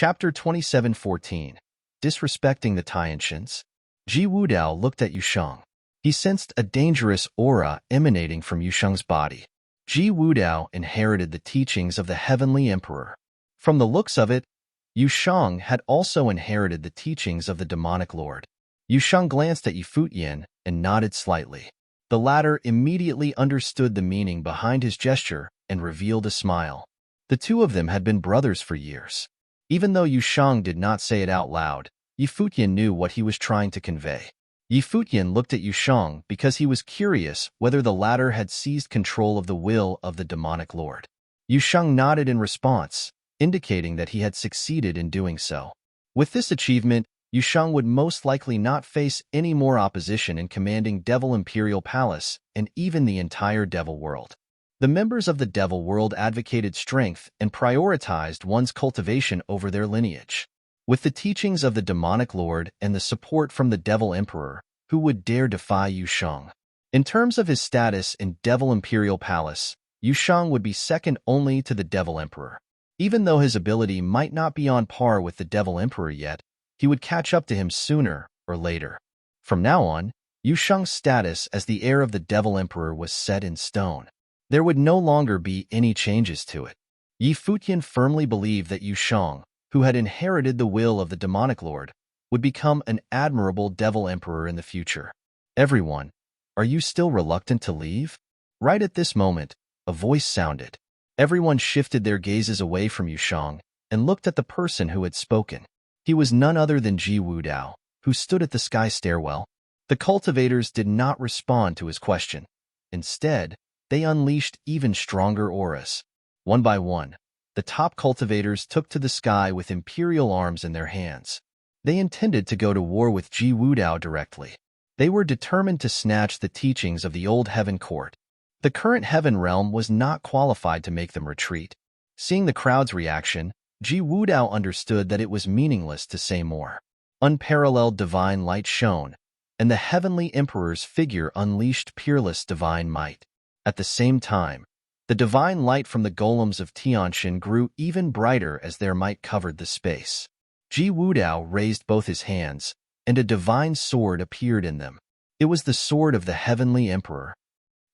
Chapter 27:14. Disrespecting the Tianshins. Ji Wudao looked at Yusheng. He sensed a dangerous aura emanating from Yusheng's body. Ji Wudao inherited the teachings of the Heavenly Emperor. From the looks of it, Yusheng had also inherited the teachings of the Demonic Lord. Yusheng glanced at Futian and nodded slightly. The latter immediately understood the meaning behind his gesture and revealed a smile. The two of them had been brothers for years. Even though Yusheng did not say it out loud, Futian knew what he was trying to convey. Futian looked at Yusheng because he was curious whether the latter had seized control of the will of the Demonic Lord. Yusheng nodded in response, indicating that he had succeeded in doing so. With this achievement, Yusheng would most likely not face any more opposition in commanding Devil Imperial Palace and even the entire Devil World. The members of the Devil World advocated strength and prioritized one's cultivation over their lineage. With the teachings of the Demonic Lord and the support from the Devil Emperor, who would dare defy Yusheng? In terms of his status in Devil Imperial Palace, Yusheng would be second only to the Devil Emperor. Even though his ability might not be on par with the Devil Emperor yet, he would catch up to him sooner or later. From now on, Yusheng's status as the heir of the Devil Emperor was set in stone. There would no longer be any changes to it. Futian firmly believed that Yusheng, who had inherited the will of the Demonic Lord, would become an admirable Devil Emperor in the future. Everyone, are you still reluctant to leave? Right at this moment, a voice sounded. Everyone shifted their gazes away from Yusheng and looked at the person who had spoken. He was none other than Ji Wudao, who stood at the sky stairwell. The cultivators did not respond to his question. Instead, they unleashed even stronger auras. One by one, the top cultivators took to the sky with imperial arms in their hands. They intended to go to war with Ji Wudao directly. They were determined to snatch the teachings of the old heaven court. The current heaven realm was not qualified to make them retreat. Seeing the crowd's reaction, Ji Wudao understood that it was meaningless to say more. Unparalleled divine light shone, and the heavenly emperor's figure unleashed peerless divine might. At the same time, the divine light from the golems of Tianxin grew even brighter as their might covered the space. Ji Wudao raised both his hands, and a divine sword appeared in them. It was the sword of the heavenly emperor.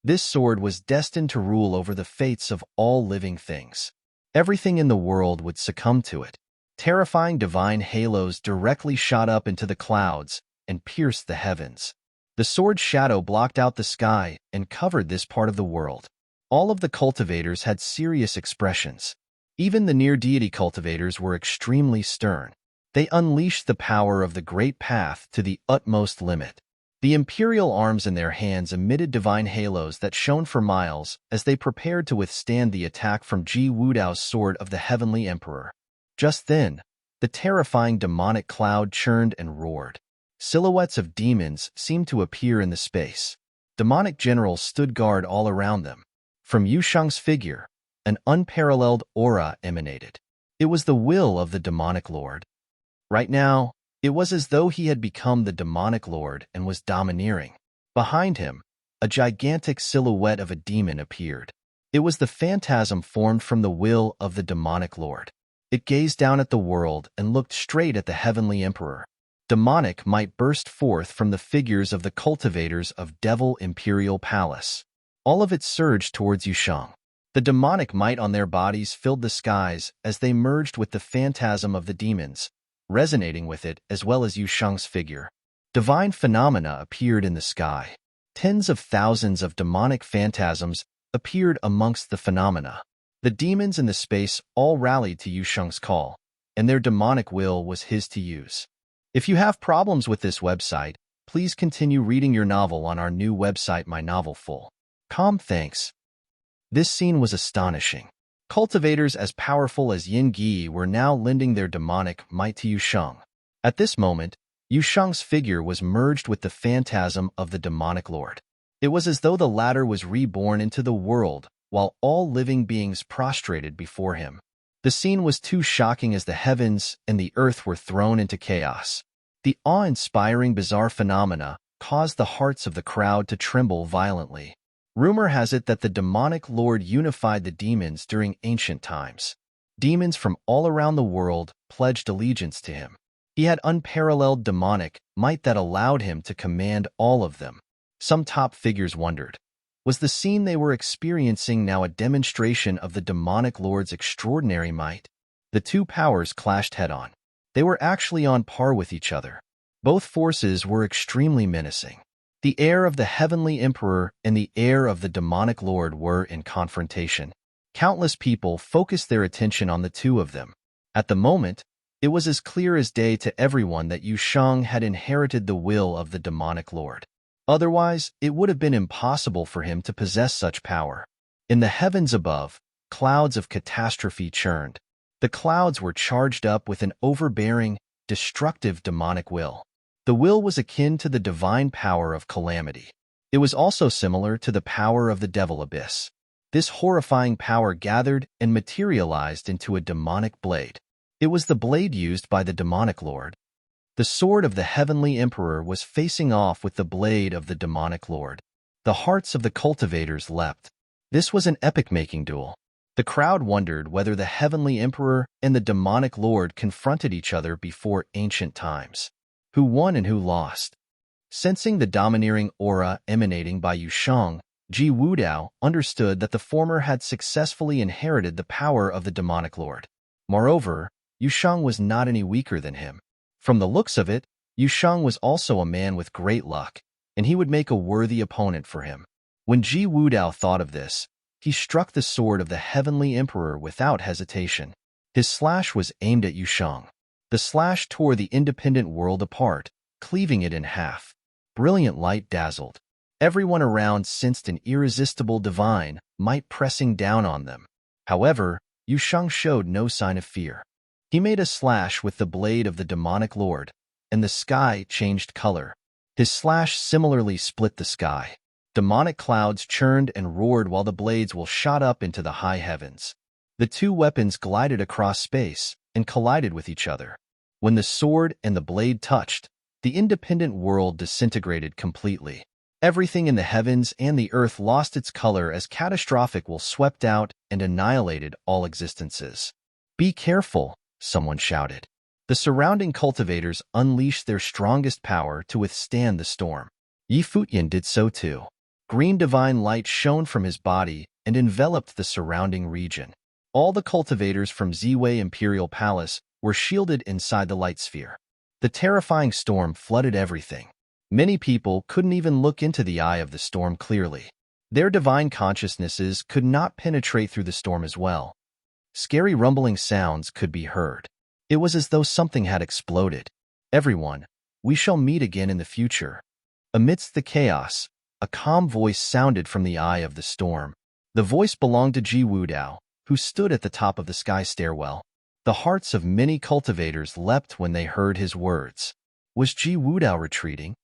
This sword was destined to rule over the fates of all living things. Everything in the world would succumb to it. Terrifying divine halos directly shot up into the clouds and pierced the heavens. The sword's shadow blocked out the sky and covered this part of the world. All of the cultivators had serious expressions. Even the near-deity cultivators were extremely stern. They unleashed the power of the great path to the utmost limit. The imperial arms in their hands emitted divine halos that shone for miles as they prepared to withstand the attack from Ji Wudao's sword of the heavenly emperor. Just then, the terrifying demonic cloud churned and roared. Silhouettes of demons seemed to appear in the space. Demonic generals stood guard all around them. From Yusheng's figure, an unparalleled aura emanated. It was the will of the Demonic Lord. Right now, it was as though he had become the Demonic Lord and was domineering. Behind him, a gigantic silhouette of a demon appeared. It was the phantasm formed from the will of the Demonic Lord. It gazed down at the world and looked straight at the heavenly emperor. Demonic might burst forth from the figures of the cultivators of Devil Imperial Palace. All of it surged towards Yusheng. The demonic might on their bodies filled the skies as they merged with the phantasm of the demons, resonating with it as well as Yusheng's figure. Divine phenomena appeared in the sky. Tens of thousands of demonic phantasms appeared amongst the phenomena. The demons in the space all rallied to Yusheng's call, and their demonic will was his to use. If you have problems with this website, please continue reading your novel on our new website My Novel Full. Thanks. This scene was astonishing. Cultivators as powerful as Yin Gi were now lending their demonic might to Yusheng. At this moment, Yusheng's figure was merged with the phantasm of the Demonic Lord. It was as though the latter was reborn into the world, while all living beings prostrated before him. The scene was too shocking as the heavens and the earth were thrown into chaos. The awe-inspiring bizarre phenomena caused the hearts of the crowd to tremble violently. Rumor has it that the Demonic Lord unified the demons during ancient times. Demons from all around the world pledged allegiance to him. He had unparalleled demonic might that allowed him to command all of them. Some top figures wondered, was the scene they were experiencing now a demonstration of the demonic lord's extraordinary might? The two powers clashed head-on. They were actually on par with each other. Both forces were extremely menacing. The heir of the heavenly emperor and the heir of the demonic lord were in confrontation. Countless people focused their attention on the two of them. At the moment, it was as clear as day to everyone that Yu Sheng had inherited the will of the demonic lord. Otherwise, it would have been impossible for him to possess such power. In the heavens above, clouds of catastrophe churned. The clouds were charged up with an overbearing, destructive demonic will. The will was akin to the divine power of calamity. It was also similar to the power of the devil abyss. This horrifying power gathered and materialized into a demonic blade. It was the blade used by the demonic lord. The sword of the heavenly emperor was facing off with the blade of the demonic lord. The hearts of the cultivators leapt. This was an epic-making duel. The crowd wondered whether the heavenly emperor and the demonic lord confronted each other before ancient times. Who won and who lost? Sensing the domineering aura emanating by Yu Sheng, Ji Wudao understood that the former had successfully inherited the power of the demonic lord. Moreover, Yu Sheng was not any weaker than him. From the looks of it, Yu Sheng was also a man with great luck, and he would make a worthy opponent for him. When Ji Wudao thought of this, he struck the sword of the heavenly emperor without hesitation. His slash was aimed at Yu Sheng. The slash tore the independent world apart, cleaving it in half. Brilliant light dazzled. Everyone around sensed an irresistible divine might pressing down on them. However, Yu Sheng showed no sign of fear. He made a slash with the blade of the demonic lord, and the sky changed color. His slash similarly split the sky. Demonic clouds churned and roared while the blades shot up into the high heavens. The two weapons glided across space and collided with each other. When the sword and the blade touched, the independent world disintegrated completely. Everything in the heavens and the earth lost its color as catastrophic will swept out and annihilated all existences. "Be careful," someone shouted. The surrounding cultivators unleashed their strongest power to withstand the storm. Futian did so too. Green divine light shone from his body and enveloped the surrounding region. All the cultivators from Ziwei Imperial Palace were shielded inside the light sphere. The terrifying storm flooded everything. Many people couldn't even look into the eye of the storm clearly. Their divine consciousnesses could not penetrate through the storm as well. Scary rumbling sounds could be heard. It was as though something had exploded. "Everyone, we shall meet again in the future." Amidst the chaos, a calm voice sounded from the eye of the storm. The voice belonged to Ji Wudao, who stood at the top of the sky stairwell. The hearts of many cultivators leapt when they heard his words. Was Ji Wudao retreating?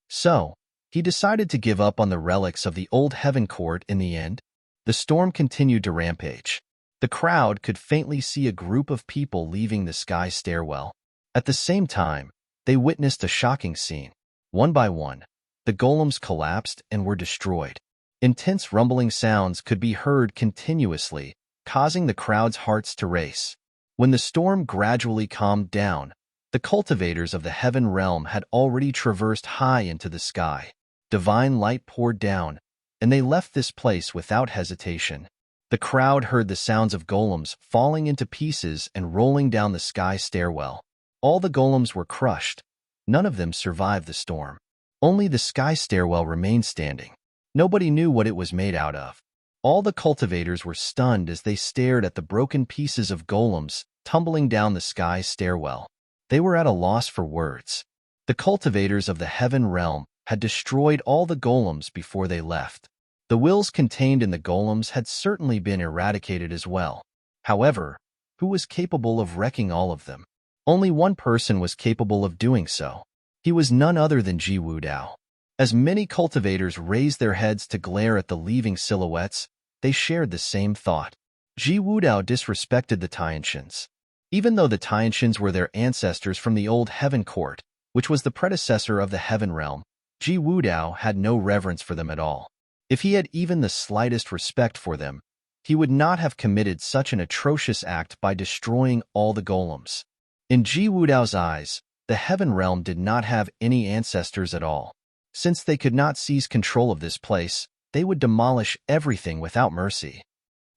So, he decided to give up on the relics of the old heaven court in the end. The storm continued to rampage. The crowd could faintly see a group of people leaving the sky stairwell. At the same time, they witnessed a shocking scene. One by one, the golems collapsed and were destroyed. Intense rumbling sounds could be heard continuously, causing the crowd's hearts to race. When the storm gradually calmed down, the cultivators of the heaven realm had already traversed high into the sky. Divine light poured down, and they left this place without hesitation. The crowd heard the sounds of golems falling into pieces and rolling down the sky stairwell. All the golems were crushed. None of them survived the storm. Only the sky stairwell remained standing. Nobody knew what it was made out of. All the cultivators were stunned as they stared at the broken pieces of golems tumbling down the sky stairwell. They were at a loss for words. The cultivators of the heaven realm had destroyed all the golems before they left. The wills contained in the golems had certainly been eradicated as well. However, who was capable of wrecking all of them? Only one person was capable of doing so. He was none other than Ji Wudao. As many cultivators raised their heads to glare at the leaving silhouettes, they shared the same thought. Ji Wudao disrespected the Tianshins. Even though the Tianshins were their ancestors from the old heaven court, which was the predecessor of the heaven realm, Ji Wudao had no reverence for them at all. If he had even the slightest respect for them, he would not have committed such an atrocious act by destroying all the golems. In Ji Wudao's eyes, the heaven realm did not have any ancestors at all. Since they could not seize control of this place, they would demolish everything without mercy.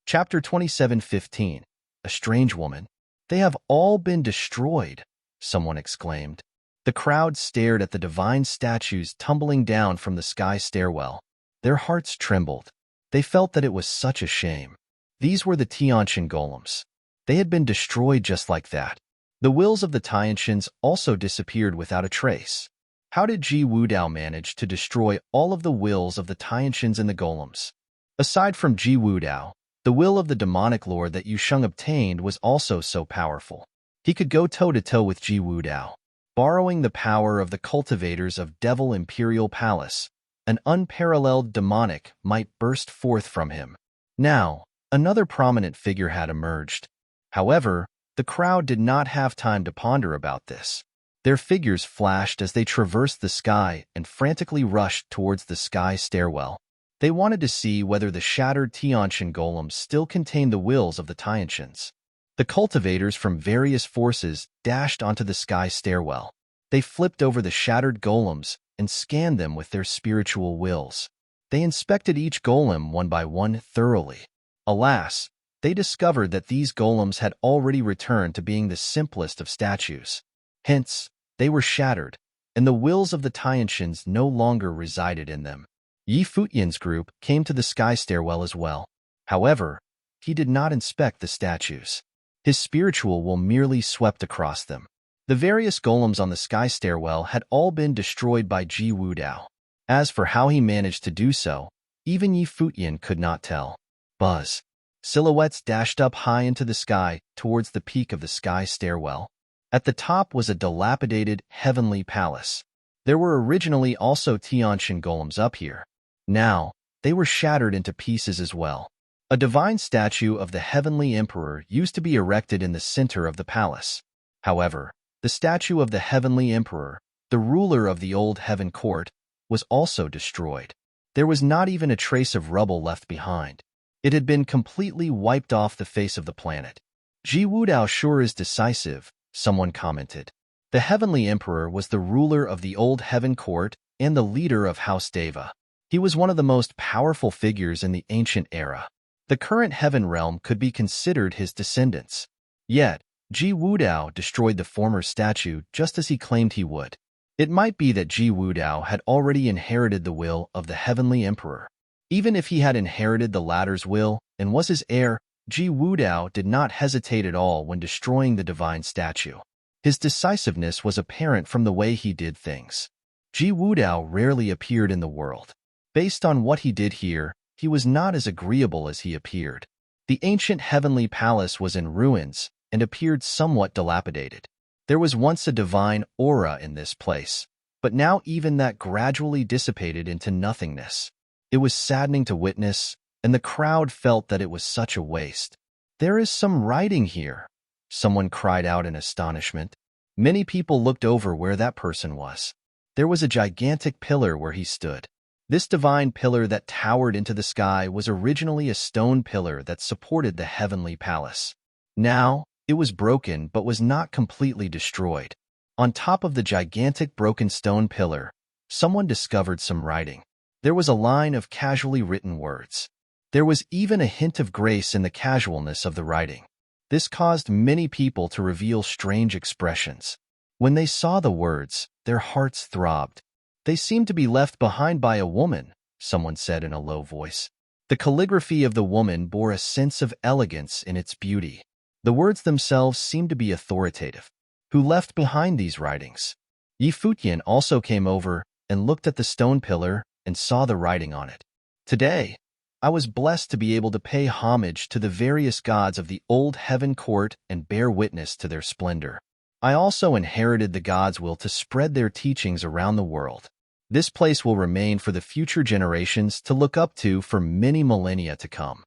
Chapter 27:15. A strange woman. They have all been destroyed, someone exclaimed. The crowd stared at the divine statues tumbling down from the sky stairwell. Their hearts trembled. They felt that it was such a shame. These were the Tianqian golems. They had been destroyed just like that. The wills of the Tianqians also disappeared without a trace. How did Ji Wudao manage to destroy all of the wills of the Tianqians and the golems? Aside from Ji Wudao, the will of the demonic lord that Yusheng obtained was also so powerful. He could go toe-to-toe with Ji Wudao. Borrowing the power of the cultivators of Devil Imperial Palace, an unparalleled demonic might burst forth from him. Now, another prominent figure had emerged. However, the crowd did not have time to ponder about this. Their figures flashed as they traversed the sky and frantically rushed towards the sky stairwell. They wanted to see whether the shattered Tianqian golems still contained the wills of the Tianqians. The cultivators from various forces dashed onto the sky stairwell. They flipped over the shattered golems and scanned them with their spiritual wills. They inspected each golem one by one thoroughly. Alas, they discovered that these golems had already returned to being the simplest of statues. Hence, they were shattered, and the wills of the Tianqians no longer resided in them. Futian's group came to the sky stairwell as well. However, he did not inspect the statues. His spiritual will merely swept across them. The various golems on the sky stairwell had all been destroyed by Ji Wudao. As for how he managed to do so, even Futian could not tell. Buzz. Silhouettes dashed up high into the sky towards the peak of the sky stairwell. At the top was a dilapidated heavenly palace. There were originally also Tianqian golems up here. Now, they were shattered into pieces as well. A divine statue of the heavenly emperor used to be erected in the center of the palace. However, the statue of the heavenly emperor, the ruler of the old heaven court, was also destroyed. There was not even a trace of rubble left behind. It had been completely wiped off the face of the planet. Ji Wudao sure is decisive, someone commented. The heavenly emperor was the ruler of the old heaven court and the leader of House Deva. He was one of the most powerful figures in the ancient era. The current heaven realm could be considered his descendants. Yet, Ji Wudao destroyed the former statue just as he claimed he would. It might be that Ji Wudao had already inherited the will of the heavenly emperor. Even if he had inherited the latter's will and was his heir, Ji Wudao did not hesitate at all when destroying the divine statue. His decisiveness was apparent from the way he did things. Ji Wudao rarely appeared in the world. Based on what he did here, he was not as agreeable as he appeared. The ancient heavenly palace was in ruins and appeared somewhat dilapidated. There was once a divine aura in this place, but now even that gradually dissipated into nothingness. It was saddening to witness, and the crowd felt that it was such a waste. "There is some writing here," someone cried out in astonishment. Many people looked over where that person was. There was a gigantic pillar where he stood. This divine pillar that towered into the sky was originally a stone pillar that supported the heavenly palace. Now, it was broken but was not completely destroyed. On top of the gigantic broken stone pillar, someone discovered some writing. There was a line of casually written words. There was even a hint of grace in the casualness of the writing. This caused many people to reveal strange expressions. When they saw the words, their hearts throbbed. "They seem to be left behind by a woman," someone said in a low voice. The calligraphy of the woman bore a sense of elegance in its beauty. The words themselves seemed to be authoritative. Who left behind these writings? Futian also came over and looked at the stone pillar and saw the writing on it. "Today, I was blessed to be able to pay homage to the various gods of the old heaven court and bear witness to their splendor. I also inherited the gods' will to spread their teachings around the world. This place will remain for the future generations to look up to for many millennia to come."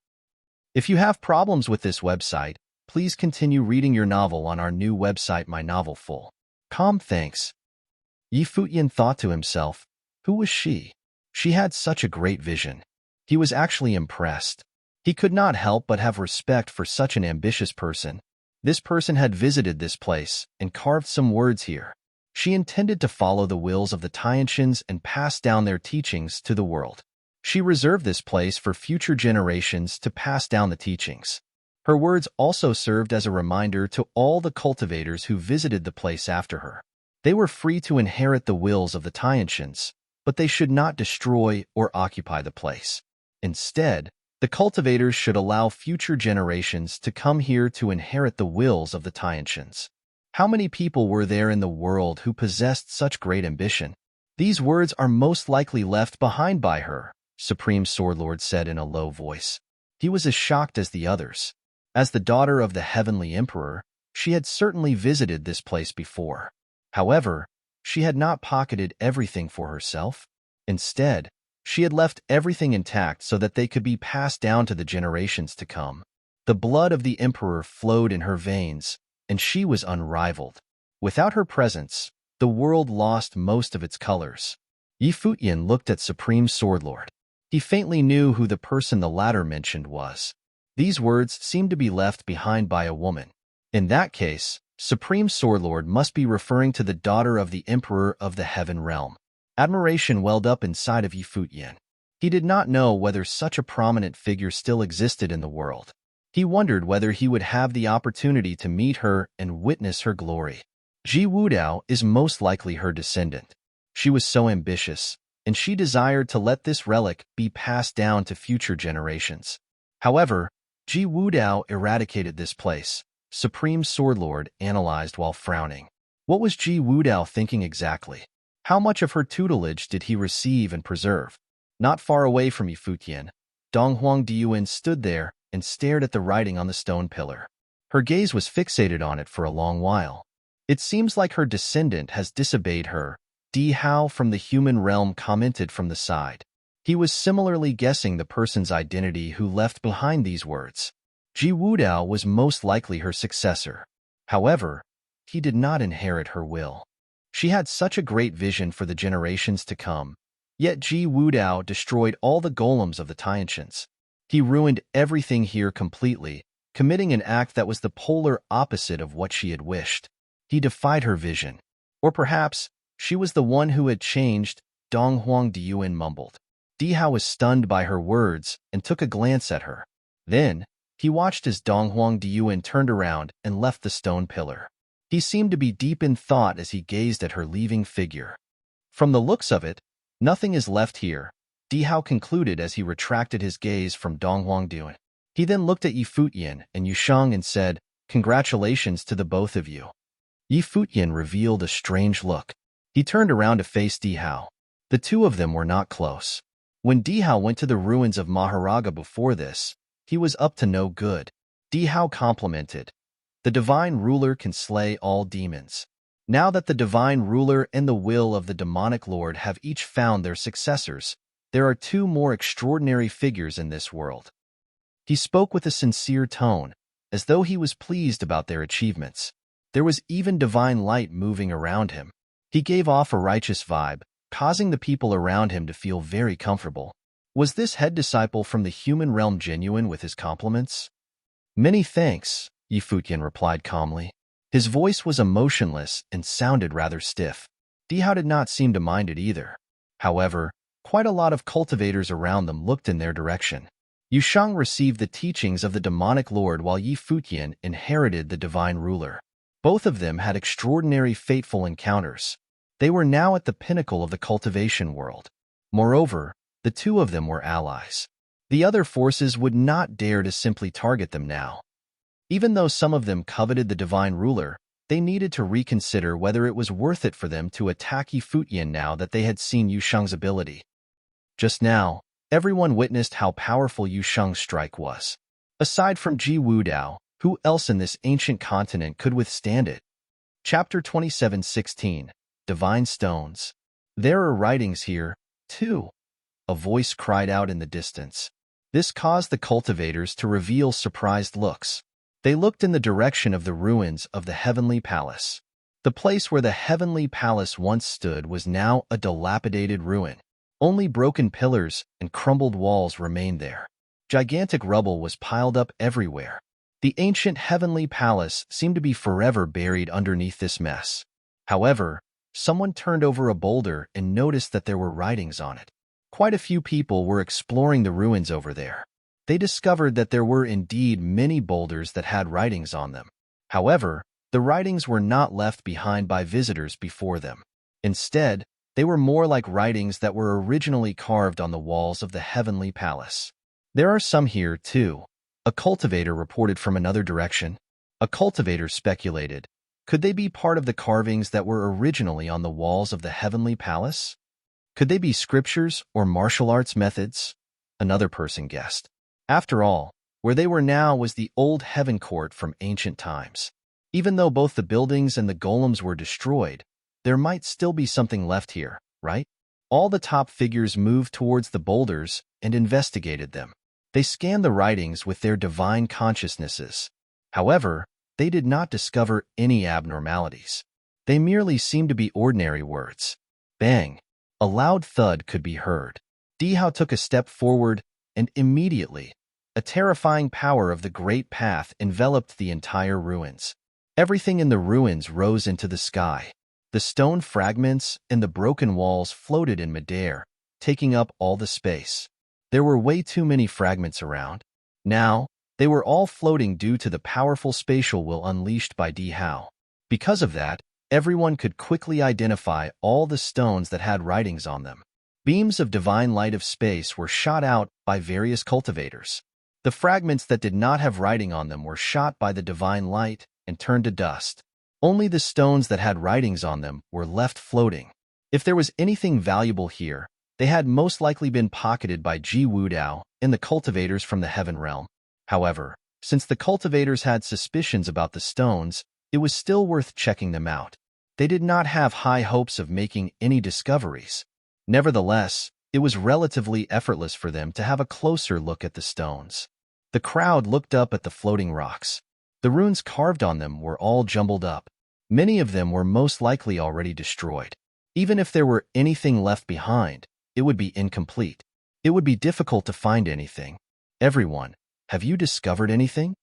If you have problems with this website, please continue reading your novel on our new website My Novel Full. Thanks. Futian thought to himself, who was she? She had such a great vision. He was actually impressed. He could not help but have respect for such an ambitious person. This person had visited this place and carved some words here. She intended to follow the wills of the Tiantians and pass down their teachings to the world. She reserved this place for future generations to pass down the teachings. Her words also served as a reminder to all the cultivators who visited the place after her. They were free to inherit the wills of the Tiantians, but they should not destroy or occupy the place. Instead, the cultivators should allow future generations to come here to inherit the wills of the Tiantians. How many people were there in the world who possessed such great ambition? These words are most likely left behind by her, Supreme Swordlord said in a low voice. He was as shocked as the others. As the daughter of the Heavenly Emperor, she had certainly visited this place before. However, she had not pocketed everything for herself. Instead, she had left everything intact so that they could be passed down to the generations to come. The blood of the Emperor flowed in her veins, and she was unrivaled. Without her presence, the world lost most of its colors. Futian looked at Supreme Swordlord. He faintly knew who the person the latter mentioned was. These words seemed to be left behind by a woman. In that case, Supreme Swordlord must be referring to the daughter of the Emperor of the Heaven Realm. Admiration welled up inside of Futian. He did not know whether such a prominent figure still existed in the world. He wondered whether he would have the opportunity to meet her and witness her glory. Ji Wudao is most likely her descendant. She was so ambitious, and she desired to let this relic be passed down to future generations. However, Ji Wudao eradicated this place, Supreme Swordlord analyzed while frowning. What was Ji Wudao thinking exactly? How much of her tutelage did he receive and preserve? Not far away from Futian, Donghuang Diuan stood there and stared at the writing on the stone pillar. Her gaze was fixated on it for a long while. It seems like her descendant has disobeyed her, Di Hao from the human realm commented from the side. He was similarly guessing the person's identity who left behind these words. Ji Wudao was most likely her successor. However, he did not inherit her will. She had such a great vision for the generations to come, yet Ji Wudao destroyed all the golems of the Tiantians. He ruined everything here completely, committing an act that was the polar opposite of what she had wished. He defied her vision. Or perhaps, she was the one who had changed, Donghuang Diuan mumbled. Di Hao was stunned by her words and took a glance at her. Then, he watched as Donghuang Diuan turned around and left the stone pillar. He seemed to be deep in thought as he gazed at her leaving figure. From the looks of it, nothing is left here, Di Hao concluded as he retracted his gaze from Donghuang Diuan. He then looked at Futian and Yusheng and said, "Congratulations to the both of you." Futian revealed a strange look. He turned around to face Di Hao. The two of them were not close. When Di Hao went to the ruins of Maharaga before this, he was up to no good. Di Hao complimented. The divine ruler can slay all demons. Now that the divine ruler and the will of the demonic lord have each found their successors, there are two more extraordinary figures in this world. He spoke with a sincere tone, as though he was pleased about their achievements. There was even divine light moving around him. He gave off a righteous vibe, causing the people around him to feel very comfortable. Was this head disciple from the human realm genuine with his compliments? "Many thanks," Futian replied calmly. His voice was emotionless and sounded rather stiff. Di Hao did not seem to mind it either. However, quite a lot of cultivators around them looked in their direction. Yusheng received the teachings of the demonic lord while Futian inherited the divine ruler. Both of them had extraordinary fateful encounters. They were now at the pinnacle of the cultivation world. Moreover, the two of them were allies. The other forces would not dare to simply target them now. Even though some of them coveted the divine ruler, they needed to reconsider whether it was worth it for them to attack Futian now that they had seen Yusheng's ability. Just now, everyone witnessed how powerful Yusheng's strike was. Aside from Ji Wudao, who else in this ancient continent could withstand it? Chapter 27:16 Divine Stones. There are writings here, too. A voice cried out in the distance. This caused the cultivators to reveal surprised looks. They looked in the direction of the ruins of the Heavenly Palace. The place where the Heavenly Palace once stood was now a dilapidated ruin. Only broken pillars and crumbled walls remained there. Gigantic rubble was piled up everywhere. The ancient heavenly palace seemed to be forever buried underneath this mess. However, someone turned over a boulder and noticed that there were writings on it. Quite a few people were exploring the ruins over there. They discovered that there were indeed many boulders that had writings on them. However, the writings were not left behind by visitors before them. Instead, they were more like writings that were originally carved on the walls of the heavenly palace. There are some here, too. A cultivator reported from another direction. A cultivator speculated, could they be part of the carvings that were originally on the walls of the heavenly palace? Could they be scriptures or martial arts methods? Another person guessed. After all, where they were now was the old heaven court from ancient times. Even though both the buildings and the golems were destroyed, there might still be something left here, right? All the top figures moved towards the boulders and investigated them. They scanned the writings with their divine consciousnesses. However, they did not discover any abnormalities. They merely seemed to be ordinary words. Bang! A loud thud could be heard. Dihao took a step forward, and immediately, a terrifying power of the great path enveloped the entire ruins. Everything in the ruins rose into the sky. The stone fragments and the broken walls floated in midair, taking up all the space. There were way too many fragments around. Now, they were all floating due to the powerful spatial will unleashed by Dihao. Because of that, everyone could quickly identify all the stones that had writings on them. Beams of divine light of space were shot out by various cultivators. The fragments that did not have writing on them were shot by the divine light and turned to dust. Only the stones that had writings on them were left floating. If there was anything valuable here, they had most likely been pocketed by Ji Wudao and the cultivators from the heaven realm. However, since the cultivators had suspicions about the stones, it was still worth checking them out. They did not have high hopes of making any discoveries. Nevertheless, it was relatively effortless for them to have a closer look at the stones. The crowd looked up at the floating rocks. The runes carved on them were all jumbled up. Many of them were most likely already destroyed. Even if there were anything left behind, it would be incomplete. It would be difficult to find anything. Everyone, have you discovered anything?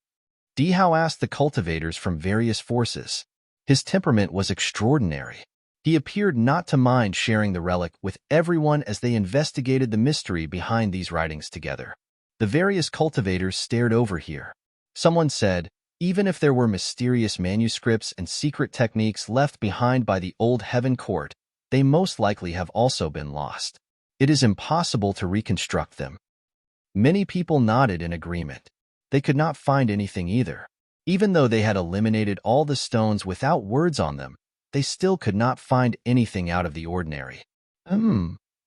Dihao asked the cultivators from various forces. His temperament was extraordinary. He appeared not to mind sharing the relic with everyone as they investigated the mystery behind these writings together. The various cultivators stared over here. Someone said, even if there were mysterious manuscripts and secret techniques left behind by the old heaven court, they most likely have also been lost. It is impossible to reconstruct them. Many people nodded in agreement. They could not find anything either. Even though they had eliminated all the stones without words on them, they still could not find anything out of the ordinary.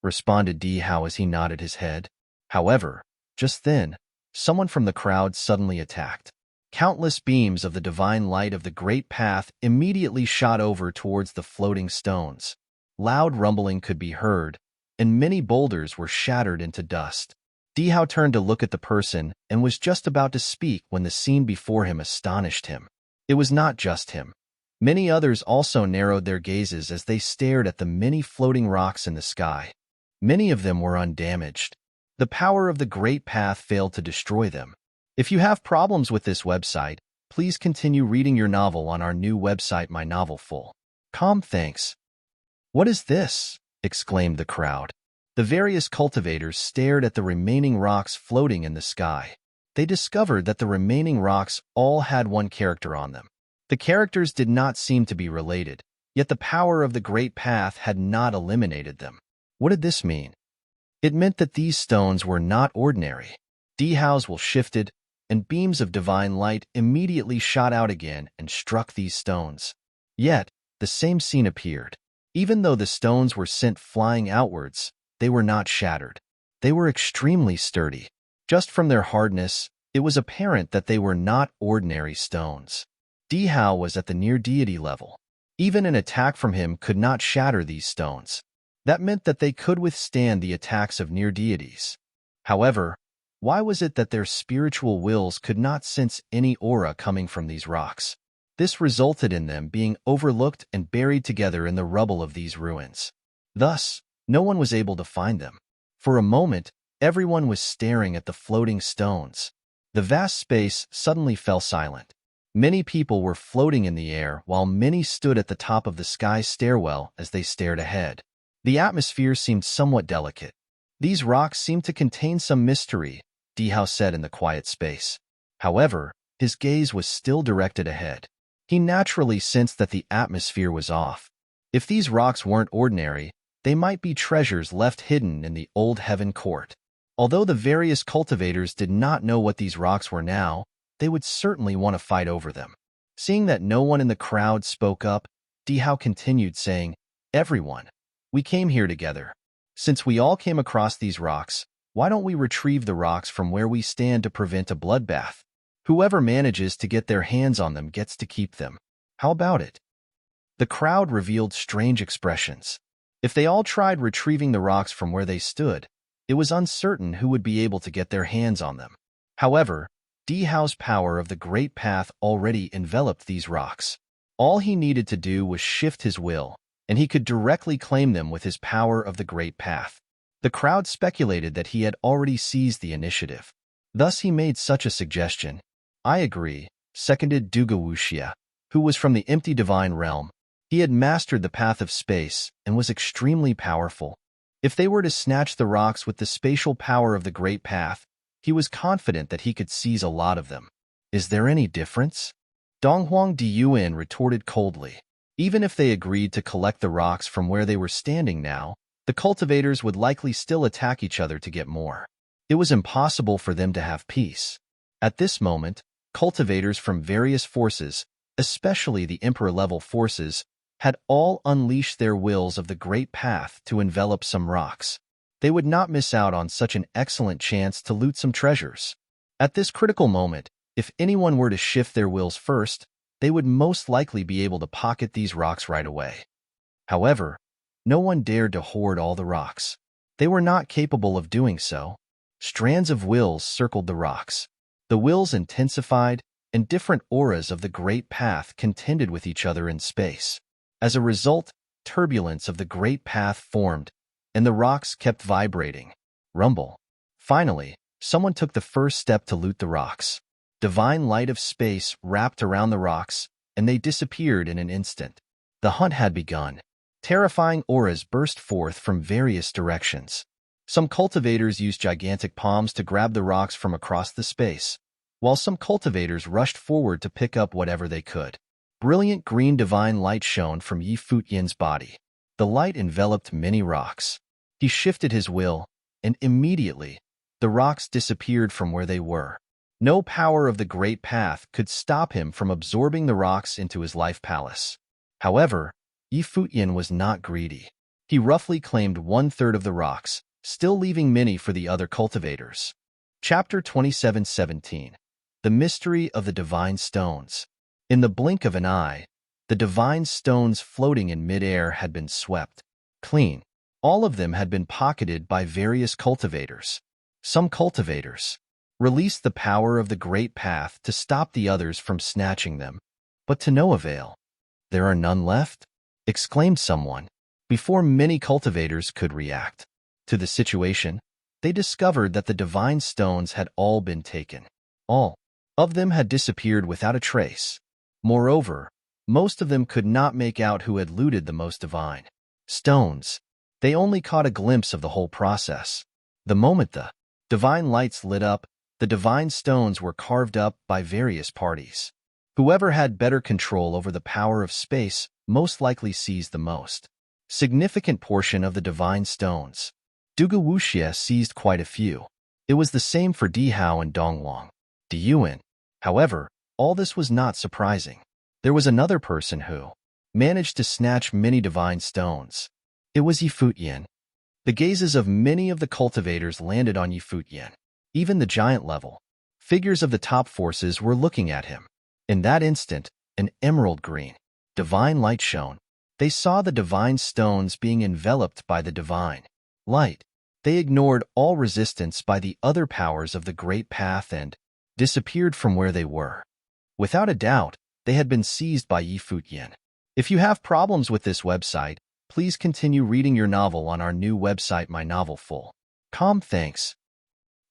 Responded Dihao as he nodded his head. However, just then, someone from the crowd suddenly attacked. Countless beams of the divine light of the great path immediately shot over towards the floating stones. Loud rumbling could be heard, and many boulders were shattered into dust. Dihao turned to look at the person and was just about to speak when the scene before him astonished him. It was not just him. Many others also narrowed their gazes as they stared at the many floating rocks in the sky. Many of them were undamaged. The power of the great path failed to destroy them. If you have problems with this website, please continue reading your novel on our new website My Novel Full. Thanks. What is this? Exclaimed the crowd. The various cultivators stared at the remaining rocks floating in the sky. They discovered that the remaining rocks all had one character on them. The characters did not seem to be related, yet the power of the great path had not eliminated them. What did this mean? It meant that these stones were not ordinary. Dihao's will shifted, and beams of divine light immediately shot out again and struck these stones. Yet, the same scene appeared. Even though the stones were sent flying outwards, they were not shattered. They were extremely sturdy. Just from their hardness, it was apparent that they were not ordinary stones. Dihao was at the near-deity level. Even an attack from him could not shatter these stones. That meant that they could withstand the attacks of near-deities. However, why was it that their spiritual wills could not sense any aura coming from these rocks? This resulted in them being overlooked and buried together in the rubble of these ruins. Thus, no one was able to find them. For a moment, Everyone was staring at the floating stones. The vast space suddenly fell silent. Many people were floating in the air while many stood at the top of the sky stairwell as they stared ahead. The atmosphere seemed somewhat delicate. These rocks seemed to contain some mystery, Dihao said in the quiet space. However, his gaze was still directed ahead. He naturally sensed that the atmosphere was off. If these rocks weren't ordinary, they might be treasures left hidden in the old heaven court. Although the various cultivators did not know what these rocks were now, they would certainly want to fight over them. Seeing that no one in the crowd spoke up, Dihao continued saying, "Everyone, we came here together. Since we all came across these rocks, why don't we retrieve the rocks from where we stand to prevent a bloodbath? Whoever manages to get their hands on them gets to keep them. How about it?" The crowd revealed strange expressions. If they all tried retrieving the rocks from where they stood, it was uncertain who would be able to get their hands on them. However, Dihao's power of the Great Path already enveloped these rocks. All he needed to do was shift his will, and he could directly claim them with his power of the Great Path. The crowd speculated that he had already seized the initiative. Thus he made such a suggestion. "I agree," seconded Dugawuxia, who was from the empty divine realm. He had mastered the path of space and was extremely powerful. If they were to snatch the rocks with the spatial power of the Great Path, he was confident that he could seize a lot of them. "Is there any difference?" Donghuang Diyuan retorted coldly. Even if they agreed to collect the rocks from where they were standing now, the cultivators would likely still attack each other to get more. It was impossible for them to have peace. At this moment, cultivators from various forces, especially the Emperor-level forces, had all unleashed their wills of the Great Path to envelop some rocks. They would not miss out on such an excellent chance to loot some treasures. At this critical moment, if anyone were to shift their wills first, they would most likely be able to pocket these rocks right away. However, no one dared to hoard all the rocks. They were not capable of doing so. Strands of wills circled the rocks. The wills intensified, and different auras of the Great Path contended with each other in space. As a result, turbulence of the Great Path formed, and the rocks kept vibrating. Rumble. Finally, someone took the first step to loot the rocks. Divine light of space wrapped around the rocks, and they disappeared in an instant. The hunt had begun. Terrifying auras burst forth from various directions. Some cultivators used gigantic palms to grab the rocks from across the space, while some cultivators rushed forward to pick up whatever they could. Brilliant green divine light shone from Yi Futian's body. The light enveloped many rocks. He shifted his will, and immediately, the rocks disappeared from where they were. No power of the Great Path could stop him from absorbing the rocks into his life palace. However, Yi Futian was not greedy. He roughly claimed 1/3 of the rocks, still leaving many for the other cultivators. Chapter 27:17. The Mystery of the Divine Stones. In the blink of an eye, the divine stones floating in midair had been swept clean. All of them had been pocketed by various cultivators. Some cultivators released the power of the Great Path to stop the others from snatching them, but to no avail. "There are none left?" exclaimed someone. Before many cultivators could react to the situation, they discovered that the divine stones had all been taken. All of them had disappeared without a trace. Moreover, most of them could not make out who had looted the most divine stones. They only caught a glimpse of the whole process. The moment the divine lights lit up, the divine stones were carved up by various parties. Whoever had better control over the power of space most likely seized the most significant portion of the divine stones. Dugawuxia seized quite a few. It was the same for Dihao and Donghuang Diyuan. However, all this was not surprising. There was another person who managed to snatch many divine stones. It was Yi Futian. The gazes of many of the cultivators landed on Yi Futian. Even the giant level figures of the top forces were looking at him. In that instant, an emerald green divine light shone. They saw the divine stones being enveloped by the divine light. They ignored all resistance by the other powers of the Great Path and disappeared from where they were. Without a doubt, they had been seized by Yi Futian. If you have problems with this website, please continue reading your novel on our new website My Novel Full. Thanks.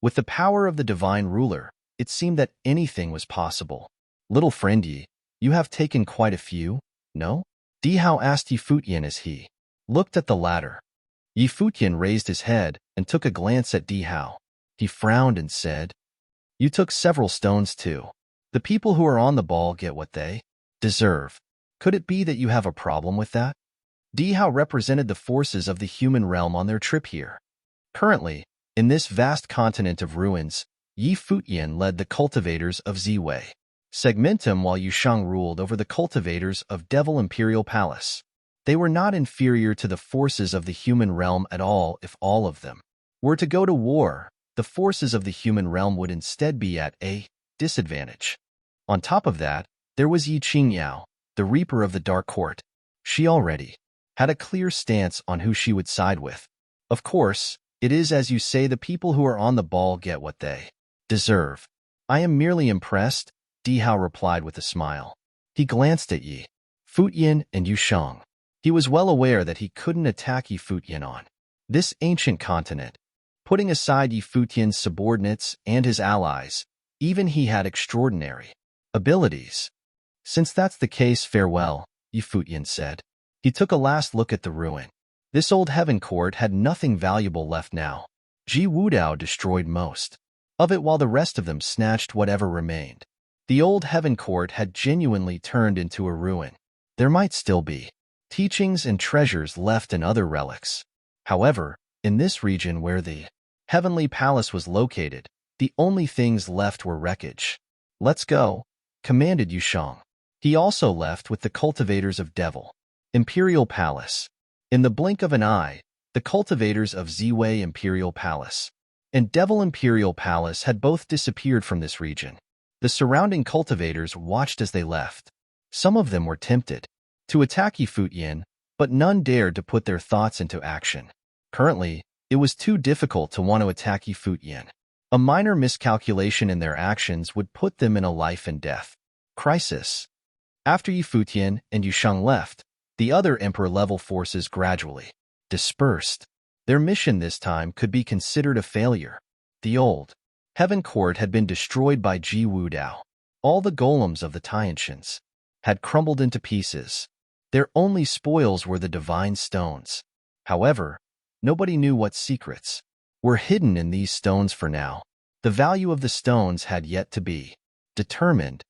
With the power of the divine ruler, it seemed that anything was possible. Little friend Yi, you have taken quite a few, no? Di Hao asked Yi Futian as he looked at the latter. Yi Futian raised his head and took a glance at Di Hao. He frowned and said, "You took several stones too. The people who are on the ball get what they deserve. Could it be that you have a problem with that?" Di Hao represented the forces of the human realm on their trip here. Currently, in this vast continent of ruins, Yi Futian led the cultivators of Ziwei Segmentum while Yushang ruled over the cultivators of Devil Imperial Palace. They were not inferior to the forces of the human realm at all if all of them were to go to war. The forces of the human realm would instead be at a disadvantage. On top of that, there was Yi Qingyao, the Reaper of the Dark Court. She already had a clear stance on who she would side with. Of course, it is as you say, the people who are on the ball get what they deserve. I am merely impressed, Di Hao replied with a smile. He glanced at Yi Futian and Yushang. He was well aware that he couldn't attack Yi Futian on this ancient continent. Putting aside Yi Futian's subordinates and his allies, even he had extraordinary abilities. Since that's the case, farewell, Yi Futian said. He took a last look at the ruin. This old heaven court had nothing valuable left now. Ji Wudao destroyed most of it while the rest of them snatched whatever remained. The old heaven court had genuinely turned into a ruin. There might still be teachings and treasures left in other relics. However, in this region where the heavenly palace was located, the only things left were wreckage. Let's go, commanded Yushang. He also left with the cultivators of Devil Imperial Palace. In the blink of an eye, the cultivators of Ziwei Imperial Palace and Devil Imperial Palace had both disappeared from this region. The surrounding cultivators watched as they left. Some of them were tempted to attack Yi Futian, but none dared to put their thoughts into action. Currently, it was too difficult to want to attack Yi Futian. A minor miscalculation in their actions would put them in a life and death crisis. After Yi Futian and Yushang left, the other Emperor-level forces gradually dispersed. Their mission this time could be considered a failure. The old Heaven Court had been destroyed by Ji Wudao. All the golems of the Tiantians had crumbled into pieces. Their only spoils were the divine stones. However, nobody knew what secrets were hidden in these stones for now. The value of the stones had yet to be determined.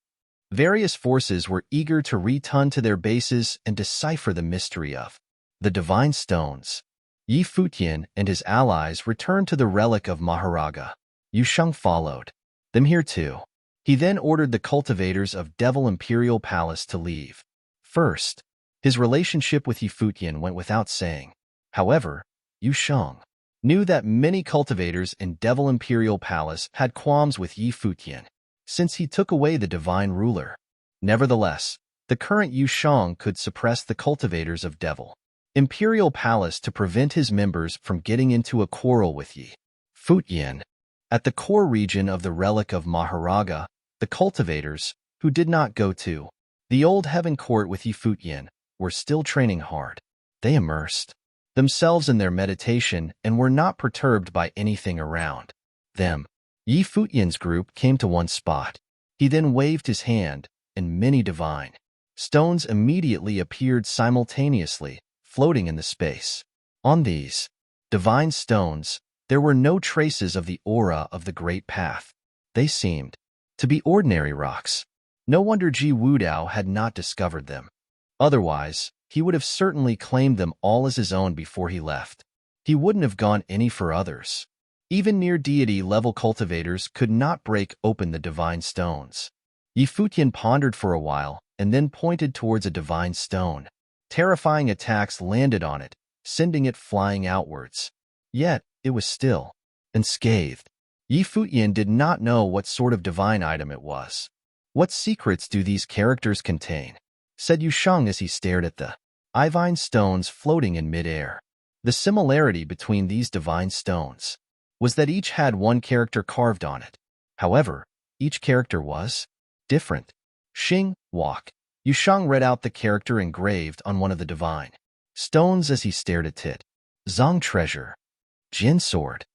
Various forces were eager to return to their bases and decipher the mystery of the divine stones. Yi Futian and his allies returned to the relic of Maharaga. Yushang followed them here too. He then ordered the cultivators of Devil Imperial Palace to leave. First, his relationship with Yi Futian went without saying. However, Yushang knew that many cultivators in Devil Imperial Palace had qualms with Yi Futian, since he took away the divine ruler. Nevertheless, the current Yushang could suppress the cultivators of Devil Imperial Palace to prevent his members from getting into a quarrel with Yi Futian. At the core region of the relic of Maharaga, the cultivators, who did not go to the old heaven court with Yi Futian, were still training hard. They immersed themselves in their meditation and were not perturbed by anything around them. Yi Futian's group came to one spot. He then waved his hand, and many divine stones immediately appeared simultaneously, floating in the space. On these divine stones, there were no traces of the aura of the Great Path. They seemed to be ordinary rocks. No wonder Ji Wudao had not discovered them. Otherwise, he would have certainly claimed them all as his own before he left. He wouldn't have gone any for others. Even near deity-level cultivators could not break open the divine stones. Yi Futian pondered for a while and then pointed towards a divine stone. Terrifying attacks landed on it, sending it flying outwards. Yet, it was still unscathed. Yi Futian did not know what sort of divine item it was. "What secrets do these characters contain?" said Yushang as he stared at the divine stones floating in midair. The similarity between these divine stones was that each had one character carved on it. However, each character was different. Xing, walk. Yushang read out the character engraved on one of the divine stones as he stared at it. Zong, treasure. Jin, sword.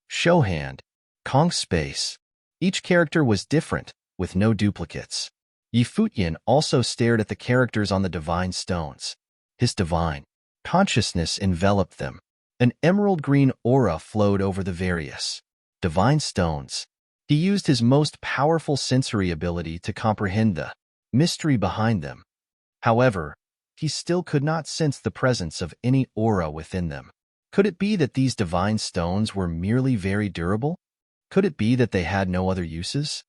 Shou, hand. Kong's space. Each character was different, with no duplicates. Futian also stared at the characters on the divine stones. His divine consciousness enveloped them. An emerald green aura flowed over the various divine stones. He used his most powerful sensory ability to comprehend the mystery behind them. However, he still could not sense the presence of any aura within them. Could it be that these divine stones were merely very durable? Could it be that they had no other uses?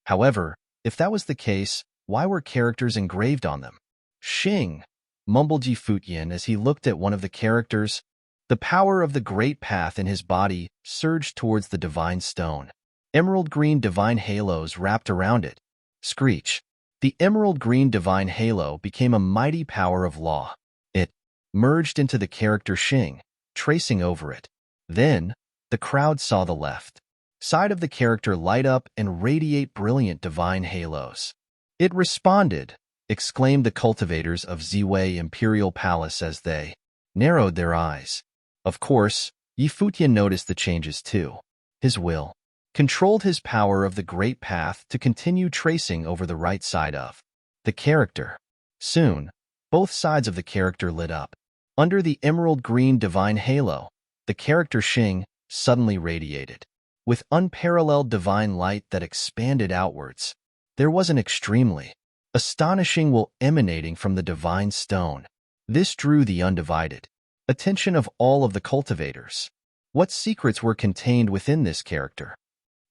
However, if that was the case, why were characters engraved on them? Xing, mumbled Futian as he looked at one of the characters. The power of the great path in his body surged towards the divine stone. Emerald green divine halos wrapped around it. Screech. The emerald green divine halo became a mighty power of law. It merged into the character Xing, tracing over it. Then, the crowd saw the left side of the character light up and radiate brilliant divine halos. It responded, exclaimed the cultivators of Ziwei Imperial Palace as they narrowed their eyes. Of course, Futian noticed the changes too. His will controlled his power of the great path to continue tracing over the right side of the character. Soon, both sides of the character lit up. Under the emerald green divine halo, the character Xing suddenly radiated. With unparalleled divine light that expanded outwards, there was an extremely astonishing will emanating from the divine stone. This drew the undivided attention of all of the cultivators. What secrets were contained within this character?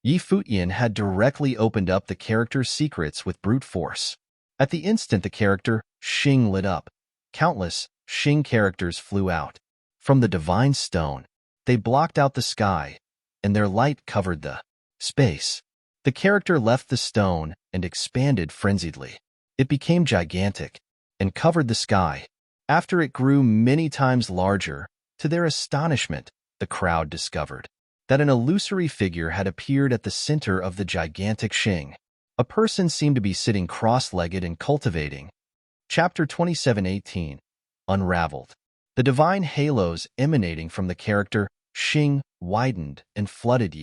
Futian had directly opened up the character's secrets with brute force. At the instant the character Xing lit up, countless Xing characters flew out. From the divine stone, they blocked out the sky, and their light covered the space. The character left the stone and expanded frenziedly. It became gigantic and covered the sky. After it grew many times larger, to their astonishment, the crowd discovered that an illusory figure had appeared at the center of the gigantic Xing. A person seemed to be sitting cross-legged and cultivating. Chapter 27:18. Unraveled. The divine halos emanating from the character Xing widened and flooded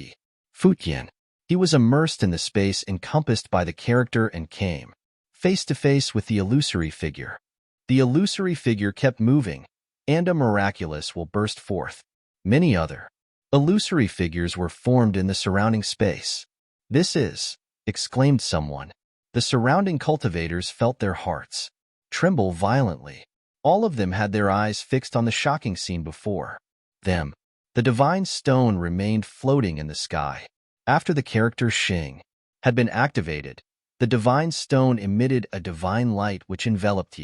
Futian. He was immersed in the space encompassed by the character and came face to face with the illusory figure. The illusory figure kept moving, and a miraculous will burst forth. Many other illusory figures were formed in the surrounding space. "This is," exclaimed someone. The surrounding cultivators felt their hearts tremble violently. All of them had their eyes fixed on the shocking scene before them. The divine stone remained floating in the sky. After the character Xing had been activated, the divine stone emitted a divine light which enveloped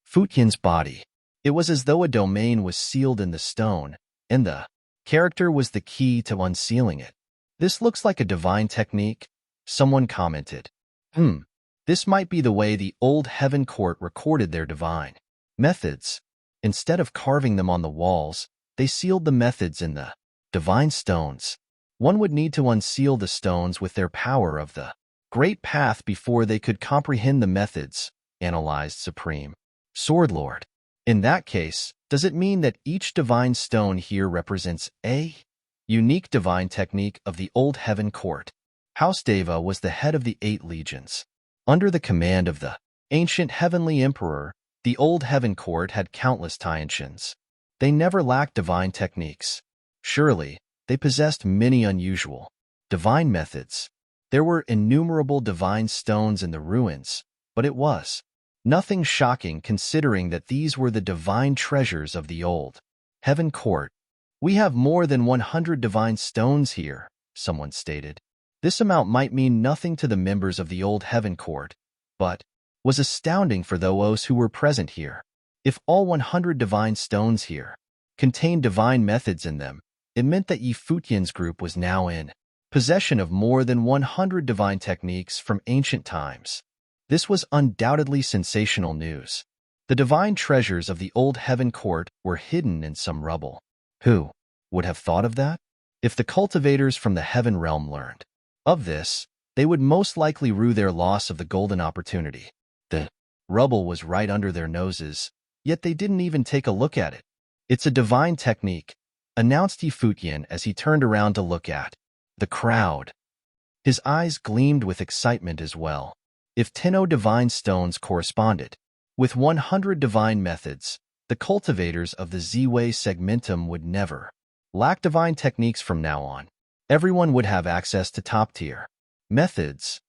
Futian's body. It was as though a domain was sealed in the stone, and the character was the key to unsealing it. "This looks like a divine technique," someone commented. This might be the way the old heaven court recorded their divine methods. Instead of carving them on the walls, they sealed the methods in the divine stones. One would need to unseal the stones with their power of the great path before they could comprehend the methods, analyzed Supreme Swordlord. In that case, does it mean that each divine stone here represents a unique divine technique of the old heaven court? House Deva was the head of the 8 legions. Under the command of the ancient heavenly emperor, the old heaven court had countless tianshins. They never lacked divine techniques. Surely, they possessed many unusual divine methods. There were innumerable divine stones in the ruins, but it was nothing shocking considering that these were the divine treasures of the old heaven court. "We have more than 100 divine stones here," someone stated. This amount might mean nothing to the members of the old heaven court, but was astounding for those who were present here. If all 100 divine stones here contained divine methods in them, it meant that Futian's group was now in possession of more than 100 divine techniques from ancient times. This was undoubtedly sensational news. The divine treasures of the old heaven court were hidden in some rubble. Who would have thought of that? If the cultivators from the heaven realm learned of this, they would most likely rue their loss of the golden opportunity. The rubble was right under their noses, yet they didn't even take a look at it. "It's a divine technique," announced Futian as he turned around to look at The crowd. His eyes gleamed with excitement as well. If 10 divine stones corresponded with 100 divine methods, the cultivators of the Z-Way segmentum would never lack divine techniques from now on. Everyone would have access to top-tier methods.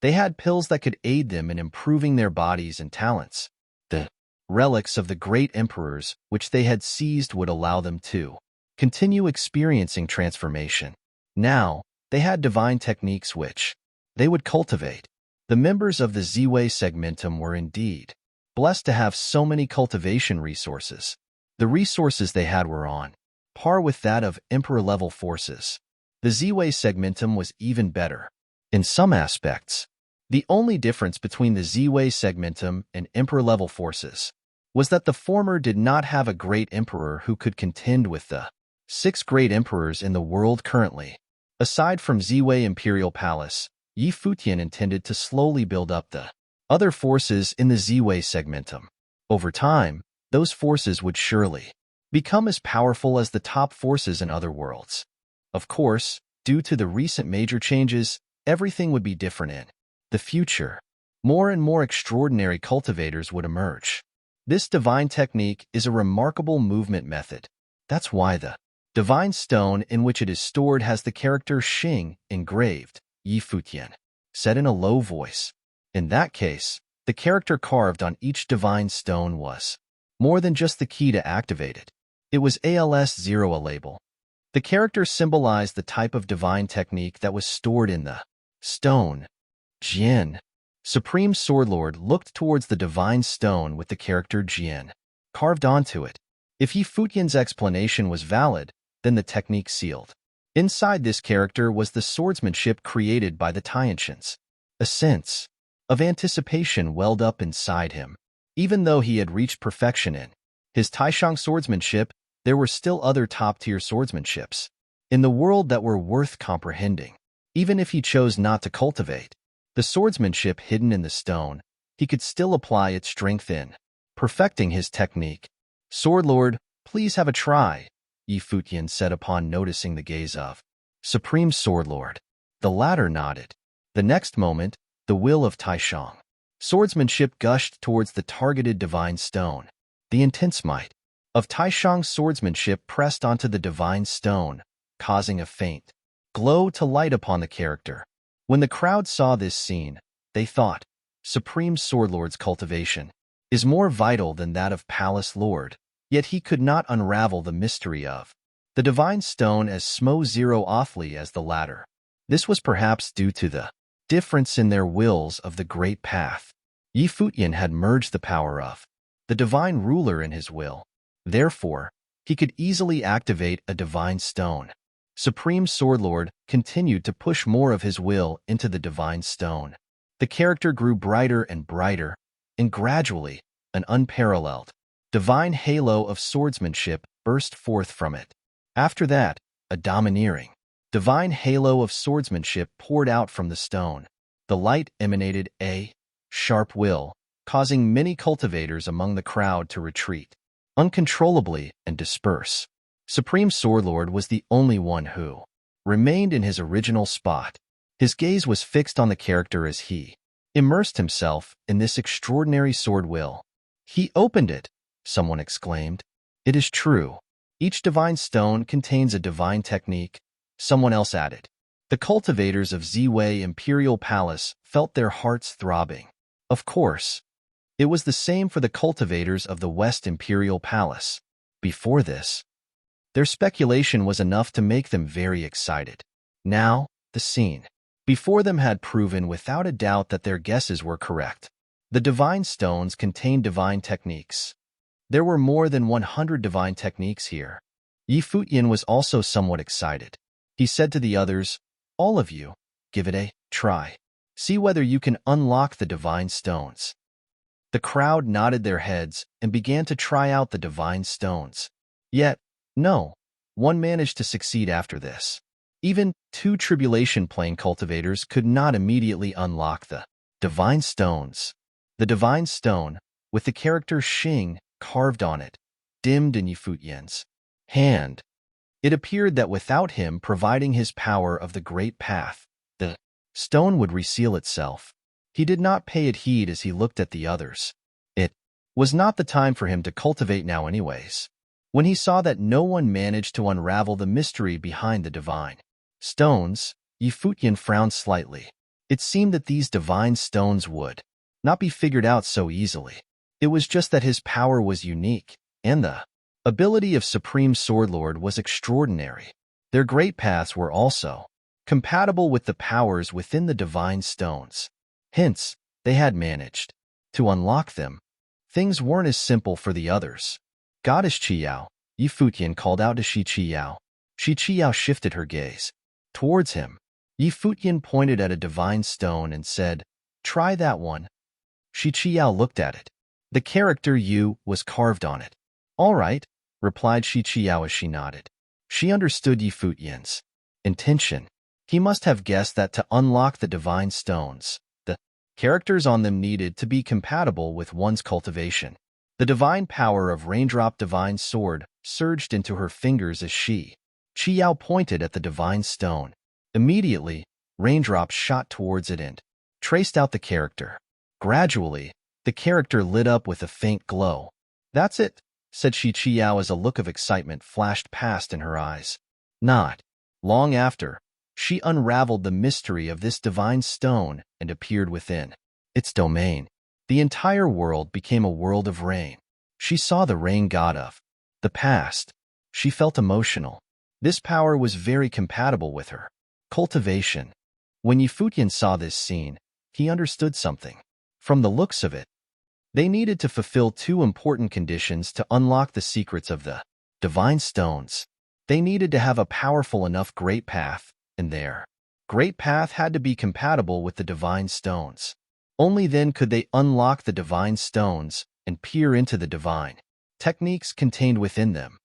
They had pills that could aid them in improving their bodies and talents. The relics of the great emperors which they had seized would allow them to continue experiencing transformation. Now, they had divine techniques which they would cultivate. The members of the Z-Way segmentum were indeed blessed to have so many cultivation resources. The resources they had were on par with that of emperor-level forces. The Z-Way segmentum was even better in some aspects. The only difference between the Z-Way segmentum and emperor-level forces was that the former did not have a great emperor who could contend with the 6 great emperors in the world currently. Aside from Z-Way Imperial Palace, Futian intended to slowly build up the other forces in the Z-Way segmentum. Over time, those forces would surely become as powerful as the top forces in other worlds. Of course, due to the recent major changes, everything would be different in the future. More and more extraordinary cultivators would emerge. This divine technique is a remarkable movement method. That's why the divine stone in which it is stored has the character Xing engraved, Futian said in a low voice. In that case, the character carved on each divine stone was more than just the key to activate it. It was ALS0, a label. The character symbolized the type of divine technique that was stored in the stone. Jian, Supreme Swordlord, looked towards the divine stone with the character Jian carved onto it. If Futian's explanation was valid, then the technique sealed. Inside this character was the swordsmanship created by the Tiantians. A sense of anticipation welled up inside him. Even though he had reached perfection in his Taishang swordsmanship, there were still other top-tier swordsmanships in the world that were worth comprehending. Even if he chose not to cultivate the swordsmanship hidden in the stone, he could still apply its strength in perfecting his technique. Swordlord, please have a try, Futian said upon noticing the gaze of Supreme Swordlord. The latter nodded. The next moment, the will of Taishang swordsmanship gushed towards the targeted divine stone. The intense might of Taishang's swordsmanship pressed onto the divine stone, causing a faint glow to light upon the character. When the crowd saw this scene, they thought, Supreme Swordlord's cultivation is more vital than that of Palace Lord, yet he could not unravel the mystery of the divine stone as Smo-Zero-Othly as the latter. This was perhaps due to the difference in their wills of the great path. Futian had merged the power of the divine ruler in his will. Therefore, he could easily activate a divine stone. Supreme Swordlord continued to push more of his will into the divine stone. The character grew brighter and brighter, and gradually, an unparalleled divine halo of swordsmanship burst forth from it. After that, a domineering divine halo of swordsmanship poured out from the stone. The light emanated a sharp will, causing many cultivators among the crowd to retreat uncontrollably and disperse. Supreme Swordlord was the only one who remained in his original spot. His gaze was fixed on the character as he immersed himself in this extraordinary sword will. He opened it, someone exclaimed. It is true. Each divine stone contains a divine technique, someone else added. The cultivators of Z-Way Imperial Palace felt their hearts throbbing. Of course, it was the same for the cultivators of the West Imperial Palace. Before this, their speculation was enough to make them very excited. Now, the scene before them had proven without a doubt that their guesses were correct. The divine stones contained divine techniques. There were more than 100 divine techniques here. Futian was also somewhat excited. He said to the others, all of you, give it a try. See whether you can unlock the divine stones. The crowd nodded their heads and began to try out the divine stones. Yet, no one managed to succeed after this. Even 2 tribulation plane cultivators could not immediately unlock the divine stones. The divine stone, with the character Xing carved on it, dimmed in Futian's hand. It appeared that without him providing his power of the great path, the stone would reseal itself. He did not pay it heed as he looked at the others. It was not the time for him to cultivate now anyways. When he saw that no one managed to unravel the mystery behind the divine stones, Futian frowned slightly. It seemed that these divine stones would not be figured out so easily. It was just that his power was unique, and the ability of Supreme Swordlord was extraordinary. Their great paths were also compatible with the powers within the divine stones. Hence, they had managed to unlock them. Things weren't as simple for the others. Goddess Qiao, Futian called out to Shi Qiao. Shi Qiao shifted her gaze towards him. Futian pointed at a divine stone and said, "Try that one." Shi Qiao looked at it. The character Yu was carved on it. "All right," replied Shi Qiao as she nodded. She understood Futian's intention. He must have guessed that to unlock the divine stones, the characters on them needed to be compatible with one's cultivation. The divine power of Raindrop Divine Sword surged into her fingers as Shi Qiao pointed at the divine stone. Immediately, raindrops shot towards it and traced out the character. Gradually, the character lit up with a faint glow. "That's it," said Shi Qiao as a look of excitement flashed past in her eyes. Not long after, she unraveled the mystery of this divine stone and appeared within its domain. The entire world became a world of rain. She saw the rain god of the past. She felt emotional. This power was very compatible with her cultivation. When Futian saw this scene, he understood something. From the looks of it, they needed to fulfill two important conditions to unlock the secrets of the divine stones. They needed to have a powerful enough great path, and their great path had to be compatible with the divine stones. Only then could they unlock the divine stones and peer into the divine techniques contained within them.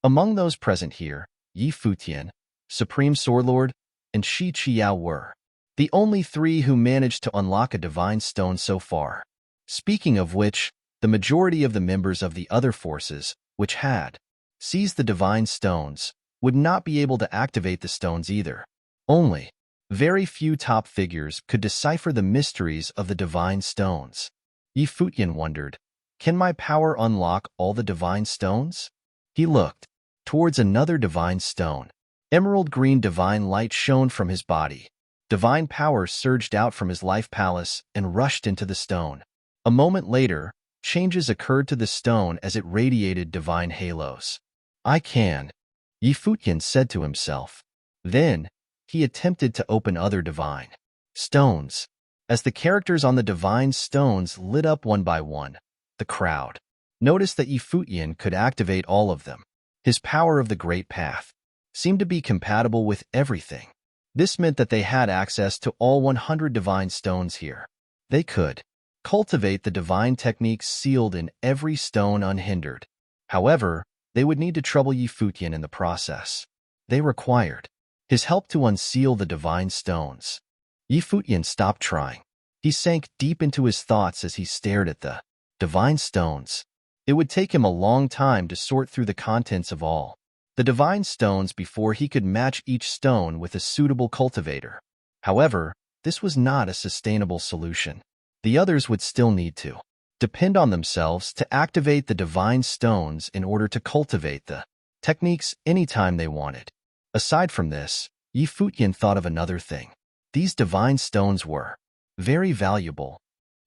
Among those present here, Futian, Supreme Swordlord, and Shi Qiao were the only three who managed to unlock a divine stone so far. Speaking of which, the majority of the members of the other forces, which had seized the divine stones, would not be able to activate the stones either. Only very few top figures could decipher the mysteries of the divine stones. Futian wondered, "Can my power unlock all the divine stones?" He looked towards another divine stone. Emerald green divine light shone from his body. Divine power surged out from his life palace and rushed into the stone. A moment later, changes occurred to the stone as it radiated divine halos. "I can," Futian said to himself. Then, he attempted to open other divine stones. As the characters on the divine stones lit up one by one, the crowd noticed that Futian could activate all of them. His power of the Great Path seemed to be compatible with everything. This meant that they had access to all 100 divine stones here. They could cultivate the divine techniques sealed in every stone unhindered. However, they would need to trouble Futian in the process. They required his help to unseal the divine stones. Futian stopped trying. He sank deep into his thoughts as he stared at the divine stones. It would take him a long time to sort through the contents of all the divine stones before he could match each stone with a suitable cultivator. However, this was not a sustainable solution. The others would still need to depend on themselves to activate the divine stones in order to cultivate the techniques anytime they wanted. Aside from this, Futian thought of another thing. These divine stones were very valuable.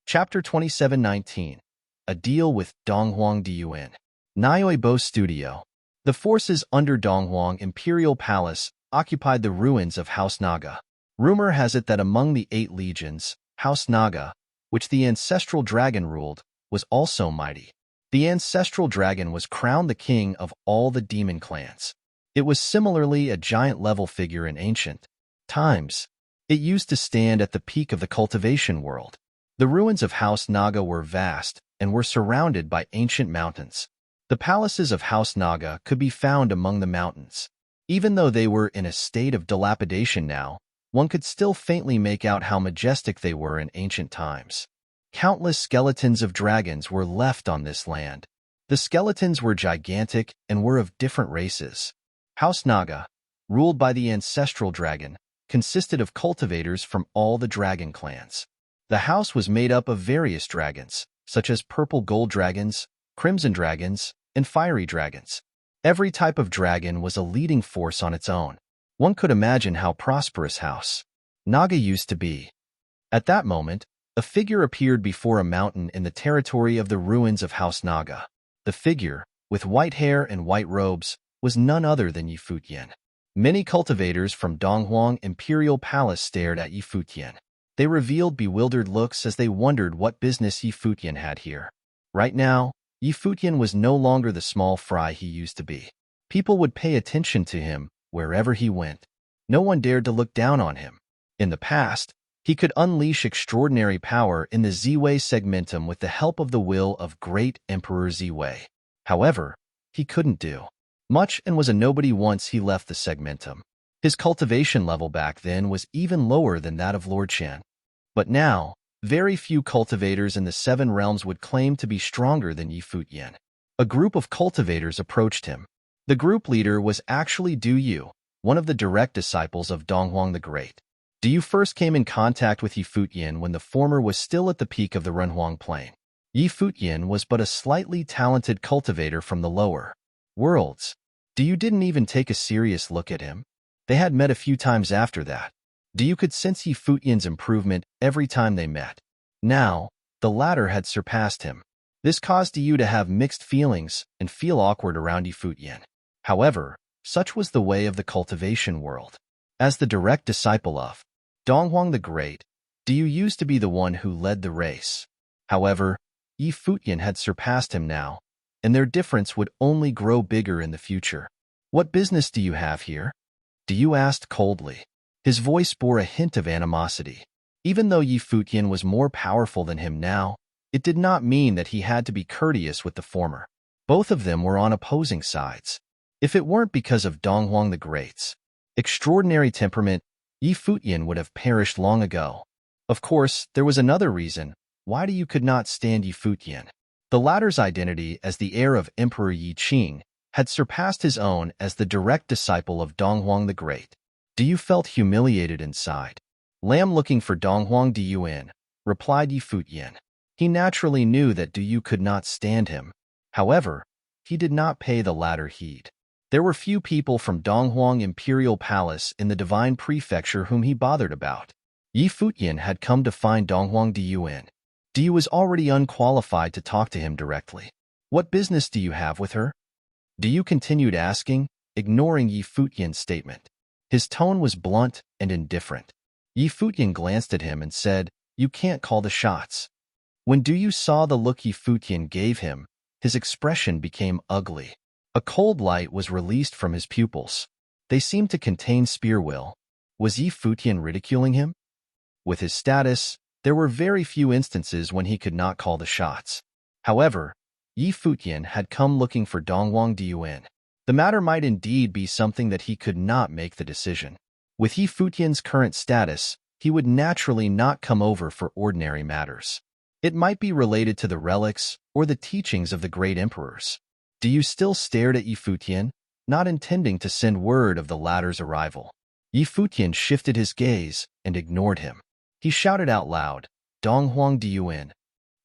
Chapter 27:19. A Deal with Donghuang Diyuan. Niuebo Studio. The forces under Donghuang Imperial Palace occupied the ruins of House Naga. Rumor has it that among the 8 legions, House Naga, which the ancestral dragon ruled, was also mighty. The ancestral dragon was crowned the king of all the demon clans. It was similarly a giant-level figure in ancient times. It used to stand at the peak of the cultivation world. The ruins of House Naga were vast and were surrounded by ancient mountains. The palaces of House Naga could be found among the mountains. Even though they were in a state of dilapidation now, one could still faintly make out how majestic they were in ancient times. Countless skeletons of dragons were left on this land. The skeletons were gigantic and were of different races. House Naga, ruled by the ancestral dragon, consisted of cultivators from all the dragon clans. The house was made up of various dragons, such as purple gold dragons, crimson dragons, and fiery dragons. Every type of dragon was a leading force on its own. One could imagine how prosperous House Naga used to be. At that moment, a figure appeared before a mountain in the territory of the ruins of House Naga. The figure, with white hair and white robes, was none other than Futian. Many cultivators from Donghuang Imperial Palace stared at Futian. They revealed bewildered looks as they wondered what business Futian had here. Right now, Futian was no longer the small fry he used to be. People would pay attention to him wherever he went. No one dared to look down on him. In the past, he could unleash extraordinary power in the Ziwei segmentum with the help of the will of great Emperor Ziwei. However, he couldn't do much and was a nobody once he left the segmentum. His cultivation level back then was even lower than that of Lord Shan. But now, very few cultivators in the Seven Realms would claim to be stronger than Futian. A group of cultivators approached him. The group leader was actually Du Yu, one of the direct disciples of Donghuang the Great. Du Yu first came in contact with Futian when the former was still at the peak of the Renhuang Plain. Futian was but a slightly talented cultivator from the lower worlds. Du Yu didn't even take a serious look at him. They had met a few times after that. Du Yu could sense Futian's improvement every time they met. Now, the latter had surpassed him. This caused Du Yu to have mixed feelings and feel awkward around Futian. However, such was the way of the cultivation world. As the direct disciple of Donghuang the Great, Du Yu used to be the one who led the race. However, Futian had surpassed him now, and their difference would only grow bigger in the future. "What business do you have here?" Du Yu asked coldly. His voice bore a hint of animosity. Even though Futian was more powerful than him now, it did not mean that he had to be courteous with the former. Both of them were on opposing sides. If it weren't because of Donghuang the Great's extraordinary temperament, Futian would have perished long ago. Of course, there was another reason why Du Yu could not stand Futian. The latter's identity as the heir of Emperor Yi Qing had surpassed his own as the direct disciple of Donghuang the Great. Du Yu felt humiliated inside. "Lamb looking for Donghuang Du Yuan," replied Futian. He naturally knew that Du Yu could not stand him. However, he did not pay the latter heed. There were few people from Donghuang Imperial Palace in the Divine Prefecture whom he bothered about. Futian had come to find Donghuang Du Yuan. Du Yu was already unqualified to talk to him directly. "What business do you have with her?" Du Yu continued asking, ignoring Futian's statement. His tone was blunt and indifferent. Futian glanced at him and said, "You can't call the shots." When Du Yu saw the look Futian gave him, his expression became ugly. A cold light was released from his pupils. They seemed to contain spear will. Was Futian ridiculing him? With his status, there were very few instances when he could not call the shots. However, Futian had come looking for Donghuang Du Yuan. The matter might indeed be something that he could not make the decision. With Futian's current status, he would naturally not come over for ordinary matters. It might be related to the relics or the teachings of the great emperors. Du Yu still stared at Futian, not intending to send word of the latter's arrival. Futian shifted his gaze and ignored him. He shouted out loud, "Donghuang Du Yuan."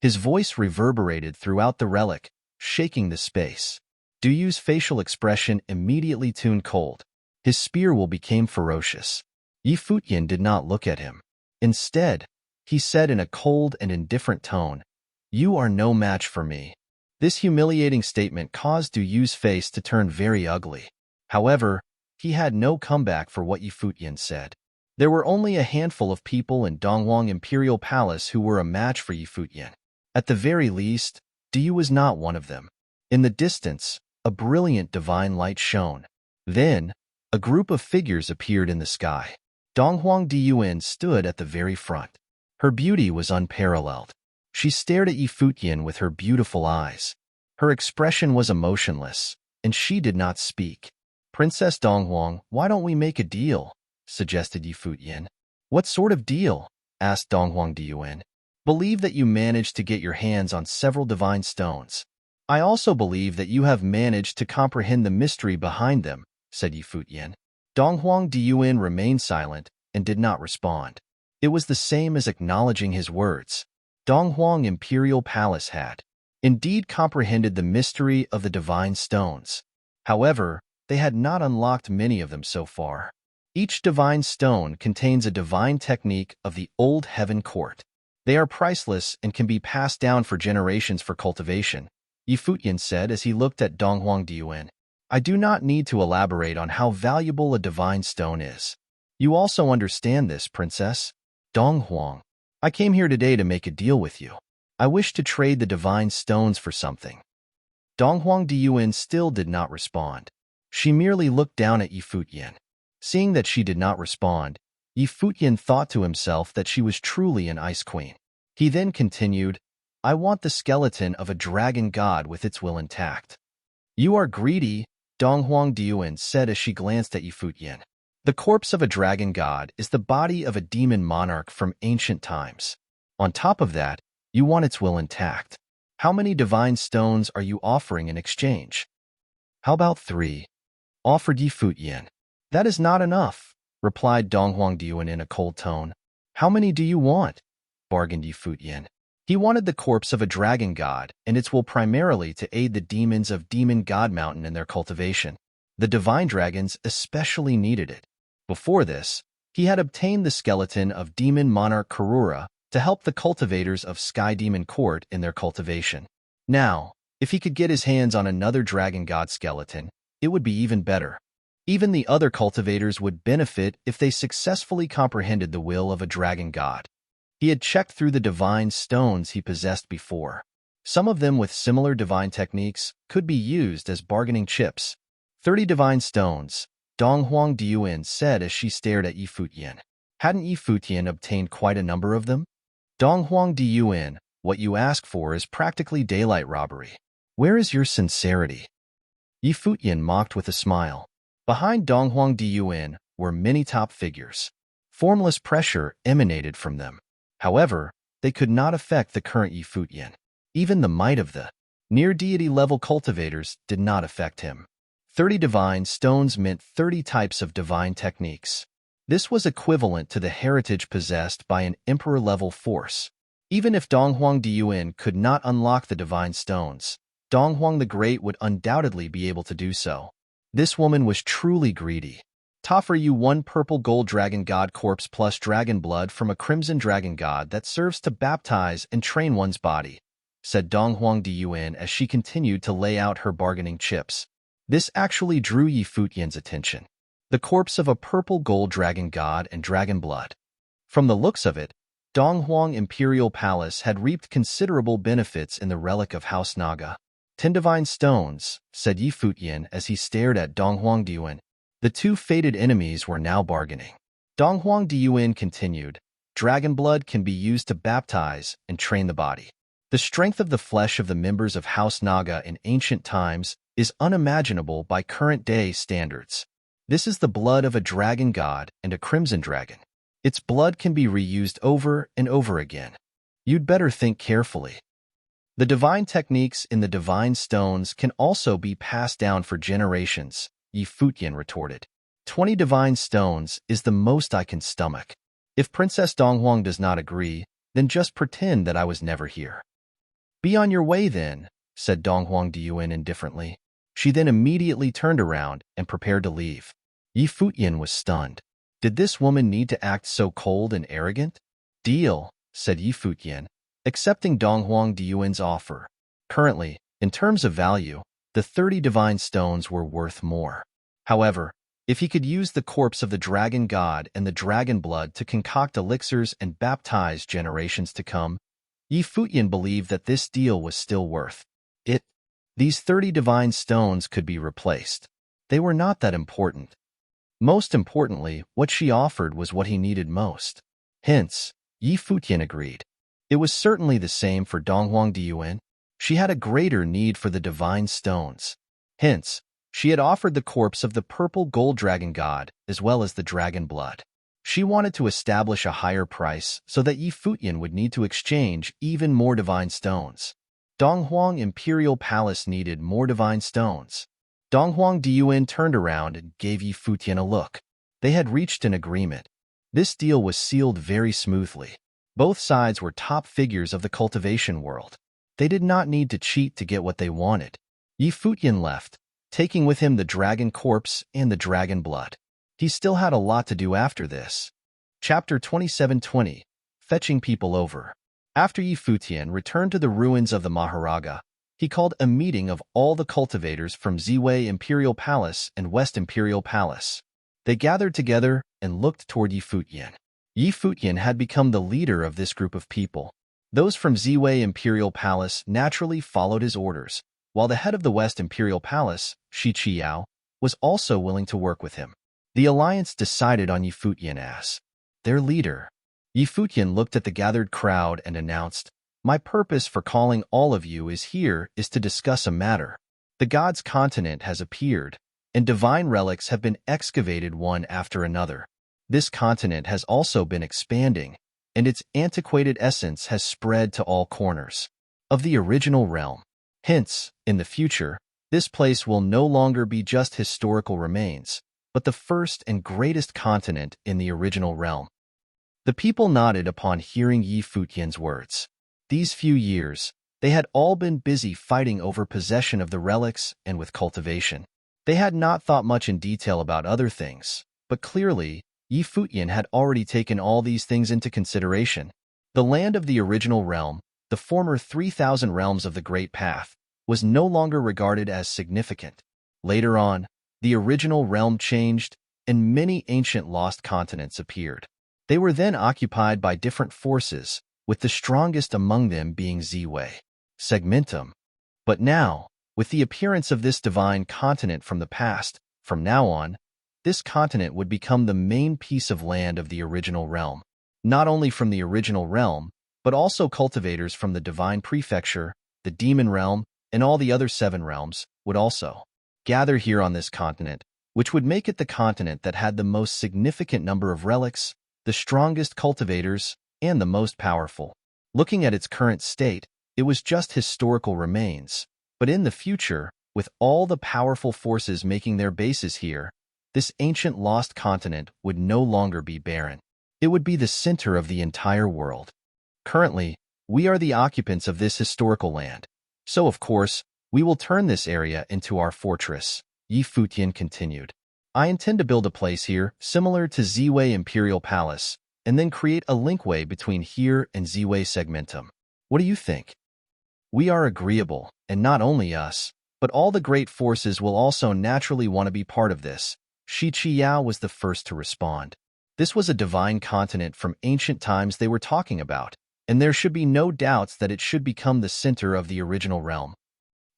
His voice reverberated throughout the relic, shaking the space. Du Yu's facial expression immediately turned cold. His spear will became ferocious. Futian did not look at him. Instead, he said in a cold and indifferent tone, "You are no match for me." This humiliating statement caused Du Yu's face to turn very ugly. However, he had no comeback for what Futian said. There were only a handful of people in Donghuang Imperial Palace who were a match for Futian. At the very least, Du Yu was not one of them. In the distance, a brilliant divine light shone. Then, a group of figures appeared in the sky. Donghuang Du Yuan stood at the very front. Her beauty was unparalleled. She stared at Futian with her beautiful eyes. Her expression was emotionless, and she did not speak. "Princess Donghuang, why don't we make a deal?" suggested Futian. "What sort of deal?" asked Donghuang Du Yuan. "Believe that you managed to get your hands on several divine stones. I also believe that you have managed to comprehend the mystery behind them," said Yi Futian. Donghuang Diyuan remained silent and did not respond. It was the same as acknowledging his words. Donghuang Imperial Palace had indeed comprehended the mystery of the divine stones. However, they had not unlocked many of them so far. Each divine stone contains a divine technique of the old heaven court. They are priceless and can be passed down for generations for cultivation, Yi Futian said as he looked at Donghuang Diyuan. I do not need to elaborate on how valuable a divine stone is. You also understand this, Princess. Donghuang, I came here today to make a deal with you. I wish to trade the divine stones for something. Donghuang Diyuan still did not respond. She merely looked down at Yi Futian. Seeing that she did not respond, Yi Futian thought to himself that she was truly an ice queen. He then continued, I want the skeleton of a dragon god with its will intact. You are greedy, Donghuang Diyuan said as she glanced at Yi Futian. The corpse of a dragon god is the body of a demon monarch from ancient times. On top of that, you want its will intact. How many divine stones are you offering in exchange? How about 3? Offered Yi Futian. That is not enough, replied Donghuang Diyuan in a cold tone. How many do you want? Bargained Yi Futian. He wanted the corpse of a dragon god, and its will primarily to aid the demons of Demon God Mountain in their cultivation. The divine dragons especially needed it. Before this, he had obtained the skeleton of Demon Monarch Karura to help the cultivators of Sky Demon Court in their cultivation. Now, if he could get his hands on another dragon god skeleton, it would be even better. Even the other cultivators would benefit if they successfully comprehended the will of a dragon god. He had checked through the divine stones he possessed before. Some of them with similar divine techniques could be used as bargaining chips. 30 divine stones, Donghuang Diyuan said as she stared at Yi Futian. Hadn't Yi Futian obtained quite a number of them? Donghuang Diyuan, what you ask for is practically daylight robbery. Where is your sincerity? Yi Futian mocked with a smile. Behind Donghuang Diyuan were many top figures. Formless pressure emanated from them. However, they could not affect the current Yi Futian. Even the might of the near-deity-level cultivators did not affect him. 30 divine stones meant 30 types of divine techniques. This was equivalent to the heritage possessed by an emperor-level force. Even if Donghuang Diyuan could not unlock the divine stones, Donghuang the Great would undoubtedly be able to do so. This woman was truly greedy. Offer you 1 purple gold dragon god corpse plus dragon blood from a crimson dragon god that serves to baptize and train one's body, said Donghuang Diyuan as she continued to lay out her bargaining chips. This actually drew Yi Futian's attention. The corpse of a purple gold dragon god and dragon blood. From the looks of it, Donghuang Imperial Palace had reaped considerable benefits in the relic of House Naga. 10 divine stones, said Yi Futian as he stared at Donghuang Diyuan. The 2 fated enemies were now bargaining. Donghuang Diyuan continued, dragon blood can be used to baptize and train the body. The strength of the flesh of the members of House Naga in ancient times is unimaginable by current-day standards. This is the blood of a dragon god and a crimson dragon. Its blood can be reused over and over again. You'd better think carefully. The divine techniques in the divine stones can also be passed down for generations, Yi Futian retorted. 20 divine stones is the most I can stomach. If Princess Donghuang does not agree, then just pretend that I was never here. Be on your way then, said Donghuang Diyuan indifferently. She then immediately turned around and prepared to leave. Yi Futian was stunned. Did this woman need to act so cold and arrogant? Deal, said Yi Futian, accepting Donghuang Diyuan's offer. Currently, in terms of value, the 30 divine stones were worth more. However, if he could use the corpse of the dragon god and the dragon blood to concoct elixirs and baptize generations to come, Yi Futian believed that this deal was still worth it. These 30 divine stones could be replaced. They were not that important. Most importantly, what she offered was what he needed most. Hence, Yi Futian agreed. It was certainly the same for Donghuang Diyuan. She had a greater need for the divine stones. Hence, she had offered the corpse of the purple gold dragon god as well as the dragon blood. She wanted to establish a higher price so that Yi Futian would need to exchange even more divine stones. Donghuang Imperial Palace needed more divine stones. Donghuang Diuan turned around and gave Yi Futian a look. They had reached an agreement. This deal was sealed very smoothly. Both sides were top figures of the cultivation world. They did not need to cheat to get what they wanted. Yi Futian left, taking with him the dragon corpse and the dragon blood. He still had a lot to do after this. Chapter 2720, Fetching People Over. After Yi Futian returned to the ruins of the Maharaga, he called a meeting of all the cultivators from Ziwei Imperial Palace and West Imperial Palace. They gathered together and looked toward Yi Futian. Yi Futian had become the leader of this group of people. Those from Ziwei Imperial Palace naturally followed his orders, while the head of the West Imperial Palace, Shi Qiao, was also willing to work with him. The alliance decided on Yi Futian as their leader. Yi Futian looked at the gathered crowd and announced, "My purpose for calling all of you is to discuss a matter. The gods' continent has appeared, and divine relics have been excavated one after another. This continent has also been expanding, and its antiquated essence has spread to all corners of the original realm. Hence, in the future, this place will no longer be just historical remains, but the first and greatest continent in the original realm." The people nodded upon hearing Yi Futian's words. These few years, they had all been busy fighting over possession of the relics and with cultivation. They had not thought much in detail about other things, but clearly, Yi Futian had already taken all these things into consideration. The land of the original realm, the former 3,000 realms of the Great Path, was no longer regarded as significant. Later on, the original realm changed, and many ancient lost continents appeared. They were then occupied by different forces, with the strongest among them being Ziwei Segmentum. But now, with the appearance of this divine continent from the past, from now on, this continent would become the main piece of land of the original realm. Not only from the original realm, but also cultivators from the divine prefecture, the demon realm, and all the other 7 realms would also gather here on this continent, which would make it the continent that had the most significant number of relics, the strongest cultivators, and the most powerful. Looking at its current state, it was just historical remains. But in the future, with all the powerful forces making their bases here, this ancient lost continent would no longer be barren. It would be the center of the entire world. Currently, we are the occupants of this historical land. So, of course, we will turn this area into our fortress, Yi Futian continued. I intend to build a place here similar to Ziwei Imperial Palace, and then create a linkway between here and Ziwei Segmentum. What do you think? We are agreeable, and not only us, but all the great forces will also naturally want to be part of this. Shi Qiao was the first to respond. This was a divine continent from ancient times they were talking about, and there should be no doubts that it should become the center of the original realm.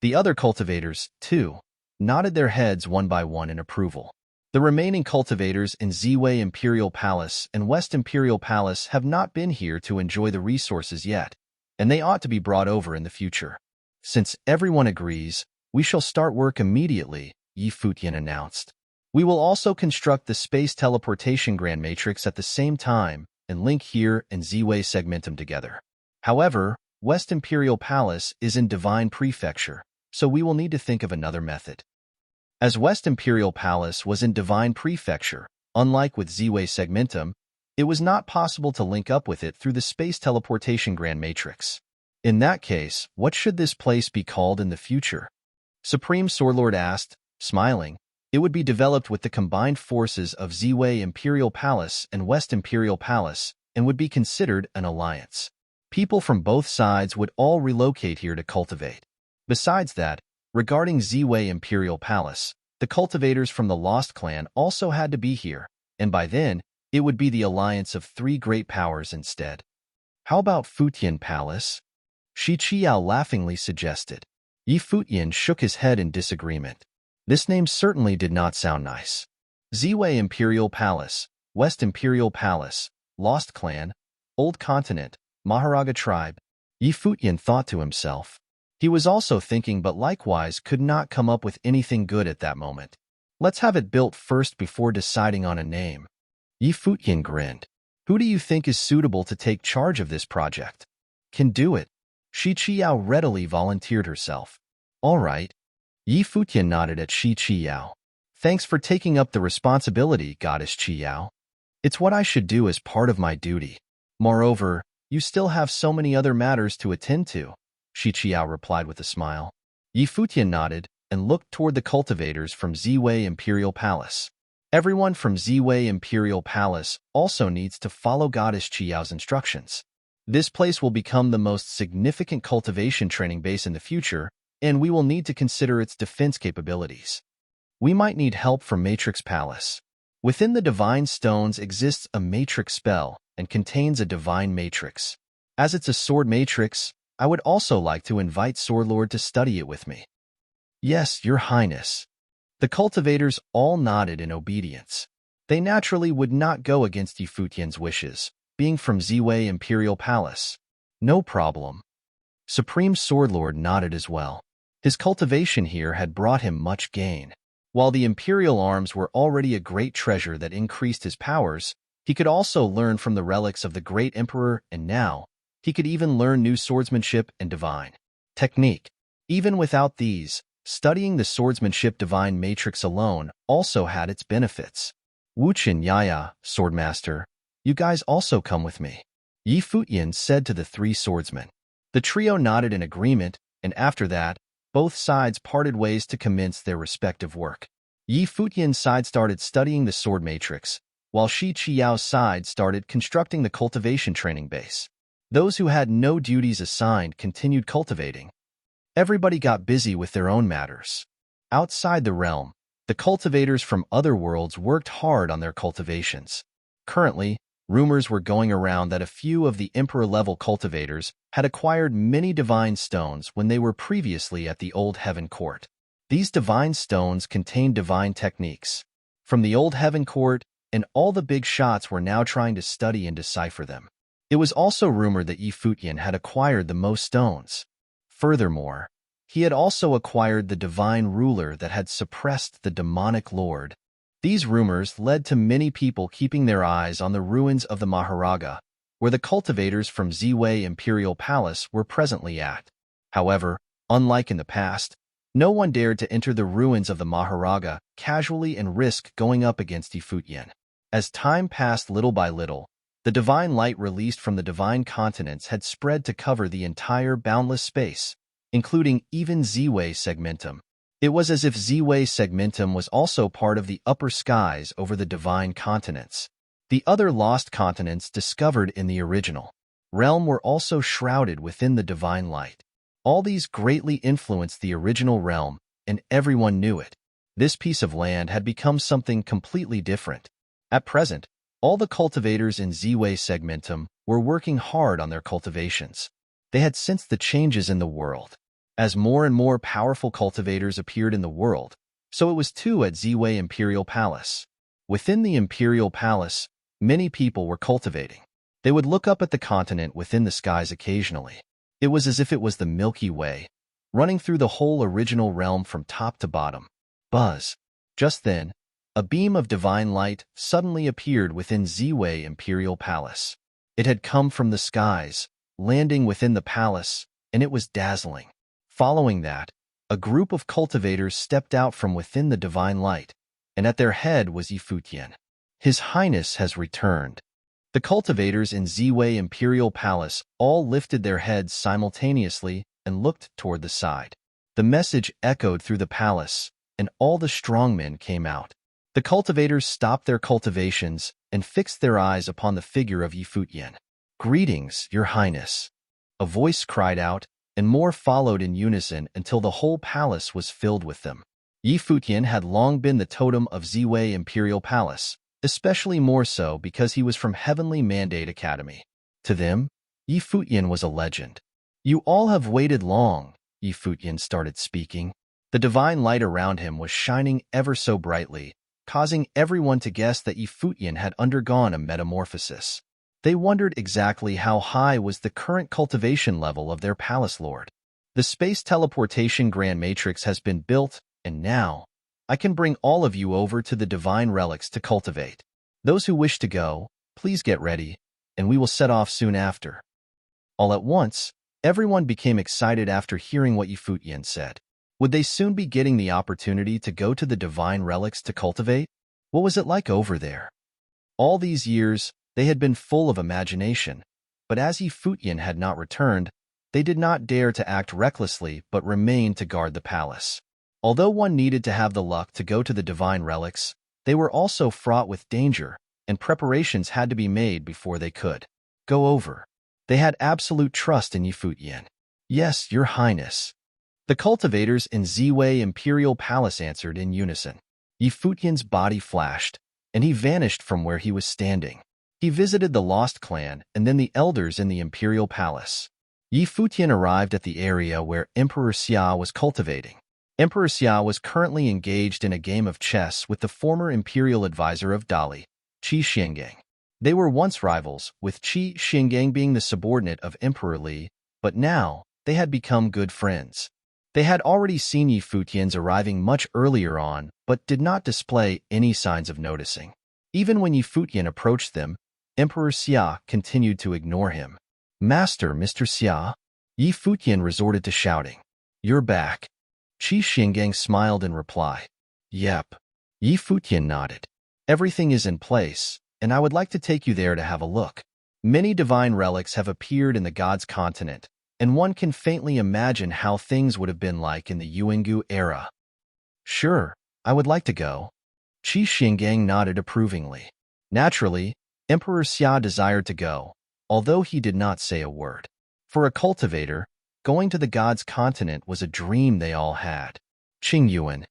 The other cultivators, too, nodded their heads one by one in approval. The remaining cultivators in Ziwei Imperial Palace and West Imperial Palace have not been here to enjoy the resources yet, and they ought to be brought over in the future. Since everyone agrees, we shall start work immediately, Yi Futian announced. We will also construct the space teleportation grand matrix at the same time and link here and Ziwei Segmentum together. However, West Imperial Palace is in Divine Prefecture, so we will need to think of another method. As West Imperial Palace was in Divine Prefecture, unlike with Ziwei Segmentum, it was not possible to link up with it through the space teleportation grand matrix. In that case, what should this place be called in the future? Supreme Swordlord asked, smiling. It would be developed with the combined forces of Ziwei Imperial Palace and West Imperial Palace and would be considered an alliance. People from both sides would all relocate here to cultivate. Besides that, regarding Ziwei Imperial Palace, the cultivators from the Lost Clan also had to be here, and by then, it would be the alliance of 3 great powers instead. How about Futian Palace? Shi Qiao laughingly suggested. Yi Futian shook his head in disagreement. This name certainly did not sound nice. Ziwei Imperial Palace, West Imperial Palace, Lost Clan, Old Continent, Maharaga Tribe. Yi Futian thought to himself. He was also thinking but likewise could not come up with anything good at that moment. Let's have it built first before deciding on a name. Yi Futian grinned. Who do you think is suitable to take charge of this project? Can do it. Shi Qiao readily volunteered herself. All right. Yi Futian nodded at Shi Qiyao. Thanks for taking up the responsibility, Goddess Qiyao. It's what I should do as part of my duty. Moreover, you still have so many other matters to attend to, Shi Qiyao replied with a smile. Yi Futian nodded and looked toward the cultivators from Ziwei Imperial Palace. Everyone from Ziwei Imperial Palace also needs to follow Goddess Qiyao's instructions. This place will become the most significant cultivation training base in the future, and we will need to consider its defense capabilities. We might need help from Matrix Palace. Within the Divine Stones exists a Matrix spell and contains a Divine Matrix. As it's a sword matrix, I would also like to invite Swordlord to study it with me. Yes, Your Highness. The cultivators all nodded in obedience. They naturally would not go against Yi Futian's wishes, being from Ziwei Imperial Palace. No problem. Supreme Swordlord nodded as well. His cultivation here had brought him much gain. While the Imperial arms were already a great treasure that increased his powers, he could also learn from the relics of the great Emperor, and now, he could even learn new swordsmanship and divine technique. Even without these, studying the swordsmanship divine matrix alone also had its benefits. Wuchen Yaya, swordmaster, you guys also come with me, Yi Futian said to the three swordsmen. The trio nodded in agreement, and after that, both sides parted ways to commence their respective work. Yi Futian's side started studying the sword matrix, while Shi Qiyao's side started constructing the cultivation training base. Those who had no duties assigned continued cultivating. Everybody got busy with their own matters. Outside the realm, the cultivators from other worlds worked hard on their cultivations. Currently, rumors were going around that a few of the Emperor-level cultivators had acquired many divine stones when they were previously at the Old Heaven Court. These divine stones contained divine techniques from the Old Heaven Court, and all the big shots were now trying to study and decipher them. It was also rumored that Yi Futian had acquired the most stones. Furthermore, he had also acquired the divine ruler that had suppressed the demonic lord. These rumors led to many people keeping their eyes on the ruins of the Maharaga, where the cultivators from Ziwei Imperial Palace were presently at. However, unlike in the past, no one dared to enter the ruins of the Maharaga casually and risk going up against Yi Futian. As time passed little by little, the divine light released from the divine continents had spread to cover the entire boundless space, including even Ziwei Segmentum. It was as if Ziwei Segmentum was also part of the upper skies over the divine continents. The other lost continents discovered in the original realm were also shrouded within the divine light. All these greatly influenced the original realm, and everyone knew it. This piece of land had become something completely different. At present, all the cultivators in Ziwei Segmentum were working hard on their cultivations. They had sensed the changes in the world. As more and more powerful cultivators appeared in the world, so it was too at Ziwei Imperial Palace. Within the Imperial Palace, many people were cultivating. They would look up at the continent within the skies occasionally. It was as if it was the Milky Way, running through the whole original realm from top to bottom. Buzz. Just then, a beam of divine light suddenly appeared within Ziwei Imperial Palace. It had come from the skies, landing within the palace, and it was dazzling. Following that, a group of cultivators stepped out from within the divine light, and at their head was Yi Futian. His Highness has returned. The cultivators in Ziwei Imperial Palace all lifted their heads simultaneously and looked toward the side. The message echoed through the palace, and all the strongmen came out. The cultivators stopped their cultivations and fixed their eyes upon the figure of Yi Futian. "Greetings, Your Highness," a voice cried out, and more followed in unison until the whole palace was filled with them. Yi Futian had long been the totem of Ziwei Imperial Palace, especially more so because he was from Heavenly Mandate Academy. To them, Yi Futian was a legend. "You all have waited long," Yi Futian started speaking. The divine light around him was shining ever so brightly, causing everyone to guess that Yi Futian had undergone a metamorphosis. They wondered exactly how high was the current cultivation level of their palace lord. "The space teleportation grand matrix has been built, and now, I can bring all of you over to the divine relics to cultivate. Those who wish to go, please get ready, and we will set off soon after." All at once, everyone became excited after hearing what Yi Futian said. Would they soon be getting the opportunity to go to the divine relics to cultivate? What was it like over there? All these years, they had been full of imagination, but as Futian had not returned, they did not dare to act recklessly but remained to guard the palace. Although one needed to have the luck to go to the divine relics, they were also fraught with danger, and preparations had to be made before they could go over. They had absolute trust in Futian. Yes, Your Highness. The cultivators in Ziwei Imperial Palace answered in unison. Futian's body flashed, and he vanished from where he was standing. He visited the Lost Clan and then the elders in the Imperial Palace. Futian arrived at the area where Emperor Xia was cultivating. Emperor Xia was currently engaged in a game of chess with the former imperial advisor of Dali, Qi Xiangang. They were once rivals, with Qi Xiangang being the subordinate of Emperor Li, but now they had become good friends. They had already seen Futian's arriving much earlier on, but did not display any signs of noticing. Even when Futian approached them, Emperor Xia continued to ignore him. Master, Mr. Xia? Futian resorted to shouting. You're back. Qi Xiangang smiled in reply. Yep. Futian nodded. Everything is in place, and I would like to take you there to have a look. Many divine relics have appeared in the God's continent, and one can faintly imagine how things would have been like in the Yuangu era. Sure, I would like to go. Qi Xiangang nodded approvingly. Naturally, Emperor Xia desired to go, although he did not say a word. For a cultivator, going to the God's continent was a dream they all had. Qingyuan.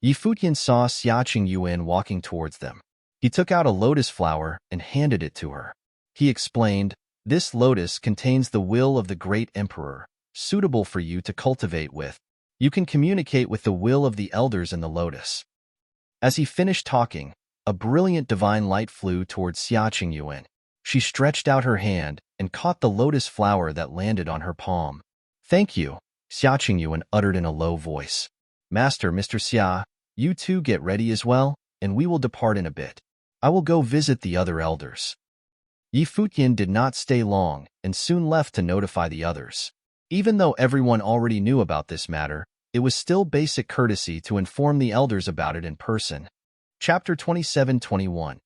Futian saw Xia Qingyuan walking towards them. He took out a lotus flower and handed it to her. He explained, this lotus contains the will of the great emperor, suitable for you to cultivate with. You can communicate with the will of the elders in the lotus. As he finished talking, a brilliant divine light flew towards Xia Qingyuan. She stretched out her hand and caught the lotus flower that landed on her palm. Thank you, Xia Qingyuan uttered in a low voice. Master, Mr. Xia, you two get ready as well, and we will depart in a bit. I will go visit the other elders. Futian did not stay long and soon left to notify the others. Even though everyone already knew about this matter, it was still basic courtesy to inform the elders about it in person. Chapter 27-21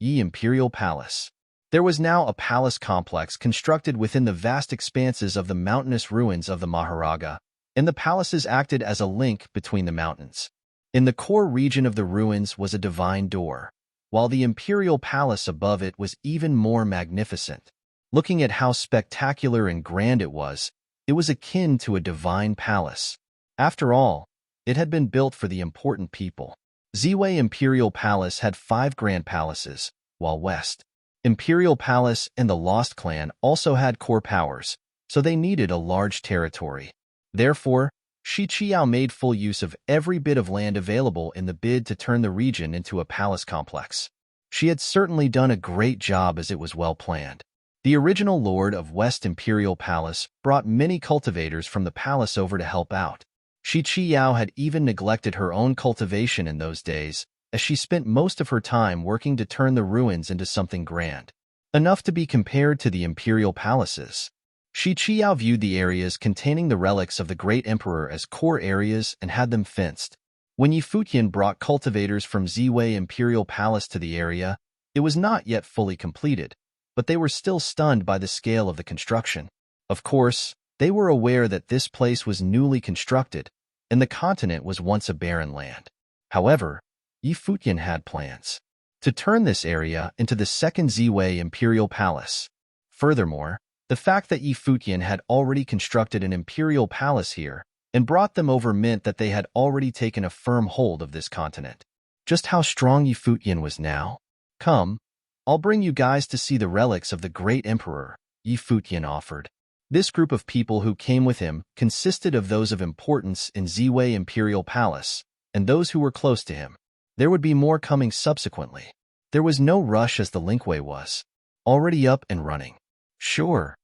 Imperial Palace. There was now a palace complex constructed within the vast expanses of the mountainous ruins of the Maharaja, and the palaces acted as a link between the mountains. In the core region of the ruins was a divine door, while the imperial palace above it was even more magnificent. Looking at how spectacular and grand it was akin to a divine palace. After all, it had been built for the important people. Ziwei Imperial Palace had 5 grand palaces, while West Imperial Palace and the Lost Clan also had core powers, so they needed a large territory. Therefore, Shi Qiao made full use of every bit of land available in the bid to turn the region into a palace complex. She had certainly done a great job as it was well planned. The original lord of West Imperial Palace brought many cultivators from the palace over to help out. Shi Qiao had even neglected her own cultivation in those days, as she spent most of her time working to turn the ruins into something grand, enough to be compared to the imperial palaces. Shi Qiao viewed the areas containing the relics of the great emperor as core areas and had them fenced. When Futian brought cultivators from Ziwei Imperial Palace to the area, it was not yet fully completed, but they were still stunned by the scale of the construction. Of course, they were aware that this place was newly constructed, and the continent was once a barren land. However, Futian had plans to turn this area into the second Ziwei Imperial Palace. Furthermore, the fact that Futian had already constructed an imperial palace here and brought them over meant that they had already taken a firm hold of this continent. Just how strong Futian was now? Come, I'll bring you guys to see the relics of the great emperor, Futian offered. This group of people who came with him consisted of those of importance in Ziwei Imperial Palace and those who were close to him. There would be more coming subsequently. There was no rush as the linkway was already up and running. Sure.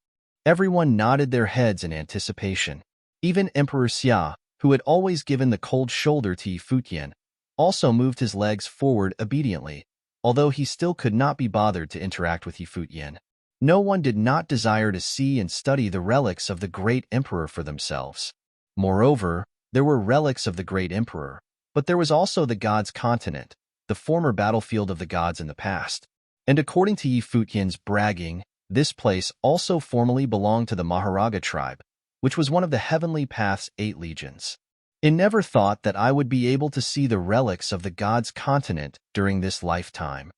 Everyone nodded their heads in anticipation. Even Emperor Xia, who had always given the cold shoulder to Futian, also moved his legs forward obediently, although he still could not be bothered to interact with Futian. No one did not desire to see and study the relics of the great emperor for themselves. Moreover, There were relics of the great emperor, but there was also the gods' continent, the former battlefield of the gods in the past. And according to Futian's bragging, this place also formerly belonged to the Maharaga tribe, which was one of the Heavenly Path's 8 legions. I never thought that I would be able to see the relics of the gods' continent during this lifetime.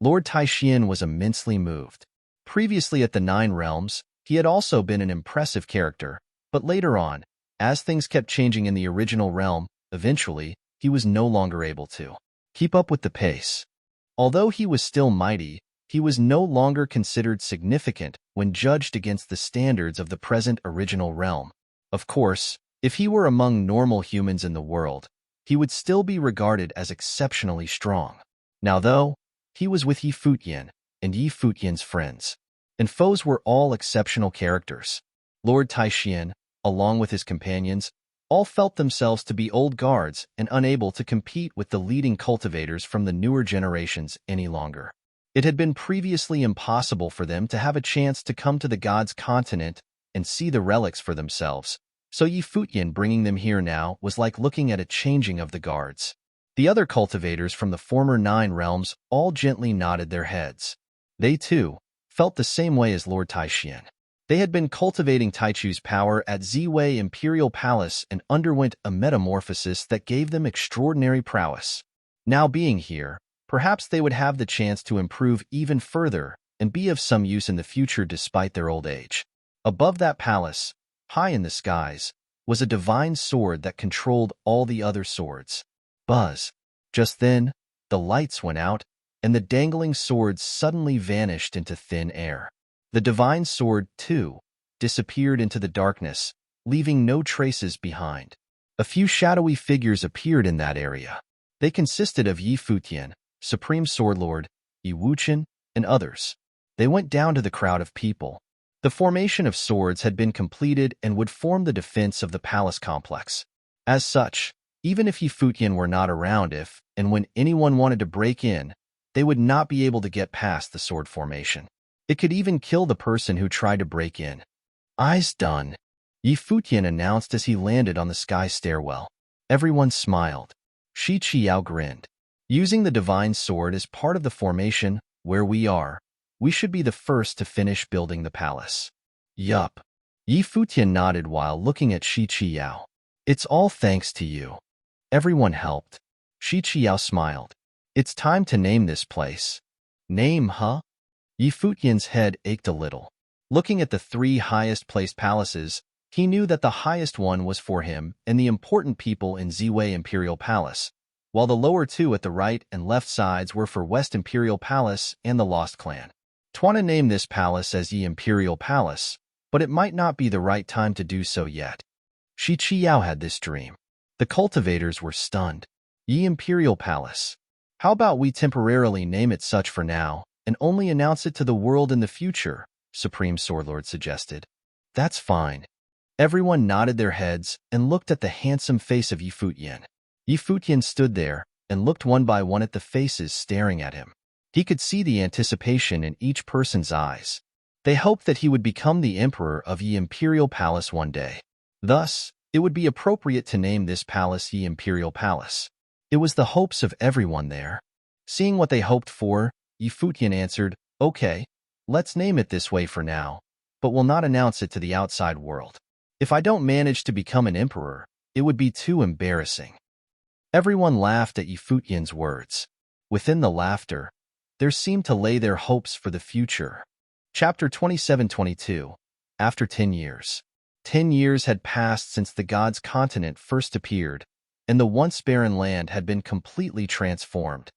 Lord Taishian was immensely moved. Previously at the 9 realms, he had also been an impressive character, but later on, as things kept changing in the original realm, eventually, he was no longer able to keep up with the pace. Although he was still mighty, he was no longer considered significant when judged against the standards of the present original realm. Of course, if he were among normal humans in the world, he would still be regarded as exceptionally strong. Now though, he was with Futian and Futian's friends, and foes were all exceptional characters. Lord Taishian, along with his companions, all felt themselves to be old guards and unable to compete with the leading cultivators from the newer generations any longer. It had been previously impossible for them to have a chance to come to the gods' continent and see the relics for themselves, so Futian bringing them here now was like looking at a changing of the guards. The other cultivators from the former 9 realms all gently nodded their heads. They, too, felt the same way as Lord Taishian. They had been cultivating Taichu's power at Ziwei Imperial Palace and underwent a metamorphosis that gave them extraordinary prowess. Now being here, perhaps they would have the chance to improve even further and be of some use in the future despite their old age. Above that palace, high in the skies, was a divine sword that controlled all the other swords. Buzz. Just then, the lights went out, and the dangling sword suddenly vanished into thin air. The divine sword, too, disappeared into the darkness, leaving no traces behind. A few shadowy figures appeared in that area. They consisted of Futian, Supreme Swordlord, Wuchen, and others. They went down to the crowd of people. The formation of swords had been completed and would form the defense of the palace complex. As such, even if Futian were not around if and when anyone wanted to break in, they would not be able to get past the sword formation. It could even kill the person who tried to break in. "Eyes done," Futian announced as he landed on the sky stairwell. Everyone smiled. Shi Qiao grinned. Using the divine sword as part of the formation, where we are, we should be the first to finish building the palace. Yup. Futian nodded while looking at Shi Qiao. It's all thanks to you. Everyone helped. Shi Qiao smiled. It's time to name this place. Name, huh? Futian's head ached a little. Looking at the 3 highest-placed palaces, he knew that the highest one was for him and the important people in Ziwei Imperial Palace, while the lower 2 at the right and left sides were for West Imperial Palace and the Lost Clan. Twana named this palace as Yi Imperial Palace, but it might not be the right time to do so yet. Shi Qiao had this dream. The cultivators were stunned. Yi Imperial Palace. How about we temporarily name it such for now, and only announce it to the world in the future, Supreme Swordlord suggested. That's fine. Everyone nodded their heads and looked at the handsome face of Futian. Futian stood there and looked one by one at the faces staring at him. He could see the anticipation in each person's eyes. They hoped that he would become the emperor of Yi Imperial Palace one day. Thus, it would be appropriate to name this palace Yi Imperial Palace. It was the hopes of everyone there. Seeing what they hoped for, Futian answered, "Okay, let's name it this way for now, but we'll not announce it to the outside world. If I don't manage to become an emperor, it would be too embarrassing." Everyone laughed at Futian's words. Within the laughter, there seemed to lay their hopes for the future. Chapter 27-22. After 10 years. 10 years had passed since the gods' continent first appeared, and the once barren land had been completely transformed.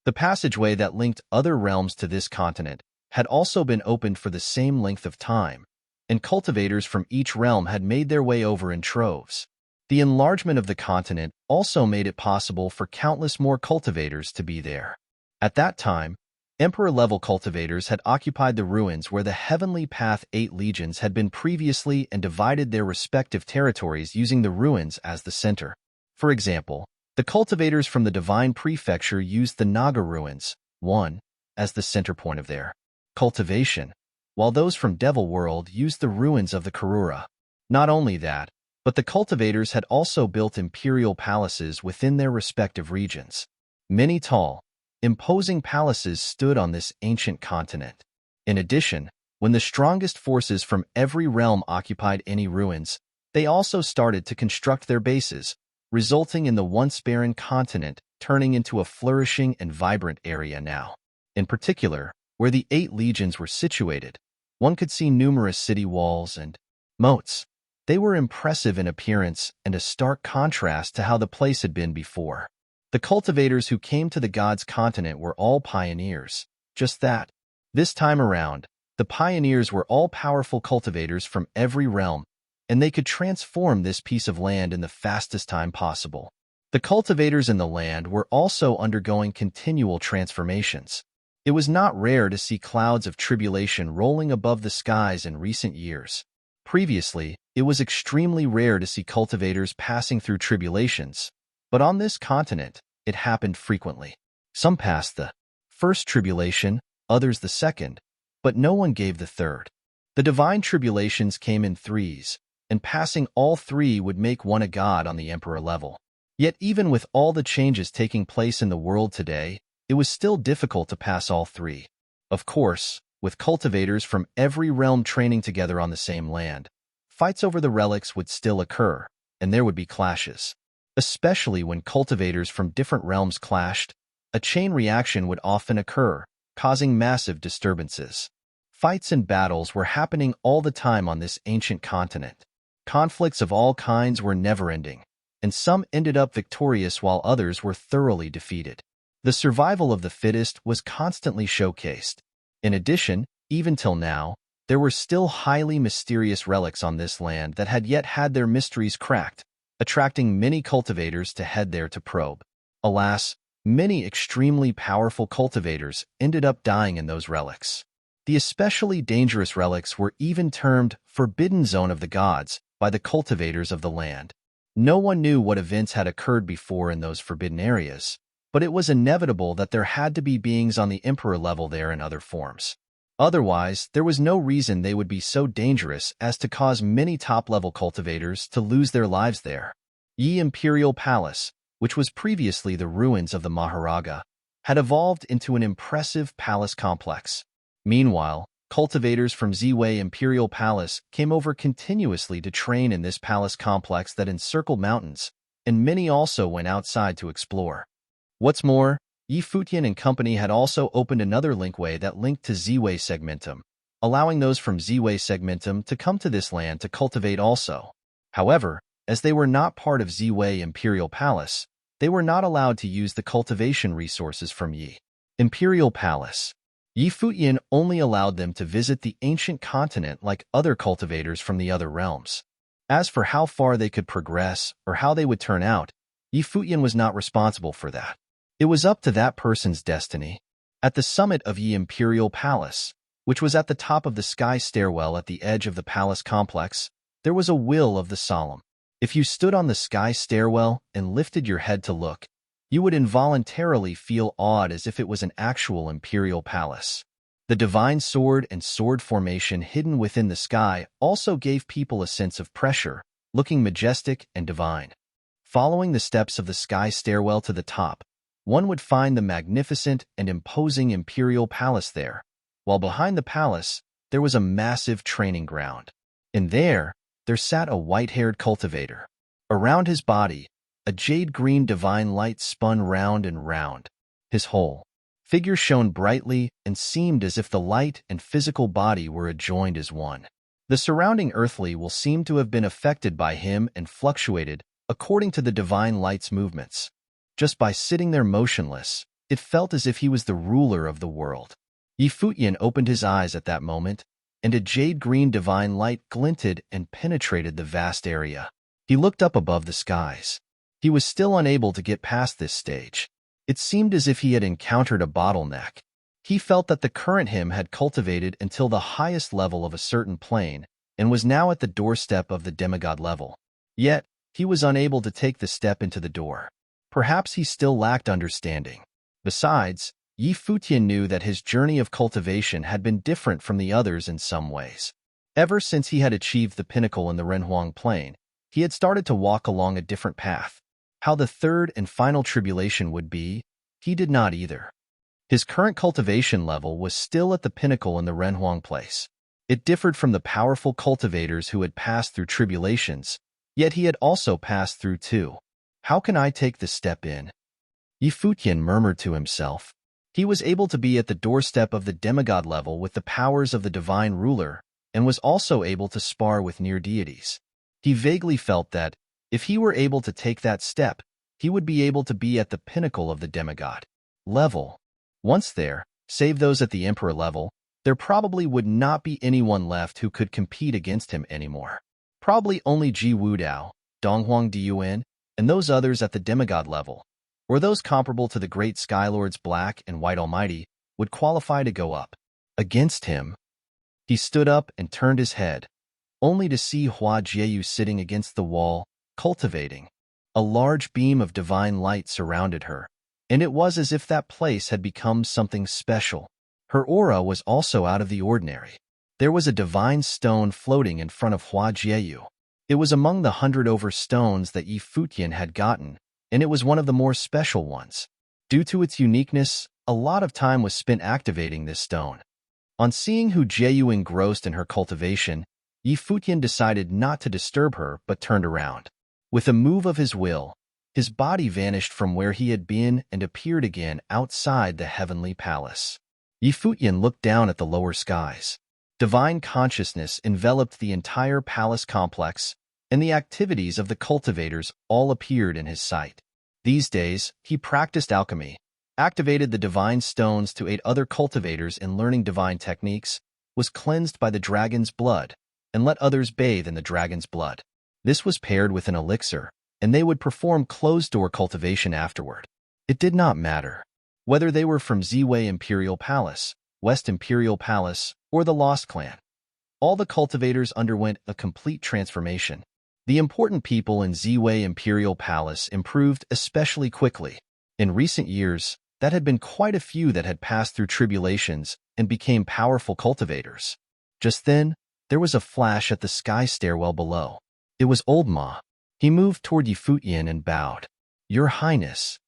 The passageway that linked other realms to this continent had also been opened for the same length of time, and cultivators from each realm had made their way over in troves. The enlargement of the continent also made it possible for countless more cultivators to be there. At that time, Emperor-level cultivators had occupied the ruins where the Heavenly Path 8 legions had been previously and divided their respective territories using the ruins as the center. For example, the cultivators from the Divine Prefecture used the Naga ruins, 1, as the center point of their cultivation, while those from Devil World used the ruins of the Karura. Not only that, But the cultivators had also built imperial palaces within their respective regions. Many tall, imposing palaces stood on this ancient continent. In addition, when the strongest forces from every realm occupied any ruins, they also started to construct their bases, resulting in the once barren continent turning into a flourishing and vibrant area now. In particular, where the 8 legions were situated, one could see numerous city walls and moats. They were impressive in appearance and a stark contrast to how the place had been before. The cultivators who came to the gods' continent were all pioneers. Just that. This time around, the pioneers were all powerful cultivators from every realm, and they could transform this piece of land in the fastest time possible. The cultivators in the land were also undergoing continual transformations. It was not rare to see clouds of tribulation rolling above the skies in recent years. Previously, it was extremely rare to see cultivators passing through tribulations, but on this continent, it happened frequently. Some passed the first tribulation, others the second, but no one gave the third. The divine tribulations came in threes, and passing all 3 would make one a god on the emperor level. Yet even with all the changes taking place in the world today, it was still difficult to pass all 3. Of course, with cultivators from every realm training together on the same land, fights over the relics would still occur, and there would be clashes. Especially when cultivators from different realms clashed, a chain reaction would often occur, causing massive disturbances. Fights and battles were happening all the time on this ancient continent. Conflicts of all kinds were never-ending, and some ended up victorious while others were thoroughly defeated. The survival of the fittest was constantly showcased. In addition, even till now, there were still highly mysterious relics on this land that had yet had their mysteries cracked, attracting many cultivators to head there to probe. Alas, many extremely powerful cultivators ended up dying in those relics. The especially dangerous relics were even termed Forbidden Zone of the Gods by the cultivators of the land. No one knew what events had occurred before in those forbidden areas, but it was inevitable that there had to be beings on the emperor level there in other forms. Otherwise, there was no reason they would be so dangerous as to cause many top-level cultivators to lose their lives there. Yi Imperial Palace, which was previously the ruins of the Maharaja, had evolved into an impressive palace complex. Meanwhile, cultivators from Ziwei Imperial Palace came over continuously to train in this palace complex that encircled mountains, and many also went outside to explore. What's more, Yi Futian and company had also opened another linkway that linked to Ziwei Segmentum, allowing those from Ziwei Segmentum to come to this land to cultivate also. However, as they were not part of Ziwei Imperial Palace, they were not allowed to use the cultivation resources from Yi Imperial Palace. Yi Futian only allowed them to visit the ancient continent like other cultivators from the other realms. As for how far they could progress or how they would turn out, Yi Futian was not responsible for that. It was up to that person's destiny. At the summit of Yi Imperial Palace, which was at the top of the sky stairwell at the edge of the palace complex, there was a will of the solemn. If you stood on the sky stairwell and lifted your head to look, you would involuntarily feel awed as if it was an actual imperial palace. The divine sword and sword formation hidden within the sky also gave people a sense of pressure, looking majestic and divine. Following the steps of the sky stairwell to the top, one would find the magnificent and imposing imperial palace there, while behind the palace, there was a massive training ground. And there sat a white-haired cultivator. Around his body, a jade-green divine light spun round and round. His whole figure shone brightly and seemed as if the light and physical body were adjoined as one. The surrounding earthly will seem to have been affected by him and fluctuated according to the divine light's movements. Just by sitting there motionless, it felt as if he was the ruler of the world. Yi Futian opened his eyes at that moment, and a jade-green divine light glinted and penetrated the vast area. He looked up above the skies. He was still unable to get past this stage. It seemed as if he had encountered a bottleneck. He felt that the current him had cultivated until the highest level of a certain plane and was now at the doorstep of the demigod level. Yet, he was unable to take the step into the door. Perhaps he still lacked understanding. Besides, Yi Futian knew that his journey of cultivation had been different from the others in some ways. Ever since he had achieved the pinnacle in the Renhuang Plain, He had started to walk along a different path. How the third and final tribulation would be, he did not either. His current cultivation level was still at the pinnacle in the Renhuang place. It differed from the powerful cultivators who had passed through tribulations, yet he had also passed through too. How can I take this step in? Futian murmured to himself. He was able to be at the doorstep of the demigod level with the powers of the divine ruler, and was also able to spar with near deities. He vaguely felt that, if he were able to take that step, he would be able to be at the pinnacle of the demigod level. Once there, save those at the emperor level, there probably would not be anyone left who could compete against him anymore. Probably only Ji Wudao, Donghuang Diyuan, and those others at the demigod level, or those comparable to the great Skylords Black and White Almighty, would qualify to go up against him. He stood up and turned his head, only to see Hua Jieyu sitting against the wall, cultivating. A large beam of divine light surrounded her, and it was as if that place had become something special. Her aura was also out of the ordinary. There was a divine stone floating in front of Hua Jieyu. It was among the 100 stones that Futian had gotten, and it was one of the more special ones. Due to its uniqueness, a lot of time was spent activating this stone. On seeing Hu Jieyu engrossed in her cultivation, Futian decided not to disturb her but turned around. With a move of his will, his body vanished from where he had been and appeared again outside the heavenly palace. Futian looked down at the lower skies. Divine consciousness enveloped the entire palace complex, and the activities of the cultivators all appeared in his sight. These days, he practiced alchemy, activated the divine stones to aid other cultivators in learning divine techniques, was cleansed by the dragon's blood, and let others bathe in the dragon's blood. This was paired with an elixir, and they would perform closed-door cultivation afterward. It did not matter whether they were from Ziwei Imperial Palace, West Imperial Palace, or the Lost Clan. All the cultivators underwent a complete transformation. The important people in Ziwei Imperial Palace improved especially quickly. In recent years, that had been quite a few that had passed through tribulations and became powerful cultivators. Just then, there was a flash at the sky stairwell below. It was Old Ma. He moved toward Futian and bowed. Your Highness.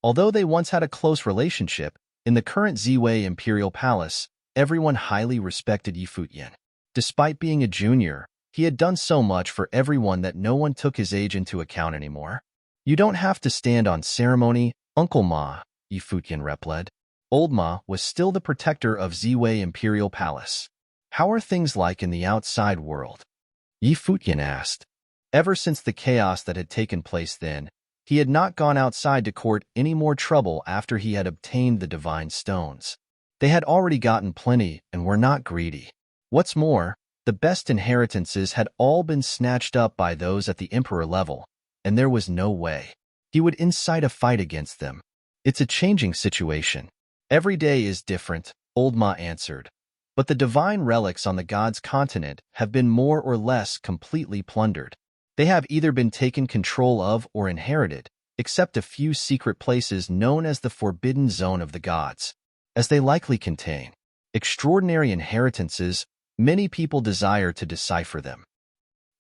Although they once had a close relationship, in the current Ziwei Imperial Palace, everyone highly respected Futian. Despite being a junior, he had done so much for everyone that no one took his age into account anymore. You don't have to stand on ceremony, Uncle Ma, Futian replied. Old Ma was still the protector of Ziwei Imperial Palace. How are things like in the outside world? Futian asked. Ever since the chaos that had taken place then, he had not gone outside to court any more trouble after he had obtained the divine stones. They had already gotten plenty and were not greedy. What's more, the best inheritances had all been snatched up by those at the emperor level, and there was no way he would incite a fight against them. It's a changing situation. Every day is different, Old Ma answered. But the divine relics on the gods' continent have been more or less completely plundered. They have either been taken control of or inherited, except a few secret places known as the Forbidden Zone of the Gods. As they likely contain extraordinary inheritances, many people desire to decipher them.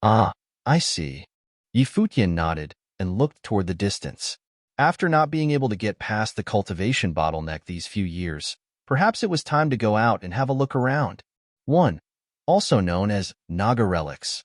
Ah, I see. Futian nodded and looked toward the distance. After not being able to get past the cultivation bottleneck these few years, perhaps it was time to go out and have a look around. 1. Also known as Naga Relics.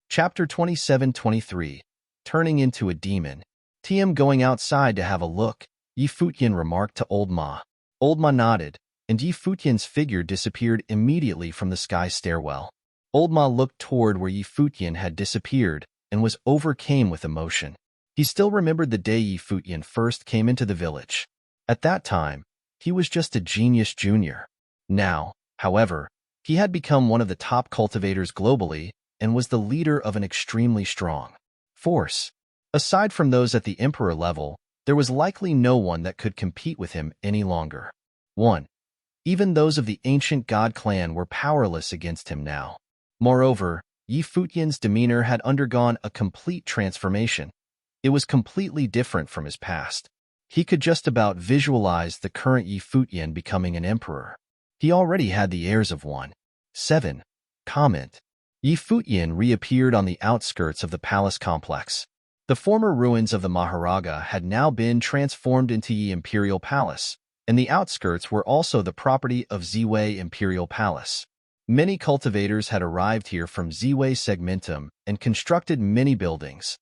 Chapter 27-23, Turning into a Demon. TM going outside to have a look, Futian remarked to Old Ma. Old Ma nodded, and Futian's figure disappeared immediately from the sky stairwell. Old Ma looked toward where Futian had disappeared and was overcome with emotion. He still remembered the day Futian first came into the village. At that time, he was just a genius junior. Now, however, he had become one of the top cultivators globally and was the leader of an extremely strong force. Aside from those at the emperor level, there was likely no one that could compete with him any longer. 1. Even those of the ancient god clan were powerless against him now. Moreover, Futian's demeanor had undergone a complete transformation. It was completely different from his past. He could just about visualize the current Futian becoming an emperor. He already had the airs of one. 7. Comment. Yi Futian reappeared on the outskirts of the palace complex. The former ruins of the Maharaja had now been transformed into Yi Imperial Palace, and the outskirts were also the property of Ziwei Imperial Palace. Many cultivators had arrived here from Ziwei Segmentum and constructed many buildings,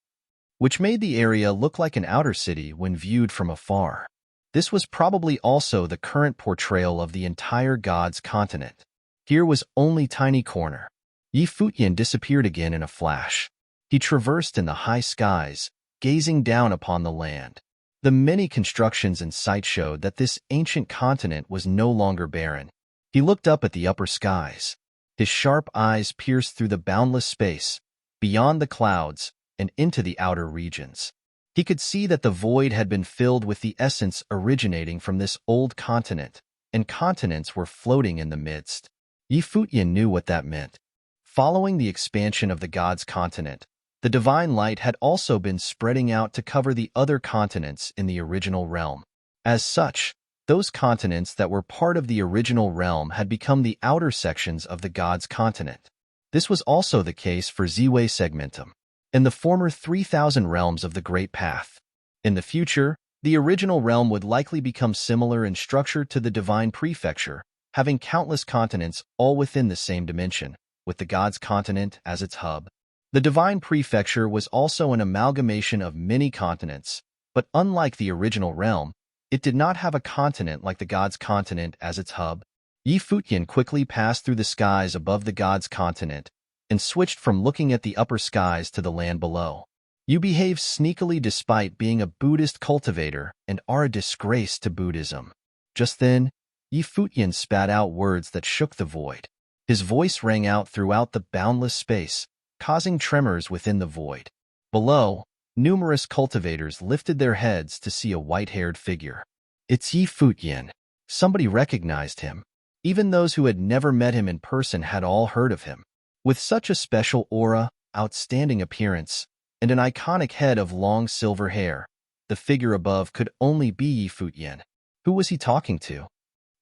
which made the area look like an outer city when viewed from afar. This was probably also the current portrayal of the entire God's continent. Here was only tiny corner. Yi Futian disappeared again in a flash. He traversed in the high skies, gazing down upon the land. The many constructions in sight showed that this ancient continent was no longer barren. He looked up at the upper skies. His sharp eyes pierced through the boundless space, beyond the clouds, and into the outer regions. He could see that the void had been filled with the essence originating from this old continent, and continents were floating in the midst. Yi Futian knew what that meant. Following the expansion of the God's continent, the divine light had also been spreading out to cover the other continents in the original realm. As such, those continents that were part of the original realm had become the outer sections of the God's continent. This was also the case for Ziwei Segmentum, and the former 3,000 realms of the Great Path. In the future, the original realm would likely become similar in structure to the Divine Prefecture, having countless continents all within the same dimension, with the God's continent as its hub. The Divine Prefecture was also an amalgamation of many continents, but unlike the original realm, it did not have a continent like the God's continent as its hub. Yi Futian quickly passed through the skies above the God's continent and switched from looking at the upper skies to the land below. You behave sneakily despite being a Buddhist cultivator and are a disgrace to Buddhism. Just then, Yi Futian spat out words that shook the void. His voice rang out throughout the boundless space, causing tremors within the void. Below, numerous cultivators lifted their heads to see a white-haired figure. It's Yi Futian. Somebody recognized him. Even those who had never met him in person had all heard of him. With such a special aura, outstanding appearance, and an iconic head of long silver hair, the figure above could only be Yi Futian. Who was he talking to?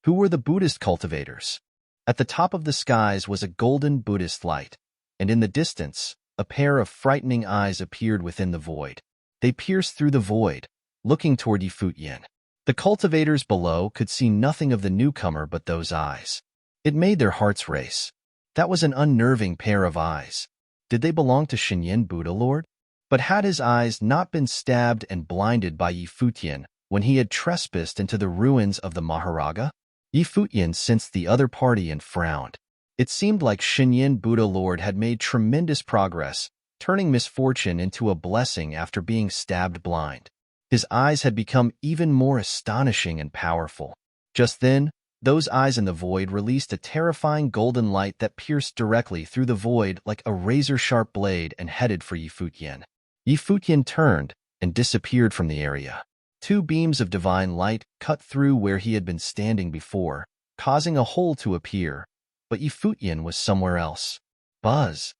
Who were the Buddhist cultivators? At the top of the skies was a golden Buddhist light, and in the distance, a pair of frightening eyes appeared within the void. They pierced through the void, looking toward Yi Futian. The cultivators below could see nothing of the newcomer but those eyes. It made their hearts race. That was an unnerving pair of eyes. Did they belong to Shinyan Buddha Lord? But had his eyes not been stabbed and blinded by Yi Futian when he had trespassed into the ruins of the Maharaja? Yi Futian sensed the other party and frowned. It seemed like Shinyan Buddha Lord had made tremendous progress, turning misfortune into a blessing after being stabbed blind. His eyes had become even more astonishing and powerful. Just then, those eyes in the void released a terrifying golden light that pierced directly through the void like a razor-sharp blade and headed for Yi Futian. Yi Futian turned and disappeared from the area. Two beams of divine light cut through where he had been standing before, causing a hole to appear, but Yi Futian was somewhere else. Buzz!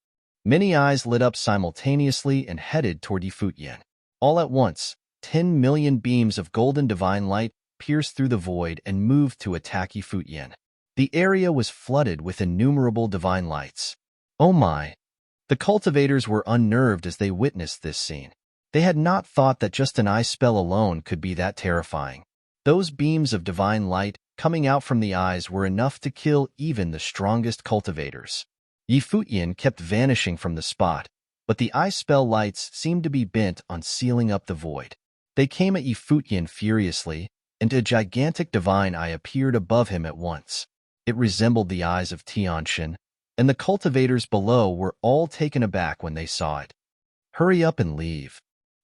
Many eyes lit up simultaneously and headed toward Yi Futian. All at once, 10 million beams of golden divine light pierced through the void and moved to attack Yi Futian. The area was flooded with innumerable divine lights. Oh my! The cultivators were unnerved as they witnessed this scene. They had not thought that just an eye spell alone could be that terrifying. Those beams of divine light coming out from the eyes were enough to kill even the strongest cultivators. Yi Futian kept vanishing from the spot, but the eye spell lights seemed to be bent on sealing up the void. They came at Yi Futian furiously, and a gigantic divine eye appeared above him at once. It resembled the eyes of Tianxin, and the cultivators below were all taken aback when they saw it. Hurry up and leave.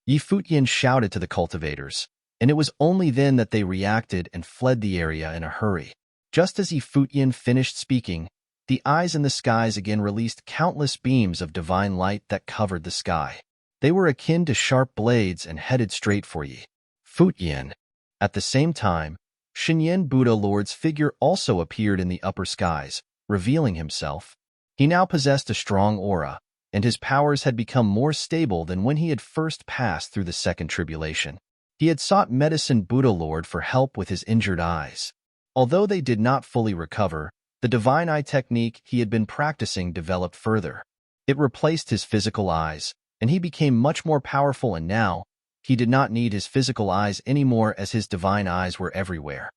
Yi Futian shouted to the cultivators, and it was only then that they reacted and fled the area in a hurry. Just as Yi Futian finished speaking, the eyes in the skies again released countless beams of divine light that covered the sky. They were akin to sharp blades and headed straight for Yi Futian. At the same time, Shinyan Buddha Lord's figure also appeared in the upper skies, revealing himself. He now possessed a strong aura, and his powers had become more stable than when he had first passed through the second tribulation. He had sought Medicine Buddha Lord for help with his injured eyes. Although they did not fully recover, the divine eye technique he had been practicing developed further. It replaced his physical eyes, and he became much more powerful, and now, he did not need his physical eyes anymore as his divine eyes were everywhere.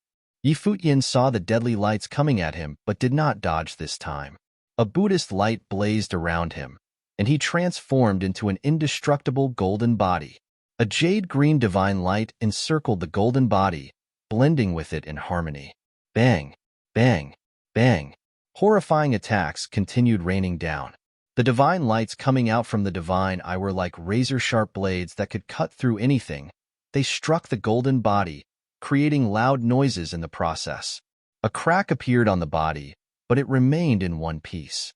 Futian saw the deadly lights coming at him but did not dodge this time. A Buddhist light blazed around him, and he transformed into an indestructible golden body. A jade-green divine light encircled the golden body, blending with it in harmony. Bang! Bang! Bang! Horrifying attacks continued raining down. The divine lights coming out from the divine eye were like razor-sharp blades that could cut through anything. They struck the golden body, creating loud noises in the process. A crack appeared on the body, but it remained in one piece,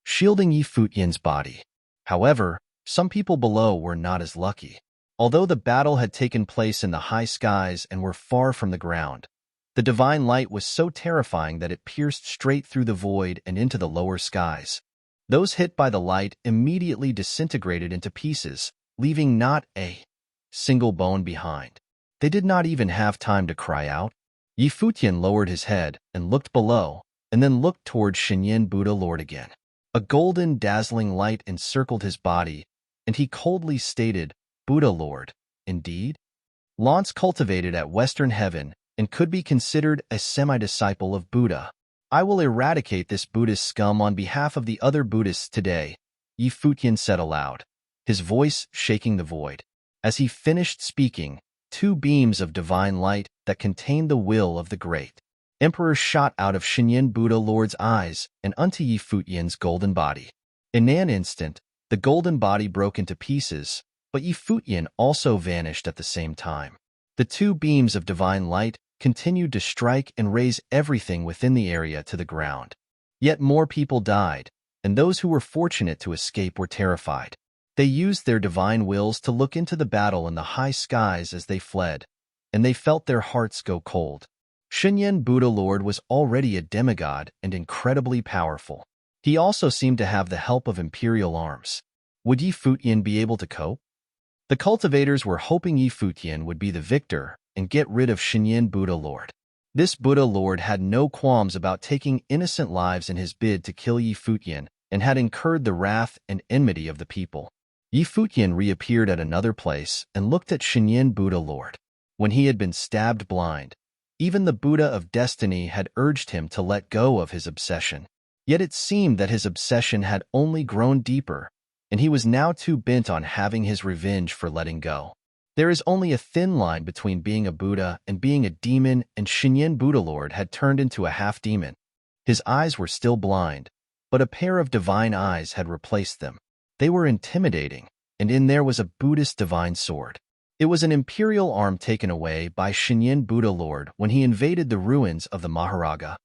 shielding Futian's body. However, some people below were not as lucky. Although the battle had taken place in the high skies and were far from the ground, the divine light was so terrifying that it pierced straight through the void and into the lower skies. Those hit by the light immediately disintegrated into pieces, leaving not a single bone behind. They did not even have time to cry out. Futian lowered his head and looked below, and then looked toward Shinyan Buddha Lord again. A golden, dazzling light encircled his body, and he coldly stated, "Buddha Lord, indeed? Lance cultivated at Western Heaven and could be considered a semi-disciple of Buddha. I will eradicate this Buddhist scum on behalf of the other Buddhists today," Futian said aloud, his voice shaking the void. As he finished speaking, two beams of divine light that contained the will of the great Emperor shot out of Shinyan Buddha Lord's eyes and unto Futian's golden body. In an instant, the golden body broke into pieces, but Futian also vanished at the same time. The two beams of divine light continued to strike and raze everything within the area to the ground. Yet more people died, and those who were fortunate to escape were terrified. They used their divine wills to look into the battle in the high skies as they fled, and they felt their hearts go cold. Shinyan Buddha Lord was already a demigod and incredibly powerful. He also seemed to have the help of imperial arms. Would Futian be able to cope? The cultivators were hoping Futian would be the victor and get rid of Shinyan Buddha Lord. This Buddha Lord had no qualms about taking innocent lives in his bid to kill Futian and had incurred the wrath and enmity of the people. Futian reappeared at another place and looked at Shinyan Buddha Lord. When he had been stabbed blind, even the Buddha of Destiny had urged him to let go of his obsession. Yet it seemed that his obsession had only grown deeper, and he was now too bent on having his revenge for letting go. There is only a thin line between being a Buddha and being a demon, and Shinyan Buddha Lord had turned into a half-demon. His eyes were still blind, but a pair of divine eyes had replaced them. They were intimidating, and in there was a Buddhist divine sword. It was an imperial arm taken away by Shinyan Buddha Lord when he invaded the ruins of the Maharaja.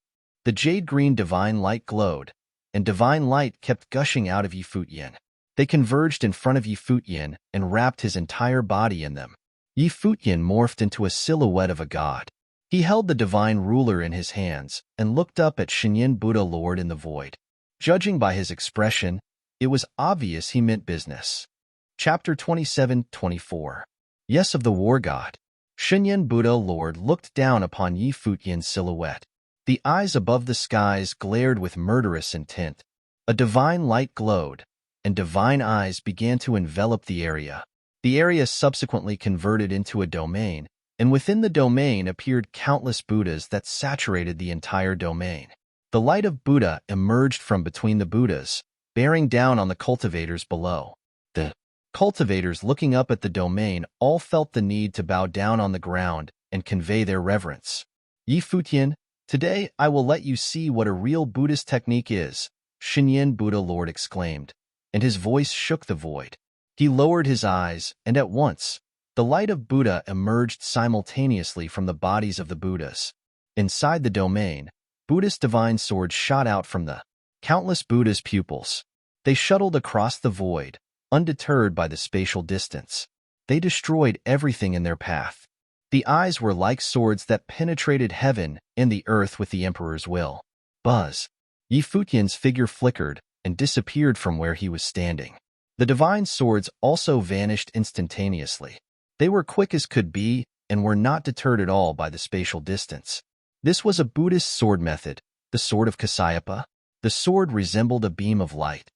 The jade-green divine light glowed, and divine light kept gushing out of Futian. They converged in front of Futian and wrapped his entire body in them. Futian morphed into a silhouette of a god. He held the divine ruler in his hands and looked up at Shinyan Buddha Lord in the void. Judging by his expression, it was obvious he meant business. Chapter 27-24. Yes of the War God. Shinyan Buddha Lord looked down upon Futian's silhouette. The eyes above the skies glared with murderous intent. A divine light glowed, and divine eyes began to envelop the area. The area subsequently converted into a domain, and within the domain appeared countless Buddhas that saturated the entire domain. The light of Buddha emerged from between the Buddhas, bearing down on the cultivators below. The cultivators looking up at the domain all felt the need to bow down on the ground and convey their reverence. Futian, today I will let you see what a real Buddhist technique is, Shinyan Buddha Lord exclaimed, and his voice shook the void. He lowered his eyes, and at once, the light of Buddha emerged simultaneously from the bodies of the Buddhas. Inside the domain, Buddhist divine swords shot out from the countless Buddha's pupils. They shuttled across the void, undeterred by the spatial distance. They destroyed everything in their path. The eyes were like swords that penetrated heaven and the earth with the Emperor's will. Buzz! Futian's figure flickered and disappeared from where he was standing. The divine swords also vanished instantaneously. They were quick as could be and were not deterred at all by the spatial distance. This was a Buddhist sword method, the sword of Kasyapa. The sword resembled a beam of light.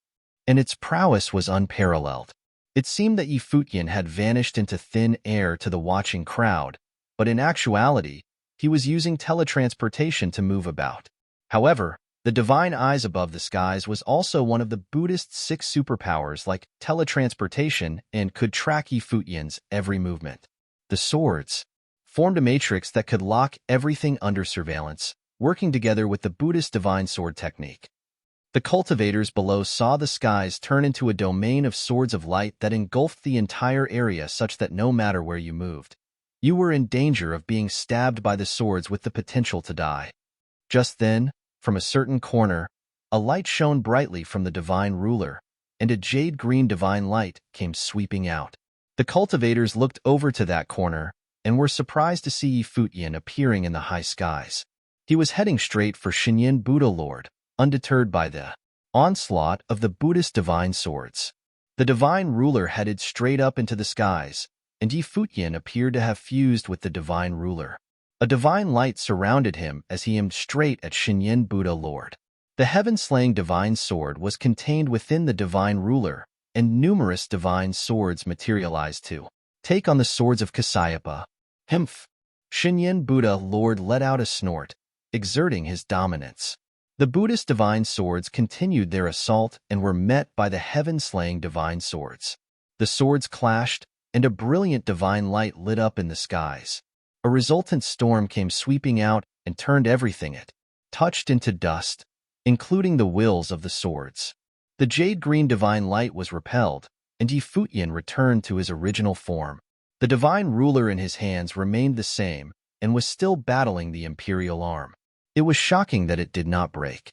and its prowess was unparalleled. It seemed that Futian had vanished into thin air to the watching crowd, but in actuality, he was using teletransportation to move about. However, the divine eyes above the skies was also one of the Buddhist 6 superpowers like teletransportation and could track Futian's every movement. The swords formed a matrix that could lock everything under surveillance, working together with the Buddhist divine sword technique. The cultivators below saw the skies turn into a domain of swords of light that engulfed the entire area such that no matter where you moved, you were in danger of being stabbed by the swords with the potential to die. Just then, from a certain corner, a light shone brightly from the divine ruler, and a jade-green divine light came sweeping out. The cultivators looked over to that corner and were surprised to see Futian appearing in the high skies. He was heading straight for Shinyin Buddha Lord, undeterred by the onslaught of the Buddhist divine swords. The divine ruler headed straight up into the skies, and Futian appeared to have fused with the divine ruler. A divine light surrounded him as he aimed straight at Shinyin Buddha Lord. The heaven-slaying divine sword was contained within the divine ruler, and numerous divine swords materialized to take on the swords of Kasayapa. Humph! Shinyin Buddha Lord let out a snort, exerting his dominance. The Buddhist divine swords continued their assault and were met by the heaven-slaying divine swords. The swords clashed, and a brilliant divine light lit up in the skies. A resultant storm came sweeping out and turned everything it touched into dust, including the wills of the swords. The jade-green divine light was repelled, and Futian returned to his original form. The divine ruler in his hands remained the same and was still battling the imperial arm. It was shocking that it did not break.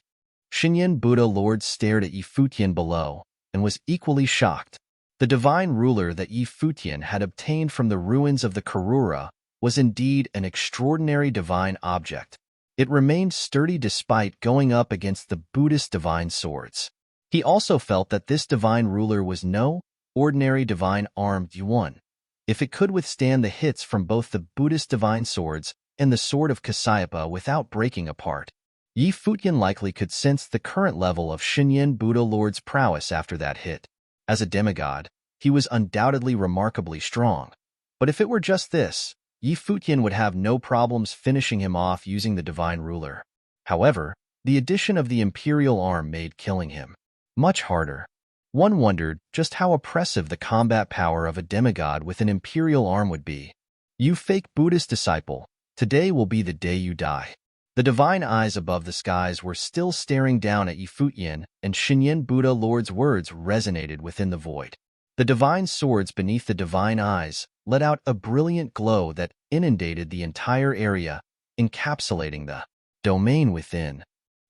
Shinyin Buddha Lord stared at Futian below and was equally shocked. The divine ruler that Futian had obtained from the ruins of the Karura was indeed an extraordinary divine object. It remained sturdy despite going up against the Buddhist divine swords. He also felt that this divine ruler was no ordinary divine armed yuan. If it could withstand the hits from both the Buddhist divine swords and the sword of Kasayapa without breaking apart, Futian likely could sense the current level of Shinyin Buddha Lord's prowess after that hit. As a demigod, he was undoubtedly remarkably strong. But if it were just this, Futian would have no problems finishing him off using the divine ruler. However, the addition of the imperial arm made killing him much harder. One wondered just how oppressive the combat power of a demigod with an imperial arm would be. You fake Buddhist disciple, today will be the day you die. The divine eyes above the skies were still staring down at Futian, and Shinyin Buddha Lord's words resonated within the void. The divine swords beneath the divine eyes let out a brilliant glow that inundated the entire area, encapsulating the domain within.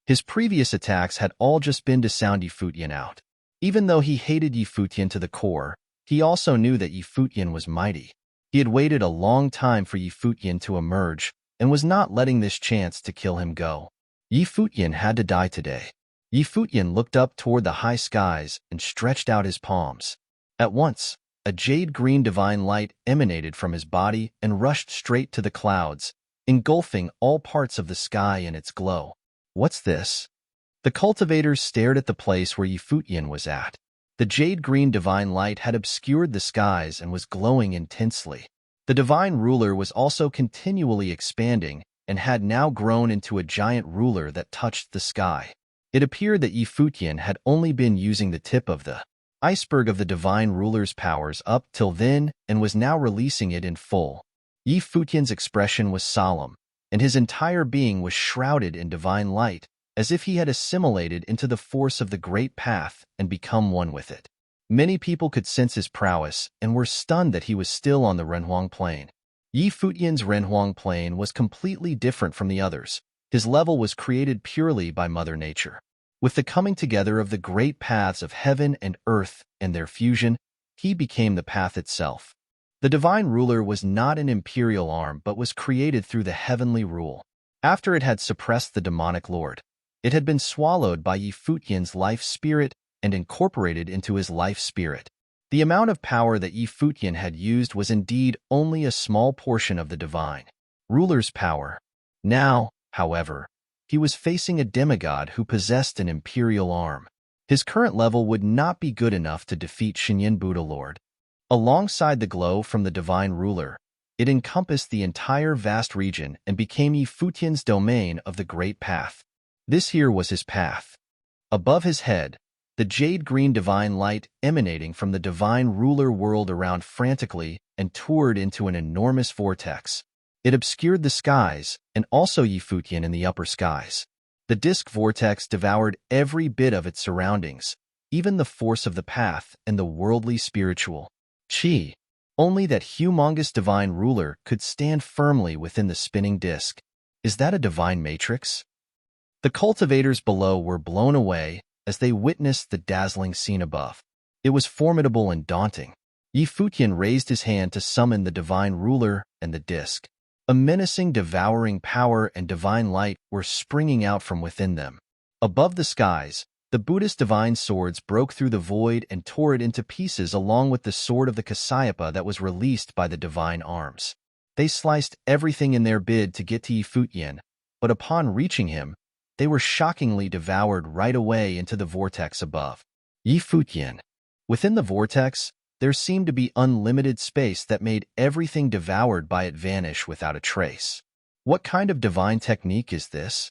His previous attacks had all just been to sound Futian out. Even though he hated Futian to the core, he also knew that Futian was mighty. He had waited a long time for Futian to emerge and was not letting this chance to kill him go. Futian had to die today. Futian looked up toward the high skies and stretched out his palms. At once, a jade-green divine light emanated from his body and rushed straight to the clouds, engulfing all parts of the sky in its glow. What's this? The cultivators stared at the place where Futian was at. The jade-green divine light had obscured the skies and was glowing intensely. The divine ruler was also continually expanding and had now grown into a giant ruler that touched the sky. It appeared that Futian had only been using the tip of the iceberg of the divine ruler's powers up till then and was now releasing it in full. Futian's expression was solemn, and his entire being was shrouded in divine light, as if he had assimilated into the force of the great path and become one with it. Many people could sense his prowess and were stunned that he was still on the Renhuang Plain. Futian's Renhuang Plain was completely different from the others. His level was created purely by Mother Nature. With the coming together of the great paths of heaven and earth and their fusion, he became the path itself. The divine ruler was not an imperial arm but was created through the heavenly rule. After it had suppressed the demonic lord, it had been swallowed by Futian's life spirit and incorporated into his life spirit. The amount of power that Futian had used was indeed only a small portion of the divine ruler's power. Now, however, he was facing a demigod who possessed an imperial arm. His current level would not be good enough to defeat Shinyan Buddha Lord. Alongside the glow from the divine ruler, it encompassed the entire vast region and became Futian's domain of the Great Path. This here was his path. Above his head, the jade-green divine light emanating from the divine ruler whirled around frantically and toured into an enormous vortex. It obscured the skies and also Futian in the upper skies. The disk vortex devoured every bit of its surroundings, even the force of the path and the worldly spiritual chi. Only that humongous divine ruler could stand firmly within the spinning disk. Is that a divine matrix? The cultivators below were blown away as they witnessed the dazzling scene above. It was formidable and daunting. Futian raised his hand to summon the divine ruler and the disk. A menacing, devouring power and divine light were springing out from within them. Above the skies, the Buddhist divine swords broke through the void and tore it into pieces along with the sword of the Kasayapa that was released by the divine arms. They sliced everything in their bid to get to Futian, but upon reaching him, they were shockingly devoured right away into the vortex above. Futian. Within the vortex, there seemed to be unlimited space that made everything devoured by it vanish without a trace. What kind of divine technique is this?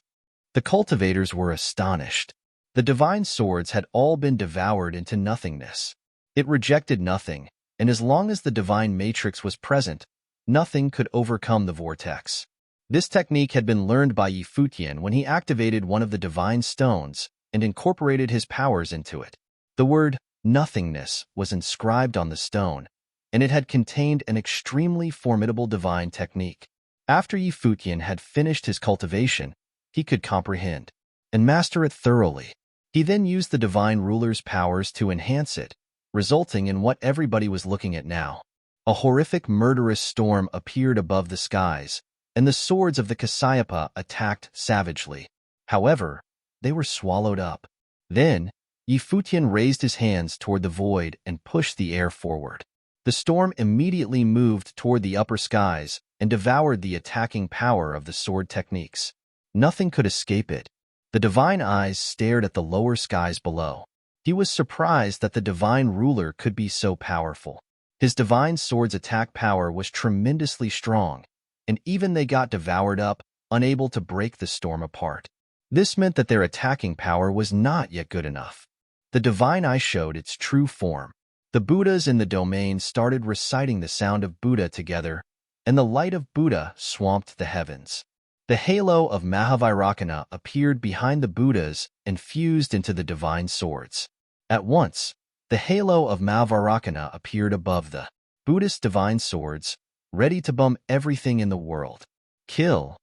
The cultivators were astonished. The divine swords had all been devoured into nothingness. It rejected nothing, and as long as the divine matrix was present, nothing could overcome the vortex. This technique had been learned by Futian when he activated one of the divine stones and incorporated his powers into it. The word nothingness was inscribed on the stone, and it had contained an extremely formidable divine technique. After Futian had finished his cultivation, he could comprehend and master it thoroughly. He then used the divine ruler's powers to enhance it, resulting in what everybody was looking at now. A horrific, murderous storm appeared above the skies, and the swords of the Kasayapa attacked savagely. However, they were swallowed up. Then, Futian raised his hands toward the void and pushed the air forward. The storm immediately moved toward the upper skies and devoured the attacking power of the sword techniques. Nothing could escape it. The divine eyes stared at the lower skies below. He was surprised that the divine ruler could be so powerful. His divine sword's attack power was tremendously strong, and even they got devoured up, unable to break the storm apart. This meant that their attacking power was not yet good enough. The divine eye showed its true form. The Buddhas in the domain started reciting the sound of Buddha together, and the light of Buddha swamped the heavens. The halo of Mahavairakana appeared behind the Buddhas and fused into the divine swords. At once, the halo of Mahavairakana appeared above the Buddhist divine swords, ready to bomb everything in the world. Kill!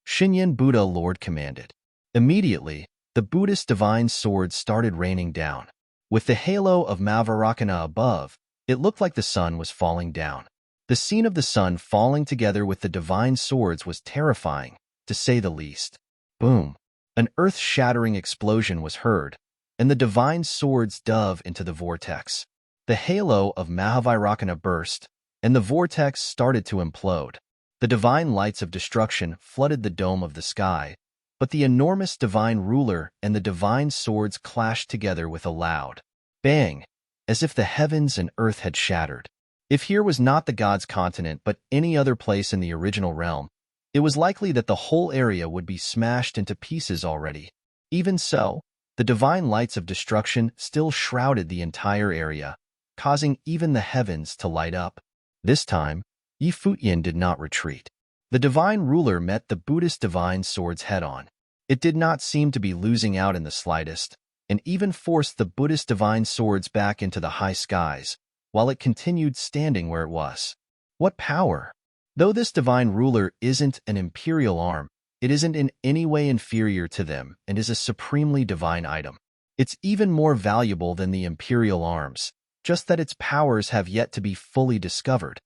Shinyan Buddha Lord commanded. Immediately, the Buddhist divine swords started raining down. With the halo of Mahavairakana above, it looked like the sun was falling down. The scene of the sun falling together with the divine swords was terrifying, to say the least. Boom! An earth-shattering explosion was heard, and the divine swords dove into the vortex. The halo of Mahavairakana burst, and the vortex started to implode. The divine lights of destruction flooded the dome of the sky, but the enormous divine ruler and the divine swords clashed together with a loud bang, as if the heavens and earth had shattered. If here was not the god's continent but any other place in the original realm, it was likely that the whole area would be smashed into pieces already. Even so, the divine lights of destruction still shrouded the entire area, causing even the heavens to light up. This time, Futian did not retreat. The divine ruler met the Buddhist divine swords head-on. It did not seem to be losing out in the slightest, and even forced the Buddhist divine swords back into the high skies, while it continued standing where it was. What power! Though this divine ruler isn't an imperial arm, it isn't in any way inferior to them and is a supremely divine item. It's even more valuable than the imperial arms, just that its powers have yet to be fully discovered.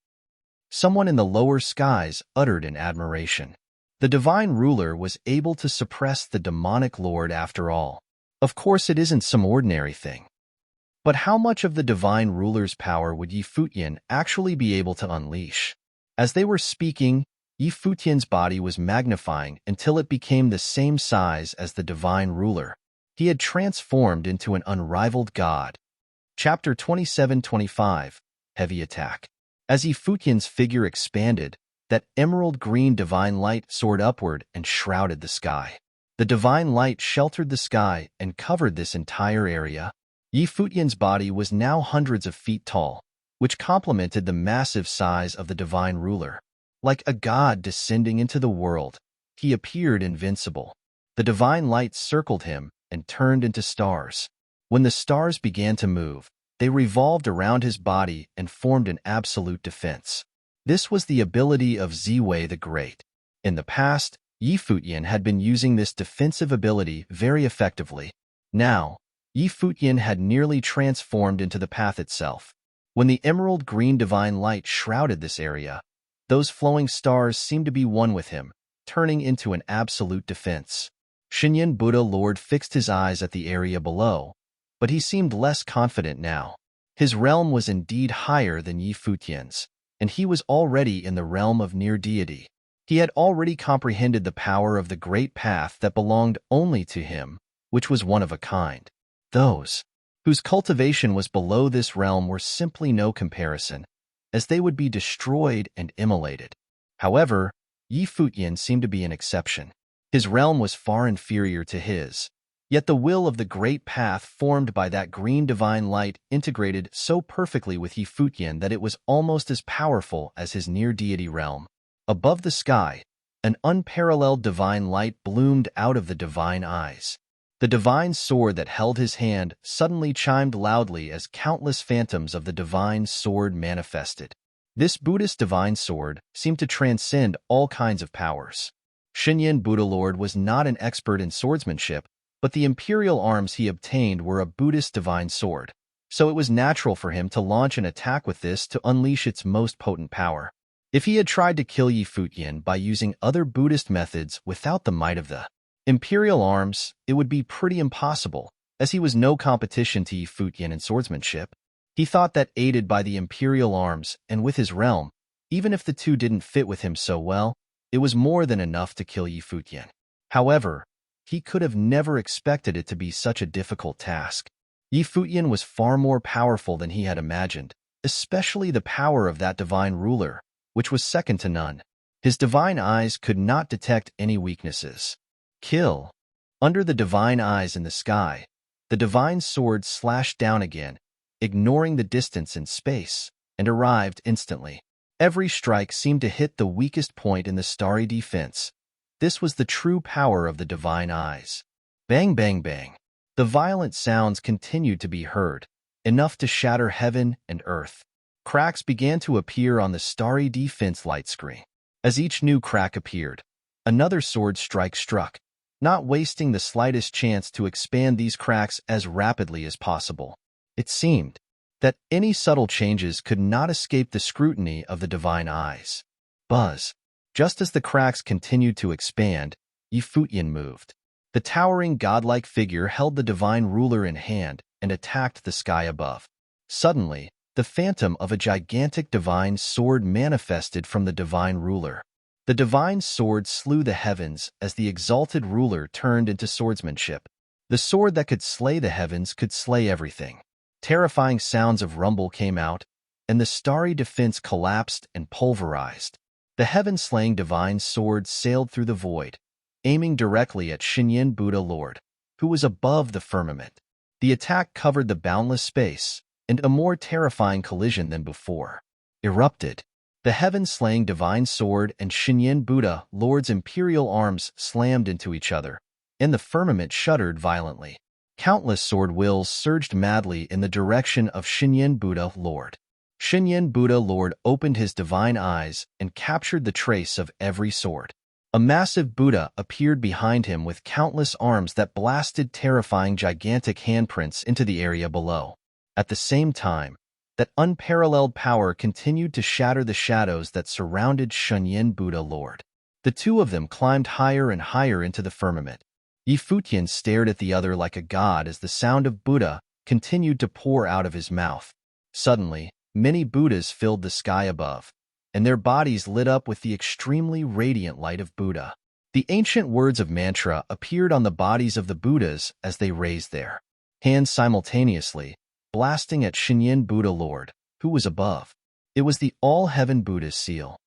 Someone in the lower skies uttered in admiration. The divine ruler was able to suppress the demonic lord after all. Of course, it isn't some ordinary thing. But how much of the divine ruler's power would Futian actually be able to unleash? As they were speaking, Futian's body was magnifying until it became the same size as the divine ruler. He had transformed into an unrivaled god. Chapter 27-25, Heavy Attack. As Futian's figure expanded, that emerald green divine light soared upward and shrouded the sky. The divine light sheltered the sky and covered this entire area. Futian's body was now hundreds of feet tall, which complemented the massive size of the divine ruler. Like a god descending into the world, he appeared invincible. The divine light circled him and turned into stars. When the stars began to move, they revolved around his body and formed an absolute defense. This was the ability of Ziwei the Great. In the past, Futian had been using this defensive ability very effectively. Now, Futian had nearly transformed into the path itself. When the emerald green divine light shrouded this area, those flowing stars seemed to be one with him, turning into an absolute defense. Shinyan Buddha Lord fixed his eyes at the area below, but he seemed less confident now. His realm was indeed higher than Futian's, and he was already in the realm of near deity. He had already comprehended the power of the great path that belonged only to him, which was one of a kind. Those whose cultivation was below this realm were simply no comparison, as they would be destroyed and immolated. However, Futian seemed to be an exception. His realm was far inferior to his, yet the will of the great path formed by that green divine light integrated so perfectly with Futian that it was almost as powerful as his near-deity realm. Above the sky, an unparalleled divine light bloomed out of the divine eyes. The divine sword that held his hand suddenly chimed loudly as countless phantoms of the divine sword manifested. This Buddhist divine sword seemed to transcend all kinds of powers. Shinyan Buddha Lord was not an expert in swordsmanship, but the imperial arms he obtained were a Buddhist divine sword, so it was natural for him to launch an attack with this to unleash its most potent power. If he had tried to kill Futian by using other Buddhist methods without the might of the imperial arms, it would be pretty impossible, as he was no competition to Futian in swordsmanship. He thought that aided by the imperial arms and with his realm, even if the two didn't fit with him so well, it was more than enough to kill Futian. However, he could have never expected it to be such a difficult task. Futian was far more powerful than he had imagined, especially the power of that divine ruler, which was second to none. His divine eyes could not detect any weaknesses. Kill. Under the divine eyes in the sky, the divine sword slashed down again, ignoring the distance and space, and arrived instantly. Every strike seemed to hit the weakest point in the starry defense. This was the true power of the divine eyes. Bang, bang, bang. The violent sounds continued to be heard, enough to shatter heaven and earth. Cracks began to appear on the starry defense light screen. As each new crack appeared, another sword strike struck, not wasting the slightest chance to expand these cracks as rapidly as possible. It seemed that any subtle changes could not escape the scrutiny of the divine eyes. Buzz. Just as the cracks continued to expand, Futian moved. The towering godlike figure held the divine ruler in hand and attacked the sky above. Suddenly, the phantom of a gigantic divine sword manifested from the divine ruler. The divine sword slew the heavens as the exalted ruler turned into swordsmanship. The sword that could slay the heavens could slay everything. Terrifying sounds of rumble came out, and the starry defense collapsed and pulverized. The heaven-slaying divine sword sailed through the void, aiming directly at Shinyan Buddha Lord, who was above the firmament. The attack covered the boundless space, and a more terrifying collision than before erupted. The heaven-slaying divine sword and Shinyan Buddha Lord's imperial arms slammed into each other, and the firmament shuddered violently. Countless sword wills surged madly in the direction of Shinyan Buddha Lord. Shinyan Buddha Lord opened his divine eyes and captured the trace of every sword. A massive Buddha appeared behind him with countless arms that blasted terrifying gigantic handprints into the area below. At the same time, that unparalleled power continued to shatter the shadows that surrounded Shinyan Buddha Lord. The two of them climbed higher and higher into the firmament. Futian stared at the other like a god as the sound of Buddha continued to pour out of his mouth. Suddenly, many Buddhas filled the sky above, and their bodies lit up with the extremely radiant light of Buddha. The ancient words of mantra appeared on the bodies of the Buddhas as they raised their hands simultaneously, blasting at Shinyin Buddha Lord, who was above. It was the all-heaven Buddha's seal.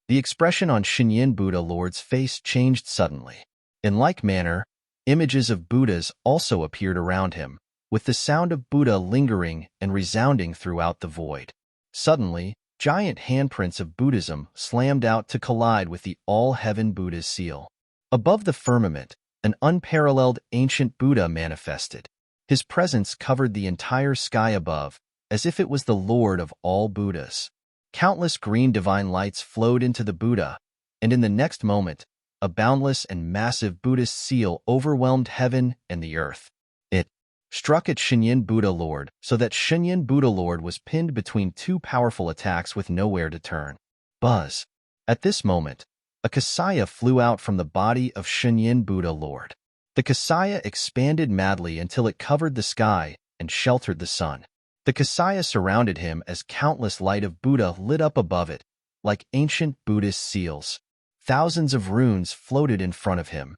The expression on Shinyin Buddha Lord's face changed suddenly. In like manner, images of Buddhas also appeared around him, with the sound of Buddha lingering and resounding throughout the void. Suddenly, giant handprints of Buddhism slammed out to collide with the all-heaven Buddha's seal. Above the firmament, an unparalleled ancient Buddha manifested. His presence covered the entire sky above, as if it was the Lord of all Buddhas. Countless green divine lights flowed into the Buddha, and in the next moment, a boundless and massive Buddhist seal overwhelmed heaven and the earth. It struck at Shinyin Buddha Lord, so that Shinyin Buddha Lord was pinned between two powerful attacks with nowhere to turn. Buzz. At this moment, a Kasaya flew out from the body of Shinyin Buddha Lord. The Kasaya expanded madly until it covered the sky and sheltered the sun. The Kasaya surrounded him as countless light of Buddha lit up above it, like ancient Buddhist seals. Thousands of runes floated in front of him,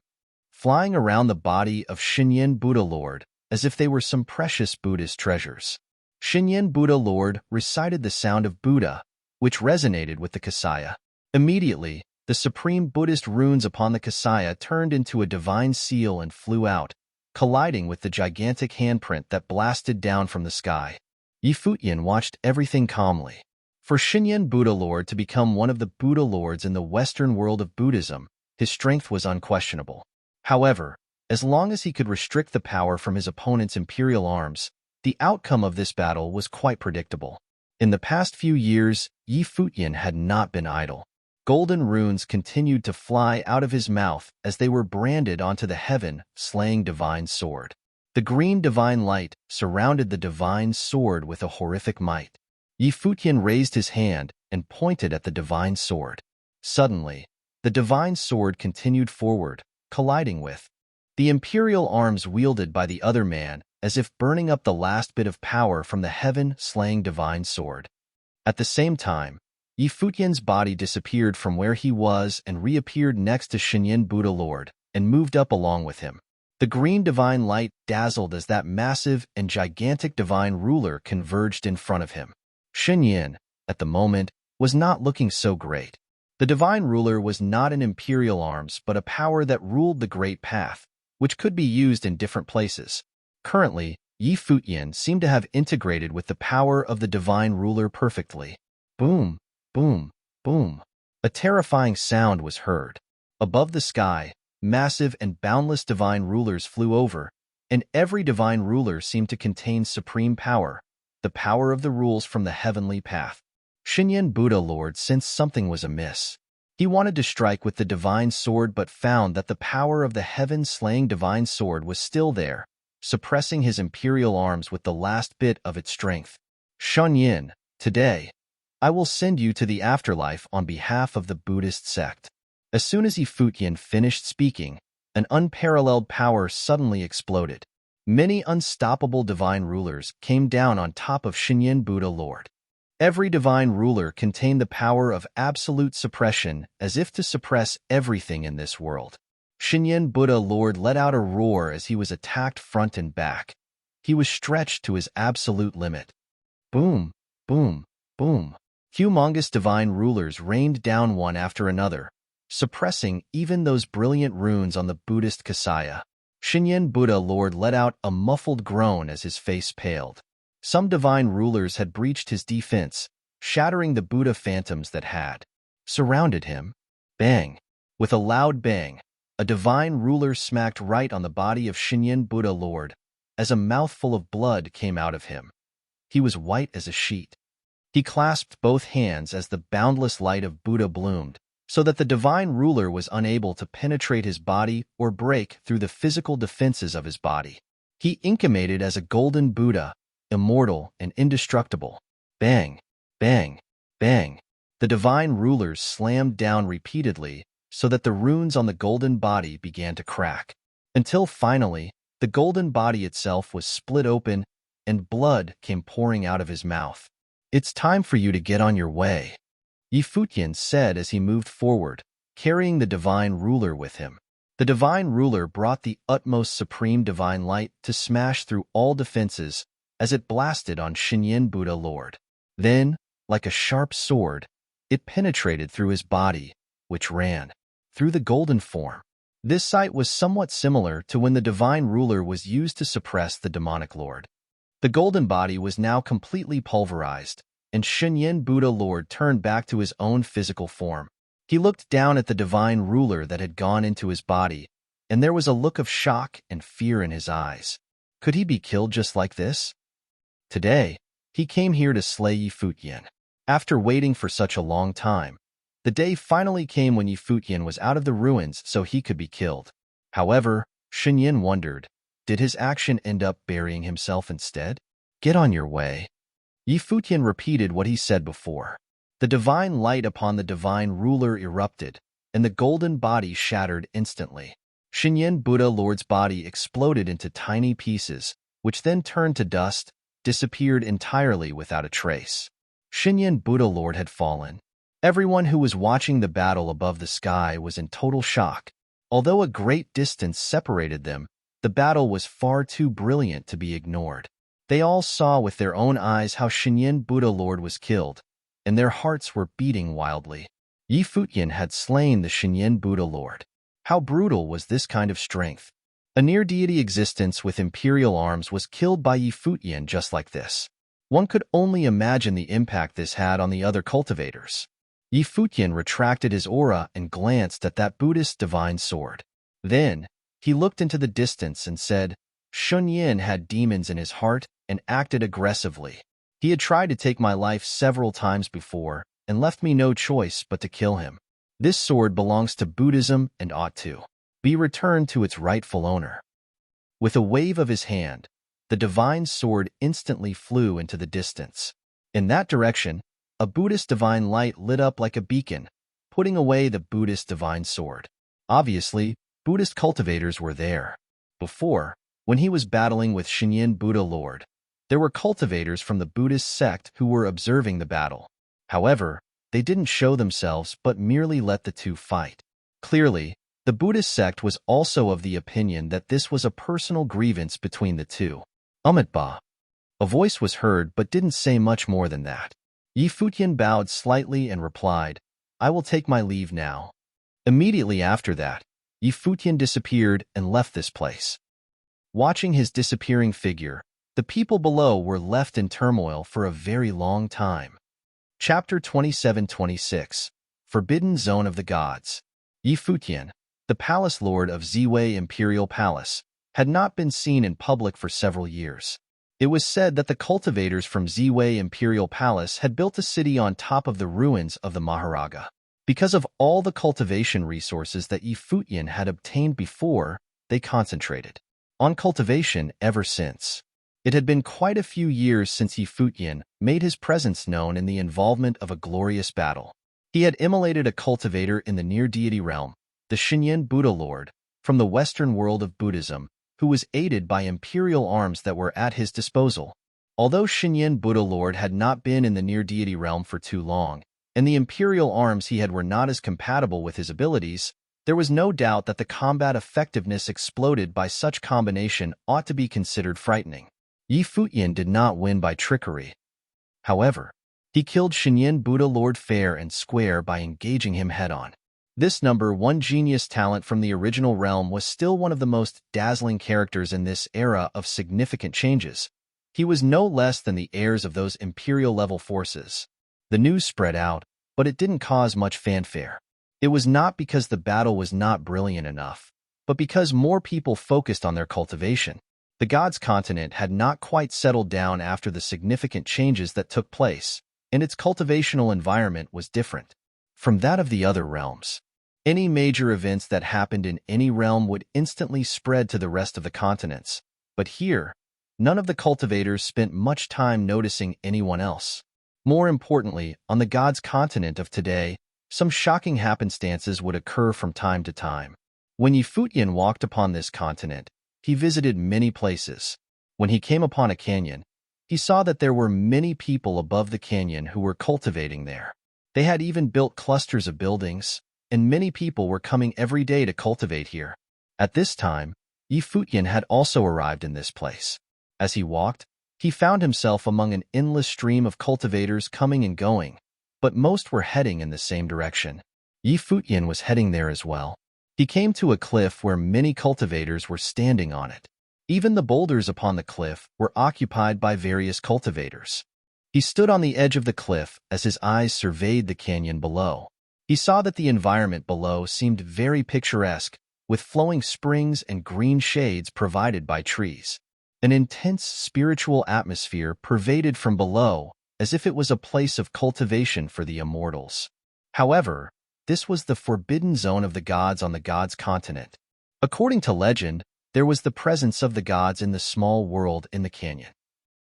flying around the body of Shinyin Buddha Lord as if they were some precious Buddhist treasures. Shinyin Buddha Lord recited the sound of Buddha, which resonated with the Kasaya. Immediately, the supreme Buddhist runes upon the Kasaya turned into a divine seal and flew out, colliding with the gigantic handprint that blasted down from the sky. Futian watched everything calmly. For Shinyin Buddha Lord to become one of the Buddha Lords in the Western world of Buddhism, his strength was unquestionable. However, as long as he could restrict the power from his opponent's imperial arms, the outcome of this battle was quite predictable. In the past few years, Futian had not been idle. Golden runes continued to fly out of his mouth as they were branded onto the heaven-slaying divine sword. The green divine light surrounded the divine sword with a horrific might. Futian raised his hand and pointed at the divine sword. Suddenly, the divine sword continued forward, colliding with the imperial arms wielded by the other man, as if burning up the last bit of power from the heaven-slaying divine sword. At the same time, Futian's body disappeared from where he was and reappeared next to Shinyin Buddha Lord, and moved up along with him. The green divine light dazzled as that massive and gigantic divine ruler converged in front of him. Shinyin, at the moment, was not looking so great. The divine ruler was not an imperial arms but a power that ruled the great path, which could be used in different places. Currently, Futian seemed to have integrated with the power of the divine ruler perfectly. Boom, boom, boom. A terrifying sound was heard. Above the sky, massive and boundless divine rulers flew over, and every divine ruler seemed to contain supreme power, the power of the rules from the heavenly path. Shinyin Buddha Lord sensed something was amiss. He wanted to strike with the divine sword but found that the power of the heaven-slaying divine sword was still there, suppressing his imperial arms with the last bit of its strength. Shinyin, today, I will send you to the afterlife on behalf of the Buddhist sect. As soon as Futian finished speaking, an unparalleled power suddenly exploded. Many unstoppable divine rulers came down on top of Shinyin Buddha Lord. Every divine ruler contained the power of absolute suppression, as if to suppress everything in this world. Shinyin Buddha Lord let out a roar as he was attacked front and back. He was stretched to his absolute limit. Boom, boom, boom. Humongous divine rulers rained down one after another, suppressing even those brilliant runes on the Buddhist Kasaya. Shinyin Buddha Lord let out a muffled groan as his face paled. Some divine rulers had breached his defense, shattering the Buddha phantoms that had surrounded him. Bang! With a loud bang, a divine ruler smacked right on the body of Shinyin Buddha Lord, as a mouthful of blood came out of him. He was white as a sheet. He clasped both hands as the boundless light of Buddha bloomed, so that the divine ruler was unable to penetrate his body or break through the physical defenses of his body. He incarnated as a golden Buddha, immortal and indestructible. Bang, bang, bang. The divine rulers slammed down repeatedly so that the runes on the golden body began to crack, until finally the golden body itself was split open and blood came pouring out of his mouth. It's time for you to get on your way, Futian said as he moved forward, carrying the divine ruler with him. The divine ruler brought the utmost supreme divine light to smash through all defenses as it blasted on Shinyan Buddha Lord. Then, like a sharp sword, it penetrated through his body, which ran through the golden form. This sight was somewhat similar to when the divine ruler was used to suppress the demonic lord. The golden body was now completely pulverized, and Shinyan Buddha Lord turned back to his own physical form. He looked down at the divine ruler that had gone into his body, and there was a look of shock and fear in his eyes. Could he be killed just like this? Today, he came here to slay Futian. After waiting for such a long time, the day finally came when Futian was out of the ruins so he could be killed. However, Shinyan wondered, did his action end up burying himself instead? Get on your way. Futian repeated what he said before. The divine light upon the divine ruler erupted, and the golden body shattered instantly. Shinyan Buddha Lord's body exploded into tiny pieces, which then turned to dust, disappeared entirely without a trace. Shinyan Buddha Lord had fallen. Everyone who was watching the battle above the sky was in total shock. Although a great distance separated them, the battle was far too brilliant to be ignored. They all saw with their own eyes how Shinyan Buddha Lord was killed, and their hearts were beating wildly. Futian had slain the Shinyan Buddha Lord. How brutal was this kind of strength? A near-deity existence with imperial arms was killed by Futian just like this. One could only imagine the impact this had on the other cultivators. Futian retracted his aura and glanced at that Buddhist divine sword. Then, he looked into the distance and said, Shunyin had demons in his heart and acted aggressively. He had tried to take my life several times before and left me no choice but to kill him. This sword belongs to Buddhism and ought to be returned to its rightful owner. With a wave of his hand, the divine sword instantly flew into the distance. In that direction, a Buddhist divine light lit up like a beacon, putting away the Buddhist divine sword. Obviously, Buddhist cultivators were there. Before, when he was battling with Shinyan Buddha Lord, there were cultivators from the Buddhist sect who were observing the battle. However, they didn't show themselves but merely let the two fight. Clearly, the Buddhist sect was also of the opinion that this was a personal grievance between the two. Ba. A voice was heard but didn't say much more than that. Futian bowed slightly and replied, I will take my leave now. Immediately after that, Futian disappeared and left this place. Watching his disappearing figure, the people below were left in turmoil for a very long time. Chapter 27-26 Forbidden Zone of the Gods. Futian, the palace lord of Ziwei Imperial Palace, had not been seen in public for several years. It was said that the cultivators from Ziwei Imperial Palace had built a city on top of the ruins of the Maharaja. Because of all the cultivation resources that Futian had obtained before, they concentrated on cultivation ever since. It had been quite a few years since Futian made his presence known in the involvement of a glorious battle. He had immolated a cultivator in the near-deity realm, the Shinyan Buddha Lord, from the Western world of Buddhism, who was aided by imperial arms that were at his disposal. Although Shinyan Buddha Lord had not been in the near-deity realm for too long, and the imperial arms he had were not as compatible with his abilities, there was no doubt that the combat effectiveness exploded by such combination ought to be considered frightening. Futian did not win by trickery. However, he killed Shinyan Buddha Lord fair and square by engaging him head-on. This number one genius talent from the original realm was still one of the most dazzling characters in this era of significant changes. He was no less than the heirs of those imperial-level forces. The news spread out, but it didn't cause much fanfare. It was not because the battle was not brilliant enough, but because more people focused on their cultivation. The Gods continent had not quite settled down after the significant changes that took place, and its cultivational environment was different from that of the other realms. Any major events that happened in any realm would instantly spread to the rest of the continents, but here, none of the cultivators spent much time noticing anyone else. More importantly, on the Gods continent of today, some shocking happenstances would occur from time to time. When Futian walked upon this continent, he visited many places. When he came upon a canyon, he saw that there were many people above the canyon who were cultivating there. They had even built clusters of buildings, and many people were coming every day to cultivate here. At this time, Futian had also arrived in this place. As he walked, he found himself among an endless stream of cultivators coming and going, but most were heading in the same direction. Futian was heading there as well. He came to a cliff where many cultivators were standing on it. Even the boulders upon the cliff were occupied by various cultivators. He stood on the edge of the cliff as his eyes surveyed the canyon below. He saw that the environment below seemed very picturesque, with flowing springs and green shades provided by trees. An intense spiritual atmosphere pervaded from below, as if it was a place of cultivation for the immortals. However, this was the forbidden zone of the gods on the gods' continent. According to legend, there was the presence of the gods in the small world in the canyon.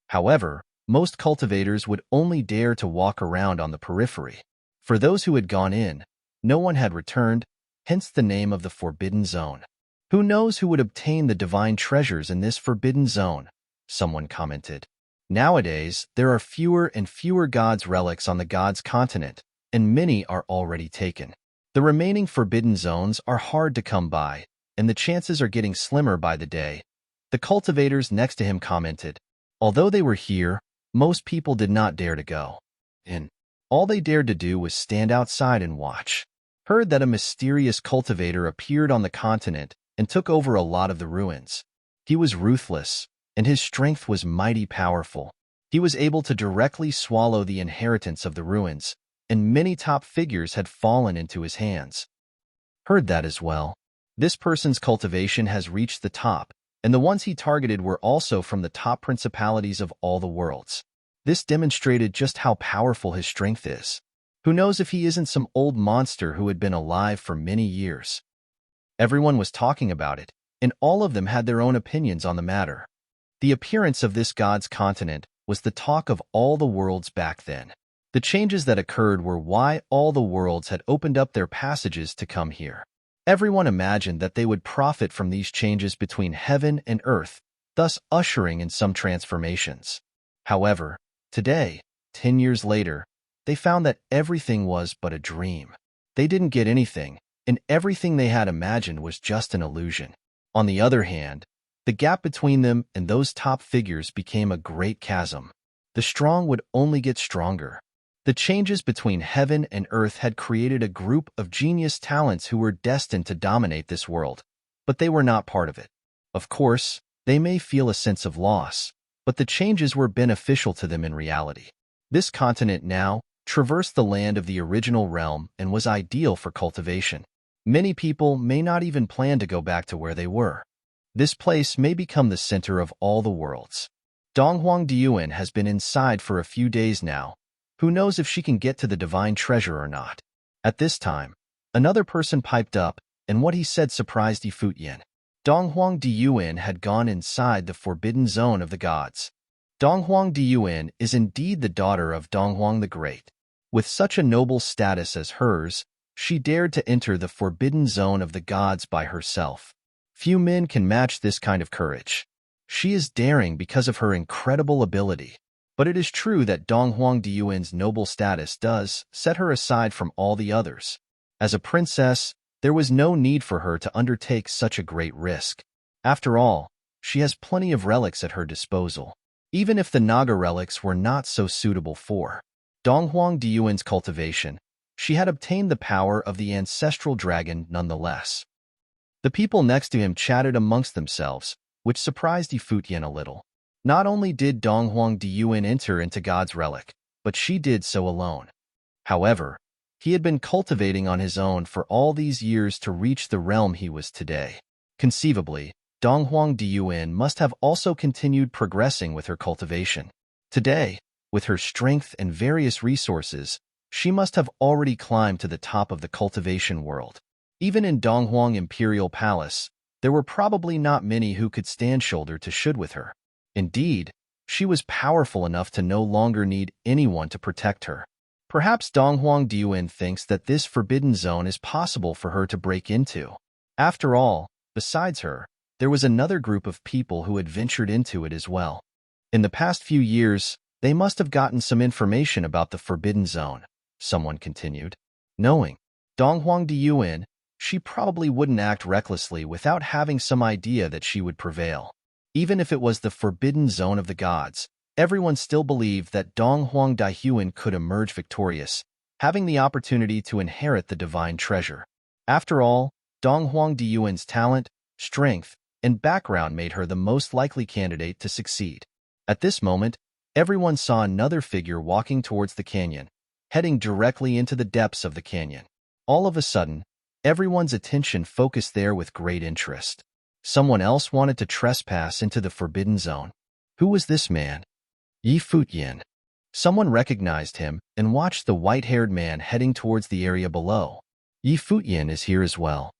However, most cultivators would only dare to walk around on the periphery. For those who had gone in, no one had returned, hence the name of the forbidden zone. Who knows who would obtain the divine treasures in this forbidden zone? Someone commented. Nowadays, there are fewer and fewer gods' relics on the gods' continent, and many are already taken. The remaining forbidden zones are hard to come by, and the chances are getting slimmer by the day. The cultivators next to him commented. Although they were here, most people did not dare to go in. All they dared to do was stand outside and watch. Heard that a mysterious cultivator appeared on the continent and took over a lot of the ruins. He was ruthless, and his strength was mighty powerful. He was able to directly swallow the inheritance of the ruins, and many top figures had fallen into his hands. Heard that as well. This person's cultivation has reached the top, and the ones he targeted were also from the top principalities of all the worlds. This demonstrated just how powerful his strength is. Who knows if he isn't some old monster who had been alive for many years? Everyone was talking about it, and all of them had their own opinions on the matter. The appearance of this god's continent was the talk of all the worlds back then. The changes that occurred were why all the worlds had opened up their passages to come here. Everyone imagined that they would profit from these changes between heaven and earth, thus ushering in some transformations. However, today, 10 years later, they found that everything was but a dream. They didn't get anything, and everything they had imagined was just an illusion. On the other hand, the gap between them and those top figures became a great chasm. The strong would only get stronger. The changes between heaven and earth had created a group of genius talents who were destined to dominate this world, but they were not part of it. Of course, they may feel a sense of loss, but the changes were beneficial to them in reality. This continent now traversed the land of the original realm and was ideal for cultivation. Many people may not even plan to go back to where they were. This place may become the center of all the worlds. Donghuang Diuan has been inside for a few days now. Who knows if she can get to the divine treasure or not? At this time, another person piped up, and what he said surprised Futian. Donghuang Diuan had gone inside the forbidden zone of the gods. Donghuang Diuan is indeed the daughter of Donghuang the Great. With such a noble status as hers, she dared to enter the forbidden zone of the gods by herself. Few men can match this kind of courage. She is daring because of her incredible ability. But it is true that Donghuang Diuan's noble status does set her aside from all the others. As a princess, there was no need for her to undertake such a great risk. After all, she has plenty of relics at her disposal, even if the Naga relics were not so suitable for Donghuang Diuan's cultivation. She had obtained the power of the ancestral dragon nonetheless. The people next to him chatted amongst themselves, which surprised Futian a little. Not only did Donghuang Diuan enter into God's relic, but she did so alone. However, he had been cultivating on his own for all these years to reach the realm he was today. Conceivably, Donghuang Diuan must have also continued progressing with her cultivation. Today, with her strength and various resources, she must have already climbed to the top of the cultivation world. Even in Donghuang Imperial Palace, there were probably not many who could stand shoulder to shoulder with her. Indeed, she was powerful enough to no longer need anyone to protect her. Perhaps Donghuang Diuan thinks that this forbidden zone is possible for her to break into. After all, besides her, there was another group of people who had ventured into it as well. In the past few years, they must have gotten some information about the forbidden zone, someone continued. Knowing Donghuang Diuan, she probably wouldn't act recklessly without having some idea that she would prevail. Even if it was the forbidden zone of the gods, everyone still believed that Dong Huang Daihuan could emerge victorious, having the opportunity to inherit the divine treasure. After all, Dong Huang Daihuan's talent, strength, and background made her the most likely candidate to succeed. At this moment, everyone saw another figure walking towards the canyon, heading directly into the depths of the canyon. All of a sudden, everyone's attention focused there with great interest. Someone else wanted to trespass into the forbidden zone. Who was this man? Futian. Someone recognized him and watched the white-haired man heading towards the area below. Futian is here as well.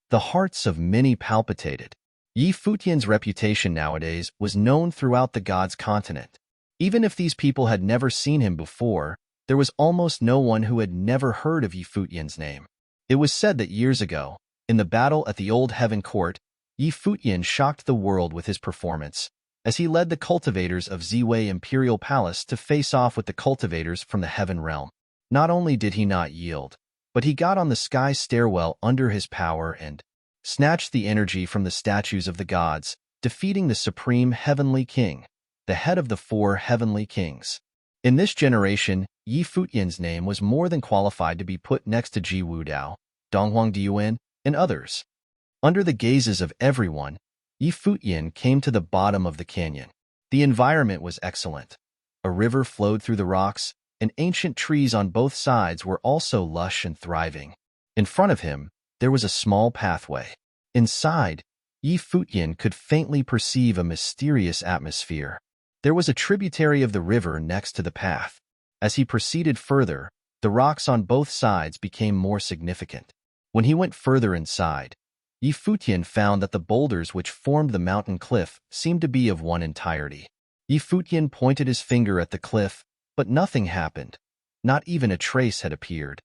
The hearts of many palpitated. Futian's reputation nowadays was known throughout the gods' continent. Even if these people had never seen him before, there was almost no one who had never heard of Futian's name. It was said that years ago, in the battle at the Old Heaven Court, Futian shocked the world with his performance, as he led the cultivators of Ziwei Imperial Palace to face off with the cultivators from the Heaven Realm. Not only did he not yield, but he got on the sky stairwell under his power and snatched the energy from the statues of the gods, defeating the Supreme Heavenly King, the head of the 4 Heavenly Kings. In this generation, Futian's name was more than qualified to be put next to Ji Wudao, Donghuang Diyuan, and others. Under the gazes of everyone, Futian came to the bottom of the canyon. The environment was excellent. A river flowed through the rocks, and ancient trees on both sides were also lush and thriving. In front of him, there was a small pathway. Inside, Futian could faintly perceive a mysterious atmosphere. There was a tributary of the river next to the path. As he proceeded further, the rocks on both sides became more significant. When he went further inside, Futian found that the boulders which formed the mountain cliff seemed to be of one entirety. Futian pointed his finger at the cliff, but nothing happened. Not even a trace had appeared.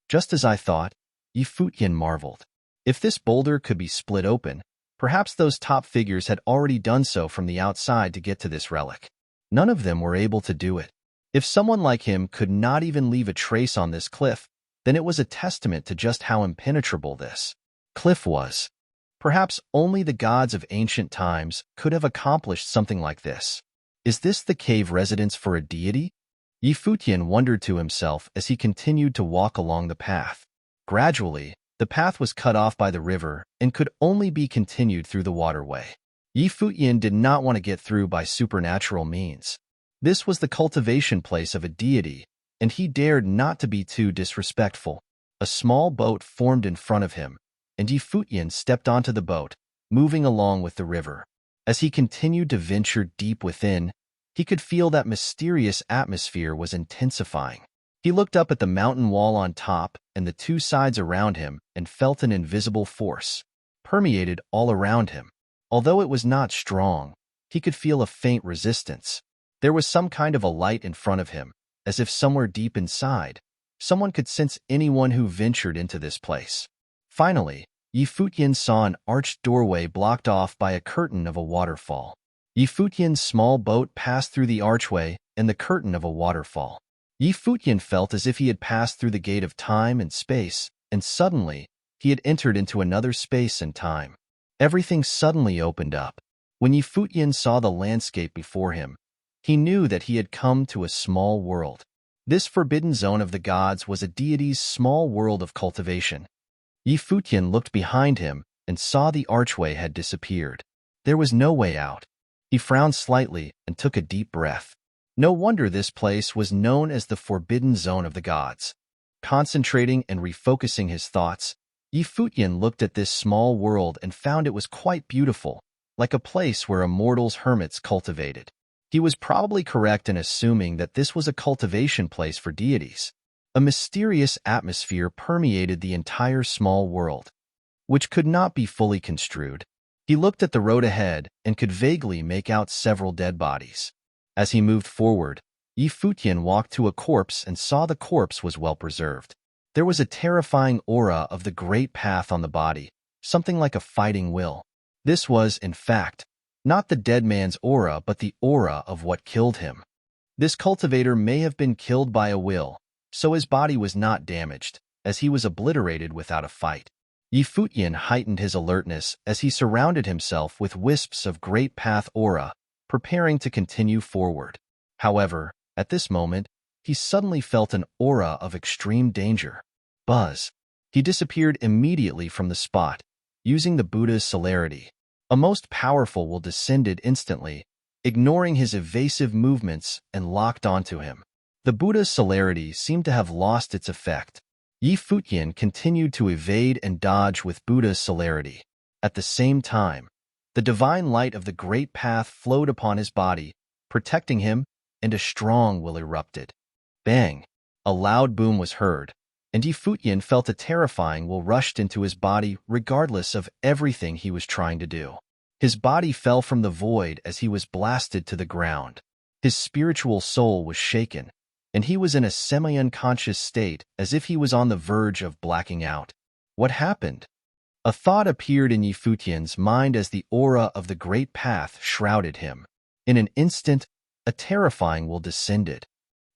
Just as I thought, Futian marveled. If this boulder could be split open, perhaps those top figures had already done so from the outside to get to this relic. None of them were able to do it. If someone like him could not even leave a trace on this cliff, then it was a testament to just how impenetrable this cliff was. Perhaps only the gods of ancient times could have accomplished something like this. Is this the cave residence for a deity? Futian wondered to himself as he continued to walk along the path. Gradually, the path was cut off by the river and could only be continued through the waterway. Futian did not want to get through by supernatural means. This was the cultivation place of a deity, and he dared not to be too disrespectful. A small boat formed in front of him, and Futian stepped onto the boat, moving along with the river. As he continued to venture deep within, he could feel that mysterious atmosphere was intensifying. He looked up at the mountain wall on top and the 2 sides around him and felt an invisible force permeated all around him. Although it was not strong, he could feel a faint resistance. There was some kind of a light in front of him, as if somewhere deep inside, someone could sense anyone who ventured into this place. Finally, Futian saw an arched doorway blocked off by a curtain of a waterfall. Futian's small boat passed through the archway and the curtain of a waterfall. Futian felt as if he had passed through the gate of time and space, and suddenly, he had entered into another space and time. Everything suddenly opened up. When Futian saw the landscape before him, he knew that he had come to a small world. This forbidden zone of the gods was a deity's small world of cultivation. Futian looked behind him and saw the archway had disappeared. There was no way out. He frowned slightly and took a deep breath. No wonder this place was known as the forbidden zone of the gods. Concentrating and refocusing his thoughts, Futian looked at this small world and found it was quite beautiful, like a place where immortals hermits cultivated. He was probably correct in assuming that this was a cultivation place for deities. A mysterious atmosphere permeated the entire small world, which could not be fully construed. He looked at the road ahead and could vaguely make out several dead bodies. As he moved forward, Futian walked to a corpse and saw the corpse was well preserved. There was a terrifying aura of the great path on the body, something like a fighting will. This was, in fact, not the dead man's aura but the aura of what killed him. This cultivator may have been killed by a will, so his body was not damaged, as he was obliterated without a fight. Futian heightened his alertness as he surrounded himself with wisps of great path aura, preparing to continue forward. However, at this moment, he suddenly felt an aura of extreme danger. Buzz. He disappeared immediately from the spot, using the Buddha's celerity. A most powerful will descended instantly, ignoring his evasive movements and locked onto him. The Buddha's celerity seemed to have lost its effect. Futian continued to evade and dodge with Buddha's celerity. At the same time, the divine light of the great path flowed upon his body, protecting him, and a strong will erupted. Bang! A loud boom was heard, and Futian felt a terrifying will rushed into his body regardless of everything he was trying to do. His body fell from the void as he was blasted to the ground. His spiritual soul was shaken, and he was in a semi-unconscious state as if he was on the verge of blacking out. What happened? A thought appeared in Futian's mind as the aura of the great path shrouded him. In an instant, a terrifying will descended.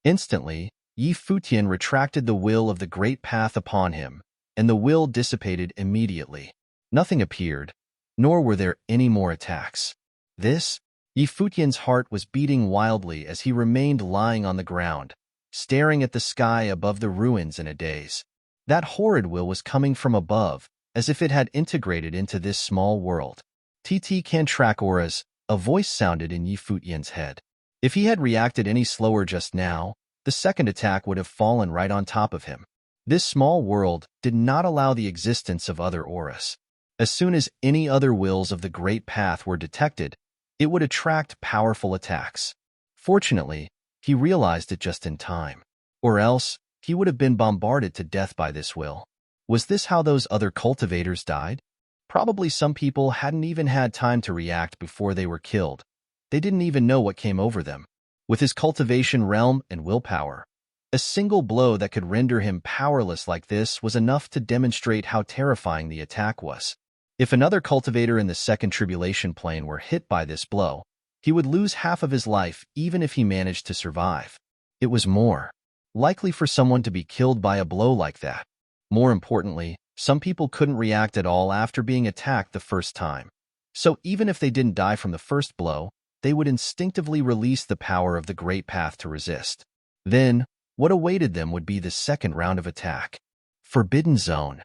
Instantly, Futian retracted the will of the great path upon him, and the will dissipated immediately. Nothing appeared, nor were there any more attacks. Futian's heart was beating wildly as he remained lying on the ground, staring at the sky above the ruins in a daze. That horrid will was coming from above, as if it had integrated into this small world. TT can track auras, a voice sounded in Futian's head. If he had reacted any slower just now, the second attack would have fallen right on top of him. This small world did not allow the existence of other auras. As soon as any other wills of the great path were detected, it would attract powerful attacks. Fortunately, he realized it just in time. Or else, he would have been bombarded to death by this will. Was this how those other cultivators died? Probably some people hadn't even had time to react before they were killed. They didn't even know what came over them. With his cultivation realm and willpower, a single blow that could render him powerless like this was enough to demonstrate how terrifying the attack was. If another cultivator in the second tribulation plane were hit by this blow, he would lose half of his life even if he managed to survive. It was more likely for someone to be killed by a blow like that. More importantly, some people couldn't react at all after being attacked the first time. So even if they didn't die from the first blow, they would instinctively release the power of the great path to resist. Then, what awaited them would be the second round of attack. Forbidden Zone.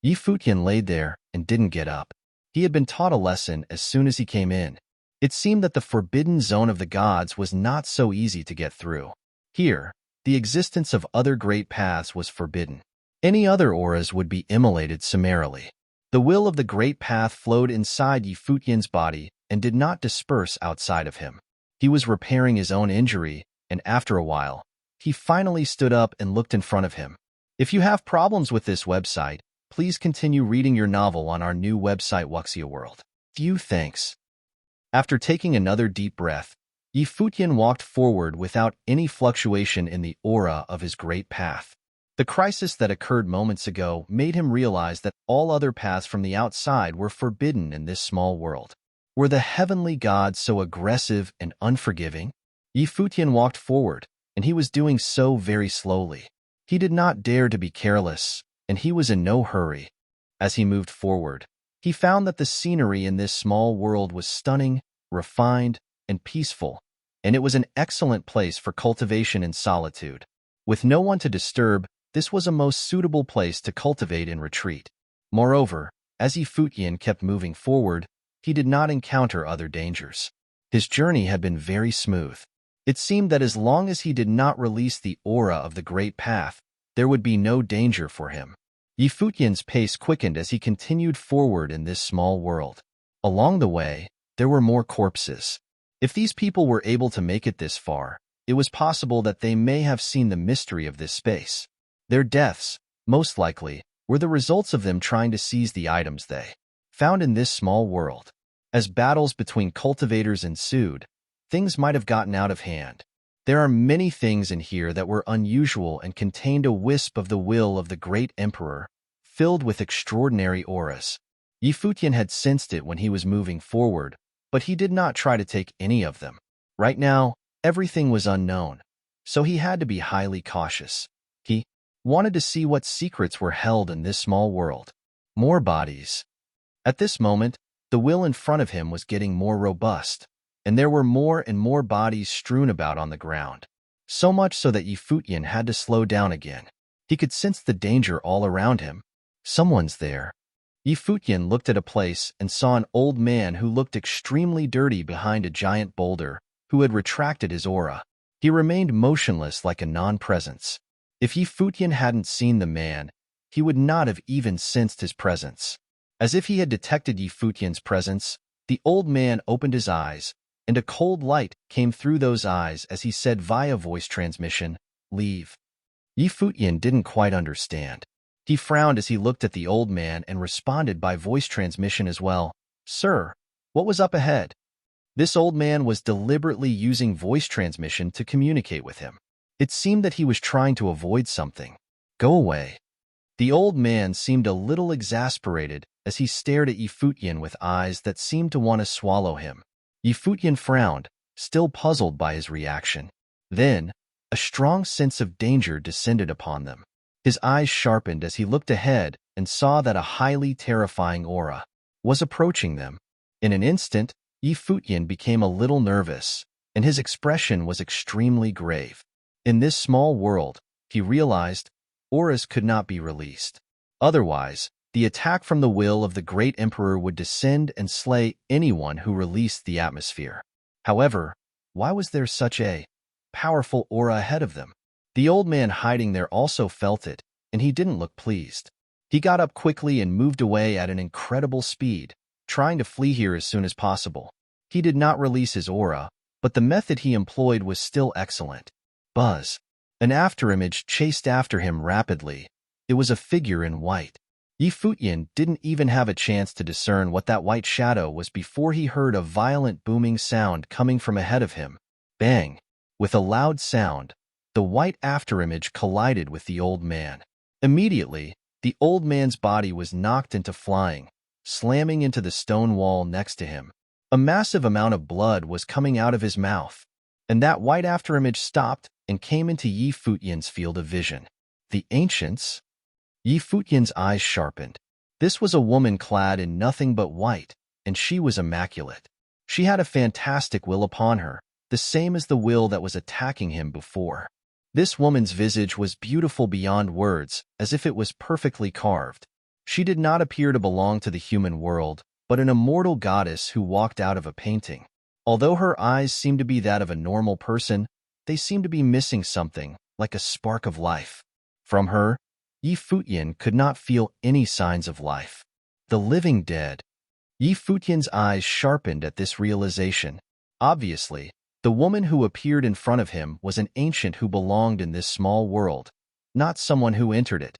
Futian laid there and didn't get up. He had been taught a lesson as soon as he came in. It seemed that the forbidden zone of the gods was not so easy to get through. Here, the existence of other great paths was forbidden. Any other auras would be immolated summarily. The will of the great path flowed inside Futian's body and did not disperse outside of him. He was repairing his own injury, and after a while, he finally stood up and looked in front of him. If you have problems with this website, please continue reading your novel on our new website Wuxia World. Few thanks. After taking another deep breath, Futian walked forward without any fluctuation in the aura of his great path. The crisis that occurred moments ago made him realize that all other paths from the outside were forbidden in this small world. Were the heavenly gods so aggressive and unforgiving? Futian walked forward, and he was doing so very slowly. He did not dare to be careless, and he was in no hurry. As he moved forward, he found that the scenery in this small world was stunning, refined, and peaceful, and it was an excellent place for cultivation in solitude. With no one to disturb, this was a most suitable place to cultivate in retreat. Moreover, as Futian kept moving forward, he did not encounter other dangers. His journey had been very smooth. It seemed that as long as he did not release the aura of the great path, there would be no danger for him. Futian's pace quickened as he continued forward in this small world. Along the way, there were more corpses. If these people were able to make it this far, it was possible that they may have seen the mystery of this space. Their deaths, most likely, were the results of them trying to seize the items they found in this small world. As battles between cultivators ensued, things might have gotten out of hand. There are many things in here that were unusual and contained a wisp of the will of the great emperor, filled with extraordinary auras. Futian had sensed it when he was moving forward, but he did not try to take any of them. Right now, everything was unknown, so he had to be highly cautious. He wanted to see what secrets were held in this small world. More bodies. At this moment, the will in front of him was getting more robust, and there were more and more bodies strewn about on the ground. So much so that Futian had to slow down again. He could sense the danger all around him. Someone's there. Futian looked at a place and saw an old man who looked extremely dirty behind a giant boulder, who had retracted his aura. He remained motionless like a non-presence. If Futian hadn't seen the man, he would not have even sensed his presence. As if he had detected Futian's presence, the old man opened his eyes, and a cold light came through those eyes as he said via voice transmission, "Leave." Futian didn't quite understand. He frowned as he looked at the old man and responded by voice transmission as well, "Sir, what was up ahead?" This old man was deliberately using voice transmission to communicate with him. It seemed that he was trying to avoid something. "Go away." The old man seemed a little exasperated as he stared at Futian with eyes that seemed to want to swallow him. Futian frowned, still puzzled by his reaction. Then, a strong sense of danger descended upon them. His eyes sharpened as he looked ahead and saw that a highly terrifying aura was approaching them. In an instant, Futian became a little nervous, and his expression was extremely grave. In this small world, he realized, auras could not be released. Otherwise, the attack from the will of the great emperor would descend and slay anyone who released the atmosphere. However, why was there such a powerful aura ahead of them? The old man hiding there also felt it, and he didn't look pleased. He got up quickly and moved away at an incredible speed, trying to flee here as soon as possible. He did not release his aura, but the method he employed was still excellent. Buzz. An afterimage chased after him rapidly. It was a figure in white. Futian didn't even have a chance to discern what that white shadow was before he heard a violent booming sound coming from ahead of him. Bang! With a loud sound, the white afterimage collided with the old man. Immediately, the old man's body was knocked into flying, slamming into the stone wall next to him. A massive amount of blood was coming out of his mouth, and that white afterimage stopped and came into Futian's field of vision. The ancients? Futian's eyes sharpened. This was a woman clad in nothing but white, and she was immaculate. She had a fantastic will upon her, the same as the will that was attacking him before. This woman's visage was beautiful beyond words, as if it was perfectly carved. She did not appear to belong to the human world, but an immortal goddess who walked out of a painting. Although her eyes seemed to be that of a normal person, they seemed to be missing something, like a spark of life. From her, Futian could not feel any signs of life. The living dead. Futian's eyes sharpened at this realization. Obviously, the woman who appeared in front of him was an ancient who belonged in this small world, not someone who entered it.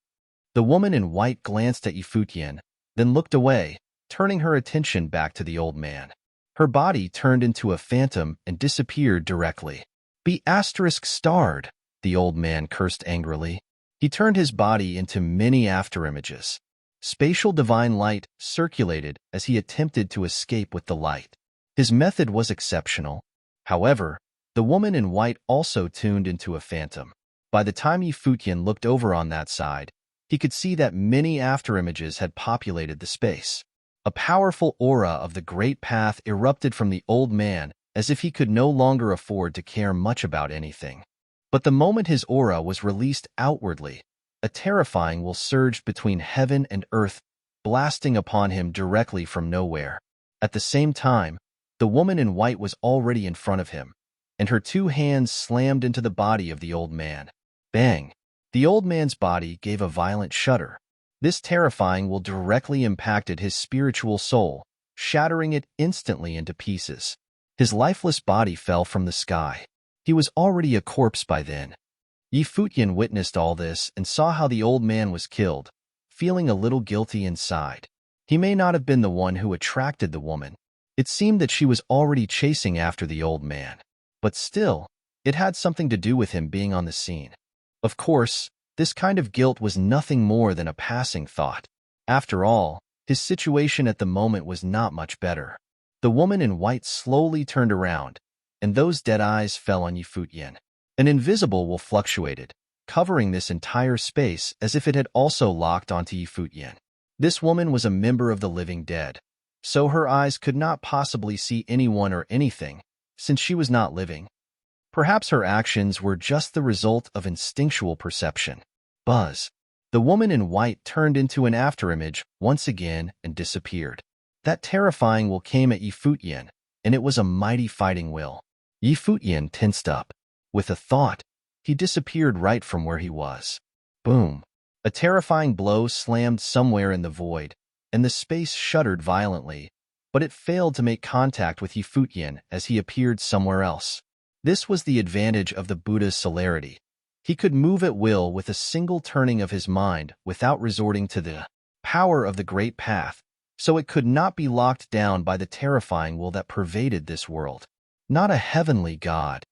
The woman in white glanced at Futian, then looked away, turning her attention back to the old man. Her body turned into a phantom and disappeared directly. "Be *starred," the old man cursed angrily. He turned his body into many afterimages. Spatial divine light circulated as he attempted to escape with the light. His method was exceptional. However, the woman in white also tuned into a phantom. By the time Futian looked over on that side, he could see that many afterimages had populated the space. A powerful aura of the great path erupted from the old man as if he could no longer afford to care much about anything. But the moment his aura was released outwardly, a terrifying will surged between heaven and earth, blasting upon him directly from nowhere. At the same time, the woman in white was already in front of him, and her two hands slammed into the body of the old man. Bang! The old man's body gave a violent shudder. This terrifying will directly impacted his spiritual soul, shattering it instantly into pieces. His lifeless body fell from the sky. He was already a corpse by then. Futian witnessed all this and saw how the old man was killed, feeling a little guilty inside. He may not have been the one who attracted the woman. It seemed that she was already chasing after the old man. But still, it had something to do with him being on the scene. Of course, this kind of guilt was nothing more than a passing thought. After all, his situation at the moment was not much better. The woman in white slowly turned around, and those dead eyes fell on Futian. An invisible will fluctuated, covering this entire space as if it had also locked onto Futian. This woman was a member of the living dead, so her eyes could not possibly see anyone or anything, since she was not living. Perhaps her actions were just the result of instinctual perception. Buzz. The woman in white turned into an afterimage once again and disappeared. That terrifying will came at Futian, and it was a mighty fighting will. Futian tensed up. With a thought, he disappeared right from where he was. Boom. A terrifying blow slammed somewhere in the void, and the space shuddered violently, but it failed to make contact with Futian as he appeared somewhere else. This was the advantage of the Buddha's celerity. He could move at will with a single turning of his mind without resorting to the power of the Great Path, so it could not be locked down by the terrifying will that pervaded this world. Not a heavenly god.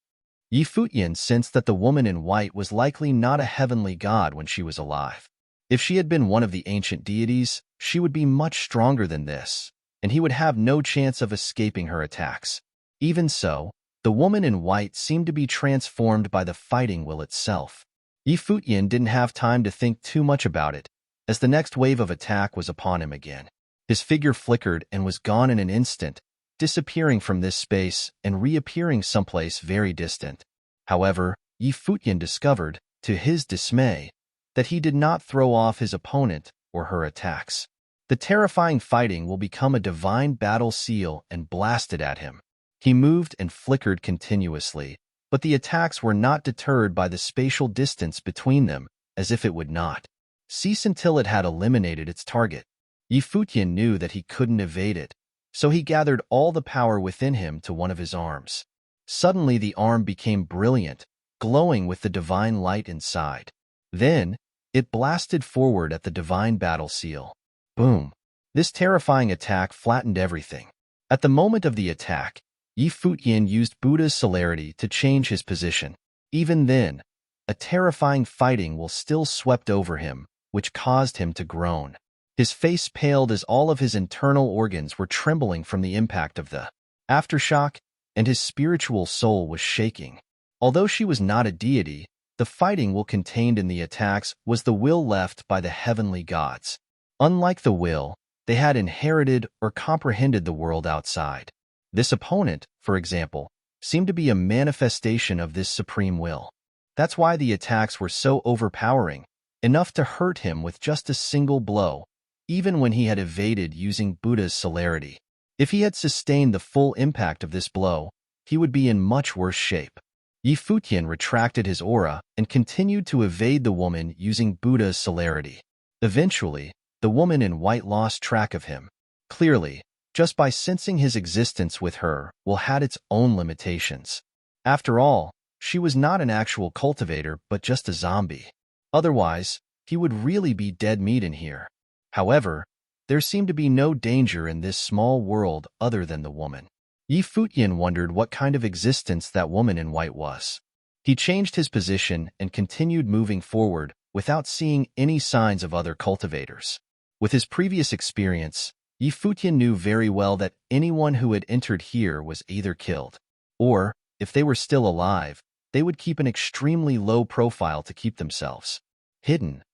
Futian sensed that the woman in white was likely not a heavenly god when she was alive. If she had been one of the ancient deities, she would be much stronger than this, and he would have no chance of escaping her attacks. Even so, the woman in white seemed to be transformed by the fighting will itself. Futian didn't have time to think too much about it, as the next wave of attack was upon him again. His figure flickered and was gone in an instant, disappearing from this space and reappearing someplace very distant. However, Futian discovered, to his dismay, that he did not throw off his opponent or her attacks. The terrifying fighting will become a divine battle seal and blasted at him. He moved and flickered continuously, but the attacks were not deterred by the spatial distance between them, as if it would not cease until it had eliminated its target. Futian knew that he couldn't evade it, so he gathered all the power within him to one of his arms. Suddenly the arm became brilliant, glowing with the divine light inside. Then, it blasted forward at the divine battle seal. Boom! This terrifying attack flattened everything. At the moment of the attack, Futian used Buddha's celerity to change his position. Even then, a terrifying fighting will still swept over him, which caused him to groan. His face paled as all of his internal organs were trembling from the impact of the aftershock, and his spiritual soul was shaking. Although she was not a deity, the fighting will contained in the attacks was the will left by the heavenly gods. Unlike the will, they had inherited or comprehended the world outside. This opponent, for example, seemed to be a manifestation of this supreme will. That's why the attacks were so overpowering, enough to hurt him with just a single blow, even when he had evaded using Buddha's celerity. If he had sustained the full impact of this blow, he would be in much worse shape. Futian retracted his aura and continued to evade the woman using Buddha's celerity. Eventually, the woman in white lost track of him. Clearly, just by sensing his existence with her will had its own limitations. After all, she was not an actual cultivator but just a zombie. Otherwise, he would really be dead meat in here. However, there seemed to be no danger in this small world other than the woman. Futian wondered what kind of existence that woman in white was. He changed his position and continued moving forward without seeing any signs of other cultivators. With his previous experience, Futian knew very well that anyone who had entered here was either killed, or, if they were still alive, they would keep an extremely low profile to keep themselves hidden.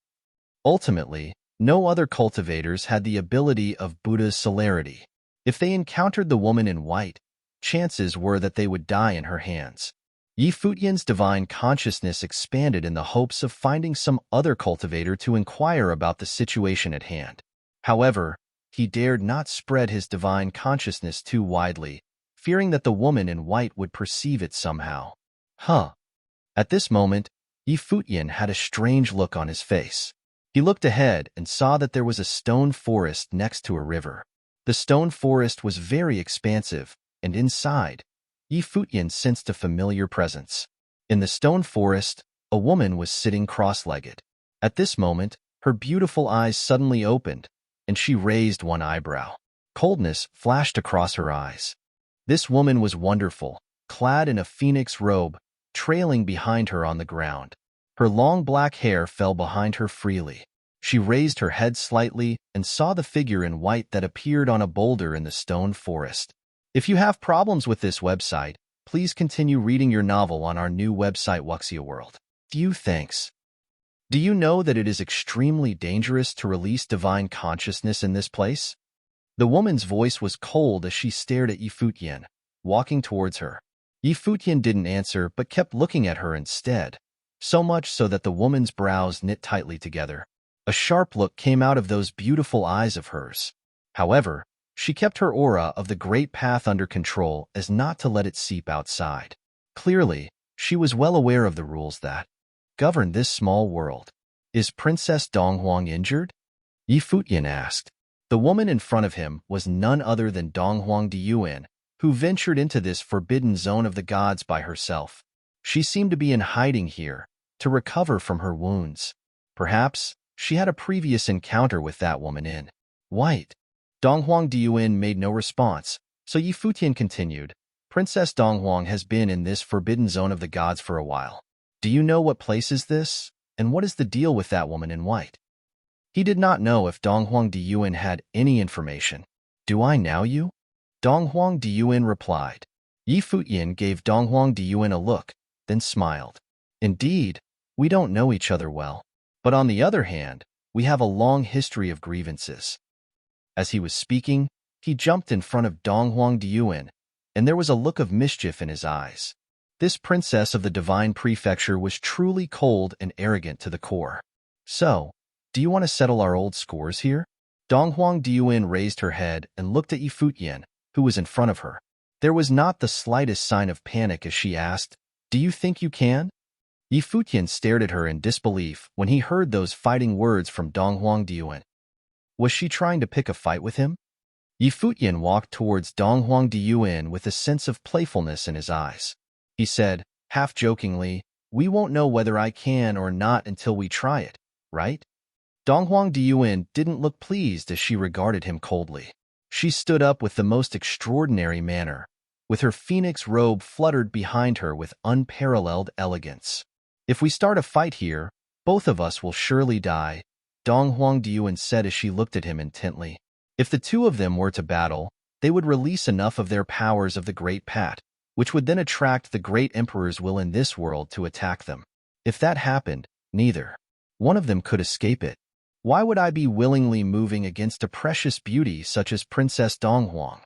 Ultimately, no other cultivators had the ability of Buddha's celerity. If they encountered the woman in white, chances were that they would die in her hands. Futian's divine consciousness expanded in the hopes of finding some other cultivator to inquire about the situation at hand. However, he dared not spread his divine consciousness too widely, fearing that the woman in white would perceive it somehow. At this moment, Futian had a strange look on his face. He looked ahead and saw that there was a stone forest next to a river. The stone forest was very expansive, and inside, Futian sensed a familiar presence. In the stone forest, a woman was sitting cross-legged. At this moment, her beautiful eyes suddenly opened, and she raised one eyebrow. Coldness flashed across her eyes. This woman was wonderful, clad in a phoenix robe, trailing behind her on the ground. Her long black hair fell behind her freely. She raised her head slightly and saw the figure in white that appeared on a boulder in the stone forest. If you have problems with this website, please continue reading your novel on our new website Wuxia World. Few thanks. Do you know that it is extremely dangerous to release divine consciousness in this place? The woman's voice was cold as she stared at Futian, walking towards her. Futian didn't answer but kept looking at her instead, so much so that the woman's brows knit tightly together. A sharp look came out of those beautiful eyes of hers. However, she kept her aura of the great path under control as not to let it seep outside. Clearly, she was well aware of the rules that govern this small world. Is Princess Donghuang injured? Futian asked. The woman in front of him was none other than Donghuang Diyuan, who ventured into this forbidden zone of the gods by herself. She seemed to be in hiding here, to recover from her wounds. Perhaps she had a previous encounter with that woman in white. Donghuang Diyuan made no response, so Futian continued. Princess Donghuang has been in this forbidden zone of the gods for a while. Do you know what place is this, and what is the deal with that woman in white? He did not know if Donghuang Diyuan had any information. Do I know you? Donghuang Diyuan replied. Futian gave Donghuang Diyuan a look, then smiled. Indeed, we don't know each other well. But on the other hand, we have a long history of grievances. As he was speaking, he jumped in front of Donghuang Diyuan, and there was a look of mischief in his eyes. This princess of the divine prefecture was truly cold and arrogant to the core. So, do you want to settle our old scores here? Donghuang Diyuan raised her head and looked at Futian, who was in front of her. There was not the slightest sign of panic as she asked, Do you think you can? Futian stared at her in disbelief when he heard those fighting words from Donghuang Diyuan. Was she trying to pick a fight with him? Futian walked towards Donghuang Diyuan with a sense of playfulness in his eyes. He said, half-jokingly, We won't know whether I can or not until we try it, right? Donghuang Diyuan didn't look pleased as she regarded him coldly. She stood up with the most extraordinary manner, with her phoenix robe fluttered behind her with unparalleled elegance. If we start a fight here, both of us will surely die, Donghuang Diyuan said as she looked at him intently. If the two of them were to battle, they would release enough of their powers of the Great Pat, which would then attract the great emperor's will in this world to attack them. If that happened, neither one of them could escape it. Why would I be willingly moving against a precious beauty such as Princess Donghuang?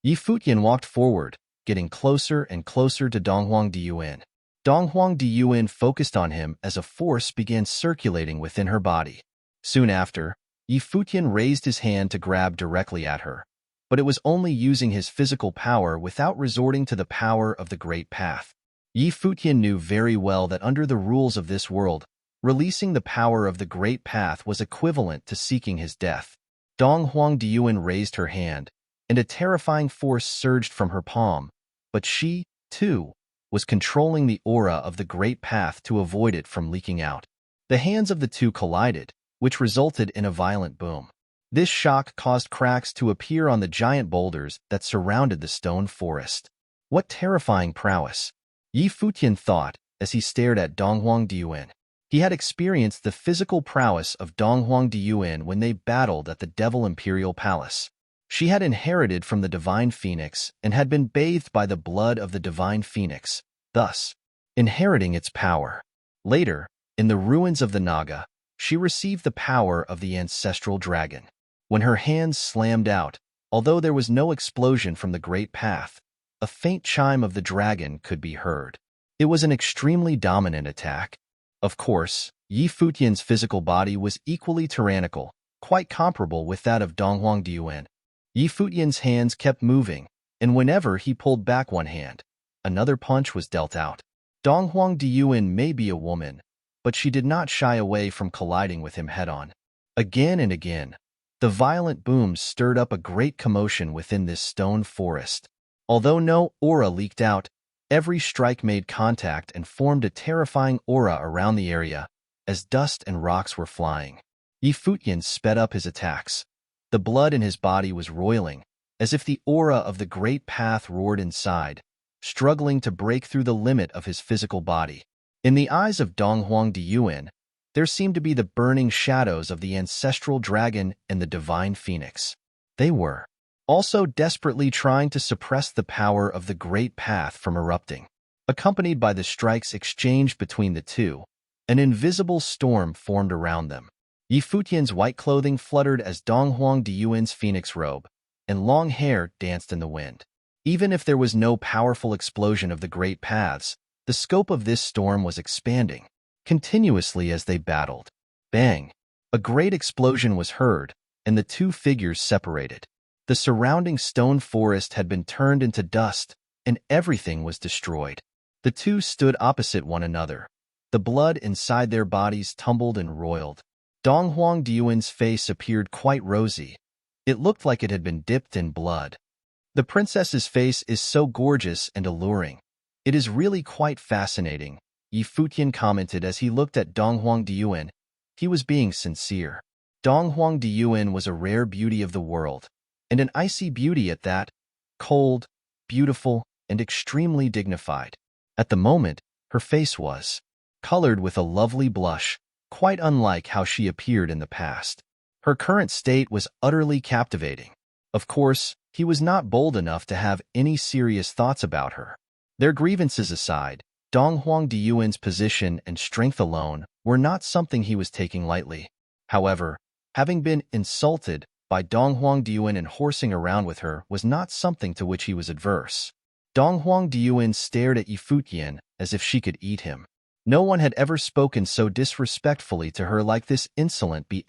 Futian walked forward, getting closer and closer to Donghuang Diyuan. Donghuang Diyuan focused on him as a force began circulating within her body. Soon after, Futian raised his hand to grab directly at her, but it was only using his physical power without resorting to the power of the Great Path. Futian knew very well that under the rules of this world, releasing the power of the Great Path was equivalent to seeking his death. Donghuang Diyuan raised her hand, and a terrifying force surged from her palm, but she, too, was controlling the aura of the Great Path to avoid it from leaking out. The hands of the two collided, which resulted in a violent boom. This shock caused cracks to appear on the giant boulders that surrounded the stone forest. What terrifying prowess! Futian thought as he stared at Donghuang Diyuan. He had experienced the physical prowess of Donghuang Diyuan when they battled at the Devil Imperial Palace. She had inherited from the Divine Phoenix and had been bathed by the blood of the Divine Phoenix, thus inheriting its power. Later, in the ruins of the Naga, she received the power of the ancestral dragon. When her hands slammed out, although there was no explosion from the Great Path, a faint chime of the dragon could be heard. It was an extremely dominant attack. Of course, Futian's physical body was equally tyrannical, quite comparable with that of Donghuang Diyuan. Futian's hands kept moving, and whenever he pulled back one hand, another punch was dealt out. Donghuang Diyuan may be a woman, but she did not shy away from colliding with him head-on. Again and again, the violent booms stirred up a great commotion within this stone forest. Although no aura leaked out, every strike made contact and formed a terrifying aura around the area, as dust and rocks were flying. Futian sped up his attacks. The blood in his body was roiling, as if the aura of the Great Path roared inside, struggling to break through the limit of his physical body. In the eyes of Donghuang Diyuan, there seemed to be the burning shadows of the ancestral dragon and the divine phoenix. They were also desperately trying to suppress the power of the Great Path from erupting. Accompanied by the strikes exchanged between the two, An invisible storm formed around them. Yi Futian's white clothing fluttered as Dong Huang Diyuan's phoenix robe, and long hair danced in the wind. Even if there was no powerful explosion of the great paths, the scope of this storm was expanding, continuously as they battled. Bang! A great explosion was heard, and the two figures separated. The surrounding stone forest had been turned into dust, and everything was destroyed. The two stood opposite one another. The blood inside their bodies tumbled and roiled. Dong Huang Diyuan's face appeared quite rosy. It looked like it had been dipped in blood. The princess's face is so gorgeous and alluring. It is really quite fascinating, Yi Futian commented as he looked at Dong Huang Diyuan. He was being sincere. Dong Huang Diyuan was a rare beauty of the world, and an icy beauty at that, cold, beautiful, and extremely dignified. At the moment, her face was colored with a lovely blush, quite unlike how she appeared in the past. Her current state was utterly captivating. Of course, he was not bold enough to have any serious thoughts about her. Their grievances aside, Dong Huang Diyuan's position and strength alone were not something he was taking lightly. However, having been insulted by Dong Huang Diyuan and horsing around with her was not something to which he was adverse. Dong Huang Diyuan stared at Yi Futian as if she could eat him. No one had ever spoken so disrespectfully to her like this insolent B**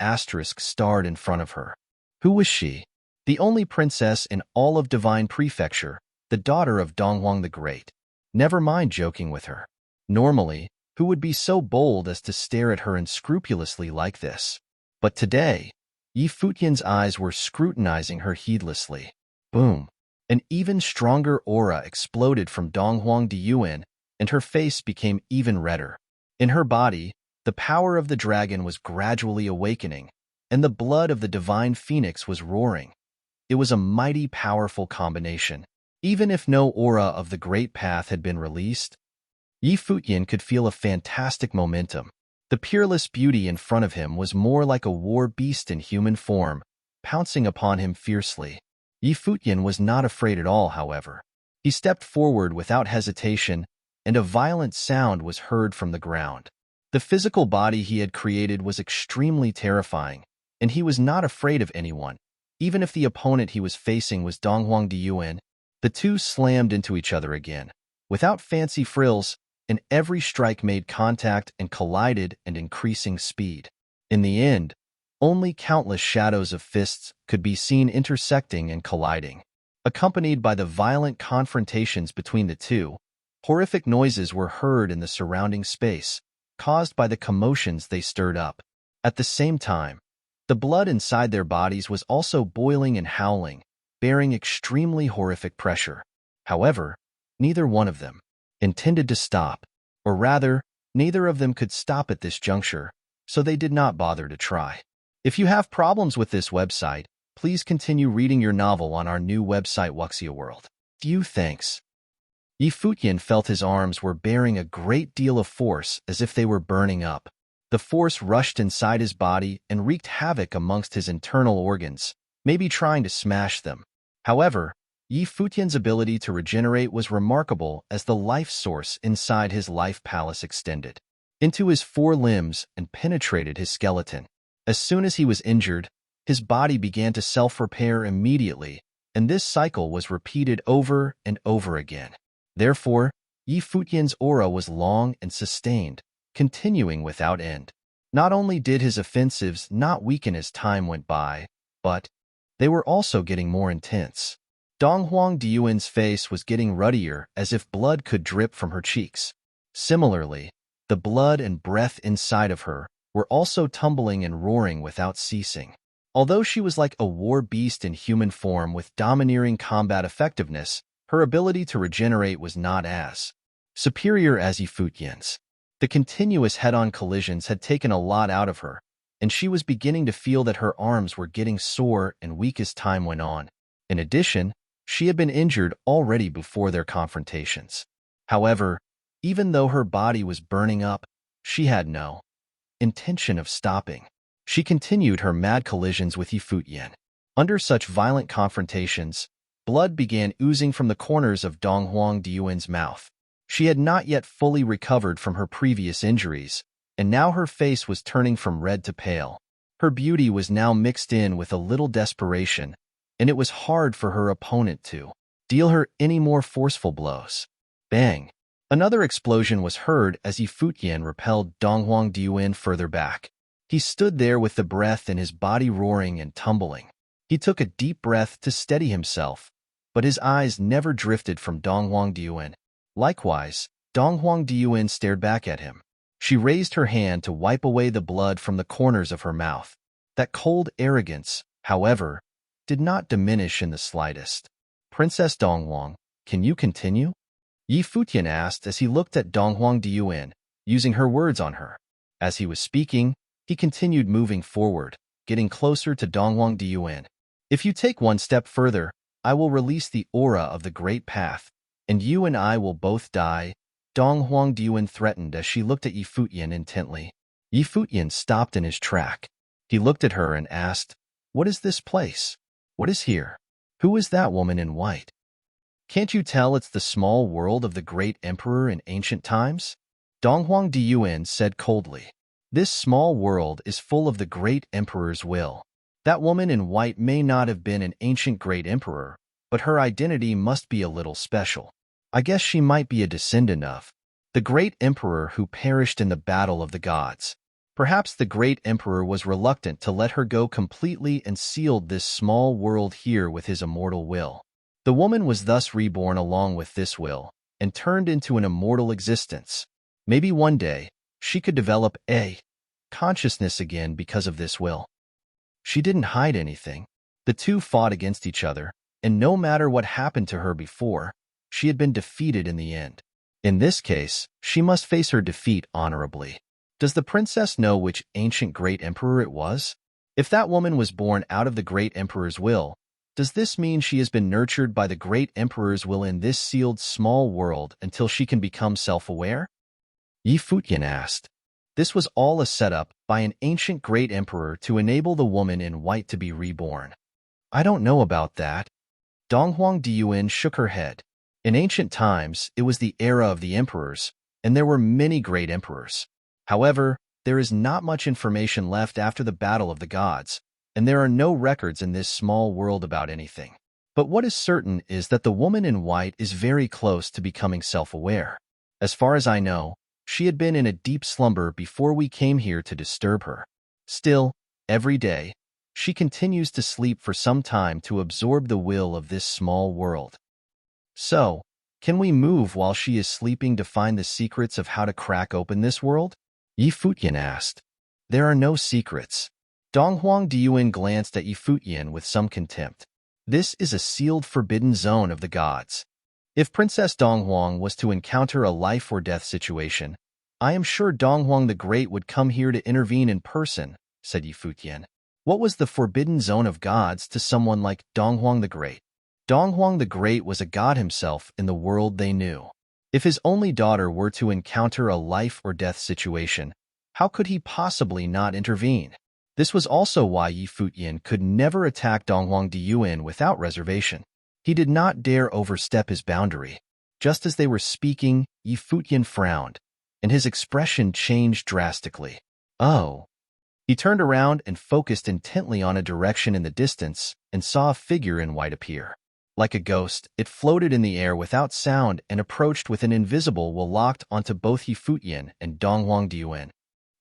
starred in front of her. Who was she? The only princess in all of Divine Prefecture, the daughter of Dong Huang the Great. Never mind joking with her. Normally, who would be so bold as to stare at her unscrupulously like this? But today, Yi Futian's eyes were scrutinizing her heedlessly. Boom! An even stronger aura exploded from Dong Huang Diyuan, and her face became even redder. In her body, the power of the dragon was gradually awakening, and the blood of the divine phoenix was roaring. It was a mighty powerful combination. Even if no aura of the Great Path had been released, Yi Futian could feel a fantastic momentum. The peerless beauty in front of him was more like a war beast in human form, pouncing upon him fiercely. Yi Futian was not afraid at all, however. He stepped forward without hesitation, and a violent sound was heard from the ground. The physical body he had created was extremely terrifying, and he was not afraid of anyone, even if the opponent he was facing was Dong Huang Diyuan. The two slammed into each other again, without fancy frills, and every strike made contact and collided at increasing speed. In the end, only countless shadows of fists could be seen intersecting and colliding. Accompanied by the violent confrontations between the two, horrific noises were heard in the surrounding space, caused by the commotions they stirred up. At the same time, the blood inside their bodies was also boiling and howling, bearing extremely horrific pressure. However, neither one of them intended to stop, or rather, neither of them could stop at this juncture, so they did not bother to try. If you have problems with this website, please continue reading your novel on our new website Wuxia World. Few thanks. Yi Futian felt his arms were bearing a great deal of force as if they were burning up. The force rushed inside his body and wreaked havoc amongst his internal organs, maybe trying to smash them. However, Yi Futian's ability to regenerate was remarkable as the life source inside his life palace extended into his four limbs and penetrated his skeleton. As soon as he was injured, his body began to self-repair immediately, and this cycle was repeated over and over again. Therefore, Yi Futian's aura was long and sustained, continuing without end. Not only did his offensives not weaken as time went by, but they were also getting more intense. Dong Huang Diyuan's face was getting ruddier as if blood could drip from her cheeks. Similarly, the blood and breath inside of her were also tumbling and roaring without ceasing. Although she was like a war beast in human form with domineering combat effectiveness, her ability to regenerate was not as superior as Yi Futian's. The continuous head-on collisions had taken a lot out of her, and she was beginning to feel that her arms were getting sore and weak as time went on. In addition, she had been injured already before their confrontations. However, even though her body was burning up, she had no intention of stopping. She continued her mad collisions with Yi Futian. Under such violent confrontations, blood began oozing from the corners of Dong Huang Diyuan's mouth. She had not yet fully recovered from her previous injuries, and now her face was turning from red to pale. Her beauty was now mixed in with a little desperation, and it was hard for her opponent to deal her any more forceful blows. Bang! Another explosion was heard as Futian repelled Donghuang Diuan further back. He stood there with the breath in his body roaring and tumbling. He took a deep breath to steady himself, but his eyes never drifted from Donghuang Diuan. Likewise, Donghuang Diuan stared back at him. She raised her hand to wipe away the blood from the corners of her mouth. That cold arrogance, however, did not diminish in the slightest. "Princess Donghuang, can you continue?" Futian asked as he looked at Donghuang Diuan, using her words on her. As he was speaking, he continued moving forward, getting closer to Donghuang Diuan. "If you take one step further, I will release the aura of the Great Path, and you and I will both die," Donghuang Diuan threatened as she looked at Futian intently. Futian stopped in his track. He looked at her and asked, "What is this place? What is here? Who is that woman in white? Can't you tell it's the small world of the great emperor in ancient times?" Donghuang Diuan said coldly. "This small world is full of the great emperor's will. That woman in white may not have been an ancient great emperor, but her identity must be a little special. I guess she might be a descendant of the great emperor who perished in the battle of the gods. Perhaps the great emperor was reluctant to let her go completely and sealed this small world here with his immortal will. The woman was thus reborn along with this will and turned into an immortal existence. Maybe one day, she could develop a consciousness again because of this will." She didn't hide anything. The two fought against each other, and no matter what happened to her before, she had been defeated in the end. In this case, she must face her defeat honorably. Does the princess know which ancient great emperor it was? If that woman was born out of the great emperor's will, does this mean she has been nurtured by the great emperor's will in this sealed small world until she can become self-aware? Futian asked. This was all a setup by an ancient great emperor to enable the woman in white to be reborn. "I don't know about that." Donghuang Diuan shook her head. In ancient times, it was the era of the emperors, and there were many great emperors. However, there is not much information left after the battle of the gods, and there are no records in this small world about anything. But what is certain is that the woman in white is very close to becoming self-aware. As far as I know, she had been in a deep slumber before we came here to disturb her. Still, every day, she continues to sleep for some time to absorb the will of this small world. So, can we move while she is sleeping to find the secrets of how to crack open this world? Futian asked. "There are no secrets." Donghuang Diuan glanced at Futian with some contempt. "This is a sealed forbidden zone of the gods. If Princess Donghuang was to encounter a life-or-death situation, I am sure Donghuang the Great would come here to intervene in person," said Futian. What was the forbidden zone of gods to someone like Donghuang the Great? Donghuang the Great was a god himself in the world they knew. If his only daughter were to encounter a life-or-death situation, how could he possibly not intervene? This was also why Futian could never attack Donghuang Diuan without reservation. He did not dare overstep his boundary. Just as they were speaking, Futian frowned, and his expression changed drastically. "Oh." He turned around and focused intently on a direction in the distance and saw a figure in white appear. Like a ghost, it floated in the air without sound and approached with an invisible will locked onto both Futian and Donghuang Diuan.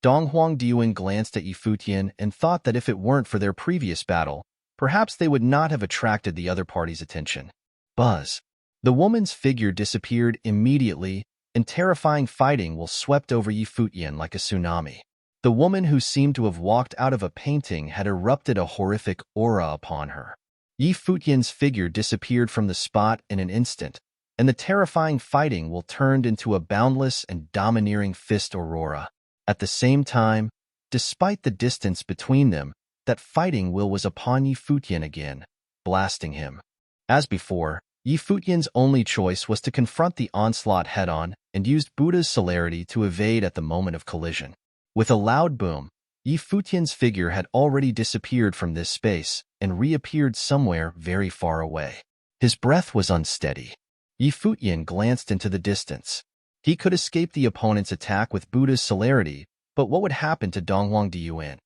Donghuang Diuan glanced at Futian and thought that if it weren't for their previous battle, perhaps they would not have attracted the other party's attention. Buzz. The woman's figure disappeared immediately, and terrifying fighting will swept over Futian like a tsunami. The woman who seemed to have walked out of a painting had erupted a horrific aura upon her. Futian's figure disappeared from the spot in an instant, and the terrifying fighting will turned into a boundless and domineering fist aurora. At the same time, despite the distance between them, that fighting will was upon Futian again, blasting him. As before, Futian's only choice was to confront the onslaught head-on and used Buddha's celerity to evade at the moment of collision. With a loud boom, Futian's figure had already disappeared from this space and reappeared somewhere very far away. His breath was unsteady. Futian glanced into the distance. He could escape the opponent's attack with Buddha's celerity, But what would happen to Donghuang Diyuan?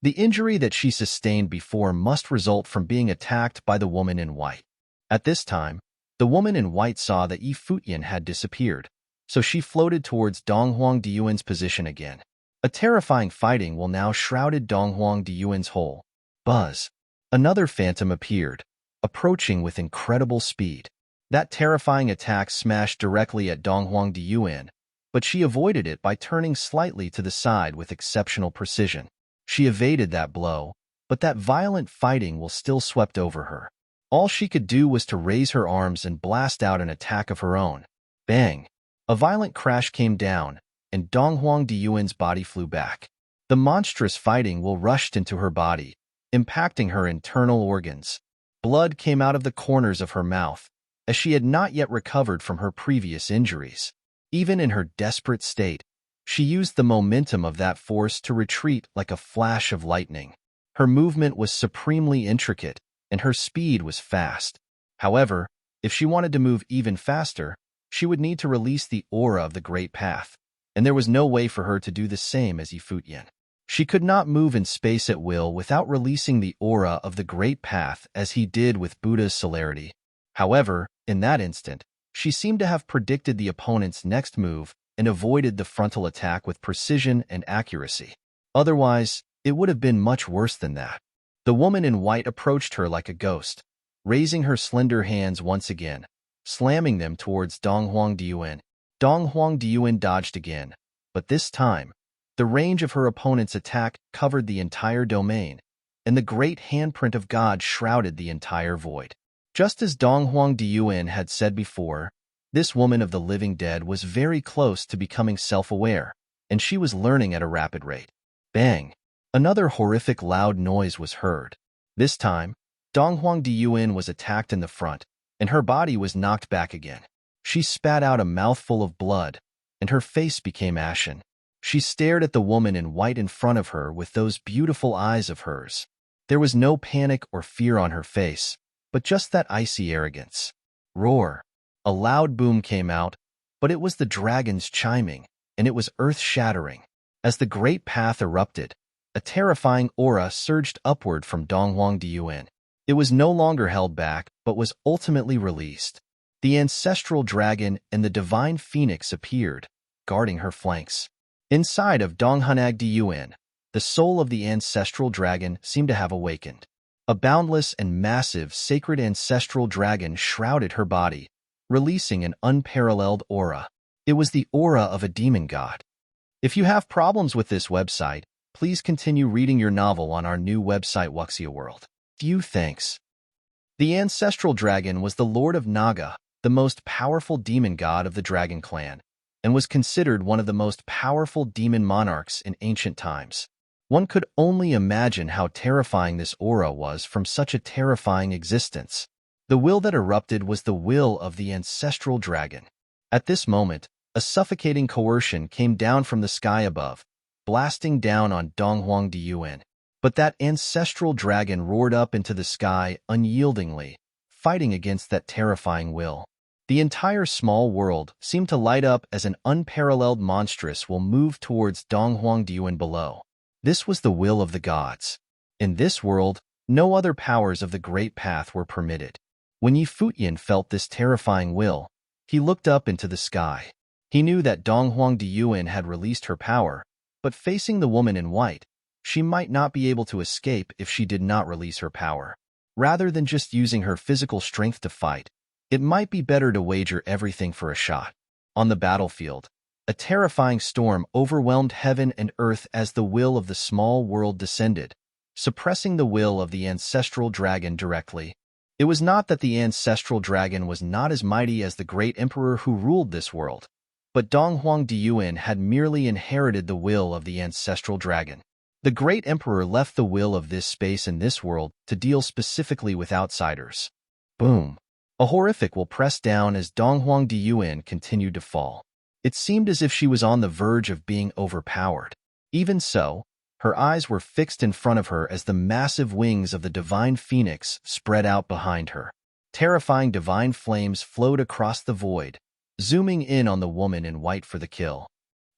The injury that she sustained before must result from being attacked by the woman in white. At this time, the woman in white saw that Futian had disappeared, so she floated towards Donghuang Diyuan's position again. A terrifying fighting will now shrouded Donghuang Diyuan's whole. Buzz. Another phantom appeared, approaching with incredible speed. That terrifying attack smashed directly at Donghuang Diyuan, but she avoided it by turning slightly to the side with exceptional precision. She evaded that blow, but that violent fighting will still swept over her. All she could do was to raise her arms and blast out an attack of her own. Bang! A violent crash came down, and Donghuang Diyuan's body flew back. The monstrous fighting will rushed into her body, impacting her internal organs. Blood came out of the corners of her mouth, as she had not yet recovered from her previous injuries. Even in her desperate state, she used the momentum of that force to retreat like a flash of lightning. Her movement was supremely intricate, and her speed was fast. However, if she wanted to move even faster, she would need to release the aura of the Great Path, and there was no way for her to do the same as Futian. She could not move in space at will without releasing the aura of the Great Path as he did with Buddha's celerity. However, in that instant, she seemed to have predicted the opponent's next move and avoided the frontal attack with precision and accuracy. Otherwise, it would have been much worse than that. The woman in white approached her like a ghost, raising her slender hands once again, slamming them towards Donghuang Diyuan. Donghuang Diyuan dodged again, but this time, the range of her opponent's attack covered the entire domain, and the great handprint of God shrouded the entire void. Just as Donghuang Diyuan had said before, this woman of the living dead was very close to becoming self-aware, and she was learning at a rapid rate. Bang! Another horrific loud noise was heard. This time, Donghuang Diyuan was attacked in the front, and her body was knocked back again. She spat out a mouthful of blood, and her face became ashen. She stared at the woman in white in front of her with those beautiful eyes of hers. There was no panic or fear on her face, but just that icy arrogance. Roar! A loud boom came out, but it was the dragons chiming, and it was earth-shattering. As the Great Path erupted, a terrifying aura surged upward from Donghuang Diyuan. It was no longer held back, but was ultimately released. The ancestral dragon and the divine phoenix appeared, guarding her flanks. Inside of Donghuang Diyuan, the soul of the ancestral dragon seemed to have awakened. A boundless and massive sacred ancestral dragon shrouded her body, releasing an unparalleled aura. It was the aura of a demon god. If you have problems with this website, please continue reading your novel on our new website Wuxia World. Few thanks. The ancestral dragon was the Lord of Naga, the most powerful demon god of the Dragon Clan, and was considered one of the most powerful demon monarchs in ancient times. One could only imagine how terrifying this aura was from such a terrifying existence. The will that erupted was the will of the ancestral dragon. At this moment, a suffocating coercion came down from the sky above, blasting down on Donghuang Diyuan. But that ancestral dragon roared up into the sky unyieldingly, fighting against that terrifying will. The entire small world seemed to light up as an unparalleled monstrous will move towards Donghuang Diyuan below. This was the will of the gods. In this world, no other powers of the Great Path were permitted. When Futian felt this terrifying will, he looked up into the sky. He knew that Donghuang Diyuan had released her power, but facing the woman in white, she might not be able to escape if she did not release her power. Rather than just using her physical strength to fight, it might be better to wager everything for a shot. On the battlefield, a terrifying storm overwhelmed heaven and earth as the will of the small world descended, suppressing the will of the ancestral dragon directly. It was not that the ancestral dragon was not as mighty as the great emperor who ruled this world, but Donghuang Diyuan had merely inherited the will of the ancestral dragon. The great emperor left the will of this space and this world to deal specifically with outsiders. Boom! A horrific will pressed down as Donghuang Diyuan continued to fall. It seemed as if she was on the verge of being overpowered. Even so, her eyes were fixed in front of her as the massive wings of the divine phoenix spread out behind her. Terrifying divine flames flowed across the void, zooming in on the woman in white for the kill.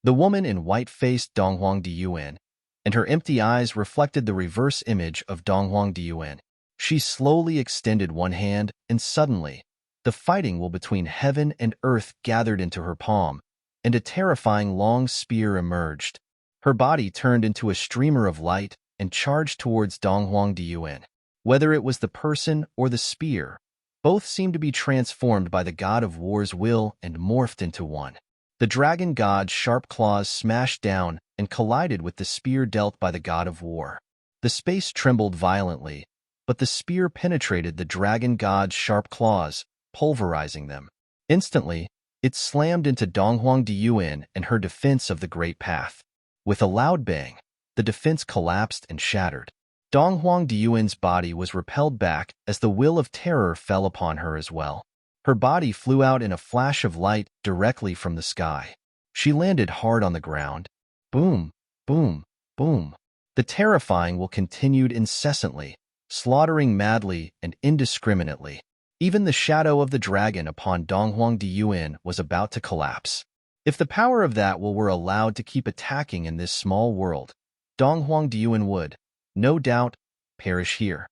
The woman in white faced Donghuang Diyuan, and her empty eyes reflected the reverse image of Donghuang Diyuan. She slowly extended one hand, and suddenly, the fighting will between heaven and earth gathered into her palm, and a terrifying long spear emerged. Her body turned into a streamer of light and charged towards Donghuang Diyuan. Whether it was the person or the spear, both seemed to be transformed by the god of war's will and morphed into one. The dragon god's sharp claws smashed down and collided with the spear dealt by the god of war. The space trembled violently, but the spear penetrated the dragon god's sharp claws, pulverizing them. Instantly, it slammed into Donghuang Diyuan and her defense of the Great Path. With a loud bang, the defense collapsed and shattered. Donghuang Diyuan's body was repelled back as the will of terror fell upon her as well. Her body flew out in a flash of light directly from the sky. She landed hard on the ground. Boom, boom, boom. The terrifying will continued incessantly, slaughtering madly and indiscriminately. Even the shadow of the dragon upon Donghuang Diyuan was about to collapse. If the power of that will were allowed to keep attacking in this small world, Donghuang Diyuan would, no doubt, perish here.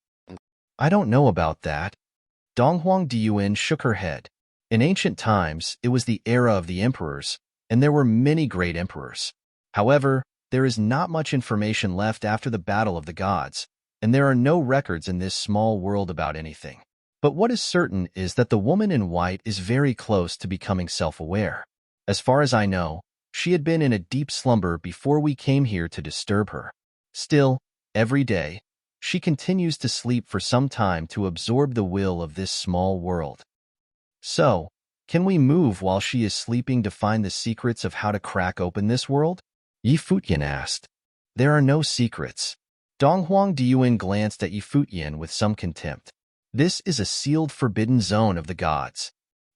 I don't know about that. Donghuang Diyuan shook her head. In ancient times, it was the era of the emperors, and there were many great emperors. However, there is not much information left after the Battle of the Gods, and there are no records in this small world about anything. But what is certain is that the woman in white is very close to becoming self-aware. As far as I know, she had been in a deep slumber before we came here to disturb her. Still, every day, she continues to sleep for some time to absorb the will of this small world. So, can we move while she is sleeping to find the secrets of how to crack open this world? Futian asked. There are no secrets. Donghuang Diyuan glanced at Futian with some contempt. This is a sealed forbidden zone of the gods.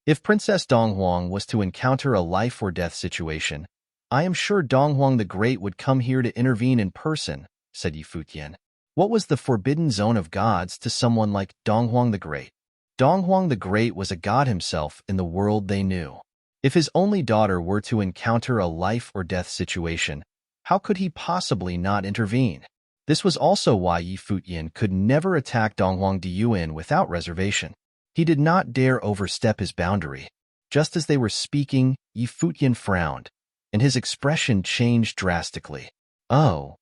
If Princess Donghuang was to encounter a life-or-death situation, I am sure Donghuang the Great would come here to intervene in person, said Futian. What was the forbidden zone of gods to someone like Donghuang the Great? Donghuang the Great was a god himself in the world they knew. If his only daughter were to encounter a life-or-death situation, how could he possibly not intervene? This was also why Futian could never attack Donghuang Diyuan without reservation. He did not dare overstep his boundary. Just as they were speaking, Futian frowned, and his expression changed drastically. Oh.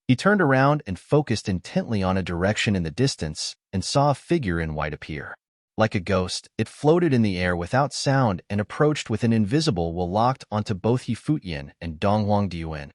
He turned around and focused intently on a direction in the distance and saw a figure in white appear. Like a ghost, it floated in the air without sound and approached with an invisible will locked onto both Futian and Donghuang Diyuan.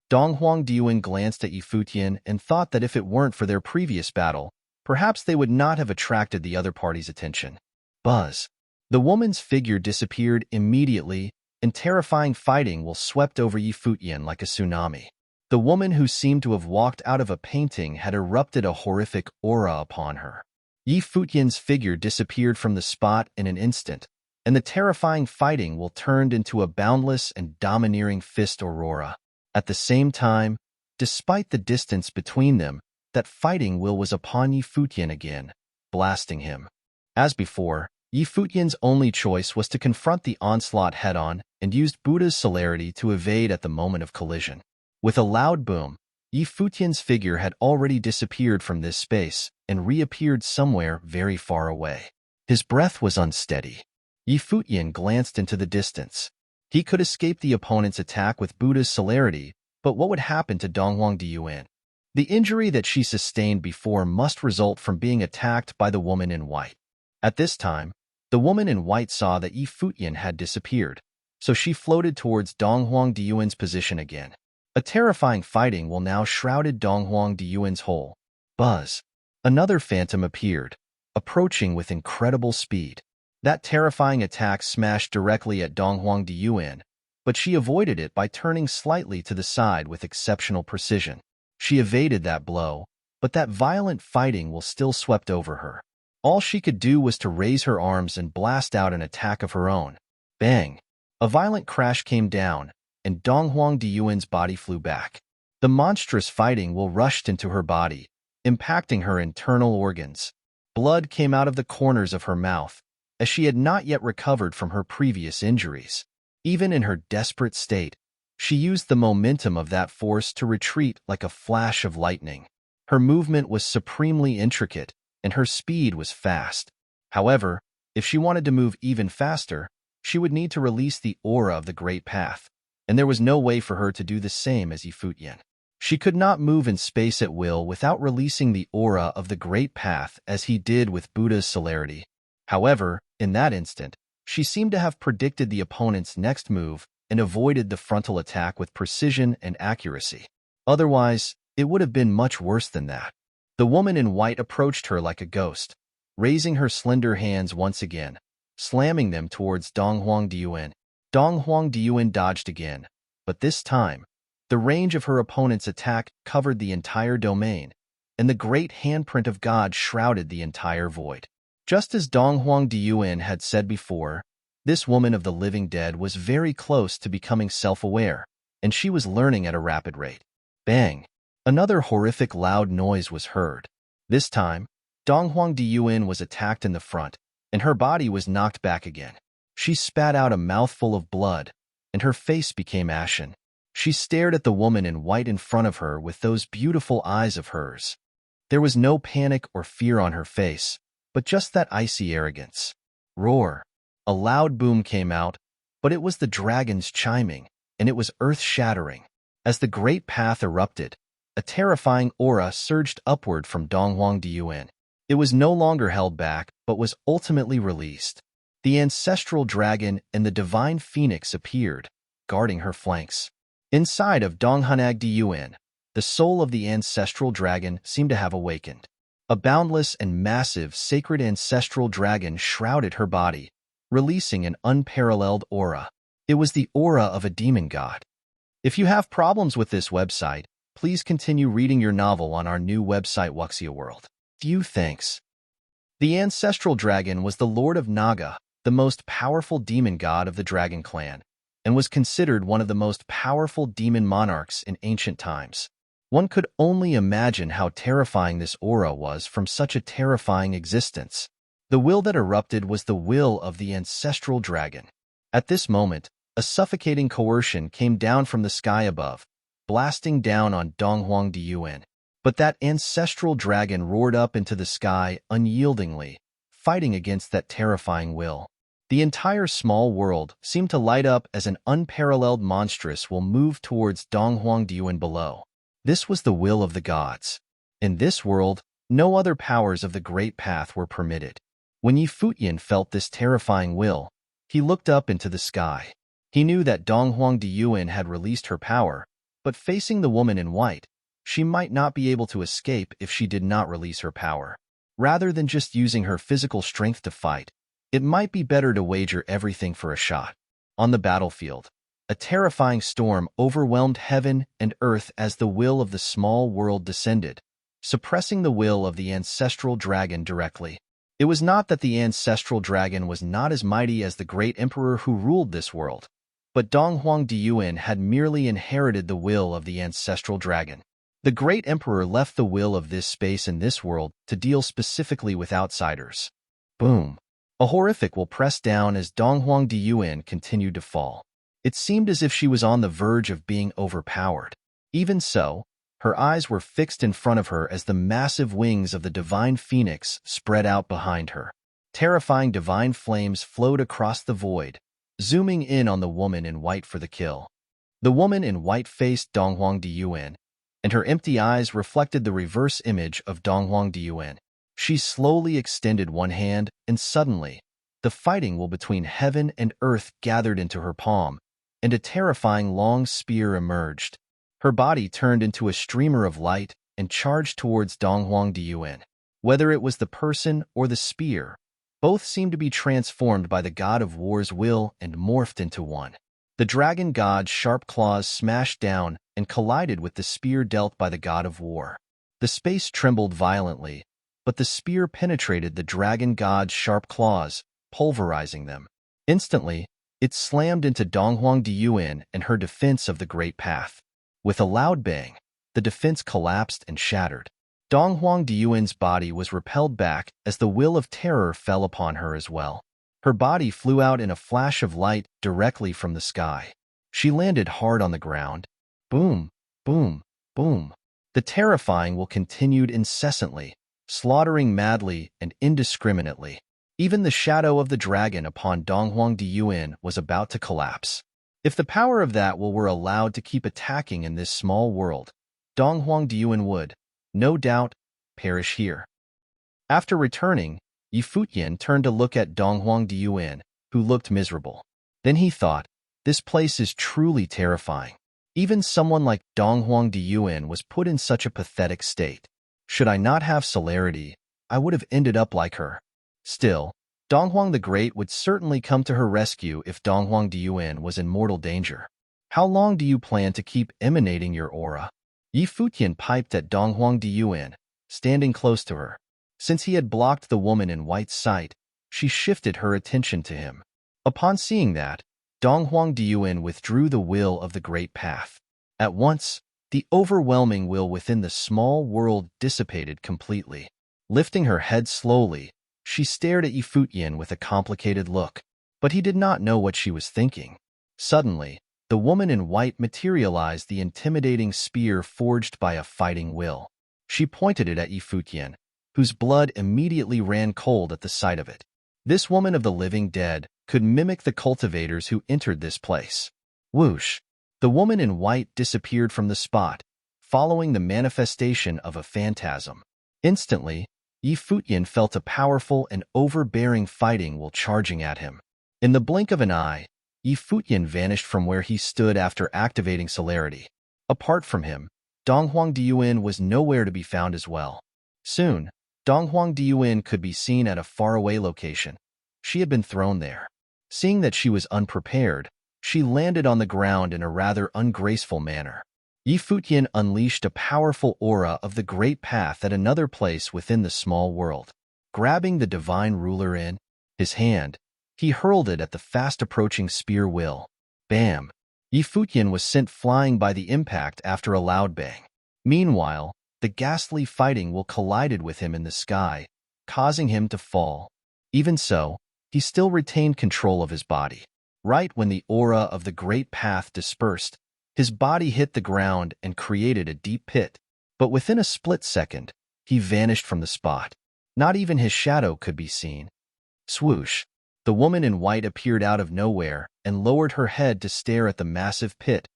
Donghuang Diyuan glanced at Futian and thought that if it weren't for their previous battle, perhaps they would not have attracted the other party's attention. Buzz. The woman's figure disappeared immediately, and terrifying fighting will swept over Futian like a tsunami. The woman who seemed to have walked out of a painting had erupted a horrific aura upon her. Futian's figure disappeared from the spot in an instant, and the terrifying fighting will turned into a boundless and domineering fist aurora. At the same time, despite the distance between them, that fighting will was upon Futian again, blasting him. As before, Futian's only choice was to confront the onslaught head-on and used Buddha's celerity to evade at the moment of collision. With a loud boom, Futian's figure had already disappeared from this space and reappeared somewhere very far away. His breath was unsteady. Futian glanced into the distance. He could escape the opponent's attack with Buddha's celerity, but what would happen to Donghuang Diyuan? The injury that she sustained before must result from being attacked by the woman in white. At this time, the woman in white saw that Futian had disappeared, so she floated towards Donghuang Diyuan's position again. A terrifying fighting will now shrouded Donghuang Diyuan's whole. Buzz. Another phantom appeared, approaching with incredible speed. That terrifying attack smashed directly at Donghuang Diyuan, but she avoided it by turning slightly to the side with exceptional precision. She evaded that blow, but that violent fighting will still swept over her. All she could do was to raise her arms and blast out an attack of her own. Bang! A violent crash came down, and Donghuang Diyuan's body flew back. The monstrous fighting will rushed into her body, impacting her internal organs. Blood came out of the corners of her mouth, as she had not yet recovered from her previous injuries. Even in her desperate state, She used the momentum of that force to retreat like a flash of lightning. Her movement was supremely intricate, and her speed was fast. However, if she wanted to move even faster, she would need to release the aura of the Great Path, and there was no way for her to do the same as Futian. She could not move in space at will without releasing the aura of the Great Path as he did with Buddha's celerity. However, in that instant, she seemed to have predicted the opponent's next move and avoided the frontal attack with precision and accuracy. Otherwise, it would have been much worse than that. The woman in white approached her like a ghost, raising her slender hands once again, slamming them towards Dong Huangdian. Dong Huangdian dodged again, but this time, the range of her opponent's attack covered the entire domain, and the great handprint of God shrouded the entire void. Just as Dong Huangdian had said before, this woman of the living dead was very close to becoming self-aware, and she was learning at a rapid rate. Bang! Another horrific loud noise was heard. This time, Dong Huangdian was attacked in the front, and her body was knocked back again. She spat out a mouthful of blood, and her face became ashen. She stared at the woman in white in front of her with those beautiful eyes of hers. There was no panic or fear on her face, but just that icy arrogance. Roar! A loud boom came out, but it was the dragons chiming, and it was earth-shattering. As the Great Path erupted, a terrifying aura surged upward from Dong Huangdian. It was no longer held back, but was ultimately released. The ancestral dragon and the divine phoenix appeared, guarding her flanks. Inside of Dong Huangdian, the soul of the ancestral dragon seemed to have awakened. A boundless and massive sacred ancestral dragon shrouded her body, releasing an unparalleled aura. It was the aura of a demon god. If you have problems with this website, please continue reading your novel on our new website Wuxia World. Few thanks. The ancestral dragon was the Lord of Naga, the most powerful demon god of the Dragon Clan, and was considered one of the most powerful demon monarchs in ancient times. One could only imagine how terrifying this aura was from such a terrifying existence. The will that erupted was the will of the ancestral dragon. At this moment, a suffocating coercion came down from the sky above, blasting down on Dong Huangdian. But that ancestral dragon roared up into the sky unyieldingly, fighting against that terrifying will. The entire small world seemed to light up as an unparalleled monstrous will move towards Dong Huangdian below. This was the will of the gods. In this world, no other powers of the Great Path were permitted. When Futian felt this terrifying will, he looked up into the sky. He knew that Dong Huangdian had released her power, but facing the woman in white, she might not be able to escape if she did not release her power. Rather than just using her physical strength to fight, it might be better to wager everything for a shot. On the battlefield, a terrifying storm overwhelmed heaven and earth as the will of the small world descended, suppressing the will of the ancestral dragon directly. It was not that the ancestral dragon was not as mighty as the great emperor who ruled this world, but Dong Huangdian had merely inherited the will of the ancestral dragon. The great emperor left the will of this space and this world to deal specifically with outsiders. Boom! A horrific will pressed down as Dong Huangdian continued to fall. It seemed as if she was on the verge of being overpowered. Even so, her eyes were fixed in front of her as the massive wings of the divine phoenix spread out behind her. Terrifying divine flames flowed across the void, zooming in on the woman in white for the kill. The woman in white faced Dong Huangdian, and her empty eyes reflected the reverse image of Dong Huangdian. She slowly extended one hand, and suddenly, the fighting will between heaven and earth gathered into her palm, and a terrifying long spear emerged. Her body turned into a streamer of light and charged towards Dong Huangdian. Whether it was the person or the spear, both seemed to be transformed by the god of war's will and morphed into one. The dragon god's sharp claws smashed down and collided with the spear dealt by the god of war. The space trembled violently, but the spear penetrated the dragon god's sharp claws, pulverizing them. Instantly, it slammed into Dong Huangdian and her defense of the Great Path. With a loud bang, the defense collapsed and shattered. Dong Huangdian's body was repelled back as the will of terror fell upon her as well. Her body flew out in a flash of light directly from the sky. She landed hard on the ground. Boom, boom, boom. The terrifying will continued incessantly, slaughtering madly and indiscriminately. Even the shadow of the dragon upon Donghuang Diyuan was about to collapse. If the power of that will were allowed to keep attacking in this small world, Donghuang Diyuan would, no doubt, perish here. After returning, Futian turned to look at Donghuang Diyuan, who looked miserable. Then he thought, this place is truly terrifying. Even someone like Donghuang Diyuan was put in such a pathetic state. Should I not have celerity, I would have ended up like her. Still, Donghuang the Great would certainly come to her rescue if Donghuang Diyuan was in mortal danger. How long do you plan to keep emanating your aura? Futian piped at Donghuang Diyuan, standing close to her. Since he had blocked the woman in white's sight, she shifted her attention to him. Upon seeing that, Donghuang Diyuan withdrew the will of the great path. At once, the overwhelming will within the small world dissipated completely. Lifting her head slowly, she stared at Futian with a complicated look, but he did not know what she was thinking. Suddenly, the woman in white materialized the intimidating spear forged by a fighting will. She pointed it at Futian, whose blood immediately ran cold at the sight of it. This woman of the living dead could mimic the cultivators who entered this place. Whoosh! The woman in white disappeared from the spot, following the manifestation of a phantasm. Instantly, Futian felt a powerful and overbearing fighting will charging at him. In the blink of an eye, Futian vanished from where he stood after activating celerity. Apart from him, Donghuang Diyuan was nowhere to be found as well. Soon, Donghuang Diyuan could be seen at a faraway location. She had been thrown there. Seeing that she was unprepared, she landed on the ground in a rather ungraceful manner. Futian unleashed a powerful aura of the great path at another place within the small world. Grabbing the divine ruler in his hand, he hurled it at the fast-approaching spear will. Bam! Futian was sent flying by the impact after a loud bang. Meanwhile, the ghastly fighting will collided with him in the sky, causing him to fall. Even so, he still retained control of his body. Right when the aura of the great path dispersed, his body hit the ground and created a deep pit. But within a split second, he vanished from the spot. Not even his shadow could be seen. Swoosh! The woman in white appeared out of nowhere and lowered her head to stare at the massive pit,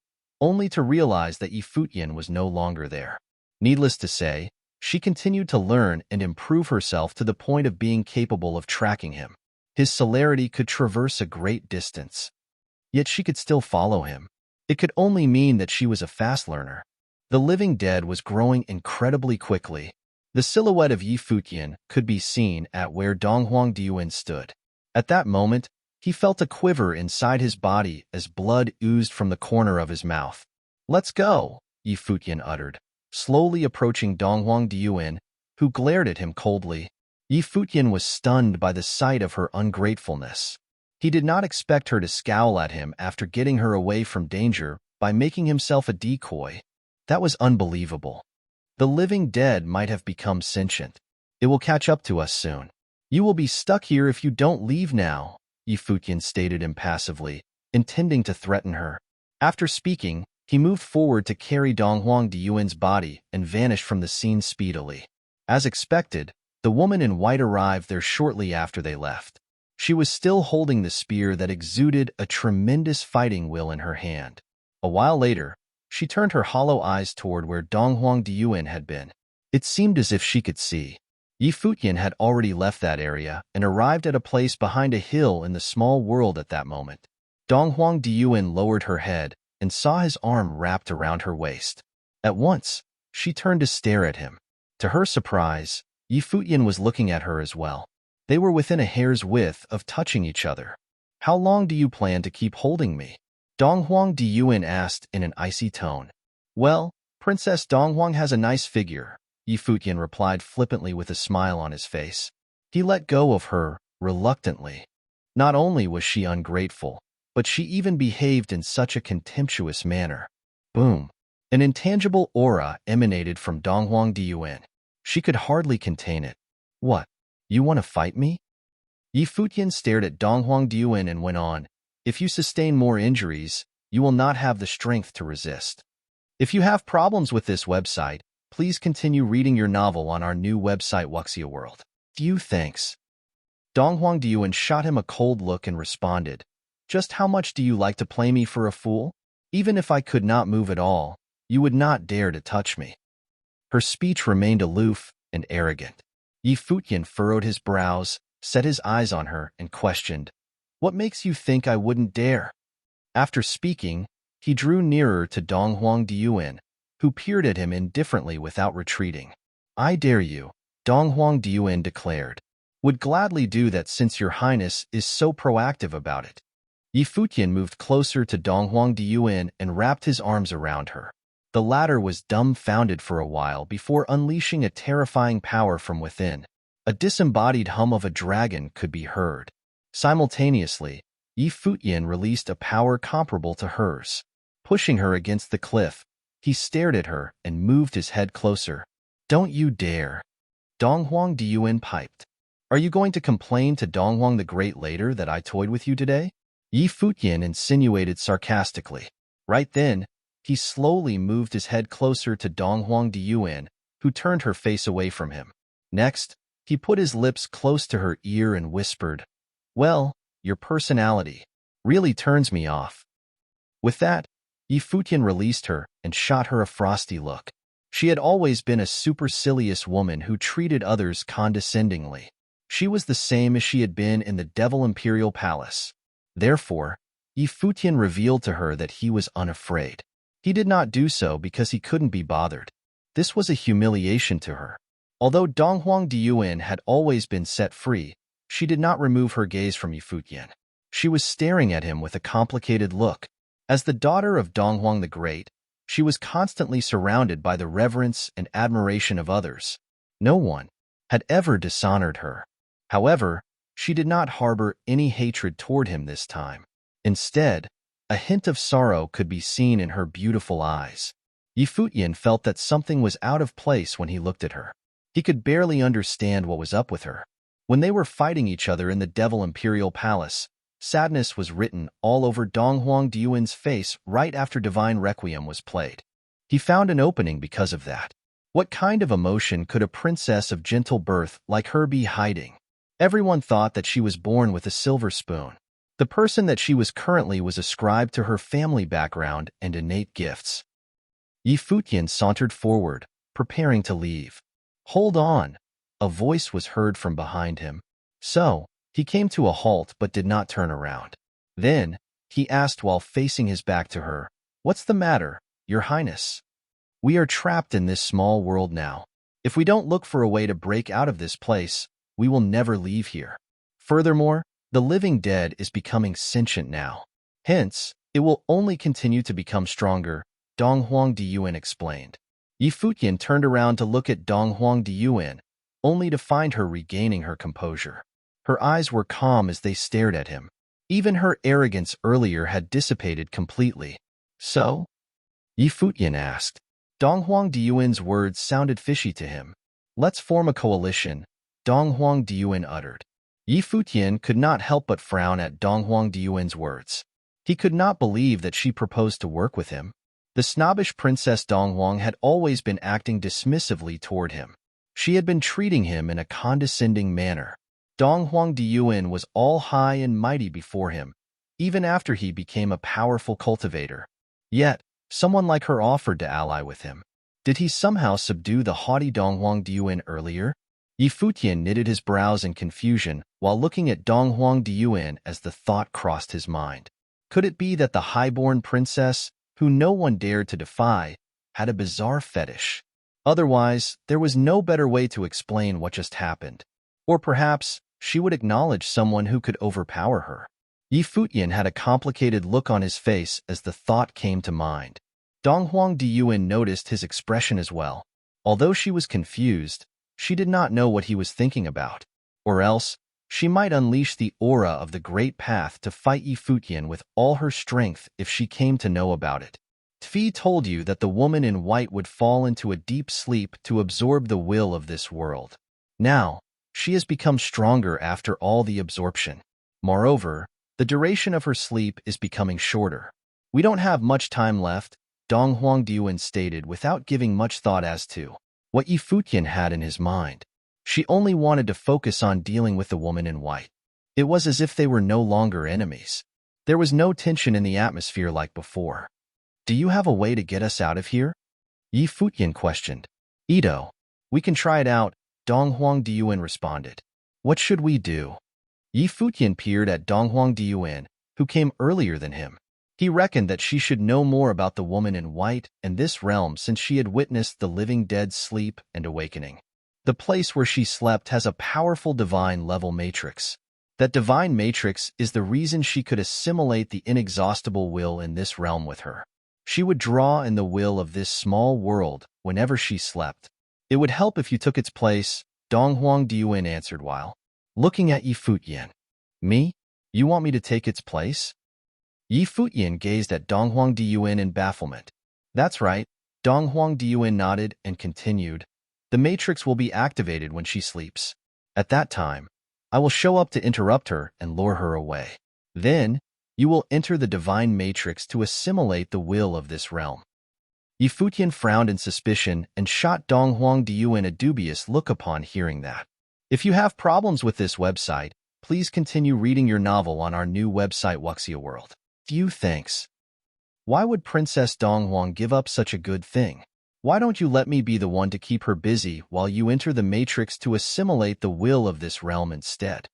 only to realize that Futian was no longer there. Needless to say, she continued to learn and improve herself to the point of being capable of tracking him. His celerity could traverse a great distance. Yet she could still follow him. It could only mean that she was a fast learner. The living dead was growing incredibly quickly. The silhouette of Futian could be seen at where Donghuang Diyuan stood. At that moment, he felt a quiver inside his body as blood oozed from the corner of his mouth. "Let's go," Futian uttered, slowly approaching Donghuang Diyuan, who glared at him coldly. Futian was stunned by the sight of her ungratefulness. He did not expect her to scowl at him after getting her away from danger by making himself a decoy. That was unbelievable. The living dead might have become sentient. It will catch up to us soon. You will be stuck here if you don't leave now, Futian stated impassively, intending to threaten her. After speaking, he moved forward to carry Donghuang Diyuan's body and vanished from the scene speedily. As expected, the woman in white arrived there shortly after they left. She was still holding the spear that exuded a tremendous fighting will in her hand. A while later, she turned her hollow eyes toward where Donghuang Diyuan had been. It seemed as if she could see. Futian had already left that area and arrived at a place behind a hill in the small world at that moment. Donghuang Diyuan lowered her head and saw his arm wrapped around her waist. At once, she turned to stare at him. To her surprise, Futian was looking at her as well. They were within a hair's width of touching each other. "How long do you plan to keep holding me?" Donghuang Diyuan asked in an icy tone. "Well, Princess Donghuang has a nice figure," Futian replied flippantly with a smile on his face. He let go of her, reluctantly. Not only was she ungrateful, but she even behaved in such a contemptuous manner. Boom! An intangible aura emanated from Donghuang Diyuan. She could hardly contain it. "What? You want to fight me?" Futian stared at Donghuang Diyuan and went on, "If you sustain more injuries, you will not have the strength to resist. If you have problems with this website, please continue reading your novel on our new website Wuxia World. Few thanks. Donghuang Diyuan shot him a cold look and responded, "Just how much do you like to play me for a fool? Even if I could not move at all, you would not dare to touch me." Her speech remained aloof and arrogant. Yi Futian furrowed his brows, set his eyes on her, and questioned, "What makes you think I wouldn't dare?" After speaking, he drew nearer to Donghuang Diyuan, who peered at him indifferently without retreating. "I dare you," Donghuang Diyuan declared. "Would gladly do that since your highness is so proactive about it." Yi Futian moved closer to Donghuang Diyuan and wrapped his arms around her. The latter was dumbfounded for a while before unleashing a terrifying power from within. A disembodied hum of a dragon could be heard. Simultaneously, Yi Futian released a power comparable to hers. Pushing her against the cliff, he stared at her and moved his head closer. "Don't you dare," Donghuang Diyuan piped. "Are you going to complain to Donghuang the Great later that I toyed with you today?" Yi Futian insinuated sarcastically. Right then, he slowly moved his head closer to Donghuang Diyuan, who turned her face away from him. Next, he put his lips close to her ear and whispered, "Well, your personality really turns me off." With that, Yi Futian released her and shot her a frosty look. She had always been a supercilious woman who treated others condescendingly. She was the same as she had been in the Devil Imperial Palace. Therefore, Yi Futian revealed to her that he was unafraid. He did not do so because he couldn't be bothered. This was a humiliation to her. Although Donghuang Diyuan had always been set free, she did not remove her gaze from Yi Futian. She was staring at him with a complicated look. As the daughter of Donghuang the Great, she was constantly surrounded by the reverence and admiration of others. No one had ever dishonored her. However, she did not harbor any hatred toward him this time. Instead, a hint of sorrow could be seen in her beautiful eyes. Yi Futian felt that something was out of place when he looked at her. He could barely understand what was up with her. When they were fighting each other in the Devil Imperial Palace, sadness was written all over Donghuang Diyuan's face right after Divine Requiem was played. He found an opening because of that. What kind of emotion could a princess of gentle birth like her be hiding? Everyone thought that she was born with a silver spoon. The person that she was currently was ascribed to her family background and innate gifts. Yi Futian sauntered forward, preparing to leave. "Hold on," a voice was heard from behind him. So, he came to a halt but did not turn around. Then, he asked while facing his back to her, "What's the matter, Your Highness? We are trapped in this small world now. If we don't look for a way to break out of this place, we will never leave here. Furthermore, the living dead is becoming sentient now. Hence, it will only continue to become stronger," Donghuang Diyuan explained. Yi Futian turned around to look at Donghuang Diyuan, only to find her regaining her composure. Her eyes were calm as they stared at him. Even her arrogance earlier had dissipated completely. "So?" Yi Futian asked. Donghuang Diyuan's words sounded fishy to him. "Let's form a coalition," Donghuang Diyuan uttered. Yi Futian could not help but frown at Donghuang Diyuan's words. He could not believe that she proposed to work with him. The snobbish Princess Donghuang had always been acting dismissively toward him. She had been treating him in a condescending manner. Donghuang Diyuan was all high and mighty before him, even after he became a powerful cultivator. Yet, someone like her offered to ally with him. Did he somehow subdue the haughty Donghuang Diyuan earlier? Yi Futian knitted his brows in confusion while looking at Donghuang Diyuan as the thought crossed his mind. Could it be that the highborn princess, who no one dared to defy, had a bizarre fetish? Otherwise, there was no better way to explain what just happened. Or perhaps, she would acknowledge someone who could overpower her. Yi Futian had a complicated look on his face as the thought came to mind. Donghuang Diyuan noticed his expression as well. Although she was confused, she did not know what he was thinking about. Or else, she might unleash the aura of the Great Path to fight Yi Futian with all her strength if she came to know about it. Tfi told you that the woman in white would fall into a deep sleep to absorb the will of this world. Now, she has become stronger after all the absorption. Moreover, the duration of her sleep is becoming shorter. We don't have much time left, Dong Huangdian stated without giving much thought as to what Yi Futian had in his mind. She only wanted to focus on dealing with the woman in white. It was as if they were no longer enemies. There was no tension in the atmosphere like before. Do you have a way to get us out of here? Yi Futian questioned. Ito, we can try it out, Dong Huangdian responded. What should we do? Yi Futian peered at Dong Huangdian, who came earlier than him. He reckoned that she should know more about the woman in white and this realm since she had witnessed the living dead's sleep and awakening. The place where she slept has a powerful divine-level matrix. That divine matrix is the reason she could assimilate the inexhaustible will in this realm with her. She would draw in the will of this small world whenever she slept. It would help if you took its place, Dong Huangdian answered while looking at Yi Futian. Me? You want me to take its place? Yi Futian gazed at Dong Huangdian in bafflement. That's right, Dong Huangdian nodded and continued. The matrix will be activated when she sleeps. At that time, I will show up to interrupt her and lure her away. Then, you will enter the divine matrix to assimilate the will of this realm. Yi Futian frowned in suspicion and shot Dong Huangdian a dubious look upon hearing that. If you have problems with this website, please continue reading your novel on our new website Wuxia World. Few thanks. Why would Princess Dong Huang give up such a good thing? Why don't you let me be the one to keep her busy while you enter the matrix to assimilate the will of this realm instead?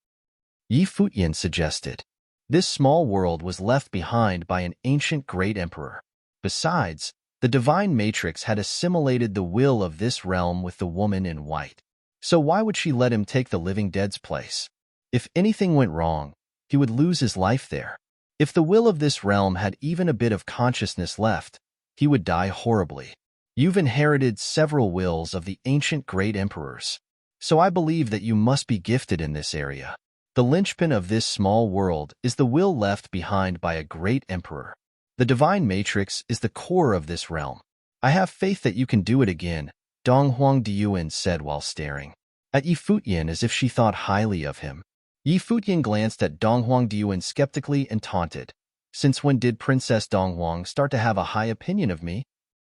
Yi Futian suggested. This small world was left behind by an ancient great emperor. Besides, the divine matrix had assimilated the will of this realm with the woman in white. So why would she let him take the living dead's place? If anything went wrong, he would lose his life there. If the will of this realm had even a bit of consciousness left, he would die horribly. You've inherited several wills of the ancient great emperors, so I believe that you must be gifted in this area. The linchpin of this small world is the will left behind by a great emperor. The divine matrix is the core of this realm. I have faith that you can do it again, Dong Huangdian said while staring at Yi Futian as if she thought highly of him. Yi Futian glanced at Dong Huangdian skeptically and taunted. Since when did Princess Dong Huang start to have a high opinion of me?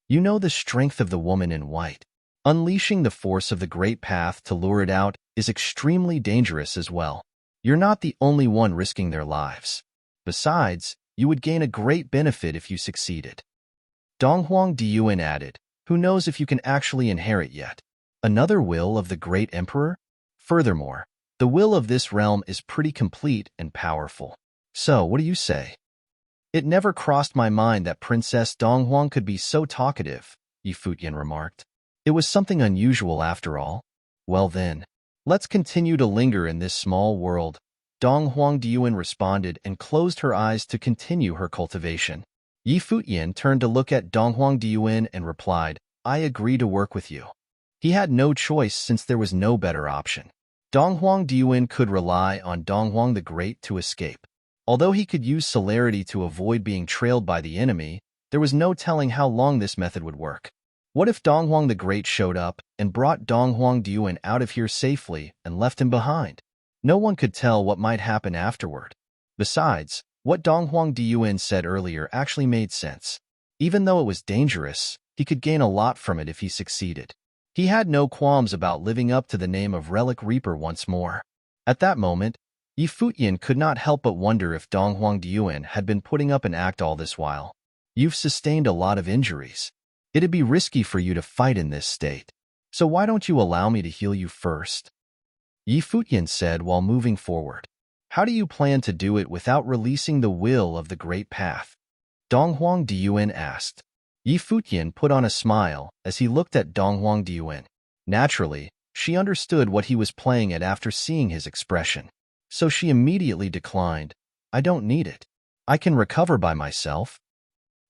You know the strength of the woman in white. Unleashing the force of the great path to lure it out is extremely dangerous as well. You're not the only one risking their lives. Besides, you would gain a great benefit if you succeeded. Dong Huangdian added, who knows if you can actually inherit yet? Another will of the great emperor? Furthermore, the will of this realm is pretty complete and powerful. So, what do you say? It never crossed my mind that Princess Dong Huang could be so talkative, Yi Futian remarked. It was something unusual after all. Well then, let's continue to linger in this small world, Dong Huangdian responded and closed her eyes to continue her cultivation. Yi Futian turned to look at Dong Huangdian and replied, I agree to work with you. He had no choice since there was no better option. Dong Huangdian could rely on Dong Huang the Great to escape. Although he could use celerity to avoid being trailed by the enemy, there was no telling how long this method would work. What if Dong Huang the Great showed up and brought Dong Huangdian out of here safely and left him behind? No one could tell what might happen afterward. Besides, what Dong Huangdian said earlier actually made sense. Even though it was dangerous, he could gain a lot from it if he succeeded. He had no qualms about living up to the name of Relic Reaper once more. At that moment, Yi Futian could not help but wonder if Dong Huangdian had been putting up an act all this while. You've sustained a lot of injuries. It'd be risky for you to fight in this state. So why don't you allow me to heal you first? Yi Futian said while moving forward. How do you plan to do it without releasing the will of the Great Path? Dong Huangdian asked. Yi Futian put on a smile as he looked at Dong Huangdian. Naturally, she understood what he was playing at after seeing his expression. So she immediately declined. I don't need it. I can recover by myself.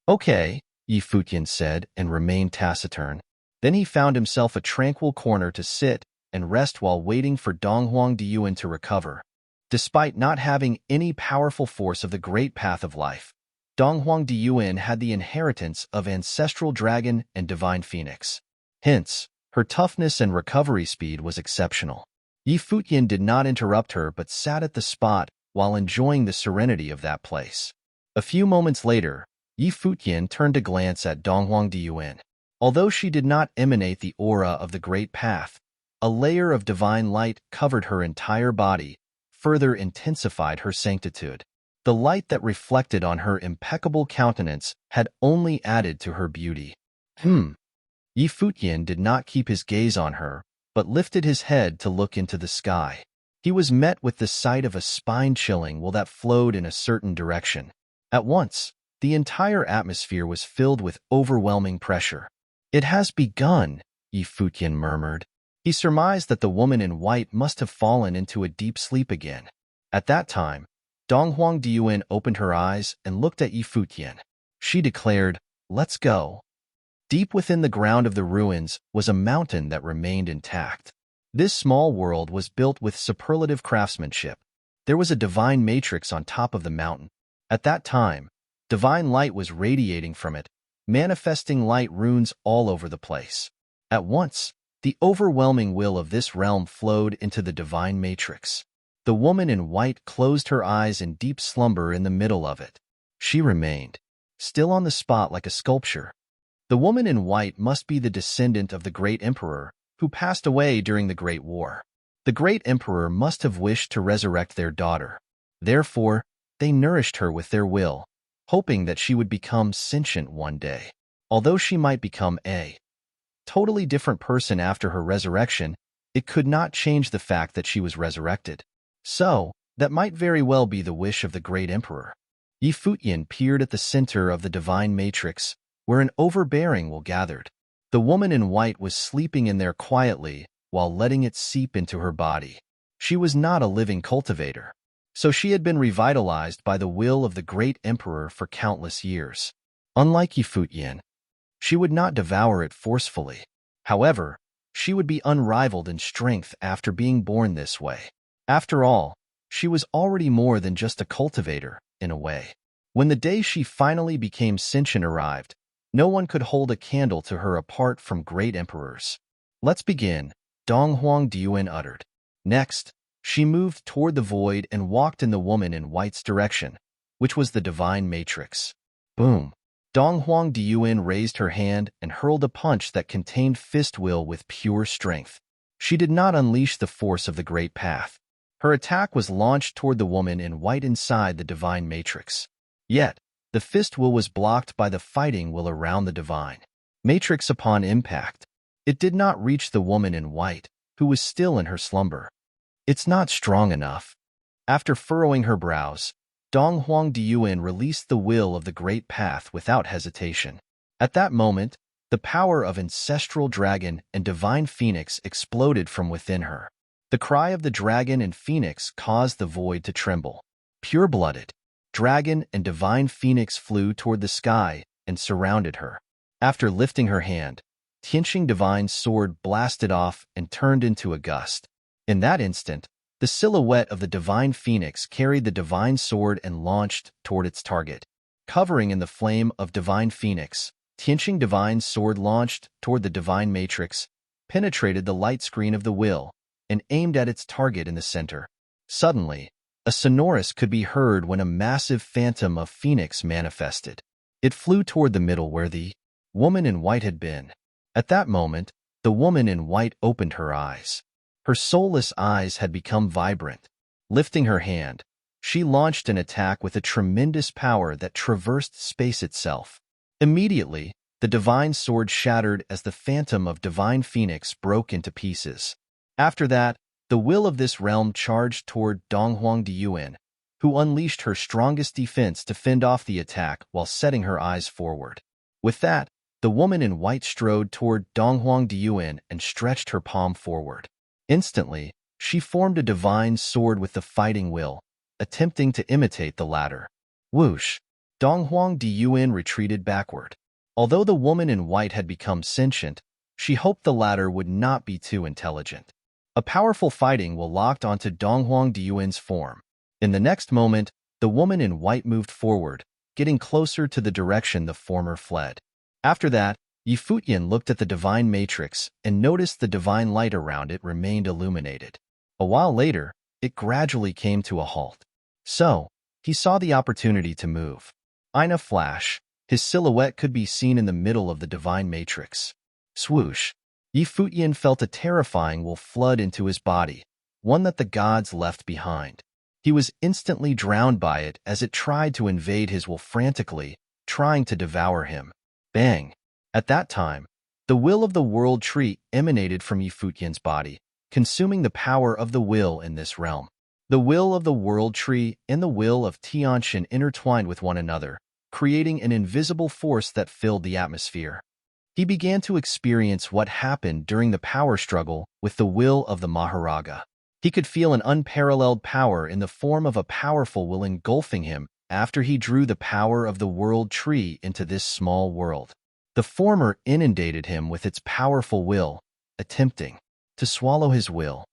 Okay, Yi Futian said and remained taciturn. Then he found himself a tranquil corner to sit and rest while waiting for Dong Huangdian to recover. Despite not having any powerful force of the great path of life, Dong Huangdian had the inheritance of ancestral dragon and divine phoenix. Hence, her toughness and recovery speed was exceptional. Yi Futian did not interrupt her but sat at the spot while enjoying the serenity of that place. A few moments later, Yi Futian turned to glance at Donghuang Diyuan. Although she did not emanate the aura of the Great Path, a layer of divine light covered her entire body, further intensified her sanctitude. The light that reflected on her impeccable countenance had only added to her beauty. Yi Futian did not keep his gaze on her, but lifted his head to look into the sky. He was met with the sight of a spine-chilling will that flowed in a certain direction. At once, the entire atmosphere was filled with overwhelming pressure. "It has begun," Yi Futian murmured. He surmised that the woman in white must have fallen into a deep sleep again. At that time, Donghuang Diyuan opened her eyes and looked at Yi Futian. She declared, "Let's go." Deep within the ground of the ruins was a mountain that remained intact. This small world was built with superlative craftsmanship. There was a divine matrix on top of the mountain. At that time, divine light was radiating from it, manifesting light runes all over the place. At once, the overwhelming will of this realm flowed into the divine matrix. The woman in white closed her eyes in deep slumber in the middle of it. She remained, still on the spot like a sculpture. The woman in white must be the descendant of the great emperor, who passed away during the Great War. The great emperor must have wished to resurrect their daughter. Therefore, they nourished her with their will, hoping that she would become sentient one day. Although she might become a totally different person after her resurrection, it could not change the fact that she was resurrected. So, that might very well be the wish of the great emperor. Yi Futian peered at the center of the divine matrix, where an overbearing will gathered. The woman in white was sleeping in there quietly while letting it seep into her body. She was not a living cultivator, so she had been revitalized by the will of the great emperor for countless years. Unlike Yi Futian, she would not devour it forcefully. However, she would be unrivaled in strength after being born this way. After all, she was already more than just a cultivator, in a way. When the day she finally became sentient arrived, no one could hold a candle to her apart from great emperors. "Let's begin," Donghuang Diyuan uttered. Next, she moved toward the void and walked in the woman in white's direction, which was the divine matrix. Boom! Donghuang Diyuan raised her hand and hurled a punch that contained fist will with pure strength. She did not unleash the force of the great path. Her attack was launched toward the woman in white inside the divine matrix. Yet, the fist will was blocked by the fighting will around the divine matrix upon impact. It did not reach the woman in white, who was still in her slumber. "It's not strong enough." After furrowing her brows, Donghuang Diyuan released the will of the great path without hesitation. At that moment, the power of ancestral dragon and divine phoenix exploded from within her. The cry of the dragon and phoenix caused the void to tremble. Pure-blooded, dragon and divine phoenix flew toward the sky and surrounded her. After lifting her hand, Tianqing divine sword blasted off and turned into a gust. In that instant, the silhouette of the divine phoenix carried the divine sword and launched toward its target. Covering in the flame of divine phoenix, Tianqing divine sword launched toward the divine matrix, penetrated the light screen of the will, and aimed at its target in the center. Suddenly, a sonorous could be heard when a massive phantom of phoenix manifested. It flew toward the middle where the woman in white had been. At that moment, the woman in white opened her eyes. Her soulless eyes had become vibrant. Lifting her hand, she launched an attack with a tremendous power that traversed space itself. Immediately, the divine sword shattered as the phantom of divine phoenix broke into pieces. After that, the will of this realm charged toward Donghuang Diyuan, who unleashed her strongest defense to fend off the attack while setting her eyes forward. With that, the woman in white strode toward Donghuang Diyuan and stretched her palm forward. Instantly, she formed a divine sword with the fighting will, attempting to imitate the latter. Whoosh! Donghuang Diyuan retreated backward. Although the woman in white had become sentient, she hoped the latter would not be too intelligent. A powerful fighting will locked onto Donghuang Diyuan's form. In the next moment, the woman in white moved forward, getting closer to the direction the former fled. After that, Yi Futian looked at the divine matrix and noticed the divine light around it remained illuminated. A while later, it gradually came to a halt. So, he saw the opportunity to move. In a flash, His silhouette could be seen in the middle of the divine matrix. Swoosh! Futian felt a terrifying will flood into his body, one that the gods left behind. He was instantly drowned by it as it tried to invade his will frantically, trying to devour him. Bang! At that time, the will of the world tree emanated from Futian's body, consuming the power of the will in this realm. The will of the world tree and the will of Tiantian intertwined with one another, creating an invisible force that filled the atmosphere. He began to experience what happened during the power struggle with the will of the Maharaja. He could feel an unparalleled power in the form of a powerful will engulfing him after he drew the power of the world tree into this small world. The former inundated him with its powerful will, attempting to swallow his will.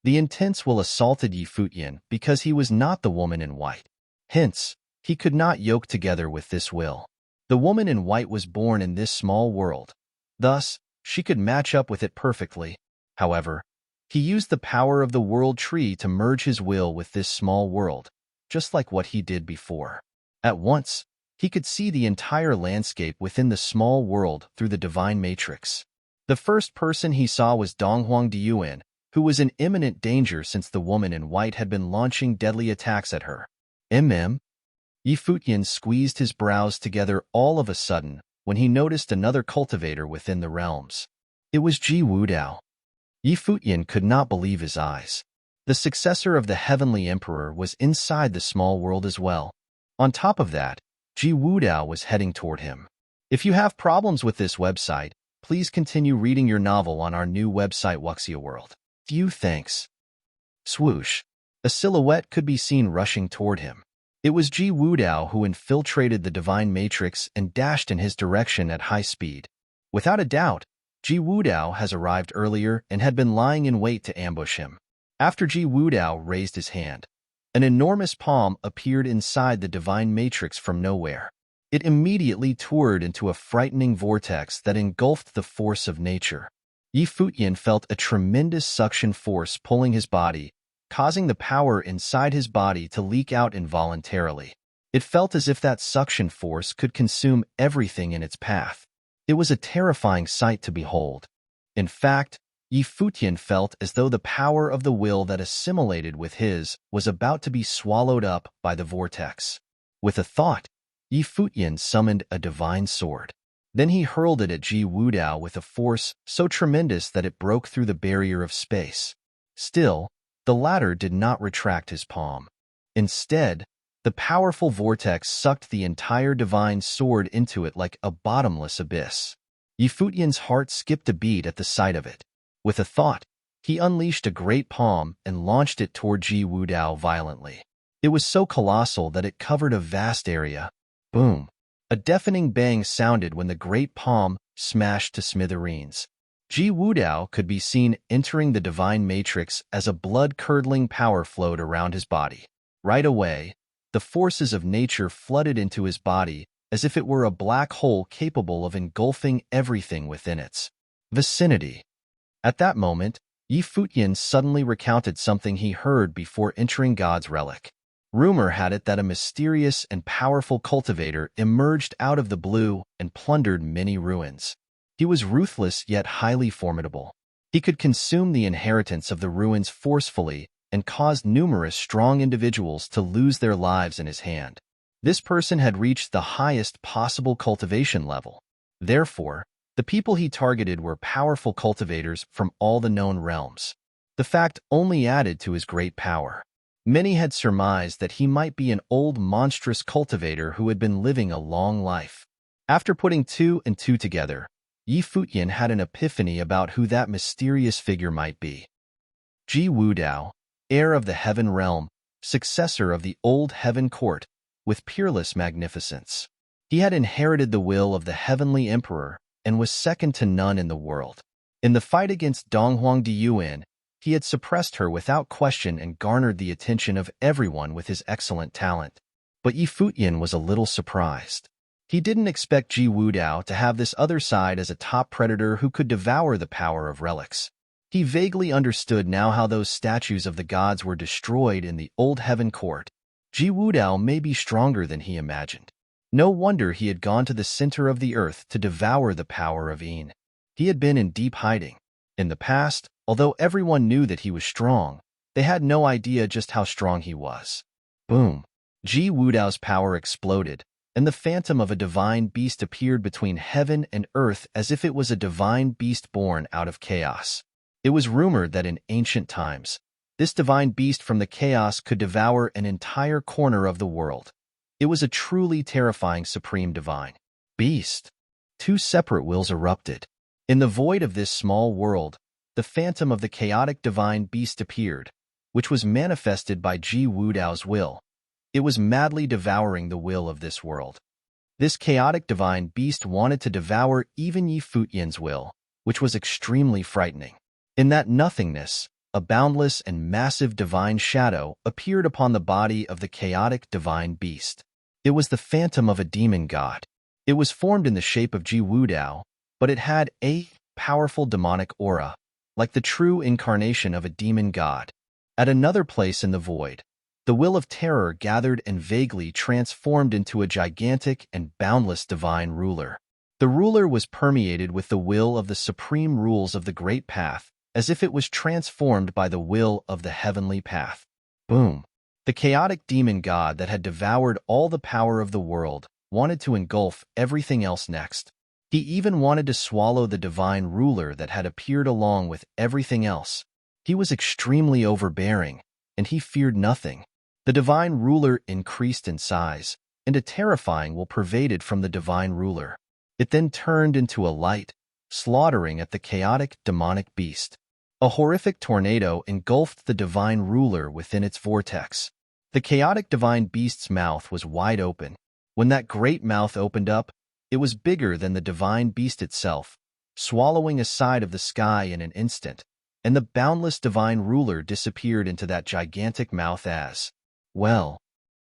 The intense will assaulted Futian because he was not the woman in white. Hence, he could not yoke together with this will. The woman in white was born in this small world. Thus, she could match up with it perfectly. However, he used the power of the world tree to merge his will with this small world, just like what he did before. At once, he could see the entire landscape within the small world through the divine matrix. The first person he saw was Donghuang Diyuan, who was in imminent danger since the woman in white had been launching deadly attacks at her. Futian squeezed his brows together all of a sudden when he noticed another cultivator within the realms. It was Ji Wudao. Futian could not believe his eyes. The successor of the Heavenly Emperor was inside the small world as well. On top of that, Ji Wudao was heading toward him. If you have problems with this website, please continue reading your novel on our new website Wuxia World. Few thanks. Swoosh! A silhouette could be seen rushing toward him. It was Ji Wudao who infiltrated the divine matrix and dashed in his direction at high speed. Without a doubt, Ji Wudao has arrived earlier and had been lying in wait to ambush him. After Ji Wudao raised his hand, an enormous palm appeared inside the divine matrix from nowhere. It immediately toured into a frightening vortex that engulfed the force of nature. Futian felt a tremendous suction force pulling his body, causing the power inside his body to leak out involuntarily. It felt as if that suction force could consume everything in its path. It was a terrifying sight to behold. In fact, Futian felt as though the power of the will that assimilated with his was about to be swallowed up by the vortex. With a thought, Futian summoned a divine sword. Then he hurled it at Ji Wudao with a force so tremendous that it broke through the barrier of space. Still, the latter did not retract his palm. Instead, the powerful vortex sucked the entire divine sword into it like a bottomless abyss. Futian's heart skipped a beat at the sight of it. With a thought, he unleashed a great palm and launched it toward Ji Wudao violently. It was so colossal that it covered a vast area. Boom! A deafening bang sounded when the great palm smashed to smithereens. Ji Wudao could be seen entering the divine matrix as a blood-curdling power flowed around his body. Right away, the forces of nature flooded into his body as if it were a black hole capable of engulfing everything within its vicinity. At that moment, Futian suddenly recounted something he heard before entering God's relic. Rumor had it that a mysterious and powerful cultivator emerged out of the blue and plundered many ruins. He was ruthless yet highly formidable. He could consume the inheritance of the ruins forcefully and caused numerous strong individuals to lose their lives in his hand. This person had reached the highest possible cultivation level. Therefore, the people he targeted were powerful cultivators from all the known realms. The fact only added to his great power. Many had surmised that he might be an old monstrous cultivator who had been living a long life. After putting two and two together, Futian had an epiphany about who that mysterious figure might be. Ji Wudao, heir of the Heaven Realm, successor of the old Heaven Court, with peerless magnificence. He had inherited the will of the Heavenly Emperor and was second to none in the world. In the fight against Donghuang Diyuan, he had suppressed her without question and garnered the attention of everyone with his excellent talent. But Futian was a little surprised. He didn't expect Ji Wudao to have this other side as a top predator who could devour the power of relics. He vaguely understood now how those statues of the gods were destroyed in the old Heaven Court. Ji Wudao may be stronger than he imagined. No wonder he had gone to the center of the earth to devour the power of Een. He had been in deep hiding. In the past, although everyone knew that he was strong, they had no idea just how strong he was. Boom! Ji Wudao's power exploded, and the phantom of a divine beast appeared between heaven and earth as if it was a divine beast born out of chaos. It was rumored that in ancient times, this divine beast from the chaos could devour an entire corner of the world. It was a truly terrifying supreme divine beast. Two separate wills erupted. In the void of this small world, the phantom of the chaotic divine beast appeared, which was manifested by Ji Wudao's will. It was madly devouring the will of this world. This chaotic divine beast wanted to devour even Yi Futian's will, which was extremely frightening. In that nothingness, a boundless and massive divine shadow appeared upon the body of the chaotic divine beast. It was the phantom of a demon god. It was formed in the shape of Ji Wudao, but it had a powerful demonic aura, like the true incarnation of a demon god. At another place in the void, the will of terror gathered and vaguely transformed into a gigantic and boundless divine ruler. The ruler was permeated with the will of the supreme rules of the Great Path, as if it was transformed by the will of the heavenly path. Boom! The chaotic demon god that had devoured all the power of the world wanted to engulf everything else next. He even wanted to swallow the divine ruler that had appeared along with everything else. He was extremely overbearing, and he feared nothing. The divine ruler increased in size, and a terrifying will pervaded from the divine ruler. It then turned into a light, slaughtering at the chaotic demonic beast. A horrific tornado engulfed the divine ruler within its vortex. The chaotic divine beast's mouth was wide open. When that great mouth opened up, it was bigger than the divine beast itself, swallowing a side of the sky in an instant, and the boundless divine ruler disappeared into that gigantic mouth as well.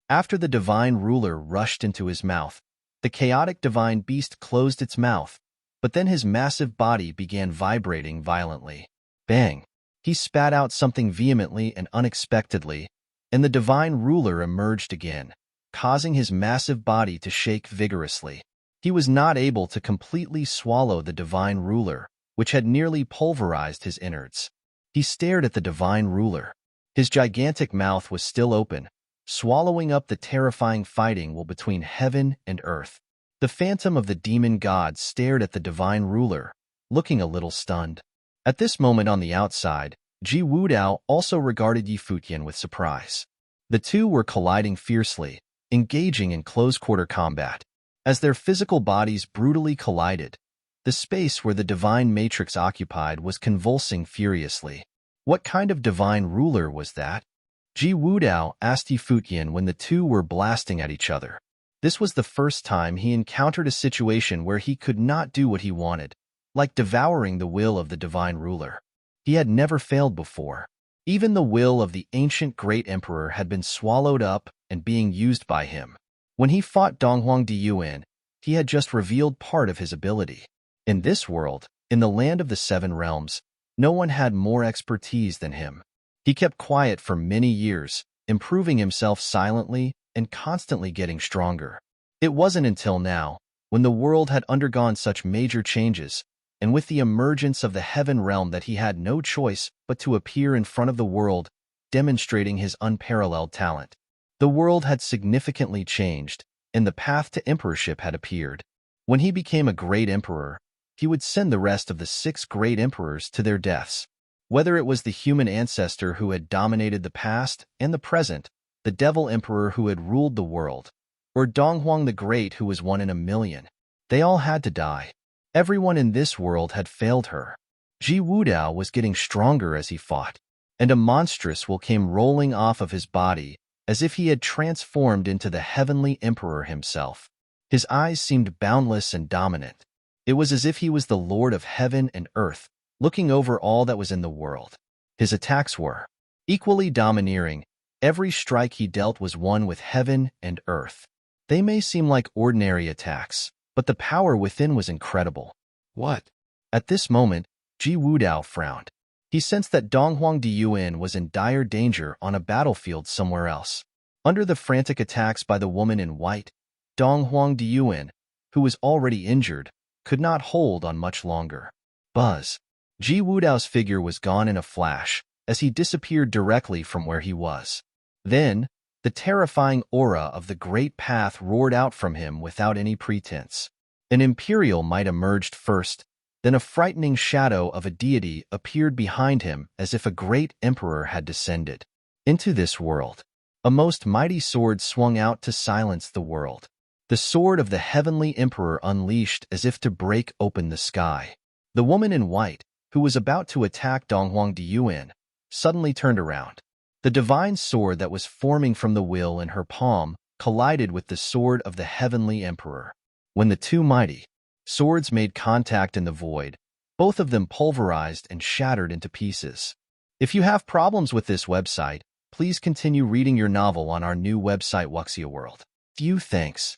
After the divine ruler rushed into his mouth, the chaotic divine beast closed its mouth, but then his massive body began vibrating violently. Bang! He spat out something vehemently and unexpectedly, and the divine ruler emerged again, causing his massive body to shake vigorously. He was not able to completely swallow the divine ruler, which had nearly pulverized his innards. He stared at the divine ruler. His gigantic mouth was still open, swallowing up the terrifying fighting will between heaven and earth. The phantom of the demon god stared at the divine ruler, looking a little stunned. At this moment on the outside, Ji Wudao also regarded Yi Futian with surprise. The two were colliding fiercely, engaging in close-quarter combat. As their physical bodies brutally collided, the space where the divine matrix occupied was convulsing furiously. What kind of divine ruler was that? Ji Wudao asked Yi Futian when the two were blasting at each other. This was the first time he encountered a situation where he could not do what he wanted, like devouring the will of the divine ruler. He had never failed before. Even the will of the ancient great emperor had been swallowed up and being used by him. When he fought Donghuang Diyuan, he had just revealed part of his ability. In this world, in the land of the seven realms, no one had more expertise than him. He kept quiet for many years, improving himself silently and constantly getting stronger. It wasn't until now, when the world had undergone such major changes, and with the emergence of the heaven realm that he had no choice but to appear in front of the world, demonstrating his unparalleled talent. The world had significantly changed, and the path to emperorship had appeared. When he became a great emperor, he would send the rest of the 6 great emperors to their deaths. Whether it was the human ancestor who had dominated the past and the present, the devil emperor who had ruled the world, or Donghuang the Great who was one in a million, they all had to die. Everyone in this world had failed her. Ji Wudao was getting stronger as he fought, and a monstrous will came rolling off of his body, as if he had transformed into the heavenly emperor himself. His eyes seemed boundless and dominant. It was as if he was the Lord of heaven and earth, looking over all that was in the world. His attacks were equally domineering. Every strike he dealt was one with heaven and earth. They may seem like ordinary attacks, but the power within was incredible. What? At this moment, Ji Wudao frowned. He sensed that Donghuang Diyuan was in dire danger on a battlefield somewhere else. Under the frantic attacks by the woman in white, Dong Huang Diyuan, who was already injured, could not hold on much longer. Buzz. Ji Wudao's figure was gone in a flash, as he disappeared directly from where he was. Then, the terrifying aura of the Great Path roared out from him without any pretense. An imperial might emerged first, then a frightening shadow of a deity appeared behind him as if a great emperor had descended. Into this world, a most mighty sword swung out to silence the world. The sword of the heavenly emperor unleashed as if to break open the sky. The woman in white, who was about to attack Donghuang Diyuan, suddenly turned around. The divine sword that was forming from the will in her palm collided with the sword of the heavenly emperor. When the two mighty swords made contact in the void, both of them pulverized and shattered into pieces. If you have problems with this website, please continue reading your novel on our new website Wuxia World. Few thanks.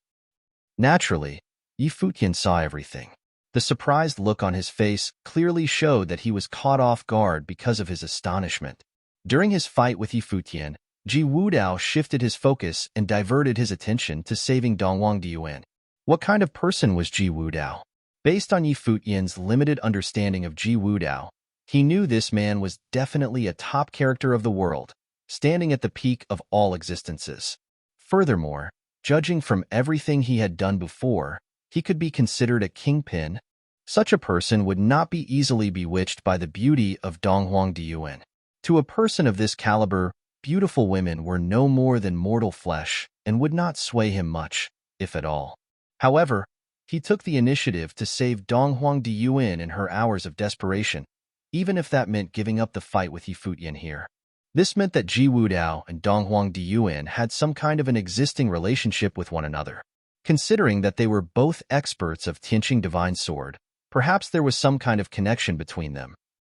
Naturally, Yi Futian saw everything. The surprised look on his face clearly showed that he was caught off guard because of his astonishment. During his fight with Yi Futian, Ji Wudao shifted his focus and diverted his attention to saving Donghuang Diyuan. What kind of person was Ji Wudao? Based on Yi Futian's limited understanding of Ji Wudao, he knew this man was definitely a top character of the world, standing at the peak of all existences. Furthermore, judging from everything he had done before, he could be considered a kingpin. Such a person would not be easily bewitched by the beauty of Donghuang Diyuan. To a person of this caliber, beautiful women were no more than mortal flesh and would not sway him much, if at all. However, he took the initiative to save Donghuang Diyuan in her hours of desperation, even if that meant giving up the fight with Yi Futian here. This meant that Ji Wudao and Donghuang Diyuan had some kind of an existing relationship with one another. Considering that they were both experts of Tianqing Divine Sword, perhaps there was some kind of connection between them.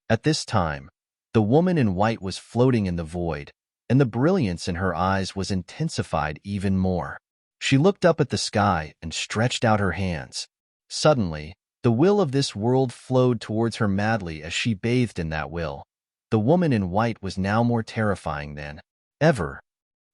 At this time, the woman in white was floating in the void, and the brilliance in her eyes was intensified even more. She looked up at the sky and stretched out her hands. Suddenly, the will of this world flowed towards her madly as she bathed in that will. The woman in white was now more terrifying than ever.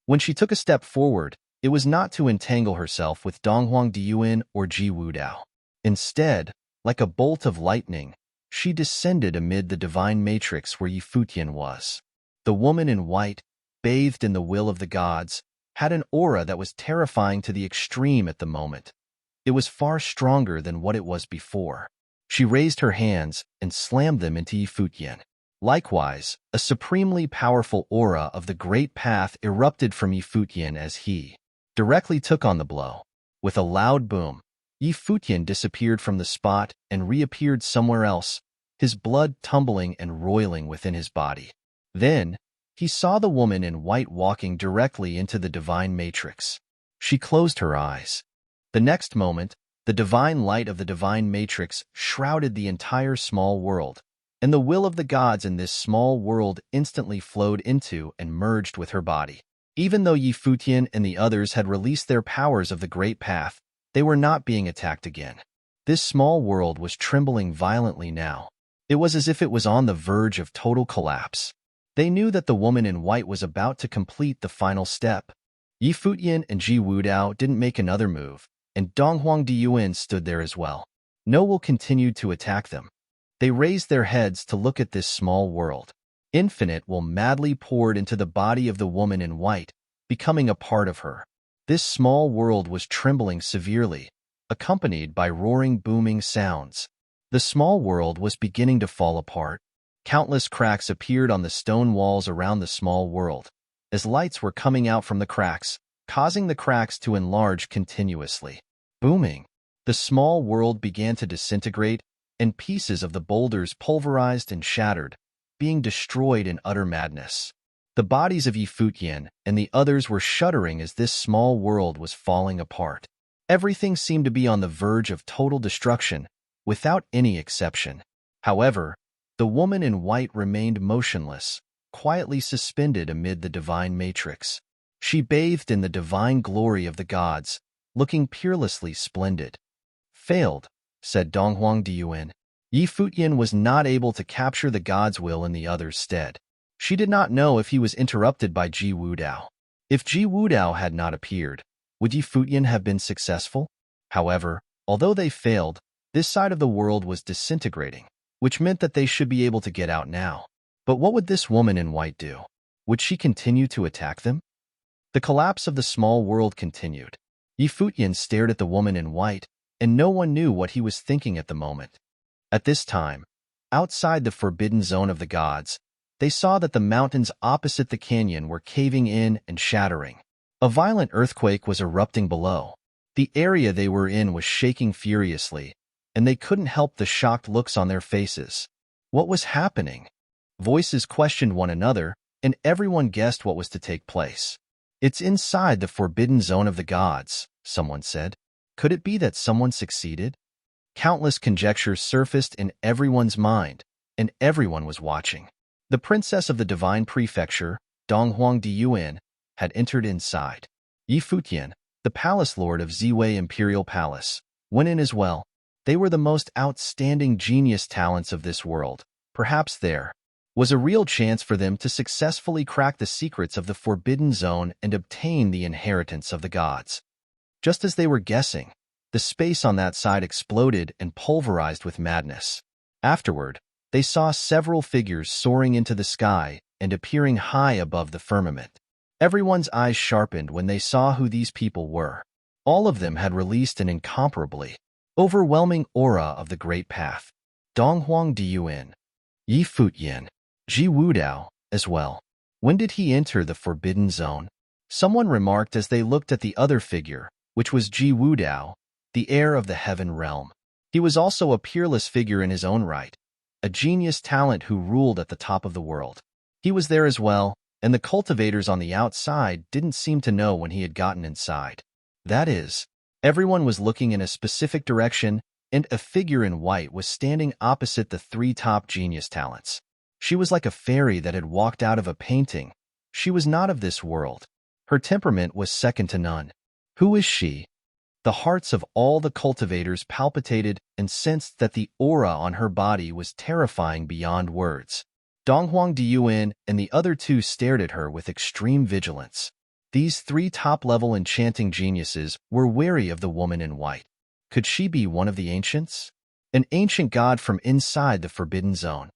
When she took a step forward, it was not to entangle herself with Donghuang Diyuan or Ji Wudao. Instead, like a bolt of lightning, she descended amid the divine matrix where Yi Futian was. The woman in white, bathed in the will of the gods, had an aura that was terrifying to the extreme at the moment. It was far stronger than what it was before. She raised her hands and slammed them into Yi Futian. Likewise, a supremely powerful aura of the Great Path erupted from Yi Futian as he directly took on the blow. With a loud boom, Yi Futian disappeared from the spot and reappeared somewhere else, his blood tumbling and roiling within his body. Then, he saw the woman in white walking directly into the divine matrix. She closed her eyes. The next moment, the divine light of the divine matrix shrouded the entire small world, and the will of the gods in this small world instantly flowed into and merged with her body. Even though Yi Futian and the others had released their powers of the Great Path, they were not being attacked again. This small world was trembling violently now. It was as if it was on the verge of total collapse. They knew that the woman in white was about to complete the final step. Yi Futian and Ji Wudao didn't make another move, and Donghuang Diyuan stood there as well. No one continued to attack them. They raised their heads to look at this small world. Infinite will madly poured into the body of the woman in white, becoming a part of her. This small world was trembling severely, accompanied by roaring booming sounds. The small world was beginning to fall apart. Countless cracks appeared on the stone walls around the small world, as lights were coming out from the cracks, causing the cracks to enlarge continuously. Booming. The small world began to disintegrate, and pieces of the boulders pulverized and shattered, being destroyed in utter madness. The bodies of Yi Futian and the others were shuddering as this small world was falling apart. Everything seemed to be on the verge of total destruction, without any exception. However, the woman in white remained motionless, quietly suspended amid the divine matrix. She bathed in the divine glory of the gods, looking peerlessly splendid. Failed, said Donghuang Diyuan. Yi Futian was not able to capture the god's will in the other's stead. She did not know if he was interrupted by Ji Wudao. If Ji Wudao had not appeared, Would Yi Futian have been successful? However, although they failed, this side of the world was disintegrating, which meant that they should be able to get out now. But what would this woman in white do? Would she continue to attack them? The collapse of the small world continued. Yi Futian stared at the woman in white, and no one knew what he was thinking at the moment. At this time, outside the forbidden zone of the gods, they saw that the mountains opposite the canyon were caving in and shattering. A violent earthquake was erupting below. The area they were in was shaking furiously, and they couldn't help the shocked looks on their faces. What was happening? Voices questioned one another, and everyone guessed what was to take place. It's inside the forbidden zone of the gods, someone said. Could it be that someone succeeded? Countless conjectures surfaced in everyone's mind, and everyone was watching. The princess of the divine prefecture, Donghuang Diyuan, had entered inside. Yi Futian, the palace lord of Ziwei Imperial Palace, went in as well. They were the most outstanding genius talents of this world. Perhaps there was a real chance for them to successfully crack the secrets of the forbidden zone and obtain the inheritance of the gods. Just as they were guessing, the space on that side exploded and pulverized with madness. Afterward, they saw several figures soaring into the sky and appearing high above the firmament. Everyone's eyes sharpened when they saw who these people were. All of them had released an incomparably overwhelming aura of the Great Path. Donghuang Diyuan, Yi Futian, Ji Wudao as well. When did he enter the forbidden zone? Someone remarked as they looked at the other figure, which was Ji Wudao, the heir of the heaven realm. He was also a peerless figure in his own right, a genius talent who ruled at the top of the world. He was there as well, and the cultivators on the outside didn't seem to know when he had gotten inside. That is, everyone was looking in a specific direction, and a figure in white was standing opposite the three top genius talents. She was like a fairy that had walked out of a painting. She was not of this world. Her temperament was second to none. Who is she? The hearts of all the cultivators palpitated and sensed that the aura on her body was terrifying beyond words. Donghuang Diyuan and the other two stared at her with extreme vigilance. These three top-level enchanting geniuses were wary of the woman in white. Could she be one of the ancients? An ancient god from inside the forbidden zone.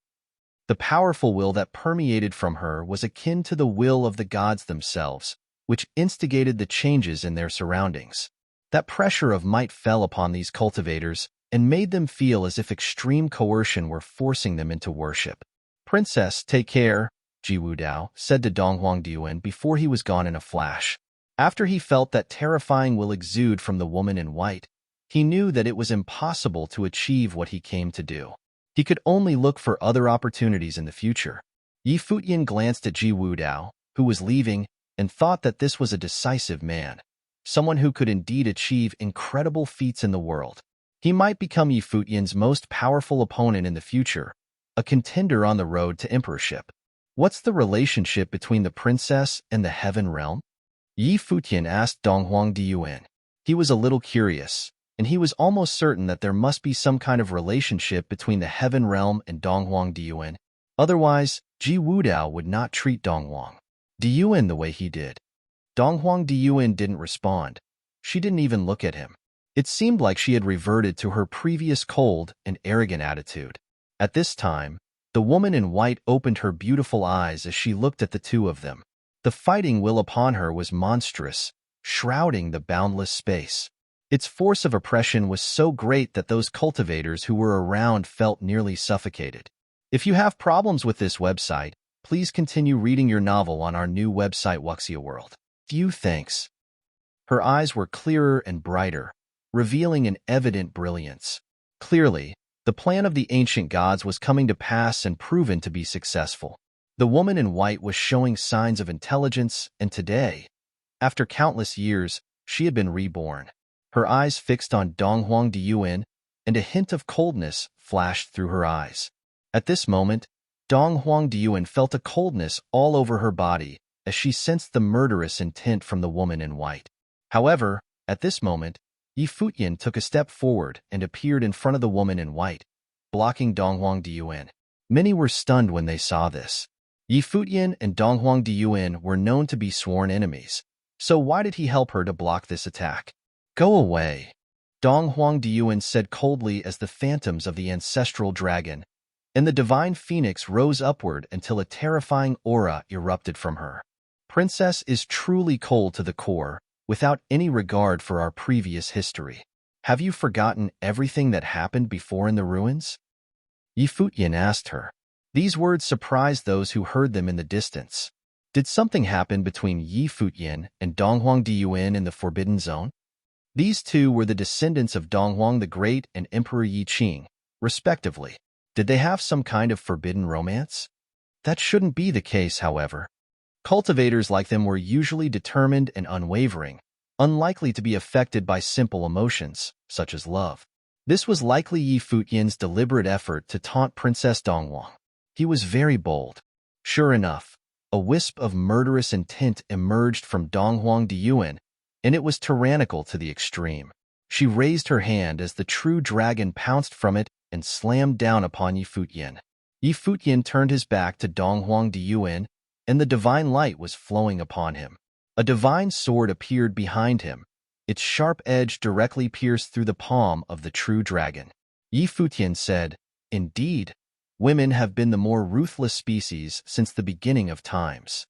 The powerful will that permeated from her was akin to the will of the gods themselves, which instigated the changes in their surroundings. That pressure of might fell upon these cultivators and made them feel as if extreme coercion were forcing them into worship. "Princess, take care," Ji Wudao said to Donghuang Diyuan before he was gone in a flash. After he felt that terrifying will exude from the woman in white, he knew that it was impossible to achieve what he came to do. He could only look for other opportunities in the future. Yi Futian glanced at Ji Wudao, who was leaving, and thought that this was a decisive man, someone who could indeed achieve incredible feats in the world. He might become Yi Futian's most powerful opponent in the future, a contender on the road to emperorship. What's the relationship between the princess and the heaven realm? Yi Futian asked Donghuang Diyuan. He was a little curious, and he was almost certain that there must be some kind of relationship between the heaven realm and Donghuang Diyuan. Otherwise, Ji Wudao would not treat Donghuang Diyuan the way he did. Donghuang Diyuan didn't respond. She didn't even look at him. It seemed like she had reverted to her previous cold and arrogant attitude. At this time, the woman in white opened her beautiful eyes as she looked at the two of them. The fighting will upon her was monstrous, shrouding the boundless space. Its force of oppression was so great that those cultivators who were around felt nearly suffocated. If you have problems with this website, please continue reading your novel on our new website Wuxia World. Few thanks. Her eyes were clearer and brighter, revealing an evident brilliance. Clearly, the plan of the ancient gods was coming to pass and proven to be successful. The woman in white was showing signs of intelligence, and today, after countless years, she had been reborn. Her eyes fixed on Donghuang Diyuan, and a hint of coldness flashed through her eyes. At this moment, Donghuang Diyuan felt a coldness all over her body as she sensed the murderous intent from the woman in white. However, at this moment, Yi Futian took a step forward and appeared in front of the woman in white, blocking Donghuang Diyuan. Many were stunned when they saw this. Yi Futian and Donghuang Diyuan were known to be sworn enemies, So why did he help her to block this attack? Go away, Dong Huang Diyuan said coldly as the phantoms of the ancestral dragon and the divine phoenix rose upward until a terrifying aura erupted from her. Princess is truly cold to the core, without any regard for our previous history. Have you forgotten everything that happened before in the ruins? Yi Futian asked her. These words surprised those who heard them in the distance. Did something happen between Yi Futian and Donghuang Diyuan in the Forbidden Zone? These two were the descendants of Donghuang the Great and Emperor Yi Qing, respectively. Did they have some kind of forbidden romance? That shouldn't be the case, however. Cultivators like them were usually determined and unwavering, unlikely to be affected by simple emotions, such as love. This was likely Yi Futian's deliberate effort to taunt Princess Donghuang. He was very bold. Sure enough, a wisp of murderous intent emerged from Donghuang Diyuan, and it was tyrannical to the extreme. She raised her hand as the true dragon pounced from it and slammed down upon Yi Futian. Yi Futian turned his back to Donghuang Diyuan, and the divine light was flowing upon him. A divine sword appeared behind him, its sharp edge directly pierced through the palm of the true dragon. Yi Futian said, "Indeed, women have been the more ruthless species since the beginning of times.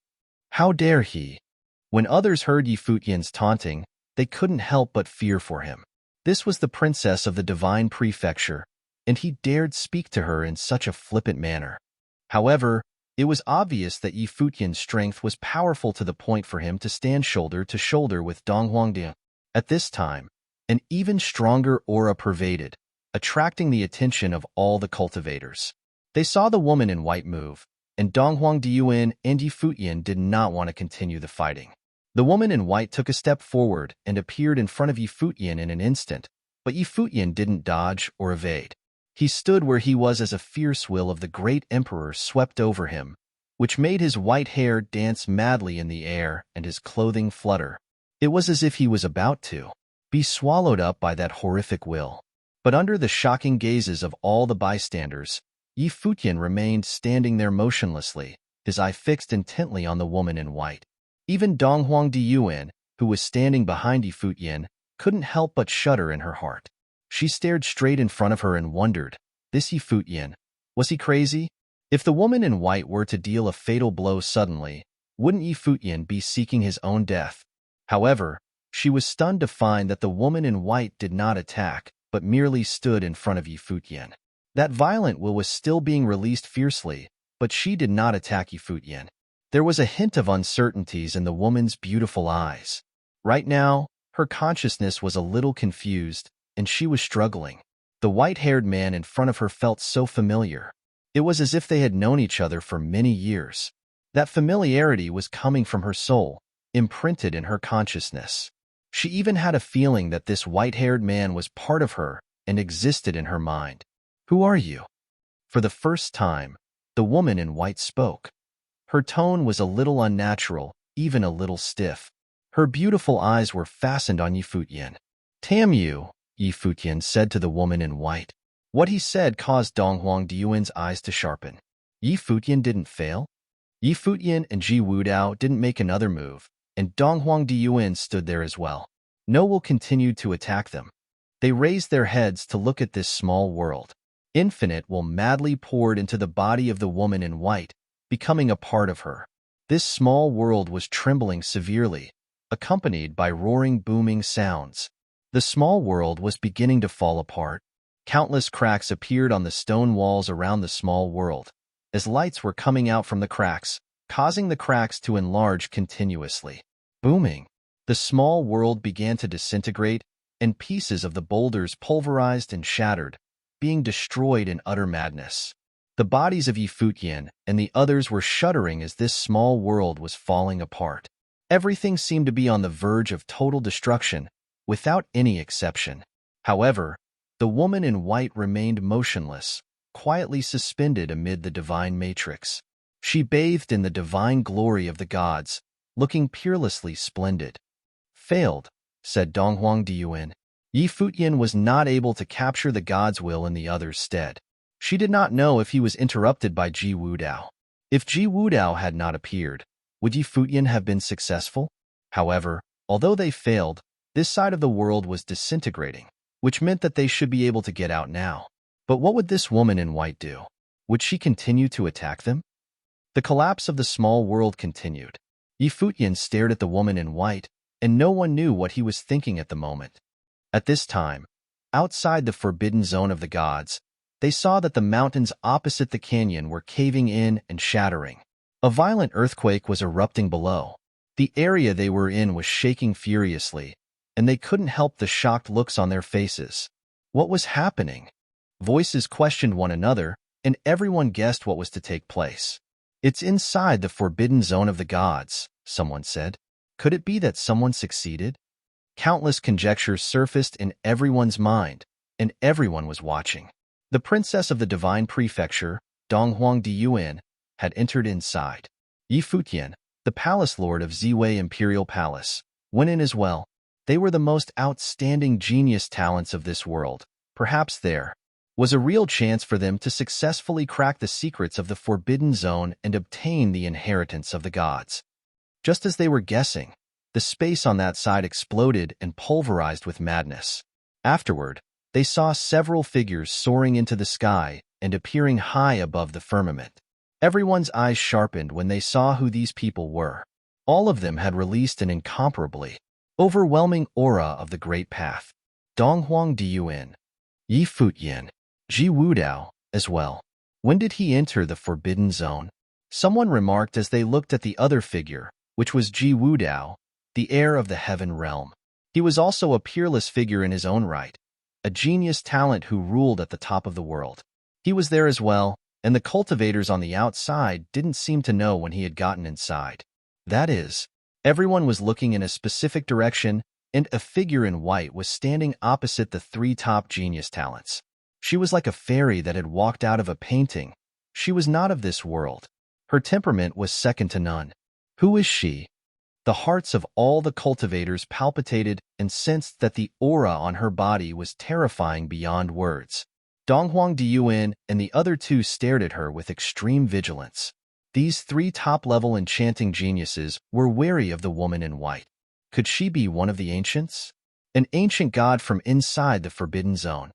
How dare he?" When others heard Yi Futian's taunting, they couldn't help but fear for him. This was the princess of the divine prefecture, and he dared speak to her in such a flippant manner. However, it was obvious that Yi Futian's strength was powerful to the point for him to stand shoulder to shoulder with Donghuang Diyuan. At this time, an even stronger aura pervaded, attracting the attention of all the cultivators. They saw the woman in white move, and Donghuang Diyuan and Yi Futian did not want to continue the fighting. The woman in white took a step forward and appeared in front of Yi Futian in an instant, but Yi Futian didn't dodge or evade. He stood where he was as a fierce will of the great emperor swept over him, which made his white hair dance madly in the air and his clothing flutter. It was as if he was about to be swallowed up by that horrific will. But under the shocking gazes of all the bystanders, Yi Futian remained standing there motionlessly, his eye fixed intently on the woman in white. Even Donghuang Diyuan, who was standing behind Yi Futian, couldn't help but shudder in her heart. She stared straight in front of her and wondered, this Yi Futian, was he crazy? If the woman in white were to deal a fatal blow suddenly, wouldn't Yi Futian be seeking his own death? However, she was stunned to find that the woman in white did not attack, but merely stood in front of Yi Futian. That violent will was still being released fiercely, but she did not attack Yi Futian. There was a hint of uncertainties in the woman's beautiful eyes. Right now, her consciousness was a little confused, and she was struggling. The white-haired man in front of her felt so familiar. It was as if they had known each other for many years. That familiarity was coming from her soul, imprinted in her consciousness. She even had a feeling that this white-haired man was part of her and existed in her mind. "Who are you?" For the first time, the woman in white spoke. Her tone was a little unnatural, even a little stiff. Her beautiful eyes were fastened on Yi Futian. "Damn you," Yi Futian said to the woman in white. What he said caused Donghuang Diyuan's eyes to sharpen. Yi Futian didn't fail? Yi Futian and Ji Wudao didn't make another move, and Donghuang Diyuan stood there as well. No one continued to attack them. They raised their heads to look at this small world. Infinite will madly poured into the body of the woman in white, becoming a part of her. This small world was trembling severely, accompanied by roaring, booming sounds. The small world was beginning to fall apart. Countless cracks appeared on the stone walls around the small world, as lights were coming out from the cracks, causing the cracks to enlarge continuously. Booming. The small world began to disintegrate, and pieces of the boulders pulverized and shattered, being destroyed in utter madness. The bodies of Yi Futian and the others were shuddering as this small world was falling apart. Everything seemed to be on the verge of total destruction, without any exception. However, the woman in white remained motionless, quietly suspended amid the divine matrix. She bathed in the divine glory of the gods, looking peerlessly splendid. "Failed," said Donghuang Diyuan. Yi Futian was not able to capture the god's will in the other's stead. She did not know if he was interrupted by Ji Wudao. If Ji Wudao had not appeared, would Yi Futian have been successful? However, although they failed, this side of the world was disintegrating, which meant that they should be able to get out now. But what would this woman in white do? Would she continue to attack them? The collapse of the small world continued. Futian stared at the woman in white, and no one knew what he was thinking at the moment. At this time, outside the forbidden zone of the gods, they saw that the mountains opposite the canyon were caving in and shattering. A violent earthquake was erupting below. The area they were in was shaking furiously, and they couldn't help the shocked looks on their faces. What was happening? Voices questioned one another, and everyone guessed what was to take place. "It's inside the forbidden zone of the gods," someone said. Could it be that someone succeeded? Countless conjectures surfaced in everyone's mind, and everyone was watching. The princess of the divine prefecture, Donghuang Diyuan, had entered inside. Futian, the palace lord of Ziwei Imperial Palace, went in as well. They were the most outstanding genius talents of this world. Perhaps there was a real chance for them to successfully crack the secrets of the Forbidden Zone and obtain the inheritance of the gods. Just as they were guessing, the space on that side exploded and pulverized with madness. Afterward, they saw several figures soaring into the sky and appearing high above the firmament. Everyone's eyes sharpened when they saw who these people were. All of them had released an incomparably overwhelming aura of the Great Path. Donghuang Diyuan, Futian, Ji Wudao as well. When did he enter the Forbidden Zone? Someone remarked as they looked at the other figure, which was Ji Wudao, the heir of the Heaven Realm. He was also a peerless figure in his own right, a genius talent who ruled at the top of the world. He was there as well, and the cultivators on the outside didn't seem to know when he had gotten inside. That is, everyone was looking in a specific direction, and a figure in white was standing opposite the three top genius talents. She was like a fairy that had walked out of a painting. She was not of this world. Her temperament was second to none. Who is she? The hearts of all the cultivators palpitated and sensed that the aura on her body was terrifying beyond words. Donghuang Diyuan and the other two stared at her with extreme vigilance. These three top-level enchanting geniuses were wary of the woman in white. Could she be one of the ancients? An ancient god from inside the Forbidden Zone.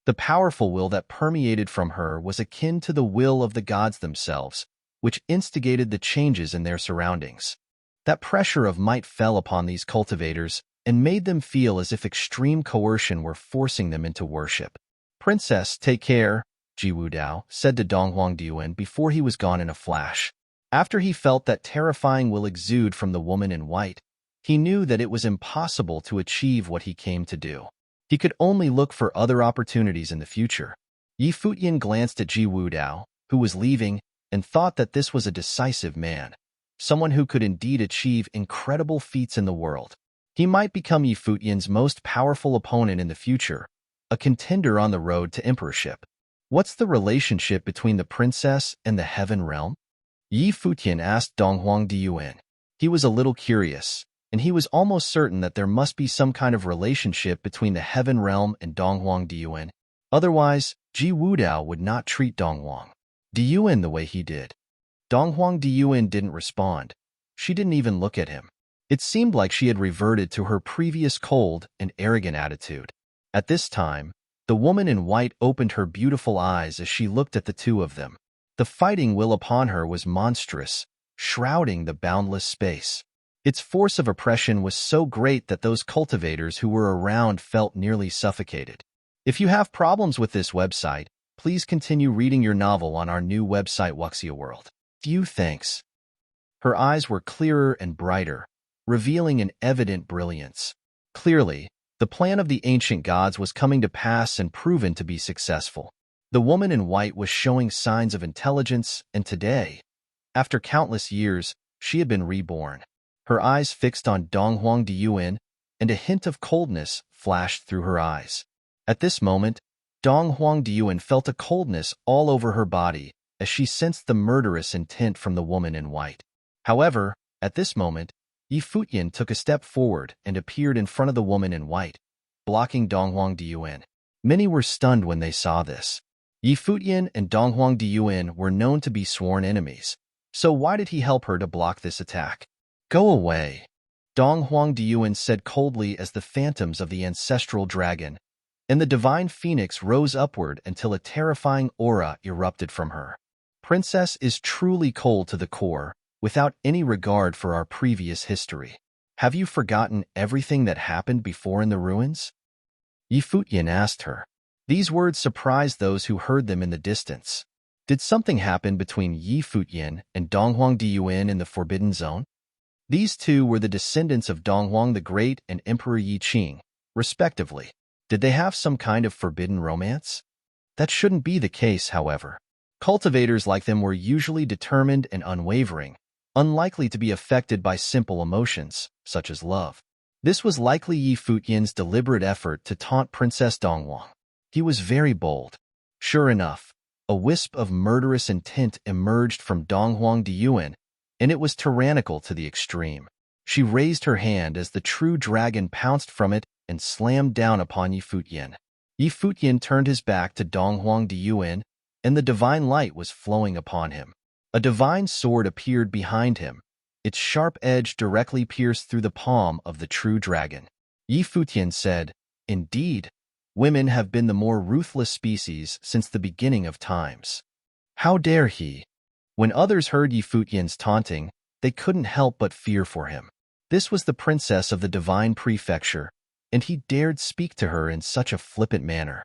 The powerful will that permeated from her was akin to the will of the gods themselves, which instigated the changes in their surroundings. That pressure of might fell upon these cultivators and made them feel as if extreme coercion were forcing them into worship. "Princess, take care," Ji Wudao said to Donghuang Diyuan before he was gone in a flash. After he felt that terrifying will exude from the woman in white, he knew that it was impossible to achieve what he came to do. He could only look for other opportunities in the future. Futian glanced at Ji Wudao, who was leaving, and thought that this was a decisive man, someone who could indeed achieve incredible feats in the world. He might become Futian's most powerful opponent in the future, a contender on the road to emperorship. What's the relationship between the princess and the Heaven Realm? Futian asked Donghuang Diyuan. He was a little curious, and he was almost certain that there must be some kind of relationship between the Heaven Realm and Donghuang Diyuan. Otherwise, Ji Wudao would not treat Donghuang Diyuan the way he did. Donghuang Diyuan didn't respond. She didn't even look at him. It seemed like she had reverted to her previous cold and arrogant attitude. At this time, the woman in white opened her beautiful eyes as she looked at the two of them. The fighting will upon her was monstrous, shrouding the boundless space. Its force of oppression was so great that those cultivators who were around felt nearly suffocated. If you have problems with this website, please continue reading your novel on our new website Wuxia World. Few thanks. Her eyes were clearer and brighter, revealing an evident brilliance. Clearly, the plan of the ancient gods was coming to pass and proven to be successful. The woman in white was showing signs of intelligence, and today, after countless years, she had been reborn. Her eyes fixed on Donghuang Diyuan, and a hint of coldness flashed through her eyes. At this moment, Donghuang Diyuan felt a coldness all over her body as she sensed the murderous intent from the woman in white. However, at this moment, Futian took a step forward and appeared in front of the woman in white, blocking Donghuang Diyuan. Many were stunned when they saw this. Futian and Donghuang Diyuan were known to be sworn enemies, so why did he help her to block this attack? Go away. Dong Huang Diyuan said coldly as the phantoms of the ancestral dragon, and the divine phoenix rose upward until a terrifying aura erupted from her. Princess is truly cold to the core, without any regard for our previous history. Have you forgotten everything that happened before in the ruins? Yi Futian asked her. These words surprised those who heard them in the distance. Did something happen between Yi Futian and Donghuang Diyuan in the Forbidden Zone? These two were the descendants of Donghuang the Great and Emperor Yi Qing, respectively. Did they have some kind of forbidden romance? That shouldn't be the case, however. Cultivators like them were usually determined and unwavering, unlikely to be affected by simple emotions, such as love. This was likely Yi Futian's deliberate effort to taunt Princess Donghuang. He was very bold. Sure enough, a wisp of murderous intent emerged from Donghuang Diyuan, and it was tyrannical to the extreme. She raised her hand as the true dragon pounced from it and slammed down upon Yi Futian. Yi Futian turned his back to Donghuang Diyuan, and the divine light was flowing upon him. A divine sword appeared behind him. Its sharp edge directly pierced through the palm of the true dragon. Yi Futian said, "Indeed, women have been the more ruthless species since the beginning of times. How dare he?" When others heard Yi Futian's taunting, they couldn't help but fear for him. This was the princess of the divine prefecture, and he dared speak to her in such a flippant manner.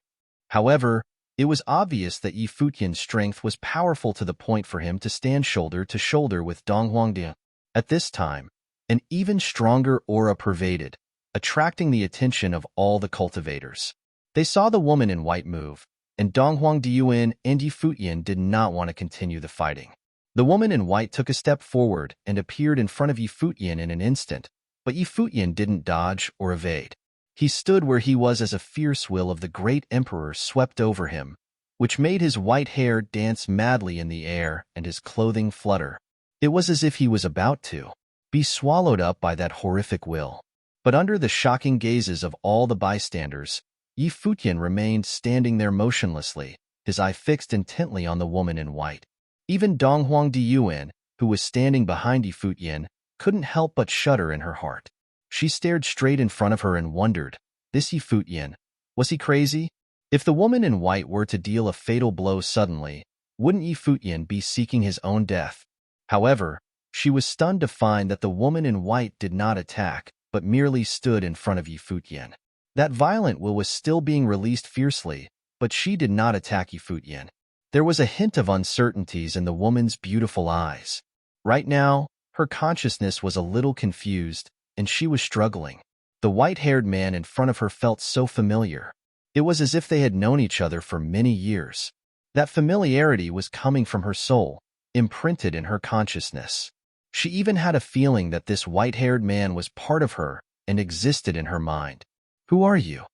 However, it was obvious that Yi Futian's strength was powerful to the point for him to stand shoulder to shoulder with Donghuang Diyuan. At this time, an even stronger aura pervaded, attracting the attention of all the cultivators. They saw the woman in white move, and Donghuang Diyuan and Yi Futian did not want to continue the fighting. The woman in white took a step forward and appeared in front of Yi Futian in an instant, but Yi Futian didn't dodge or evade. He stood where he was as a fierce will of the great emperor swept over him, which made his white hair dance madly in the air and his clothing flutter. It was as if he was about to be swallowed up by that horrific will. But under the shocking gazes of all the bystanders, Yi Futian remained standing there motionlessly, his eye fixed intently on the woman in white. Even Donghuang Diyuan, who was standing behind Yi Futian, couldn't help but shudder in her heart. She stared straight in front of her and wondered, this Yi Futian, was he crazy? If the woman in white were to deal a fatal blow suddenly, wouldn't Yi Futian be seeking his own death? However, she was stunned to find that the woman in white did not attack, but merely stood in front of Yi Futian. That violent will was still being released fiercely, but she did not attack Yi Futian. There was a hint of uncertainties in the woman's beautiful eyes. Right now, her consciousness was a little confused, and she was struggling. The white-haired man in front of her felt so familiar. It was as if they had known each other for many years. That familiarity was coming from her soul, imprinted in her consciousness. She even had a feeling that this white-haired man was part of her and existed in her mind. "Who are you?"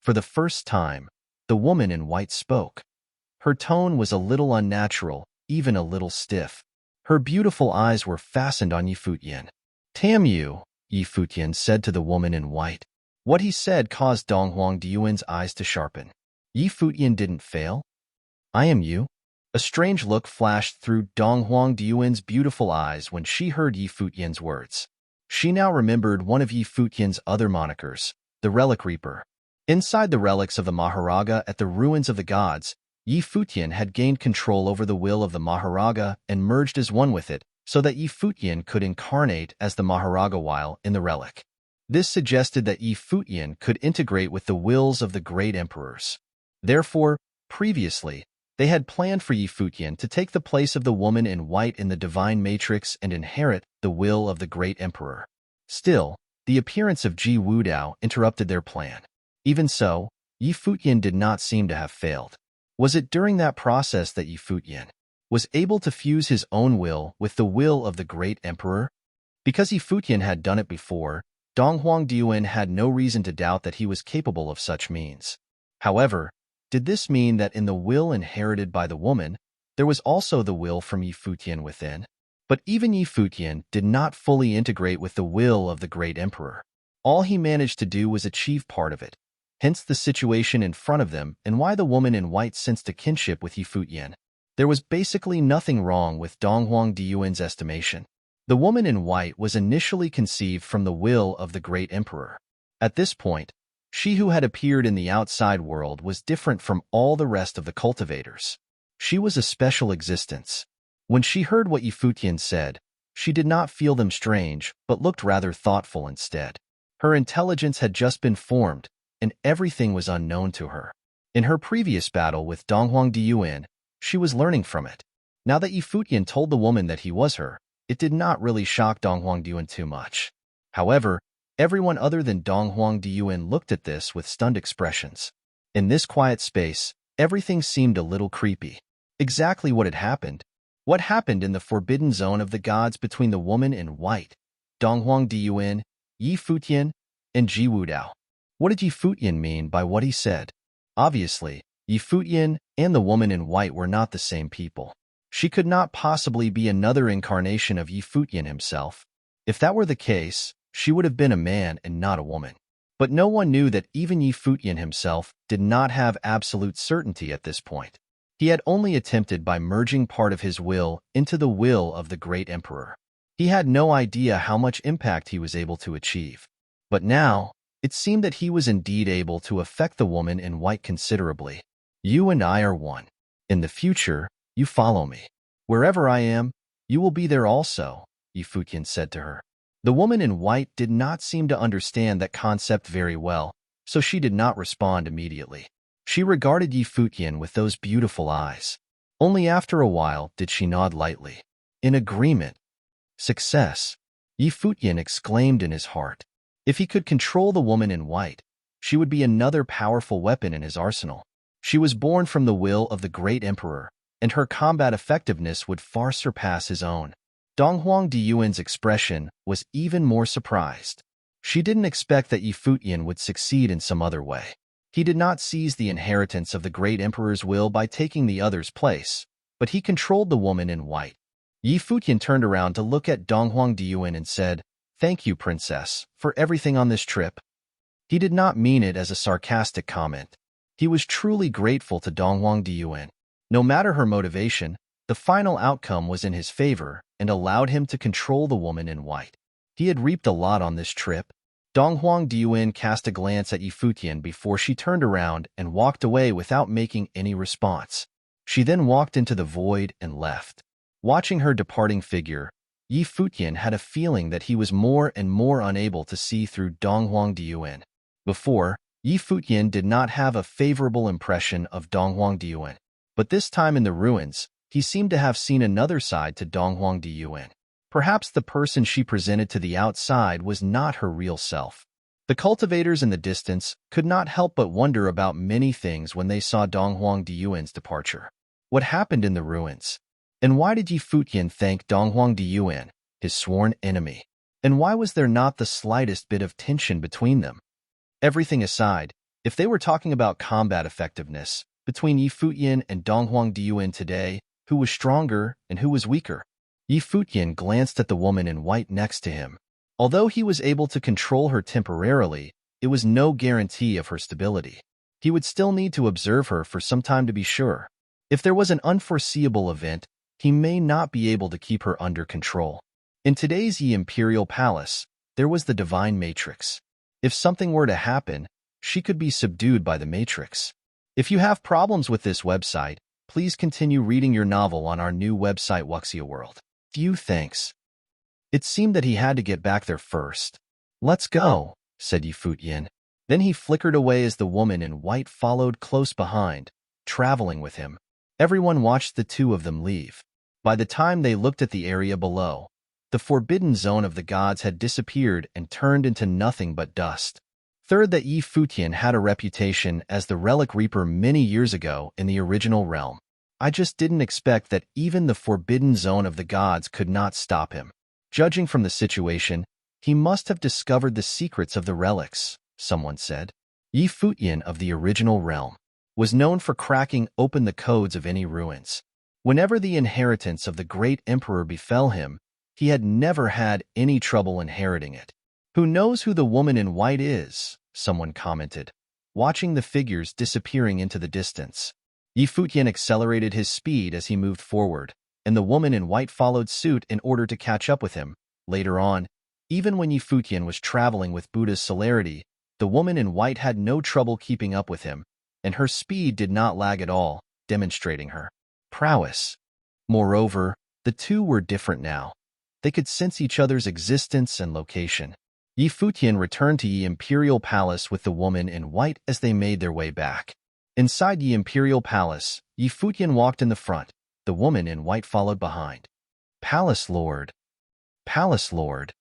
For the first time, the woman in white spoke. Her tone was a little unnatural, even a little stiff. Her beautiful eyes were fastened on Yi Futian. "Damn you," Yi Futian said to the woman in white. What he said caused Donghuang Diyuan's eyes to sharpen. Yi Futian didn't fail? "I am you." A strange look flashed through Donghuang Diyuan's beautiful eyes when she heard Yi Futian's words. She now remembered one of Yi Futian's other monikers, the Relic Reaper. Inside the relics of the Maharaga at the ruins of the gods, Yi Futian had gained control over the will of the Maharaga and merged as one with it, so that Yi Futian could incarnate as the Maharaga while in the relic. This suggested that Yi Futian could integrate with the wills of the great emperors. Therefore, previously, they had planned for Yi Futian to take the place of the woman in white in the divine matrix and inherit the will of the great emperor. Still, the appearance of Ji Wudao interrupted their plan. Even so, Yi Futian did not seem to have failed. Was it during that process that Yi Futian was able to fuse his own will with the will of the great emperor? Because Yi Futian had done it before, Donghuang Diyuan had no reason to doubt that he was capable of such means. However, did this mean that in the will inherited by the woman, there was also the will from Yi Futian within? But even Yi Futian did not fully integrate with the will of the great emperor. All he managed to do was achieve part of it, hence the situation in front of them and why the woman in white sensed a kinship with Yi Futian. There was basically nothing wrong with Donghuang Diyuan's estimation. The woman in white was initially conceived from the will of the great emperor. At this point, she who had appeared in the outside world was different from all the rest of the cultivators. She was a special existence. When she heard what Futian said, she did not feel them strange, but looked rather thoughtful instead. Her intelligence had just been formed, and everything was unknown to her. In her previous battle with Donghuang Diyuan, she was learning from it. Now that Futian told the woman that he was her, it did not really shock Donghuang Diyuan too much. However, everyone other than Donghuang Diyuan looked at this with stunned expressions. In this quiet space, everything seemed a little creepy. Exactly what had happened? What happened in the forbidden zone of the gods between the woman in white, Donghuang Diyuan, Futian, and Ji Wudao? What did Futian mean by what he said? Obviously, Futian and the woman in white were not the same people. She could not possibly be another incarnation of Futian himself. If that were the case, she would have been a man and not a woman. But no one knew that even Futian himself did not have absolute certainty at this point. He had only attempted by merging part of his will into the will of the great emperor. He had no idea how much impact he was able to achieve. But now, it seemed that he was indeed able to affect the woman in white considerably. You and I are one. In the future, you follow me. Wherever I am, you will be there also, Futian said to her. The woman in white did not seem to understand that concept very well, so she did not respond immediately. She regarded Futian with those beautiful eyes. Only after a while did she nod lightly. In agreement. Success. Futian exclaimed in his heart. If he could control the woman in white, she would be another powerful weapon in his arsenal. She was born from the will of the great emperor, and her combat effectiveness would far surpass his own. Donghuang Diyuan's expression was even more surprised. She didn't expect that Futian would succeed in some other way. He did not seize the inheritance of the great emperor's will by taking the other's place, but he controlled the woman in white. Futian turned around to look at Donghuang Diyuan and said, "Thank you, princess, for everything on this trip." He did not mean it as a sarcastic comment. He was truly grateful to Donghuang Diyuan. No matter her motivation, the final outcome was in his favor and allowed him to control the woman in white. He had reaped a lot on this trip. Donghuang Diyuan cast a glance at Futian before she turned around and walked away without making any response. She then walked into the void and left. Watching her departing figure, Futian had a feeling that he was more and more unable to see through Donghuang Diyuan. Before, Futian did not have a favorable impression of Donghuang Diyuan, but this time in the ruins, he seemed to have seen another side to Donghuang Diyuan. Perhaps the person she presented to the outside was not her real self. The cultivators in the distance could not help but wonder about many things when they saw Donghuang Diyuan's departure. What happened in the ruins? And why did Futian thank Donghuang Diyuan, his sworn enemy? And why was there not the slightest bit of tension between them? Everything aside, if they were talking about combat effectiveness, between Futian and Donghuang Diyuan today, who was stronger and who was weaker? Futian glanced at the woman in white next to him. Although he was able to control her temporarily, it was no guarantee of her stability. He would still need to observe her for some time to be sure. If there was an unforeseeable event, he may not be able to keep her under control. In today's Imperial Palace, there was the Divine Matrix. If something were to happen, she could be subdued by the Matrix. If you have problems with this website, please continue reading your novel on our new website Wuxia World. Few thanks. It seemed that he had to get back there first. "Let's go," said Futian. Then he flickered away as the woman in white followed close behind, traveling with him. Everyone watched the two of them leave. By the time they looked at the area below, the forbidden zone of the gods had disappeared and turned into nothing but dust. Third, that Futian had a reputation as the Relic Reaper many years ago in the original realm. I just didn't expect that even the forbidden zone of the gods could not stop him. Judging from the situation, he must have discovered the secrets of the relics, someone said. Futian of the original realm was known for cracking open the codes of any ruins. Whenever the inheritance of the great emperor befell him, he had never had any trouble inheriting it. "Who knows who the woman in white is?" someone commented, watching the figures disappearing into the distance. Futian accelerated his speed as he moved forward, and the woman in white followed suit in order to catch up with him. Later on, even when Futian was traveling with Buddha's celerity, the woman in white had no trouble keeping up with him, and her speed did not lag at all, demonstrating her prowess. Moreover, the two were different now. They could sense each other's existence and location. Futian returned to Yi Imperial Palace with the woman in white as they made their way back. Inside Yi Imperial Palace, Futian walked in the front. The woman in white followed behind. Palace Lord. Palace Lord.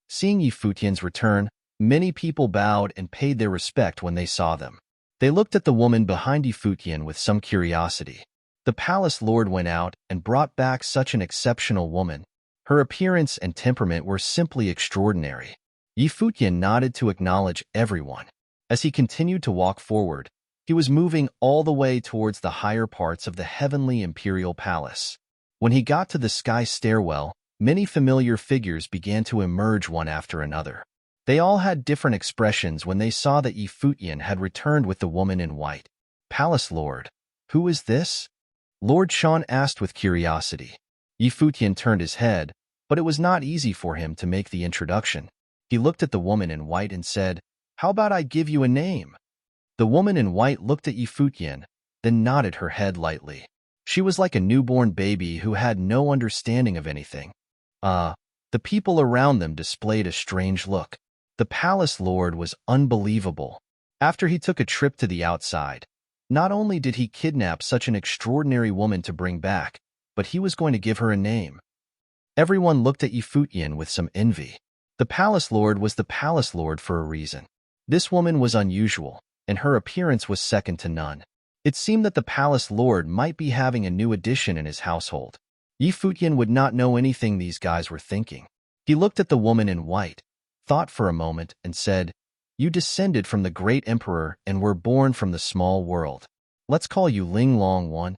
Seeing Futian's return, many people bowed and paid their respect when they saw them. They looked at the woman behind Futian with some curiosity. The Palace Lord went out and brought back such an exceptional woman. Her appearance and temperament were simply extraordinary. Futian nodded to acknowledge everyone. As he continued to walk forward, he was moving all the way towards the higher parts of the heavenly imperial palace. When he got to the sky stairwell, many familiar figures began to emerge one after another. They all had different expressions when they saw that Futian had returned with the woman in white. Palace Lord, who is this? Lord Shan asked with curiosity. Futian turned his head, but it was not easy for him to make the introduction. He looked at the woman in white and said, "How about I give you a name?" The woman in white looked at Futian, then nodded her head lightly. She was like a newborn baby who had no understanding of anything. The people around them displayed a strange look. The Palace Lord was unbelievable. After he took a trip to the outside, not only did he kidnap such an extraordinary woman to bring back, but he was going to give her a name. Everyone looked at Futian with some envy. The Palace Lord was the Palace Lord for a reason. This woman was unusual, and her appearance was second to none. It seemed that the Palace Lord might be having a new addition in his household. Futian would not know anything these guys were thinking. He looked at the woman in white, thought for a moment, and said, "You descended from the great emperor and were born from the small world. Let's call you Ling Long One."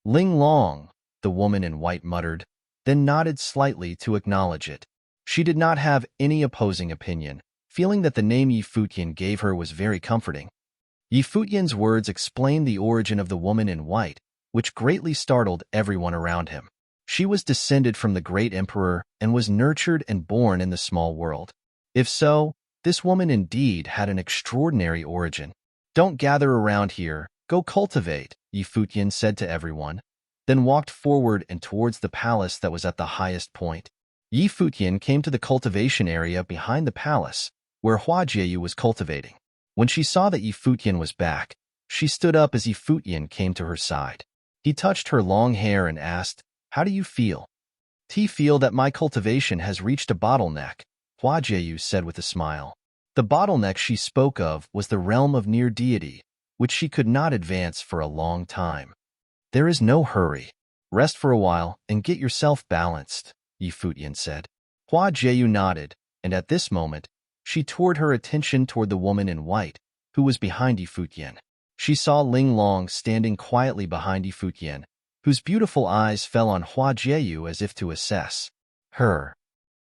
Ling Long, the woman in white muttered, then nodded slightly to acknowledge it. She did not have any opposing opinion, feeling that the name Futian gave her was very comforting. Futian's words explained the origin of the woman in white, which greatly startled everyone around him. She was descended from the great emperor and was nurtured and born in the small world. If so, this woman indeed had an extraordinary origin. "Don't gather around here, go cultivate," Futian said to everyone, then walked forward and towards the palace that was at the highest point. Futian came to the cultivation area behind the palace, where Huajieyu was cultivating. When she saw that Futian was back, she stood up as Futian came to her side. He touched her long hair and asked, "How do you feel?" "I feel that my cultivation has reached a bottleneck," Huajieyu said with a smile. The bottleneck she spoke of was the realm of near deity, which she could not advance for a long time. "There is no hurry. Rest for a while and get yourself balanced," Futian said. Huajieyu nodded, and at this moment, she turned her attention toward the woman in white, who was behind Futian. She saw Ling Long standing quietly behind Futian, whose beautiful eyes fell on Huajieyu as if to assess her.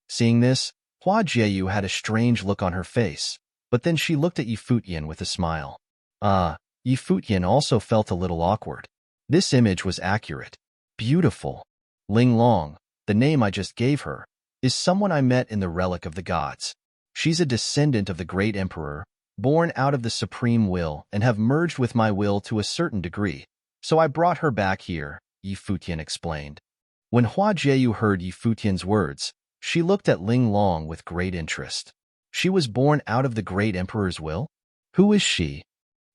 Seeing this, Huajieyu had a strange look on her face, but then she looked at Futian with a smile. Futian also felt a little awkward. This image was accurate. Beautiful. Ling Long, the name I just gave her, is someone I met in the Relic of the Gods. She's a descendant of the great emperor, born out of the supreme will and have merged with my will to a certain degree, so I brought her back here, Futian explained. When Huajieyu heard Futian's words, she looked at Ling Long with great interest. She was born out of the great emperor's will? Who is she?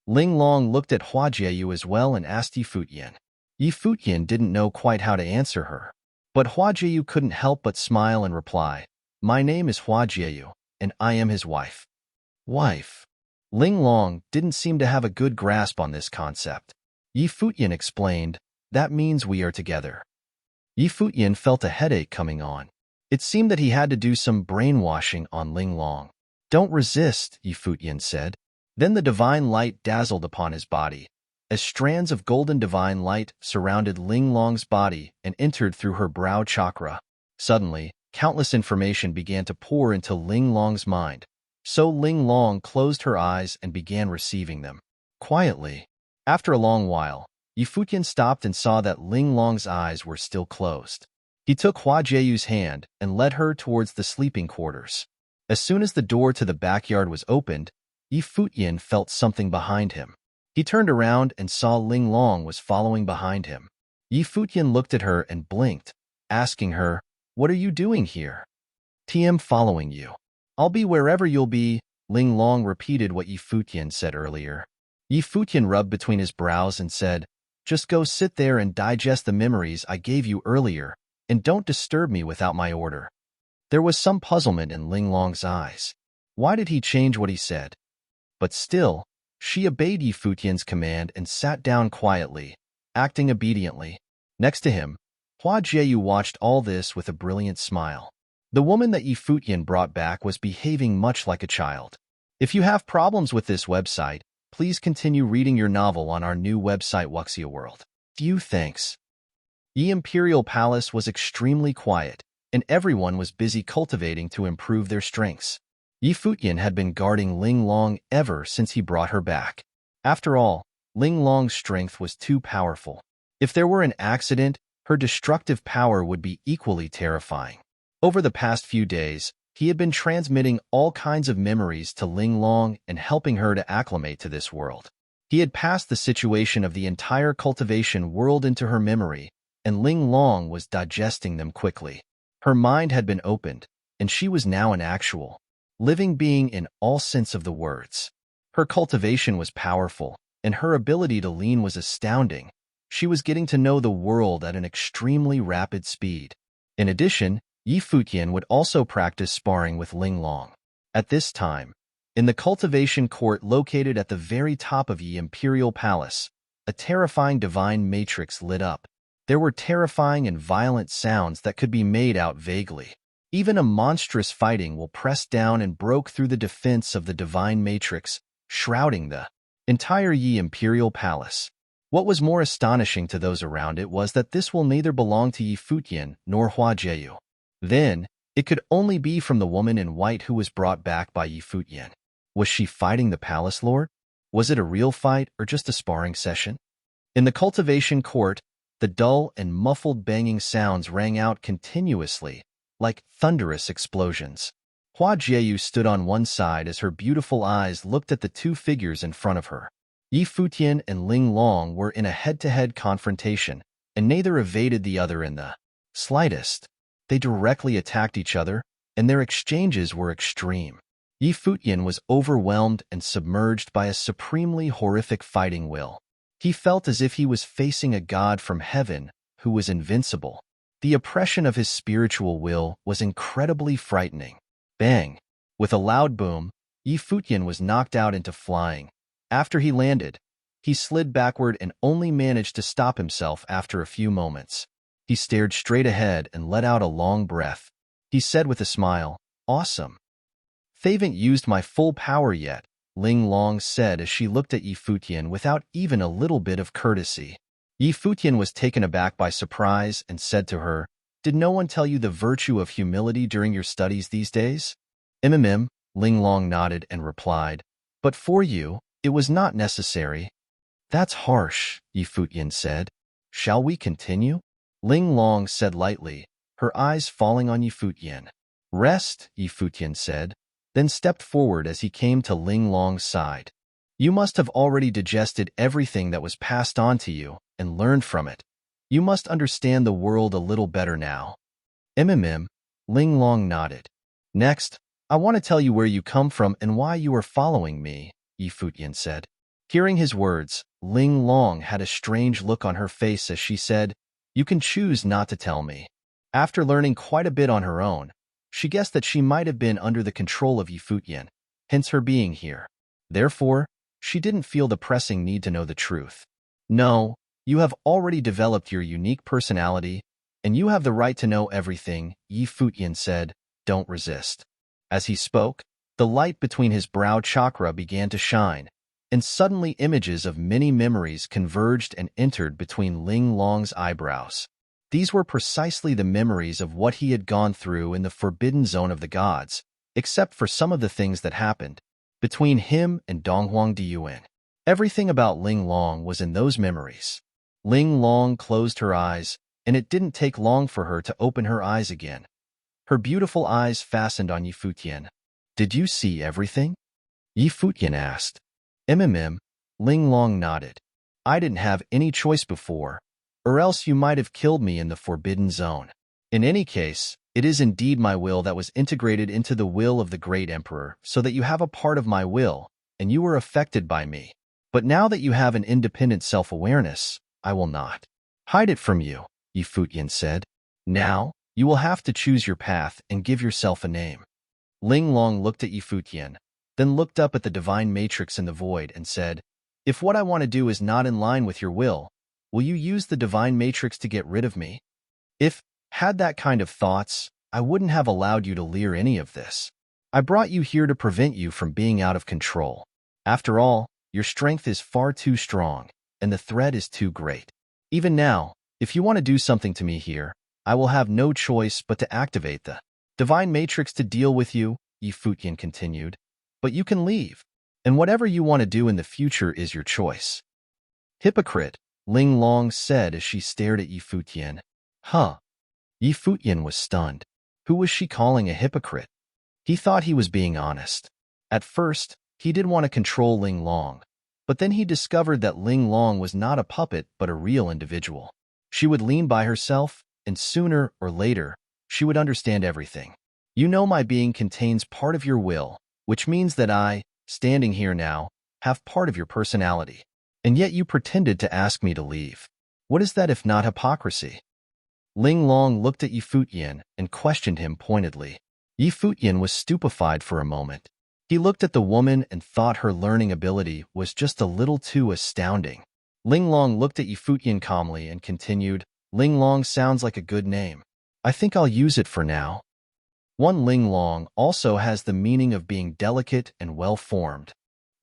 Ling Long looked at Huajieyu as well and asked Futian. Futian didn't know quite how to answer her. But Huajieyu couldn't help but smile and reply, "My name is Huajieyu, and I am his wife." Wife. Ling Long didn't seem to have a good grasp on this concept. Futian explained, "That means we are together." Futian felt a headache coming on. It seemed that he had to do some brainwashing on Ling Long. "Don't resist," Futian said. Then the divine light dazzled upon his body, as strands of golden divine light surrounded Ling Long's body and entered through her brow chakra. Suddenly, countless information began to pour into Ling Long's mind, so Ling Long closed her eyes and began receiving them. Quietly. After a long while, Futian stopped and saw that Ling Long's eyes were still closed. He took Hua Jieyu's hand and led her towards the sleeping quarters. As soon as the door to the backyard was opened, Futian felt something behind him. He turned around and saw Ling Long was following behind him. Futian looked at her and blinked, asking her, "What are you doing here?" "TM following you. I'll be wherever you'll be," Ling Long repeated what Futian said earlier. Futian rubbed between his brows and said, "Just go sit there and digest the memories I gave you earlier, and don't disturb me without my order." There was some puzzlement in Ling Long's eyes. Why did he change what he said? But still, she obeyed Futian's command and sat down quietly, acting obediently. Next to him, Hua Jieyu watched all this with a brilliant smile. The woman that Futian brought back was behaving much like a child. If you have problems with this website, please continue reading your novel on our new website Wuxia World. Few thanks. Yi Imperial Palace was extremely quiet, and everyone was busy cultivating to improve their strengths. Futian had been guarding Ling Long ever since he brought her back. After all, Ling Long's strength was too powerful. If there were an accident, her destructive power would be equally terrifying. Over the past few days, he had been transmitting all kinds of memories to Ling Long and helping her to acclimate to this world. He had passed the situation of the entire cultivation world into her memory, and Ling Long was digesting them quickly. Her mind had been opened, and she was now an actual, living being in all sense of the words. Her cultivation was powerful, and her ability to lean was astounding. She was getting to know the world at an extremely rapid speed. In addition, Futian would also practice sparring with Ling Long. At this time, in the cultivation court located at the very top of Yi Imperial Palace, a terrifying divine matrix lit up. There were terrifying and violent sounds that could be made out vaguely. Even a monstrous fighting will press down and broke through the defense of the divine matrix, shrouding the entire Yi Imperial Palace. What was more astonishing to those around it was that this will neither belong to Futian nor Hua Jieyu. Then, it could only be from the woman in white who was brought back by Futian. Was she fighting the palace lord? Was it a real fight or just a sparring session? In the cultivation court, the dull and muffled banging sounds rang out continuously, like thunderous explosions. Hua Jieyu stood on one side as her beautiful eyes looked at the two figures in front of her. Futian and Ling Long were in a head-to-head confrontation, and neither evaded the other in the slightest. They directly attacked each other, and their exchanges were extreme. Futian was overwhelmed and submerged by a supremely horrific fighting will. He felt as if he was facing a god from heaven who was invincible. The oppression of his spiritual will was incredibly frightening. Bang! With a loud boom, Futian was knocked out into flying. After he landed, he slid backward and only managed to stop himself after a few moments. He stared straight ahead and let out a long breath. He said with a smile, "Awesome. Haven't used my full power yet," Ling Long said as she looked at Futian without even a little bit of courtesy. Futian was taken aback by surprise and said to her, "Did no one tell you the virtue of humility during your studies these days?" Ling Long nodded and replied, "But for you, it was not necessary." "That's harsh," Futian said. "Shall we continue?" Ling Long said lightly, her eyes falling on Futian. "Rest," Futian said, then stepped forward as he came to Ling Long's side. "You must have already digested everything that was passed on to you and learned from it. You must understand the world a little better now." Ling Long nodded. "Next, I want to tell you where you come from and why you are following me," Futian said. Hearing his words, Ling Long had a strange look on her face as she said, "You can choose not to tell me." After learning quite a bit on her own, she guessed that she might have been under the control of Futian, hence her being here. Therefore, she didn't feel the pressing need to know the truth. "No, you have already developed your unique personality, and you have the right to know everything," Futian said. "Don't resist." As he spoke, the light between his brow chakra began to shine, and suddenly images of many memories converged and entered between Ling Long's eyebrows. These were precisely the memories of what he had gone through in the forbidden zone of the gods, except for some of the things that happened between him and Donghuang Diyuan. Everything about Ling Long was in those memories. Ling Long closed her eyes, and it didn't take long for her to open her eyes again. Her beautiful eyes fastened on Yi Futian. "Did you see everything?" Yi Futian asked. Ling Long nodded. "I didn't have any choice before, or else you might have killed me in the Forbidden Zone. In any case, it is indeed my will that was integrated into the will of the great emperor, so that you have a part of my will, and you were affected by me. But now that you have an independent self-awareness, I will not hide it from you," Yi Futian said. "Now, you will have to choose your path and give yourself a name." Ling Long looked at Yi Futian, then looked up at the divine matrix in the void and said, "If what I want to do is not in line with your will you use the divine matrix to get rid of me? If had that kind of thoughts, I wouldn't have allowed you to lear any of this. I brought you here to prevent you from being out of control. After all, your strength is far too strong, and the threat is too great. Even now, if you want to do something to me here, I will have no choice but to activate the divine matrix to deal with you," Yi Futian continued. "But you can leave, and whatever you want to do in the future is your choice." "Hypocrite," Ling Long said as she stared at Yi Futian. "Huh." Yi Futian was stunned. Who was she calling a hypocrite? He thought he was being honest. At first, he did want to control Ling Long, but then he discovered that Ling Long was not a puppet but a real individual. She would lean by herself, and sooner or later, she would understand everything. "You know my being contains part of your will, which means that I, standing here now, have part of your personality. And yet you pretended to ask me to leave. What is that if not hypocrisy?" Ling Long looked at Yi Futian and questioned him pointedly. Yi Futian was stupefied for a moment. He looked at the woman and thought her learning ability was just a little too astounding. Ling Long looked at Yi Futian calmly and continued, "Ling Long sounds like a good name. I think I'll use it for now." One Ling Long also has the meaning of being delicate and well-formed.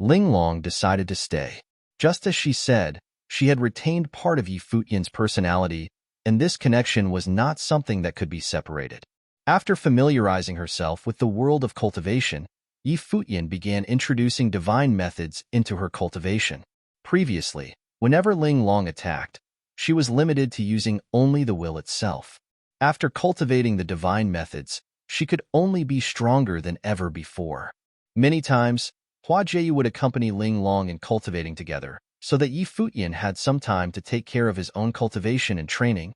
Ling Long decided to stay. Just as she said, she had retained part of Yi Futian's personality, and this connection was not something that could be separated. After familiarizing herself with the world of cultivation, Yi Futian began introducing divine methods into her cultivation. Previously, whenever Ling Long attacked, she was limited to using only the will itself. After cultivating the divine methods, she could only be stronger than ever before. Many times, Hua Jieyu would accompany Ling Long in cultivating together, so that Yi Futian had some time to take care of his own cultivation and training.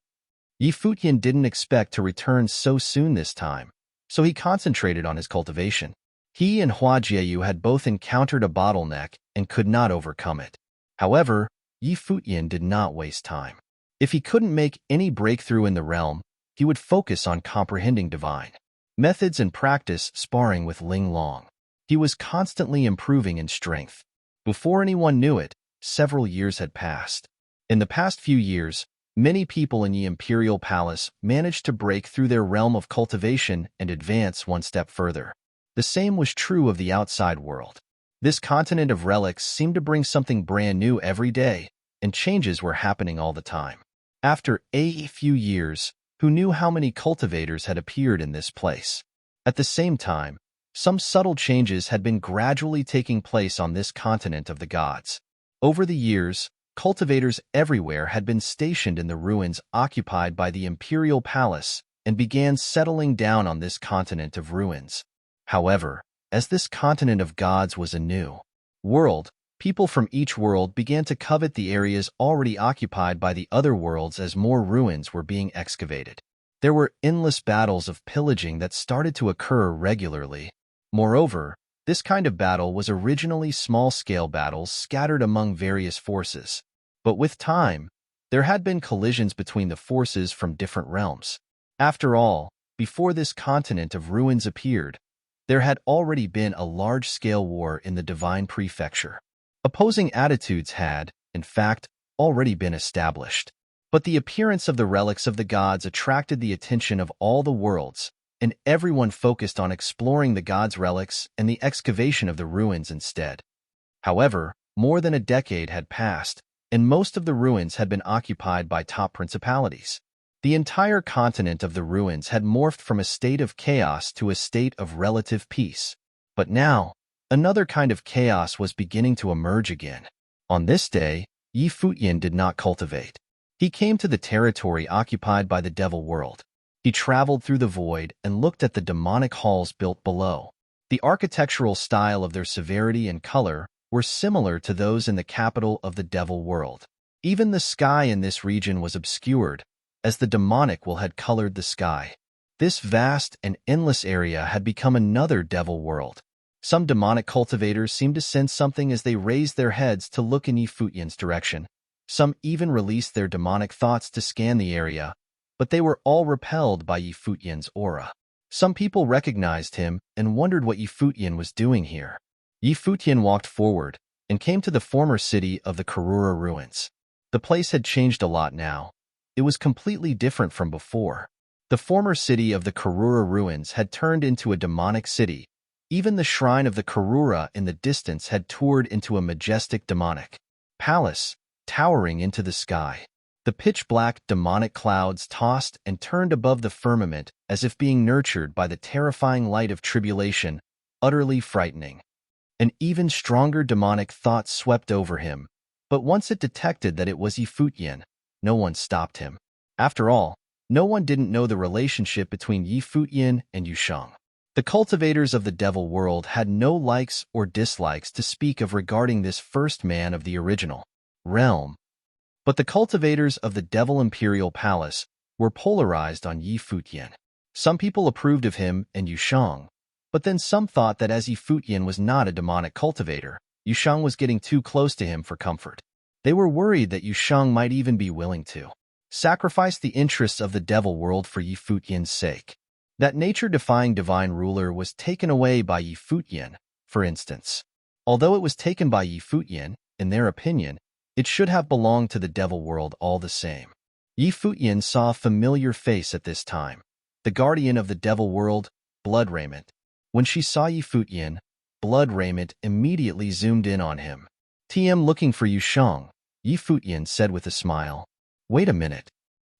Yi Futian didn't expect to return so soon this time, so he concentrated on his cultivation. He and Hua Jieyu had both encountered a bottleneck and could not overcome it. However, Yi Futian did not waste time. If he couldn't make any breakthrough in the realm, he would focus on comprehending divine methods and practice sparring with Ling Long. He was constantly improving in strength. Before anyone knew it, several years had passed. In the past few years, many people in the Imperial Palace managed to break through their realm of cultivation and advance one step further. The same was true of the outside world. This continent of relics seemed to bring something brand new every day, and changes were happening all the time. After a few years, who knew how many cultivators had appeared in this place? At the same time, some subtle changes had been gradually taking place on this continent of the gods. Over the years, cultivators everywhere had been stationed in the ruins occupied by the Imperial Palace and began settling down on this continent of ruins. However, as this continent of gods was a new world, people from each world began to covet the areas already occupied by the other worlds as more ruins were being excavated. There were endless battles of pillaging that started to occur regularly. Moreover, this kind of battle was originally small-scale battles scattered among various forces. But with time, there had been collisions between the forces from different realms. After all, before this continent of ruins appeared, there had already been a large-scale war in the Divine Prefecture. Opposing attitudes had, in fact, already been established. But the appearance of the relics of the gods attracted the attention of all the worlds, and everyone focused on exploring the gods' relics and the excavation of the ruins instead. However, more than a decade had passed, and most of the ruins had been occupied by top principalities. The entire continent of the ruins had morphed from a state of chaos to a state of relative peace. But now, another kind of chaos was beginning to emerge again. On this day, Yi Futian did not cultivate. He came to the territory occupied by the devil world. He traveled through the void and looked at the demonic halls built below. The architectural style of their severity and color were similar to those in the capital of the devil world. Even the sky in this region was obscured, as the demonic will had colored the sky. This vast and endless area had become another devil world. Some demonic cultivators seemed to sense something as they raised their heads to look in Futian's direction. Some even released their demonic thoughts to scan the area, but they were all repelled by Futian's aura. Some people recognized him and wondered what Futian was doing here. Futian walked forward and came to the former city of the Karura ruins. The place had changed a lot now. It was completely different from before. The former city of the Karura ruins had turned into a demonic city. Even the shrine of the Karura in the distance had toured into a majestic demonic palace, towering into the sky. The pitch-black demonic clouds tossed and turned above the firmament as if being nurtured by the terrifying light of tribulation, utterly frightening. An even stronger demonic thought swept over him, but once it detected that it was Futian, no one stopped him. After all, no one didn't know the relationship between Futian and Yusheng. The cultivators of the devil world had no likes or dislikes to speak of regarding this first man of the original realm. But the cultivators of the Devil Imperial Palace were polarized on Futian. Some people approved of him and Yusheng, but then some thought that as Futian was not a demonic cultivator, Yusheng was getting too close to him for comfort. They were worried that Yusheng might even be willing to sacrifice the interests of the devil world for Futian's sake. That nature-defying divine ruler was taken away by Futian, for instance. Although it was taken by Futian, in their opinion, it should have belonged to the devil world all the same. Futian saw a familiar face at this time. The guardian of the devil world, Blood Raiment. When she saw Futian, Blood Raiment immediately zoomed in on him. "TM looking for Yusheng," Futian said with a smile. "Wait a minute."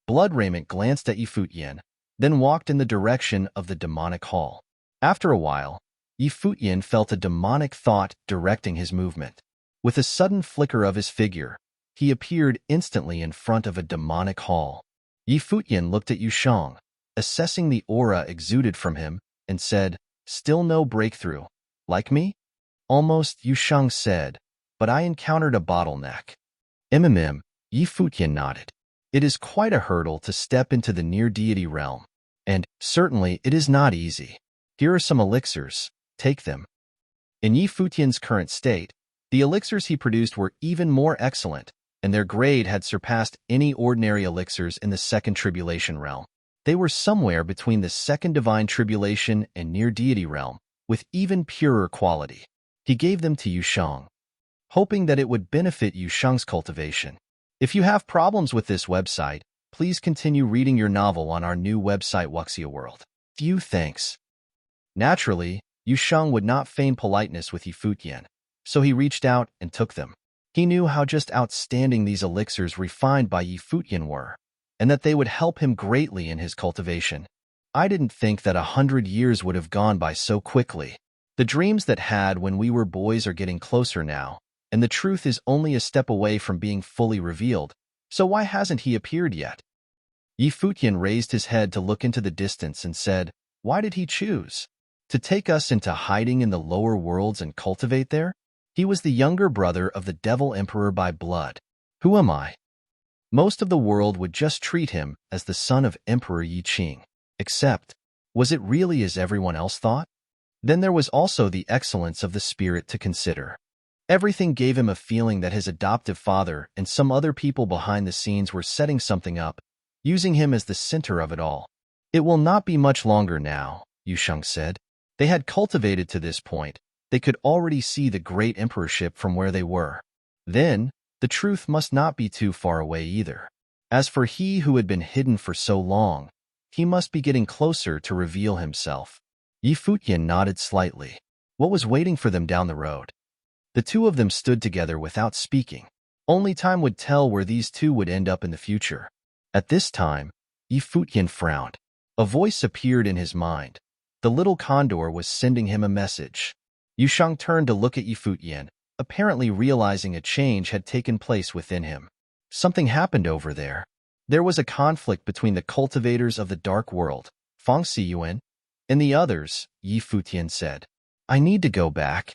Blood Raiment glanced at Futian, then walked in the direction of the demonic hall. After a while, Futian felt a demonic thought directing his movement. With a sudden flicker of his figure, he appeared instantly in front of a demonic hall. Futian looked at Yusheng, assessing the aura exuded from him, and said, "Still no breakthrough. Like me?" "Almost," Yusheng said, "but I encountered a bottleneck." Futian nodded. "It is quite a hurdle to step into the near-deity realm, and certainly it is not easy. Here are some elixirs. Take them." In Futian's current state, the elixirs he produced were even more excellent, and their grade had surpassed any ordinary elixirs in the Second Tribulation realm. They were somewhere between the Second Divine Tribulation and near-deity realm, with even purer quality. He gave them to Yusheng, hoping that it would benefit Yusheng's cultivation. If you have problems with this website, please continue reading your novel on our new website Wuxia World. Few thanks. Naturally, Yusheng would not feign politeness with Futian, so he reached out and took them. He knew how just outstanding these elixirs refined by Futian were, and that they would help him greatly in his cultivation. "I didn't think that 100 years would have gone by so quickly. The dreams that had when we were boys are getting closer now, and the truth is only a step away from being fully revealed, so why hasn't he appeared yet?" Futian raised his head to look into the distance and said, "Why did he choose to take us into hiding in the lower worlds and cultivate there? He was the younger brother of the Devil Emperor by blood. Who am I? Most of the world would just treat him as the son of Emperor Yi Qing. Except, was it really as everyone else thought? Then there was also the excellence of the spirit to consider. Everything gave him a feeling that his adoptive father and some other people behind the scenes were setting something up, using him as the center of it all. It will not be much longer now, Yusheng said. They had cultivated to this point. They could already see the great emperorship from where they were. Then, the truth must not be too far away either. As for he who had been hidden for so long, he must be getting closer to reveal himself. Futian nodded slightly. What was waiting for them down the road? The two of them stood together without speaking. Only time would tell where these two would end up in the future. At this time, Futian frowned. A voice appeared in his mind. The little condor was sending him a message. Yusheng turned to look at Futian, apparently realizing a change had taken place within him. Something happened over there. There was a conflict between the cultivators of the dark world, Fang Siyuan, and the others, Yi Futian said. I need to go back.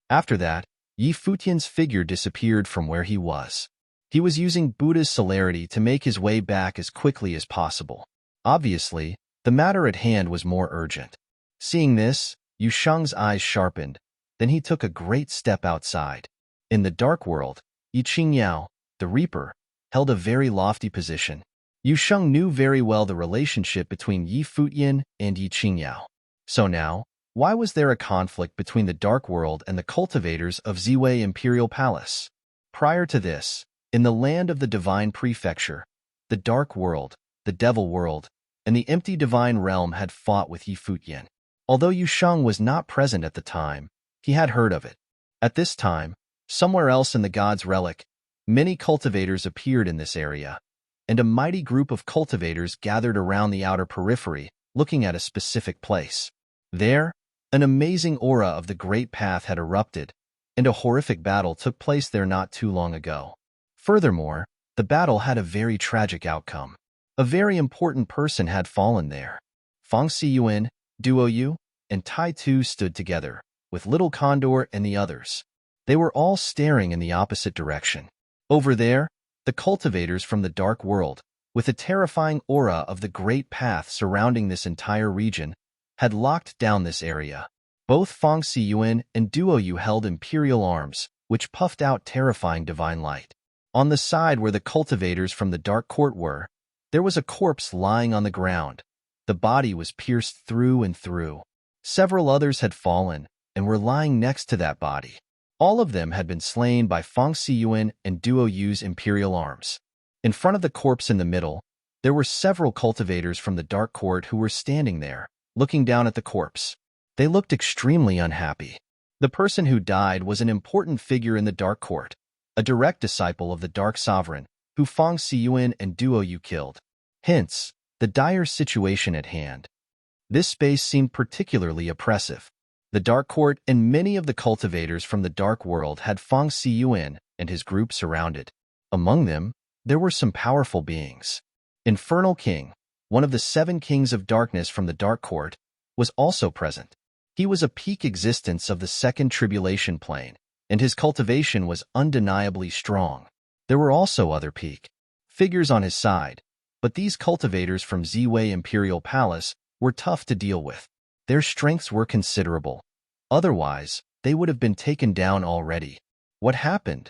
After that, Yi Futian's figure disappeared from where he was. He was using Buddha's celerity to make his way back as quickly as possible. Obviously, the matter at hand was more urgent. Seeing this, Yu Sheng's eyes sharpened. Then he took a great step outside. In the dark world, Yi Qingyao, the Reaper, held a very lofty position. Yu Sheng knew very well the relationship between Yi Futian and Yi Qingyao. So now, why was there a conflict between the dark world and the cultivators of Ziwei Imperial Palace? Prior to this, in the land of the Divine Prefecture, the dark world, the devil world, and the empty divine realm had fought with Yi Futian. Although Yu Sheng was not present at the time, he had heard of it. At this time, somewhere else in the God's Relic, many cultivators appeared in this area, and a mighty group of cultivators gathered around the outer periphery, looking at a specific place. There, an amazing aura of the Great Path had erupted, and a horrific battle took place there not too long ago. Furthermore, the battle had a very tragic outcome. A very important person had fallen there. Fang Siyuan, Duo Yu, and Tai Tu stood together, with Little Condor and the others. They were all staring in the opposite direction. Over there, the cultivators from the dark world, with a terrifying aura of the Great Path surrounding this entire region, had locked down this area. Both Fang Siyuan and Duo Yu held imperial arms, which puffed out terrifying divine light. On the side where the cultivators from the dark court were, there was a corpse lying on the ground. The body was pierced through and through. Several others had fallen and were lying next to that body. All of them had been slain by Fang Siyuan and Duo Yu's imperial arms. In front of the corpse in the middle, there were several cultivators from the dark court who were standing there, looking down at the corpse. They looked extremely unhappy. The person who died was an important figure in the dark court, a direct disciple of the Dark Sovereign, who Fang Siyuan and Duo Yu killed. Hence, the dire situation at hand. This space seemed particularly oppressive. The Dark Court and many of the cultivators from the Dark World had Fang Siyuan and his group surrounded. Among them, there were some powerful beings. Infernal King, one of the 7 kings of darkness from the Dark Court, was also present. He was a peak existence of the second tribulation plane, and his cultivation was undeniably strong. There were also other peak figures on his side, but these cultivators from Ziwei Imperial Palace were tough to deal with. Their strengths were considerable. Otherwise, they would have been taken down already. What happened?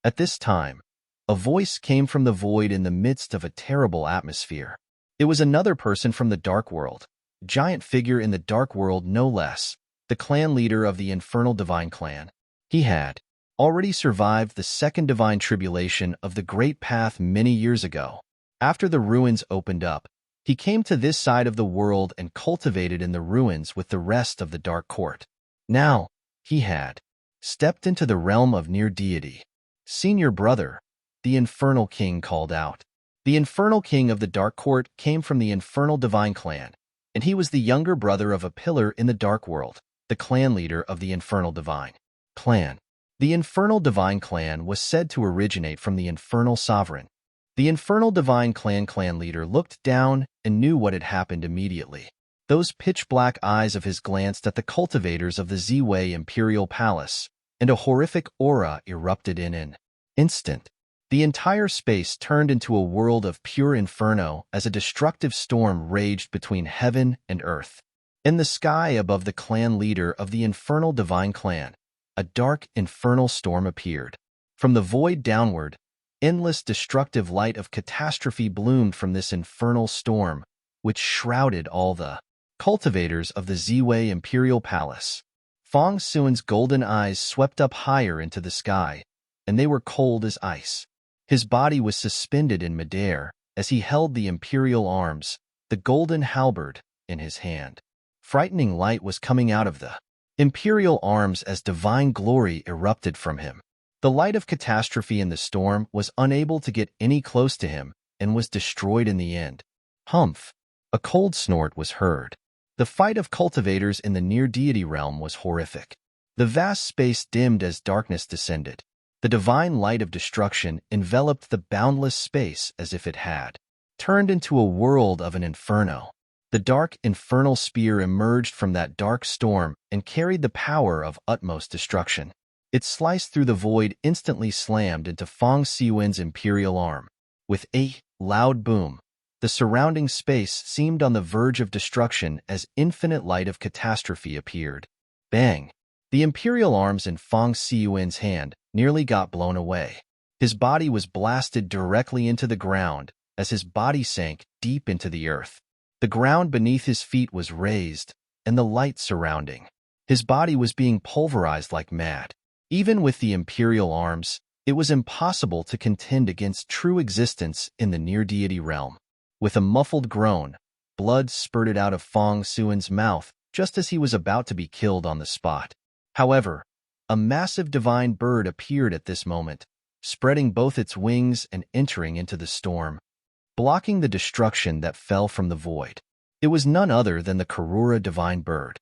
At this time, a voice came from the void in the midst of a terrible atmosphere. It was another person from the Dark World, giant figure in the Dark World no less, the clan leader of the Infernal Divine Clan. He had already survived the second divine tribulation of the Great Path many years ago. After the ruins opened up, he came to this side of the world and cultivated in the ruins with the rest of the Dark Court. Now, he had stepped into the realm of near deity. Senior brother, the Infernal King called out. The Infernal King of the Dark Court came from the Infernal Divine Clan, and he was the younger brother of a pillar in the Dark World, the clan leader of the Infernal Divine Clan. The Infernal Divine Clan was said to originate from the Infernal Sovereign. The Infernal Divine Clan leader looked down and knew what had happened immediately. Those pitch-black eyes of his glanced at the cultivators of the Ziwei Imperial Palace, and a horrific aura erupted in an instant. The entire space turned into a world of pure inferno as a destructive storm raged between heaven and earth. In the sky above the clan leader of the Infernal Divine Clan, a dark infernal storm appeared. From the void downward, endless destructive light of catastrophe bloomed from this infernal storm, which shrouded all the cultivators of the Ziwei Imperial Palace. Fang Suan's golden eyes swept up higher into the sky, and they were cold as ice. His body was suspended in midair as he held the imperial arms, the golden halberd, in his hand. Frightening light was coming out of the imperial arms as divine glory erupted from him. The light of catastrophe in the storm was unable to get any close to him and was destroyed in the end. Humph! A cold snort was heard. The fight of cultivators in the near-deity realm was horrific. The vast space dimmed as darkness descended. The divine light of destruction enveloped the boundless space as if it had turned into a world of an inferno. The dark infernal spear emerged from that dark storm and carried the power of utmost destruction. It sliced through the void, instantly slammed into Fang Siyuan's imperial arm. With a loud boom, the surrounding space seemed on the verge of destruction as infinite light of catastrophe appeared. Bang! The imperial arms in Fang Siyuan's hand nearly got blown away. His body was blasted directly into the ground as his body sank deep into the earth. The ground beneath his feet was raised, and the light surrounding his body was being pulverized like mad. Even with the imperial arms, it was impossible to contend against true existence in the near-deity realm. With a muffled groan, blood spurted out of Fang Siyuan's mouth just as he was about to be killed on the spot. However, a massive divine bird appeared at this moment, spreading both its wings and entering into the storm, blocking the destruction that fell from the void. It was none other than the Karura divine bird,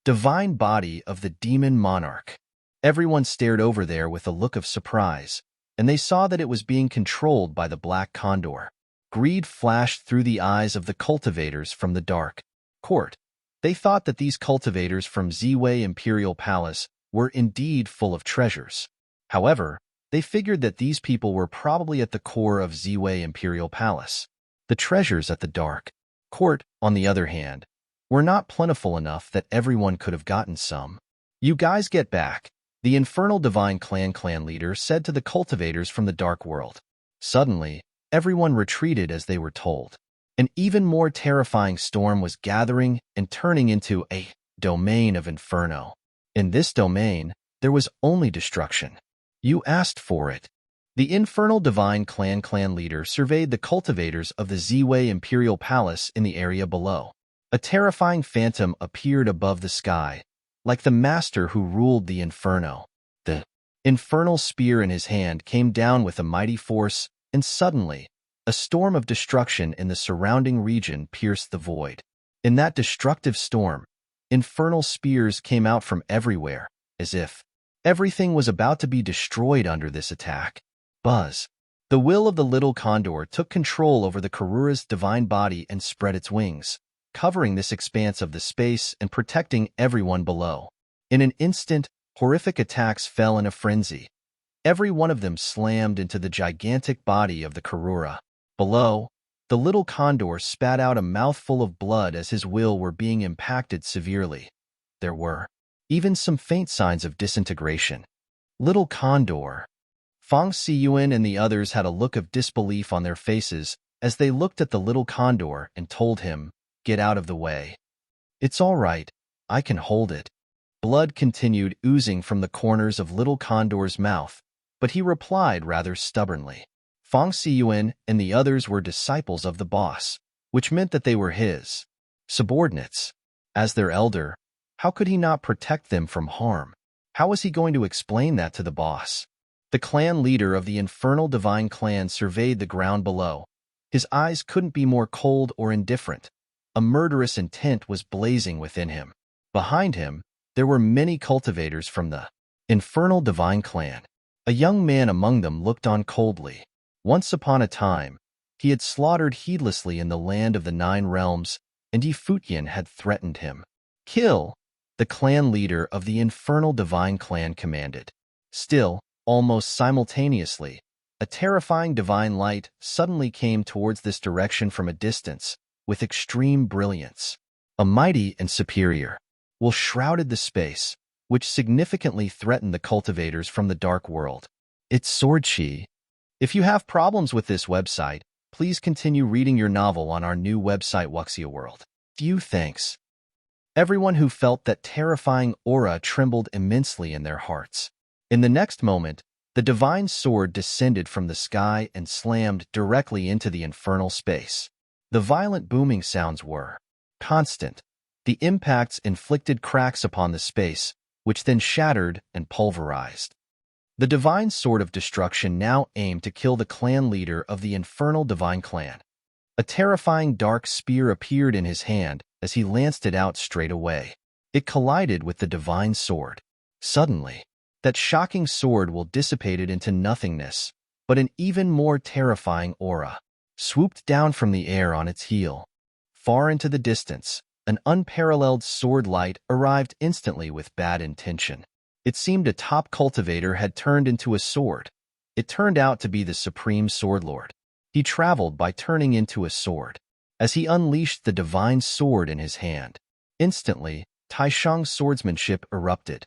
divine body of the demon monarch. Everyone stared over there with a look of surprise, and they saw that it was being controlled by the black condor. Greed flashed through the eyes of the cultivators from the dark court. They thought that these cultivators from Ziwei Imperial Palace were indeed full of treasures. However, they figured that these people were probably at the core of Ziwei Imperial Palace. The treasures at the dark court, on the other hand, were not plentiful enough that everyone could have gotten some. "You guys get back," the infernal divine clan leader said to the cultivators from the dark world. Suddenly, everyone retreated as they were told. An even more terrifying storm was gathering and turning into a domain of inferno. In this domain, there was only destruction. "You asked for it." The infernal divine clan leader surveyed the cultivators of the Ziwei Imperial Palace in the area below. A terrifying phantom appeared above the sky, like the master who ruled the inferno. The infernal spear in his hand came down with a mighty force, and suddenly, a storm of destruction in the surrounding region pierced the void. In that destructive storm, infernal spears came out from everywhere, as if everything was about to be destroyed under this attack. Buzz. The will of the little condor took control over the Karura's divine body and spread its wings, covering this expanse of the space and protecting everyone below. In an instant, horrific attacks fell in a frenzy. Every one of them slammed into the gigantic body of the Karura. Below, the little condor spat out a mouthful of blood as his will were being impacted severely. There were even some faint signs of disintegration. Little condor. Fang Siyuan and the others had a look of disbelief on their faces as they looked at the little condor and told him, "Get out of the way." "It's all right, I can hold it." Blood continued oozing from the corners of little condor's mouth, but he replied rather stubbornly. Fang Siyuan and the others were disciples of the boss, which meant that they were his subordinates. As their elder, how could he not protect them from harm? How was he going to explain that to the boss? The clan leader of the infernal divine clan surveyed the ground below. His eyes couldn't be more cold or indifferent. A murderous intent was blazing within him. Behind him, there were many cultivators from the infernal divine clan. A young man among them looked on coldly. Once upon a time, he had slaughtered heedlessly in the land of the 9 realms, and Futian had threatened him. "Kill!" the clan leader of the infernal divine clan commanded. Still, almost simultaneously, a terrifying divine light suddenly came towards this direction from a distance, with extreme brilliance. A mighty and superior will shrouded the space, which significantly threatened the cultivators from the dark world. It's sword chi. If you have problems with this website, please continue reading your novel on our new website Wuxia World. Few thanks. Everyone who felt that terrifying aura trembled immensely in their hearts. In the next moment, the divine sword descended from the sky and slammed directly into the infernal space. The violent booming sounds were constant. The impacts inflicted cracks upon the space, which then shattered and pulverized. The divine sword of destruction now aimed to kill the clan leader of the infernal divine clan. A terrifying dark spear appeared in his hand as he lanced it out straight away. It collided with the divine sword. Suddenly, That shocking sword will dissipate it into nothingness, but an even more terrifying aura swooped down from the air on its heel. Far into the distance, an unparalleled sword light arrived instantly with bad intention. It seemed a top cultivator had turned into a sword. It turned out to be the supreme sword lord. He traveled by turning into a sword. As he unleashed the divine sword in his hand, instantly, Taishang's swordsmanship erupted.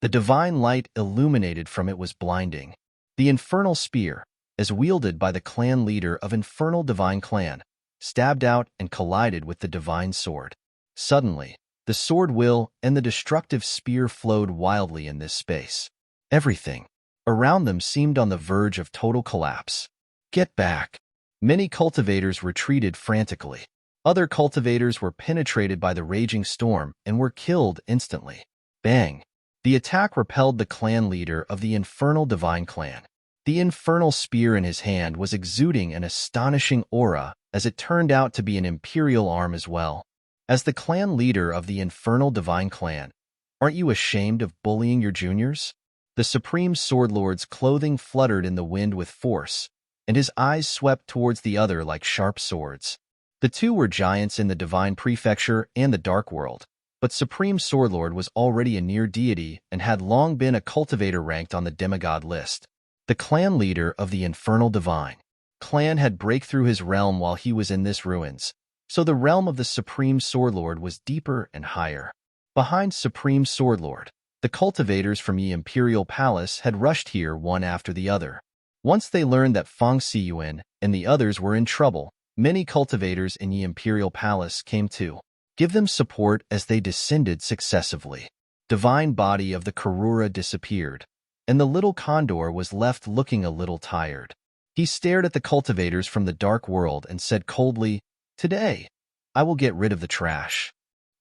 The divine light illuminated from it was blinding. The infernal spear, as wielded by the clan leader of Infernal Divine Clan, stabbed out and collided with the divine sword. Suddenly, the sword will and the destructive spear flowed wildly in this space. Everything around them seemed on the verge of total collapse. Get back! Many cultivators retreated frantically. Other cultivators were penetrated by the raging storm and were killed instantly. Bang! The attack repelled the clan leader of the Infernal Divine Clan. The infernal spear in his hand was exuding an astonishing aura, as it turned out to be an imperial arm as well. As the clan leader of the Infernal Divine Clan, aren't you ashamed of bullying your juniors? The Supreme Sword Lord's clothing fluttered in the wind with force, and his eyes swept towards the other like sharp swords. The two were giants in the Divine Prefecture and the Dark World, but Supreme Sword Lord was already a near deity and had long been a cultivator ranked on the demigod list. The clan leader of the Infernal Divine Clan had break through his realm while he was in this ruins, so the realm of the Supreme Sword Lord was deeper and higher. Behind Supreme Sword Lord, the cultivators from the Imperial Palace had rushed here one after the other. Once they learned that Fang Xiyuan and the others were in trouble, many cultivators in the Imperial Palace came to give them support as they descended successively. Divine body of the Karura disappeared, and the little condor was left looking a little tired. He stared at the cultivators from the dark world and said coldly, "Today, I will get rid of the trash."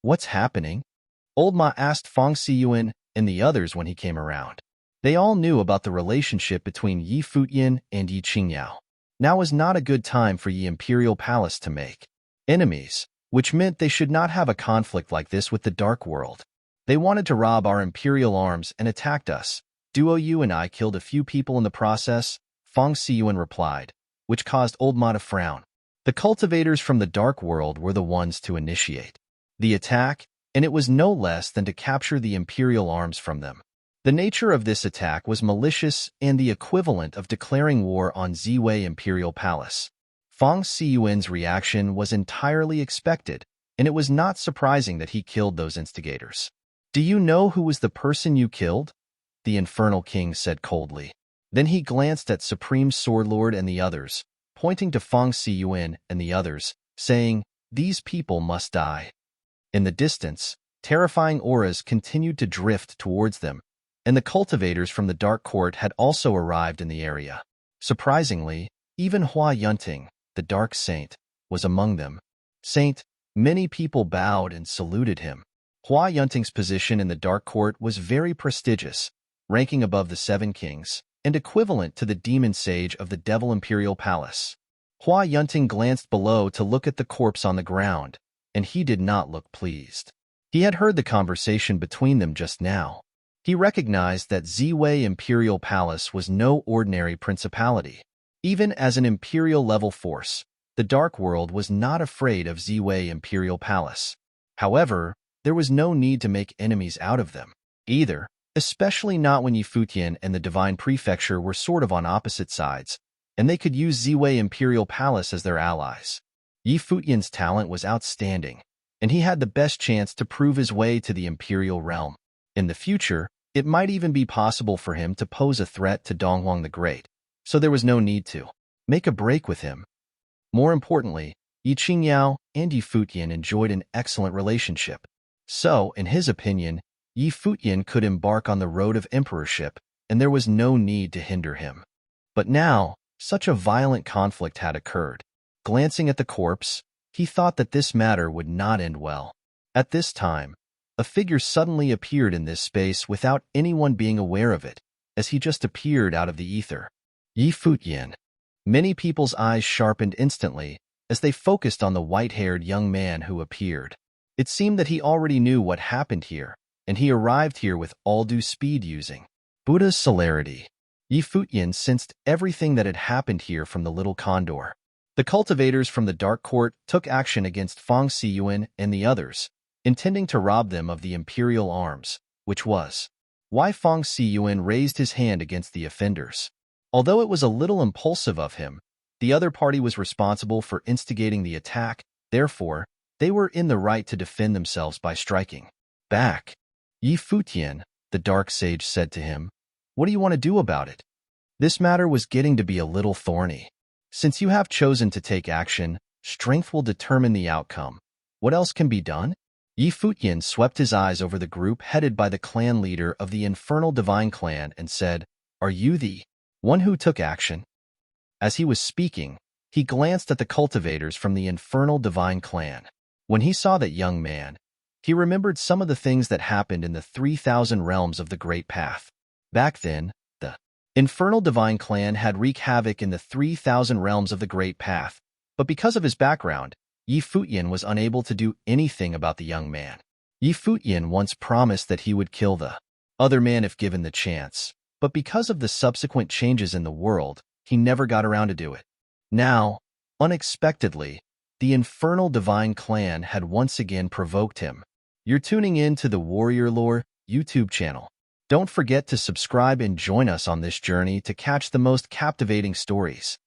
"What's happening?" Old Ma asked Fang Xiyuan and the others when he came around. They all knew about the relationship between Yi Futian and Yi Qingyao. Now was not a good time for Yi Imperial Palace to make enemies, which meant they should not have a conflict like this with the Dark World. They wanted to rob our imperial arms and attacked us. Duo Yu and I killed a few people in the process, Fang Xiyuan replied, which caused Old Ma to frown. The cultivators from the Dark World were the ones to initiate the attack, and it was no less than to capture the imperial arms from them. The nature of this attack was malicious and the equivalent of declaring war on Ziwei Imperial Palace. Fang Xiyuan's reaction was entirely expected, and it was not surprising that he killed those instigators. "Do you know who was the person you killed?" the Infernal King said coldly. Then he glanced at Supreme Sword Lord and the others, pointing to Fang Xiyuan and the others, saying, "These people must die." In the distance, terrifying auras continued to drift towards them, and the cultivators from the Dark Court had also arrived in the area. Surprisingly, even Hua Yunting, the Dark Saint, was among them. "Saint," many people bowed and saluted him. Hua Yunting's position in the Dark Court was very prestigious, ranking above the Seven Kings, and equivalent to the demon sage of the Devil Imperial Palace. Hua Yunting glanced below to look at the corpse on the ground, and he did not look pleased. He had heard the conversation between them just now. He recognized that Ziwei Imperial Palace was no ordinary principality. Even as an imperial-level force, the Dark World was not afraid of Ziwei Imperial Palace. However, there was no need to make enemies out of them, either, especially not when Yi Futian and the Divine Prefecture were sort of on opposite sides, and they could use Ziwei Imperial Palace as their allies. Yi Futian's talent was outstanding, and he had the best chance to prove his way to the Imperial realm. In the future, it might even be possible for him to pose a threat to Donghuang the Great, so there was no need to make a break with him. More importantly, Yi Qingyao and Yi Futian enjoyed an excellent relationship. So, in his opinion, Yi Futian could embark on the road of emperorship, and there was no need to hinder him. But now, such a violent conflict had occurred. Glancing at the corpse, he thought that this matter would not end well. At this time, a figure suddenly appeared in this space without anyone being aware of it, as he just appeared out of the ether. Yi Futian. Many people's eyes sharpened instantly as they focused on the white-haired young man who appeared. It seemed that he already knew what happened here, and he arrived here with all due speed using Buddha's celerity. Yi Futian sensed everything that had happened here from the little condor. The cultivators from the Dark Court took action against Fang Siyuan and the others, intending to rob them of the imperial arms, which was why Fang Siyuan raised his hand against the offenders. Although it was a little impulsive of him, the other party was responsible for instigating the attack, therefore, they were in the right to defend themselves by striking back. Yi Futian, the dark sage, said to him, "What do you want to do about it? This matter was getting to be a little thorny. Since you have chosen to take action, strength will determine the outcome. What else can be done?" Yi Futian swept his eyes over the group headed by the clan leader of the Infernal Divine Clan and said, "Are you the one who took action?" As he was speaking, he glanced at the cultivators from the Infernal Divine Clan. When he saw that young man, he remembered some of the things that happened in the 3,000 realms of the Great Path. Back then, the Infernal Divine Clan had wreaked havoc in the 3,000 realms of the Great Path, but because of his background, Yi Futian was unable to do anything about the young man. Yi Futian once promised that he would kill the other man if given the chance, but because of the subsequent changes in the world, he never got around to do it. Now, unexpectedly, the Infernal Divine Clan had once again provoked him. You're tuning in to the Warrior Lore YouTube channel. Don't forget to subscribe and join us on this journey to catch the most captivating stories.